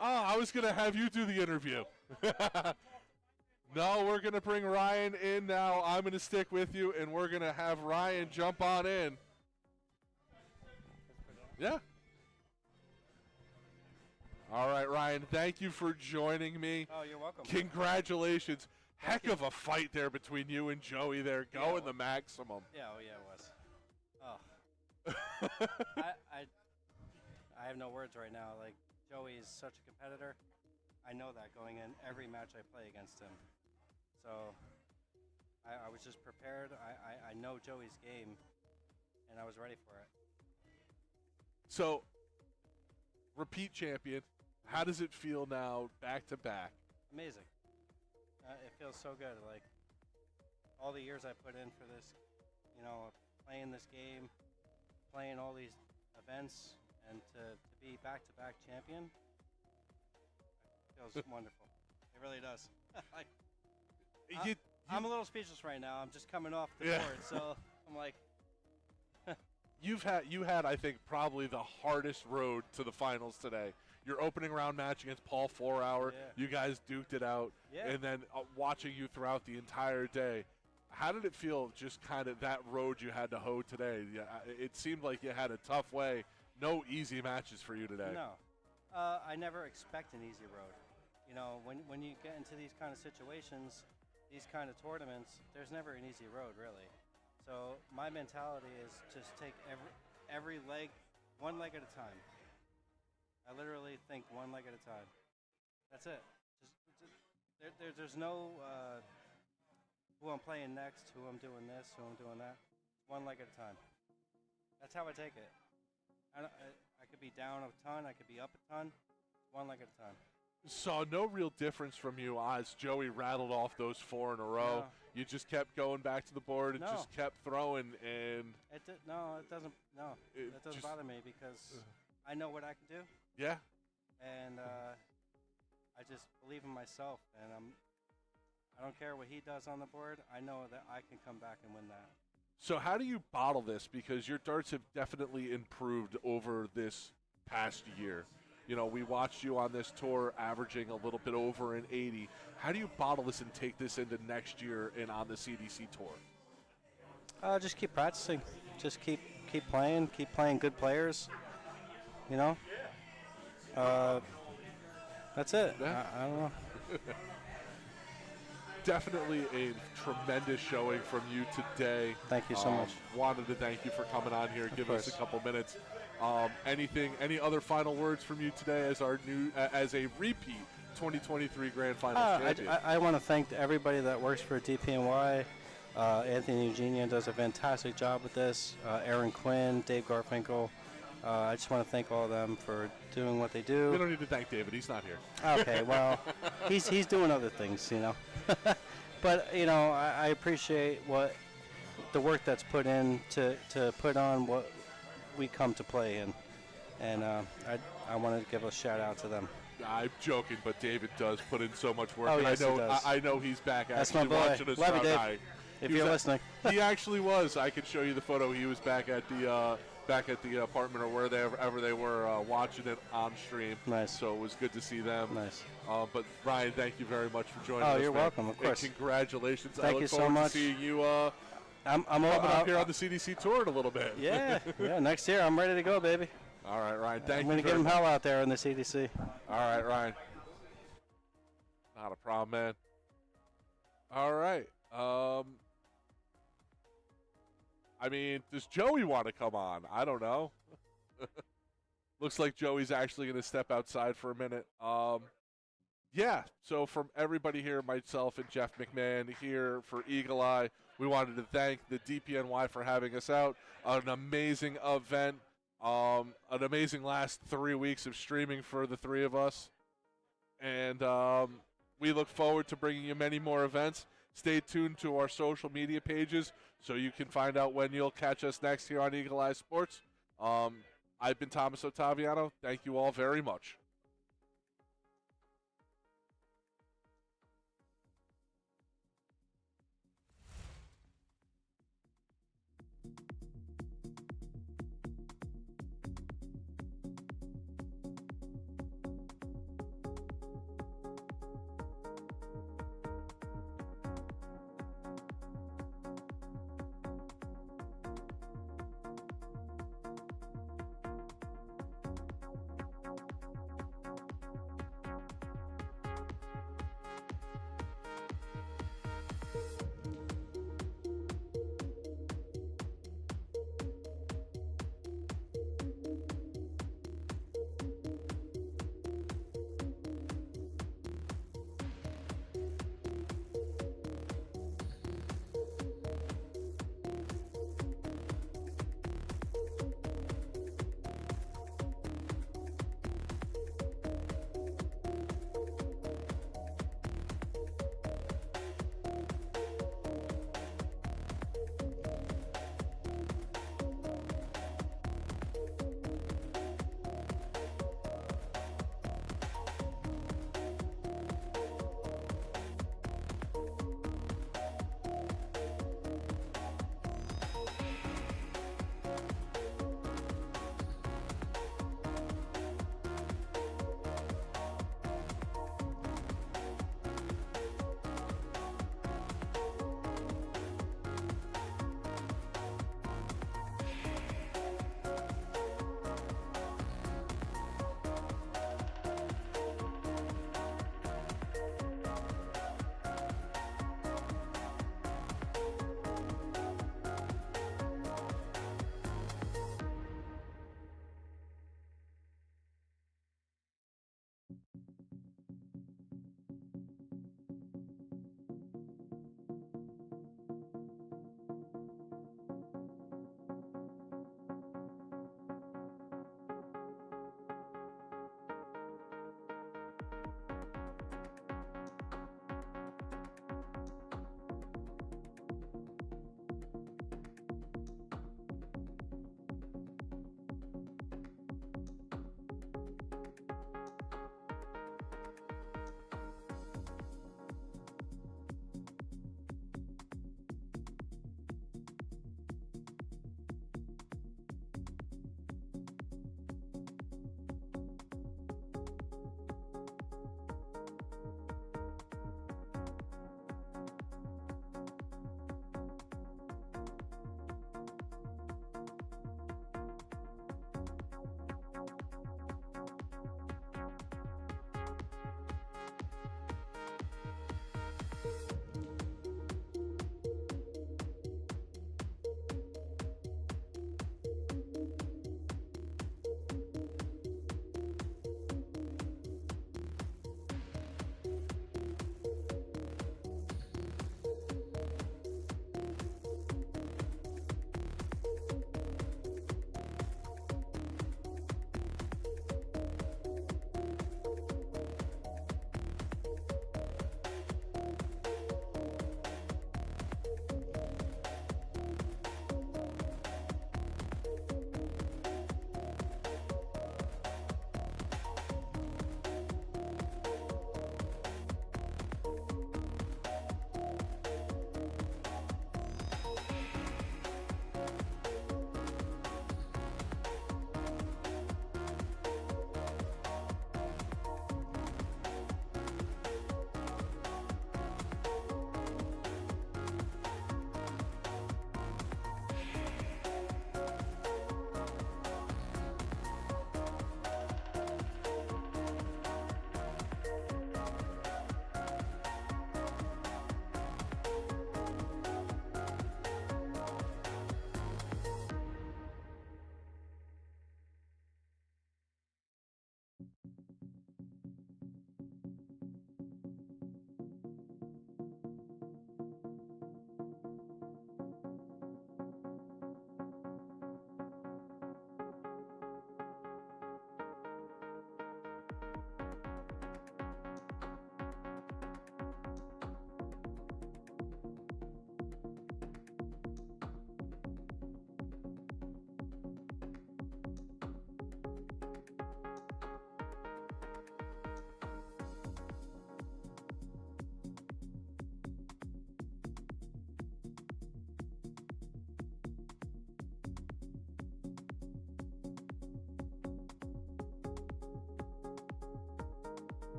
I was going to have you do the interview. No, we're going to bring Ryan in now. I'm going to stick with you, and we're going to have Ryan jump on in. Yeah. All right, Ryan, thank you for joining me. Oh, you're welcome. Congratulations. Heck of a fight there between you and Joey there, going the maximum. Yeah, it was. Oh. I have no words right now. Like, Joey is such a competitor. I know that going in every match I play against him. So I was just prepared. I know Joey's game, and I was ready for it. So, repeat champion. How does it feel now, back to back? Amazing. It feels so good. Like, all the years I put in for this, playing this game, playing all these events, and to be back-to-back champion, feels wonderful. It really does. I'm a little speechless right now. I'm just coming off the Yeah. board, so I'm like, you had I think probably the hardest road to the finals today. Your opening round match against Paul 4 Hour, Yeah. you guys duked it out, Yeah. and then watching you throughout the entire day. How did it feel, just kind of that road you had to hoe today? Yeah, it seemed like you had a tough way. No easy matches for you today. no. I never expect an easy road. You know, when you get into these kind of situations, these kind of tournaments, there's never an easy road, really. So my mentality is just take every leg, one leg at a time. I literally think one leg at a time. That's it. There's no who I'm playing next, who I'm doing this, who I'm doing that. One leg at a time. That's how I take it. I could be down a ton, I could be up a ton. One leg at a time. Saw no real difference from you as Joey rattled off those 4 in a row. No. You just kept going back to the board and No. just kept throwing, and It doesn't. No, It that doesn't just- bother me because I know what I can do, yeah. and I just believe in myself, and I don't care what he does on the board. I know that I can come back and win that. So how do you bottle this? Because your darts have definitely improved over this past year. You know, we watched you on this tour averaging a little bit over an 80. How do you bottle this and take this into next year and on the CDC tour? Just keep practicing. Just keep playing. Keep playing good players. You know. That's it. Yeah. I don't know. Definitely a tremendous showing from you today. Thank you so much. Wanted to thank you for coming on here, giving us a course. couple minutes. Any other final words from you today as our as a repeat 2023 Grand Finals champion? I want to thank everybody that works for DPNY. Anthony Eugenia does a fantastic job with this. Aaron Quinn, Dave Garfinkel. I just want to thank all of them for doing what they We do. don't need to thank David. He's not here. Okay, well, he's doing other things, you know. But, you know, I appreciate what the work that's put in to put on what we come to play in. And I wanted to give a shout out to them. I'm joking, but David does put in so much work. Oh, and yes, he does. I know he's back That's actually my boy. watching us Love you, throughout Dave. night. If He you're was listening. He actually was. I could show you the photo. He was back at the apartment or wherever they were watching it on stream. Nice. So it was good to see them. Nice. But Ryan, thank you very much for joining Oh, us. you're man. welcome, of And course. congratulations. I Thank look you so forward much. to seeing you I'm coming up here on the CDC tour in a little bit. Yeah, next year I'm ready to go, baby. All right, Ryan. Thank I'm you. going to very give him much. hell out there in the CDC. All right, Ryan. Not a problem, man. All right. I mean, does Joey want to come on? I don't know. Looks like Joey's actually going to step outside for a minute. Yeah, so from everybody here, myself and Jeff McMahan here for Eagle Eye, we wanted to thank the DPNY for having us out. An amazing event. An amazing last 3 weeks of streaming for the three of us. And we look forward to bringing you many more events. Stay tuned to our social media pages so you can find out when you'll catch us next here on Eagle Eye Sports. I've been Thomas Ottaviano. Thank you all very much.